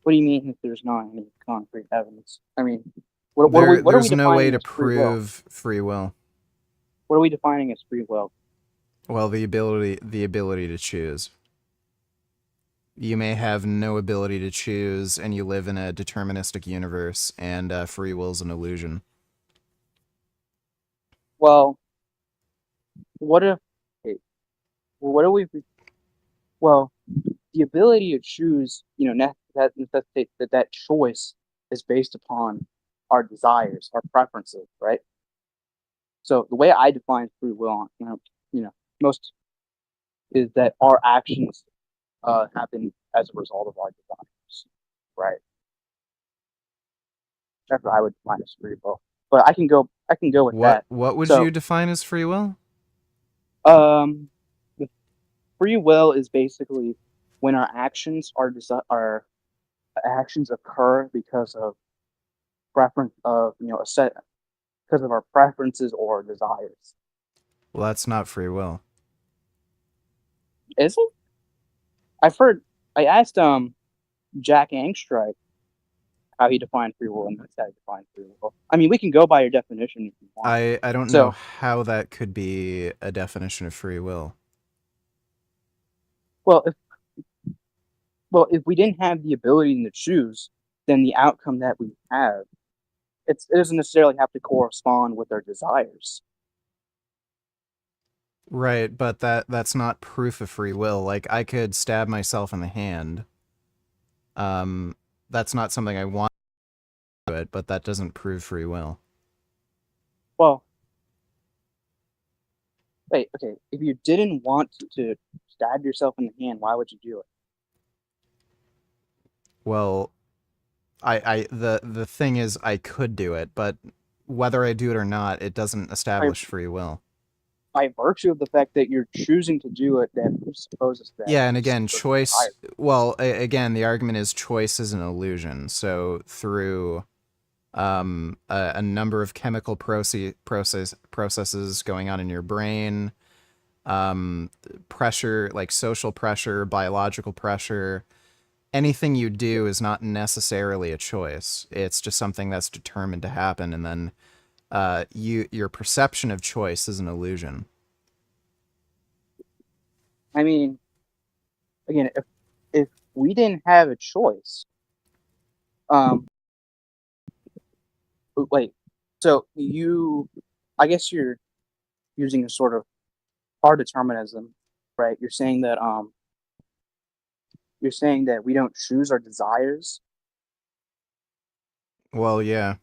What do you mean if there's not any concrete evidence? I mean, what are we There's no way defining to as free will? prove free will. What are we defining as free will? Well, the ability to choose. You may have no ability to choose, and you live in a deterministic universe, and free will's an illusion. Well, what if? Okay, well, what do we? Well, the ability to choose, that necessitates that choice is based upon our desires, our preferences, right? So the way I define free will, most is that our actions happen as a result of our desires, right? That's what I would define as free will. But I can go with that. What would So, you define as free will? the free will is basically when our actions our actions occur because of preference of because of our preferences or desires. Well, that's not free will. Is it? I asked Jack Angstreich how he defined free will, and that's how he defined free will. I mean, we can go by your definition if you want. I don't know how that could be a definition of free will. Well, if we didn't have the ability to choose, then the outcome that we have, it doesn't necessarily have to correspond with our desires. Right, but that's not proof of free will. Like, I could stab myself in the hand. That's not something I want to do it, but that doesn't prove free will. Well, wait, okay. If you didn't want to stab yourself in the hand, why would you do it? Well, the thing is, I could do it, but whether I do it or not, it doesn't establish free will. By virtue of the fact that you're choosing to do it, that presupposes that. Yeah, and again, choice. Well, again, the argument is choice is an illusion. So through a number of chemical processes going on in your brain, pressure, like social pressure, biological pressure, anything you do is not necessarily a choice. It's just something that's determined to happen, and then your perception of choice is an illusion. I mean, again, if we didn't have a choice, wait, so I guess you're using a sort of hard determinism, right? You're saying that we don't choose our desires. Well, yeah.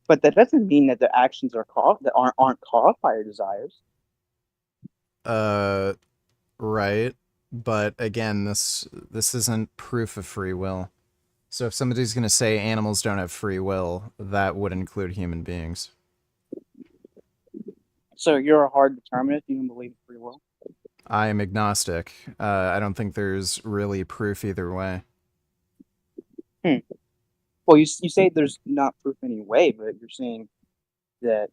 But that doesn't mean that the actions aren't caused by our desires. Right. But again, this isn't proof of free will. So if somebody's going to say animals don't have free will, that would include human beings. So you're a hard determinist. You don't believe in free will. I am agnostic. I don't think there's really proof either way. Well, you say there's not proof anyway, but you're saying that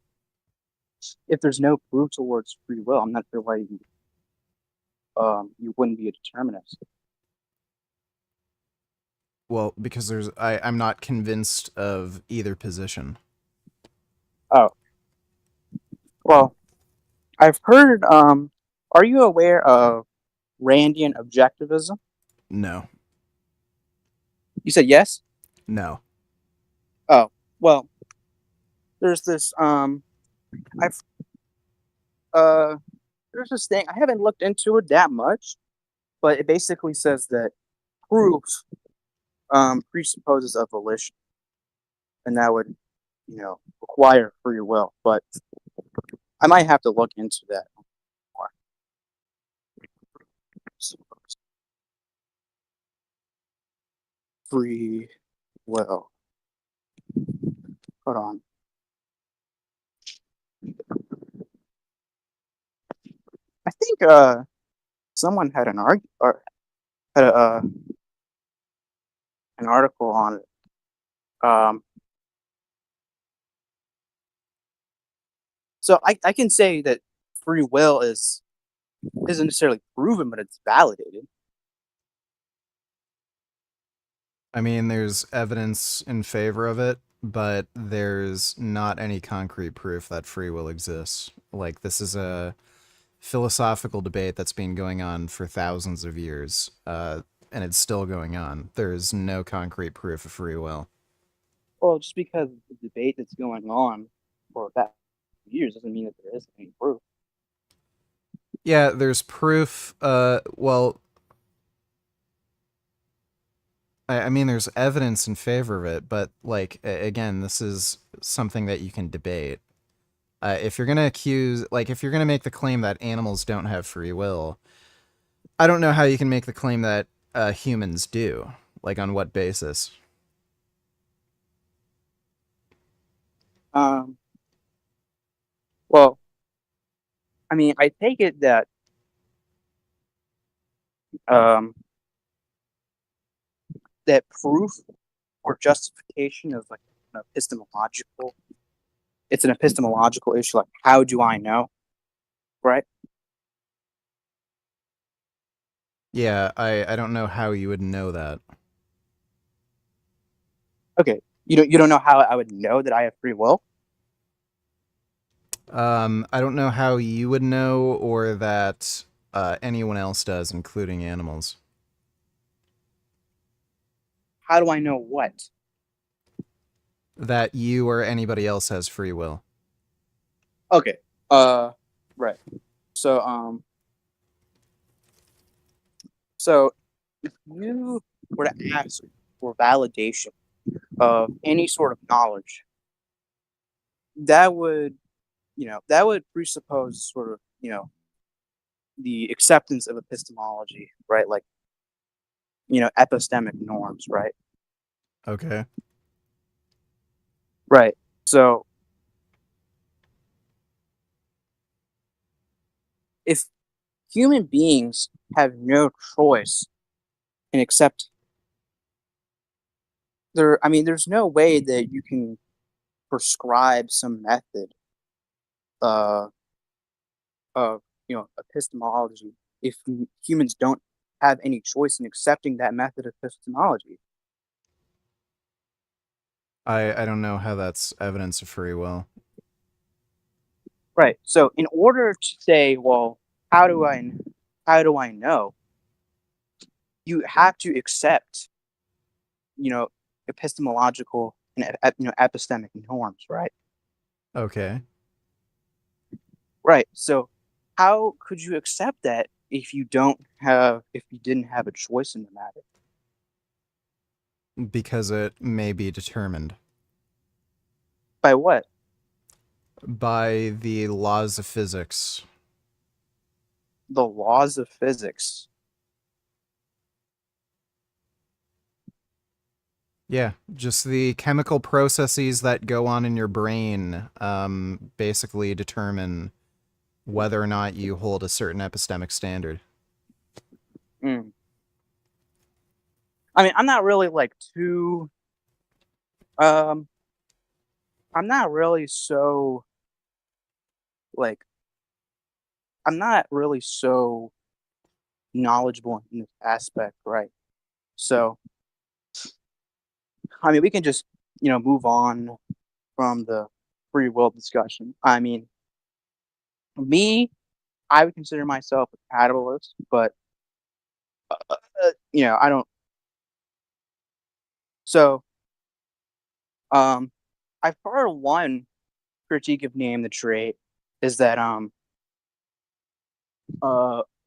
if there's no proof towards free will, I'm not sure why you wouldn't be a determinist. Well, because I'm not convinced of either position. Oh. Well, I've heard, are you aware of Randian objectivism? No. You said yes? No. Oh, well, there's this, there's this thing, I haven't looked into it that much, but it basically says that proof, presupposes a volition, and that would, require free will, but I might have to look into that more. Free will. Hold on. I think someone had an article on it. So I can say that free will isn't necessarily proven, but it's validated. I mean, there's evidence in favor of it, but there's not any concrete proof that free will exists. Like, this is a philosophical debate that's been going on for thousands of years, and it's still going on. There's no concrete proof of free will. Well, just because the debate that's going on for that years doesn't mean that there isn't any proof. Yeah, there's proof. Well, I mean, there's evidence in favor of it, but, like, again, this is something that you can debate. If you're gonna if you're gonna make the claim that animals don't have free will, I don't know how you can make the claim that humans do. Like, on what basis? Well, I mean, I take it that that proof or justification is like an epistemological. It's an epistemological issue. Like, how do I know? Right? Yeah, I don't know how you would know that. Okay, you don't know how I would know that I have free will? I don't know how you would know, or that anyone else does, including animals. How do I know what? That you or anybody else has free will. Okay. Right. So, so if you were to ask for validation of any sort of knowledge, that would presuppose sort of, the acceptance of epistemology, right? Like, epistemic norms, right? Okay. Right. So if human beings have no choice and accept there's no way that you can prescribe some method of epistemology if humans don't have any choice in accepting that method of epistemology. I don't know how that's evidence of free will. Right. So in order to say, well, how do I know? You have to accept, epistemological and epistemic norms, right? Okay. Right. So how could you accept that if you didn't have a choice in the matter? Because it may be determined. By what? By the laws of physics. The laws of physics. Yeah, just the chemical processes that go on in your brain basically determine whether or not you hold a certain epistemic standard. I mean, I'm not really too I'm not really so like I'm not really so knowledgeable in this aspect, right? So, I mean, we can just move on from the free will discussion. I mean, me, I would consider myself a compatibilist, but I don't. So, I've heard one critique of Name the Trait is that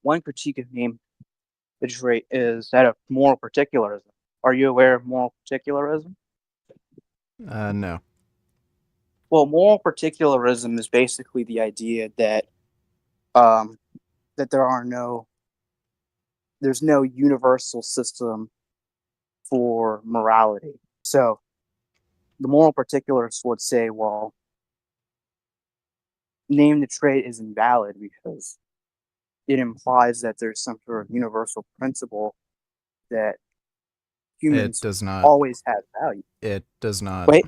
one critique of Name the Trait is that of moral particularism. Are you aware of moral particularism? No. Well, moral particularism is basically the idea that that there's no universal system for morality. So the moral particularists would say, well, Name the Trait is invalid because it implies that there's some sort of universal principle that humans It does not. always have value. It does not. Wait.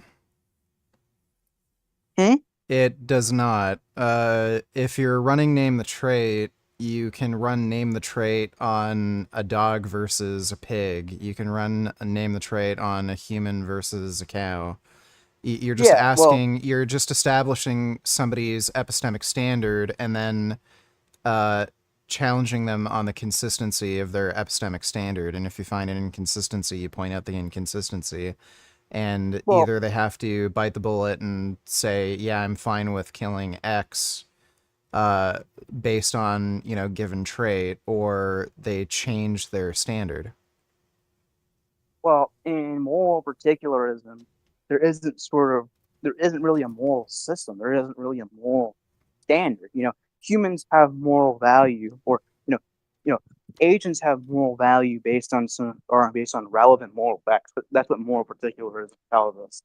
It does not. If you're running Name the Trait, you can run Name the Trait on a dog versus a pig. You can run Name the Trait on a human versus a cow. You're just you're just establishing somebody's epistemic standard and then challenging them on the consistency of their epistemic standard. And if you find an inconsistency, you point out the inconsistency. And either they have to bite the bullet and say, yeah, I'm fine with killing X based on, given trait, or they change their standard. Well, in moral particularism, there isn't really a moral system. There isn't really a moral standard. Humans have moral value, or agents have moral value based on relevant moral facts. But that's what moral particularism tells us.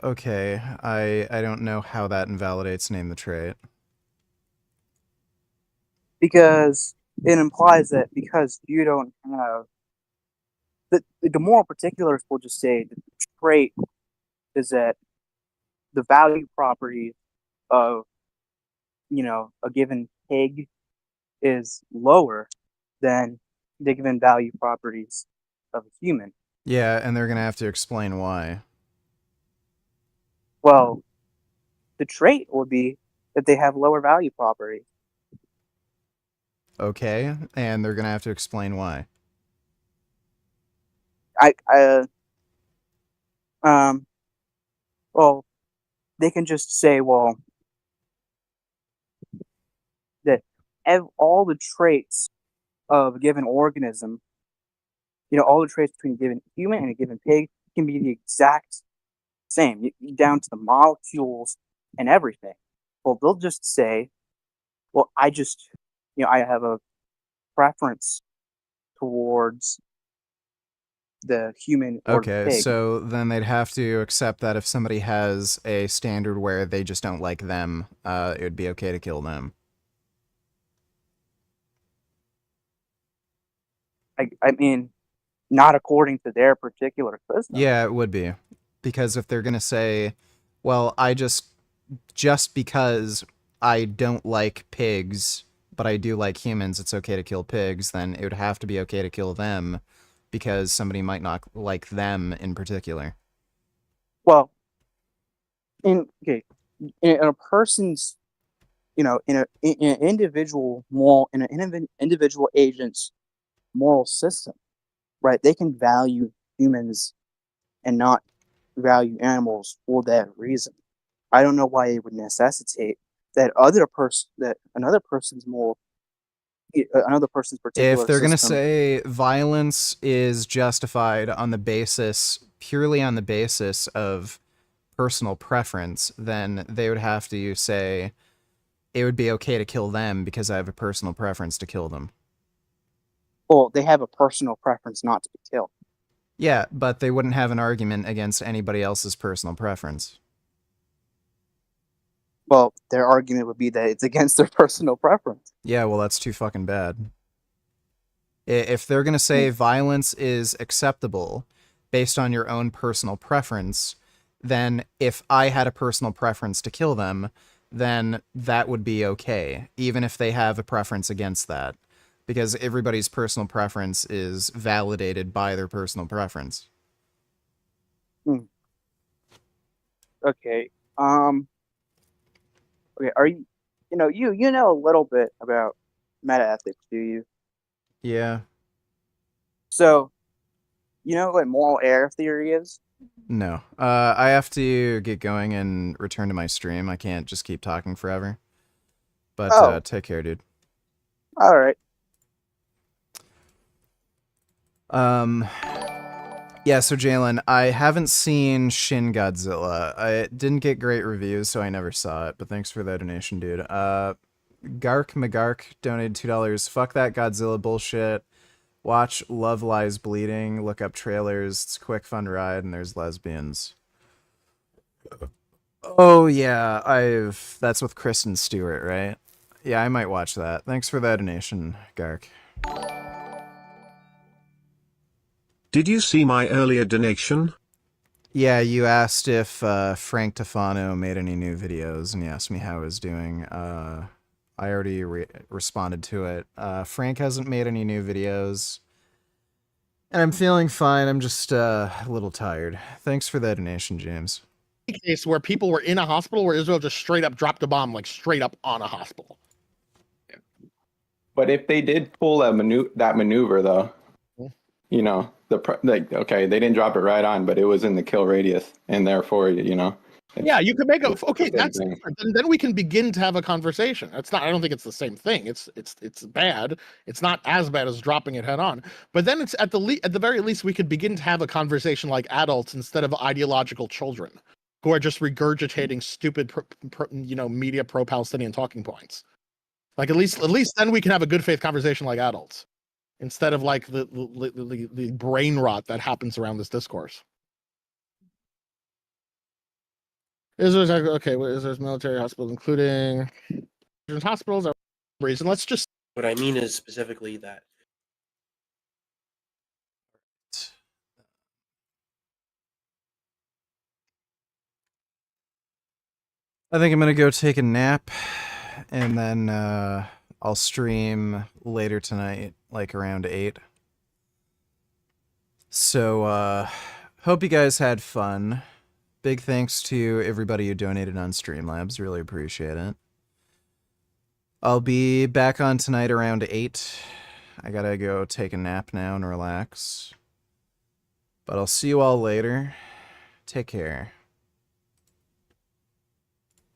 Okay. I don't know how that invalidates Name the Trait. Because it implies that because you don't have the moral particulars will just say that the trait is that the value property of a given pig is lower than the given value properties of a human. Yeah, and they're gonna have to explain why. Well, the trait would be that they have lower value properties. Okay, and they're gonna have to explain why. Well, they can just say, well, that all the traits of a given organism, all the traits between a given human and a given pig can be the exact same, down to the molecules and everything. Well, they'll just say, well, I have a preference towards the human or the Okay, pig. so then they'd have to accept that if somebody has a standard where they just don't like them, it would be okay to kill them. I mean, not according to their particular system. Yeah, it would be. Because if they're gonna say, well, just because I don't like pigs, but I do like humans, it's okay to kill pigs, then it would have to be okay to kill them, because somebody might not like them in particular. Well, in a person's, in an individual agent's moral system, right? They can value humans and not value animals for that reason. I don't know why it would necessitate that another person's particular If they're going to system. say violence is justified purely on the basis of personal preference, then they would have to say it would be okay to kill them because I have a personal preference to kill them. Well, they have a personal preference not to be killed. Yeah, but they wouldn't have an argument against anybody else's personal preference. Well, their argument would be that it's against their personal preference. Yeah, well, that's too fucking bad. If they're going to say violence is acceptable based on your own personal preference, then if I had a personal preference to kill them, then that would be okay, even if they have a preference against that, because everybody's personal preference is validated by their personal preference. Okay. Okay. Are you? You know a little bit about meta ethics, do you? Yeah. So, you know what moral error theory is? No. I have to get going and return to my stream. I can't just keep talking forever. But take care, dude. All right. Yeah, so Jalen, I haven't seen Shin Godzilla. I didn't get great reviews, so I never saw it, but thanks for the donation, dude. Gark McGark donated $2. Fuck that Godzilla bullshit. Watch Love Lies Bleeding, look up trailers, it's a quick fun ride, and there's lesbians. Oh yeah, that's with Kristen Stewart, right? Yeah, I might watch that. Thanks for that donation, Gark. Did you see my earlier donation? Yeah, you asked if Frank Tofano made any new videos, and you asked me how I was doing. I already responded to it. Frank hasn't made any new videos, and I'm feeling fine. I'm just a little tired. Thanks for that donation, James. Case where people were in a hospital where Israel just straight up dropped a bomb, like straight up on a hospital. But if they did pull that maneuver, though, you know, okay, they didn't drop it right on, but it was in the kill radius, and therefore, you know. Yeah, you could make a okay. That's different. Then we can begin to have a conversation. It's not. I don't think it's the same thing. It's bad. It's not as bad as dropping it head on. But then it's at the very least we could begin to have a conversation like adults instead of ideological children who are just regurgitating stupid, media pro-Palestinian talking points. Like at least then we can have a good faith conversation like adults instead of like the brain rot that happens around this discourse. Israel's okay. What Israel's military hospitals, including hospitals, are reason. Let's just. What I mean is specifically that. I think I'm gonna go take a nap, and then I'll stream later tonight, like around 8. So hope you guys had fun. Big thanks to everybody who donated on Streamlabs. Really appreciate it. I'll be back on tonight around 8. I gotta go take a nap now and relax. But I'll see you all later. Take care.